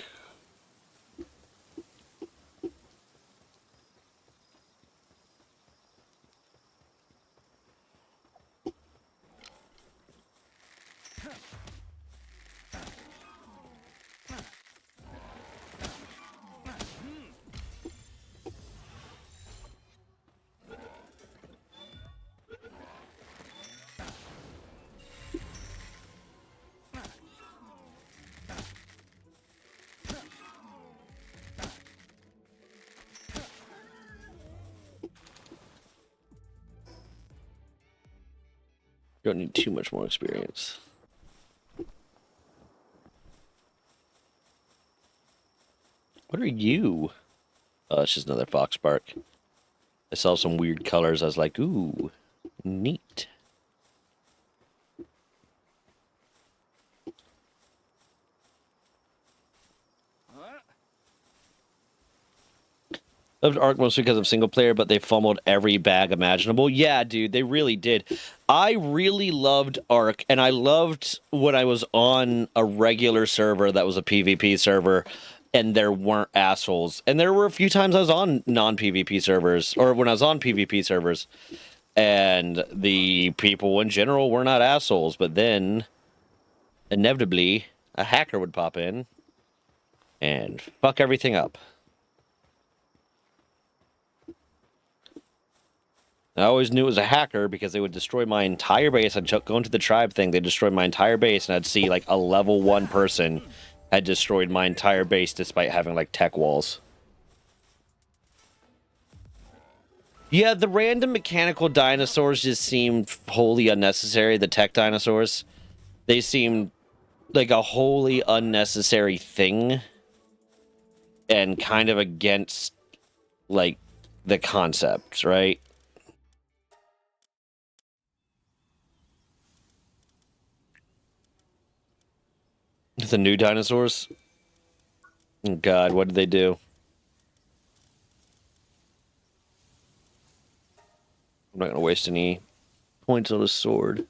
Don't need too much more experience. What are you? Oh, it's just another fox bark. I saw some weird colors. I was like, ooh, neat. Loved Ark mostly because of single player, but they fumbled every bag imaginable. Yeah, dude, they really did. I really loved Ark, and I loved when I was on a regular server that was a PvP server, and there weren't assholes. And there were a few times I was on non-PvP servers, or when I was on PvP servers, and the people in general were not assholes. But then, inevitably, a hacker would pop in and fuck everything up. I always knew it was a hacker because they would destroy my entire base. I'd go into the tribe thing, they'd destroy my entire base, and I'd see, like, a level 1 person had destroyed my entire base despite having, like, tech walls. Yeah, the random mechanical dinosaurs just seemed wholly unnecessary, the tech dinosaurs. They seemed like a wholly unnecessary thing and kind of against, like, the concept, right? The new dinosaurs? Oh God, what did they do? I'm not going to waste any points on a sword.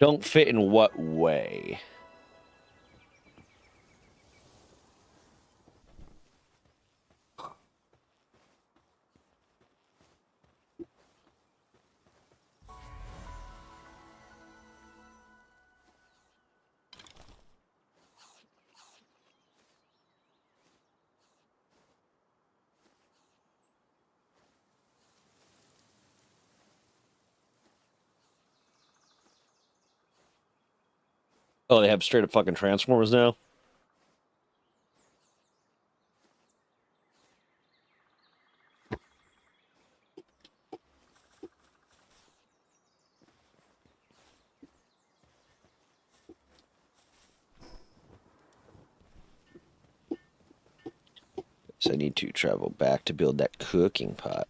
Don't fit in what way? Oh, they have straight up fucking Transformers now? So I need to travel back to build that cooking pot.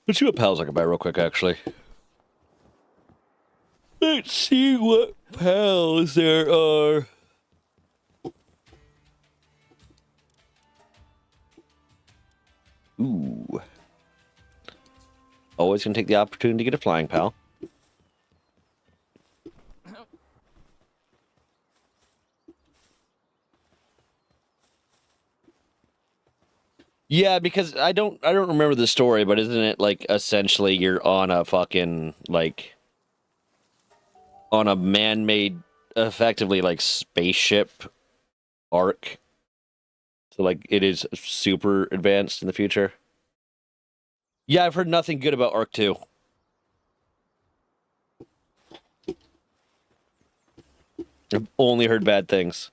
Let's see what pals I can buy real quick, actually. Let's see what pals there are. Ooh. Always gonna take the opportunity to get a flying pal. Yeah, because I don't remember the story, but isn't it like essentially you're on a fucking like on a man-made effectively like spaceship arc? So like it is super advanced in the future. Yeah, I've heard nothing good about Arc 2. I've only heard bad things.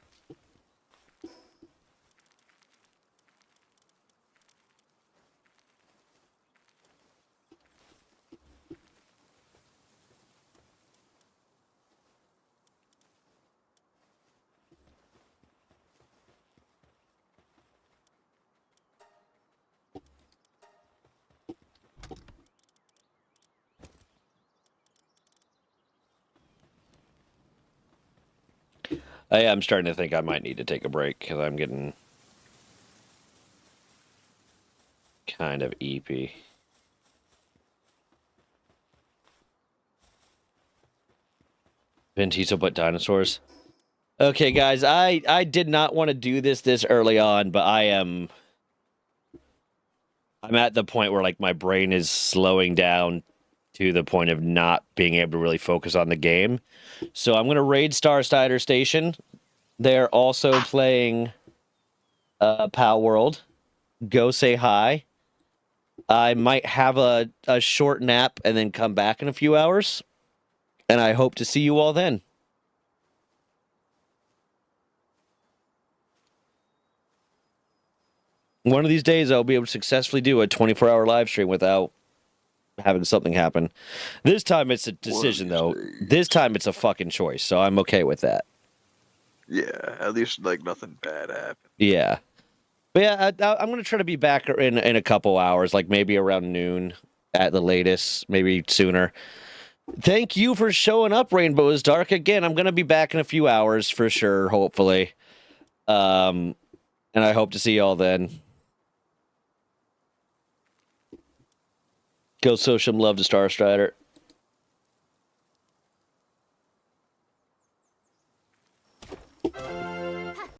I'm starting to think I might need to take a break because I'm getting kind of eepy. Vin Diesel but dinosaurs. Okay, guys, I did not want to do this early on, but I'm at the point where like my brain is slowing down to the point of not being able to really focus on the game. So I'm gonna raid Starsider Station. They're also playing Palworld. Go say hi. I might have a short nap and then come back in a few hours. And I hope to see you all then. One of these days, I'll be able to successfully do a 24-hour live stream without having something happen. This time, it's a decision, though. This time, it's a fucking choice, so I'm okay with that. Yeah, at least, like, nothing bad happened. Yeah. But yeah, I'm going to try to be back in a couple hours, like maybe around noon at the latest, maybe sooner. Thank you for showing up, Rainbow is Dark. Again, I'm going to be back in a few hours for sure, hopefully. And I hope to see y'all then. Go show some love to Star Strider.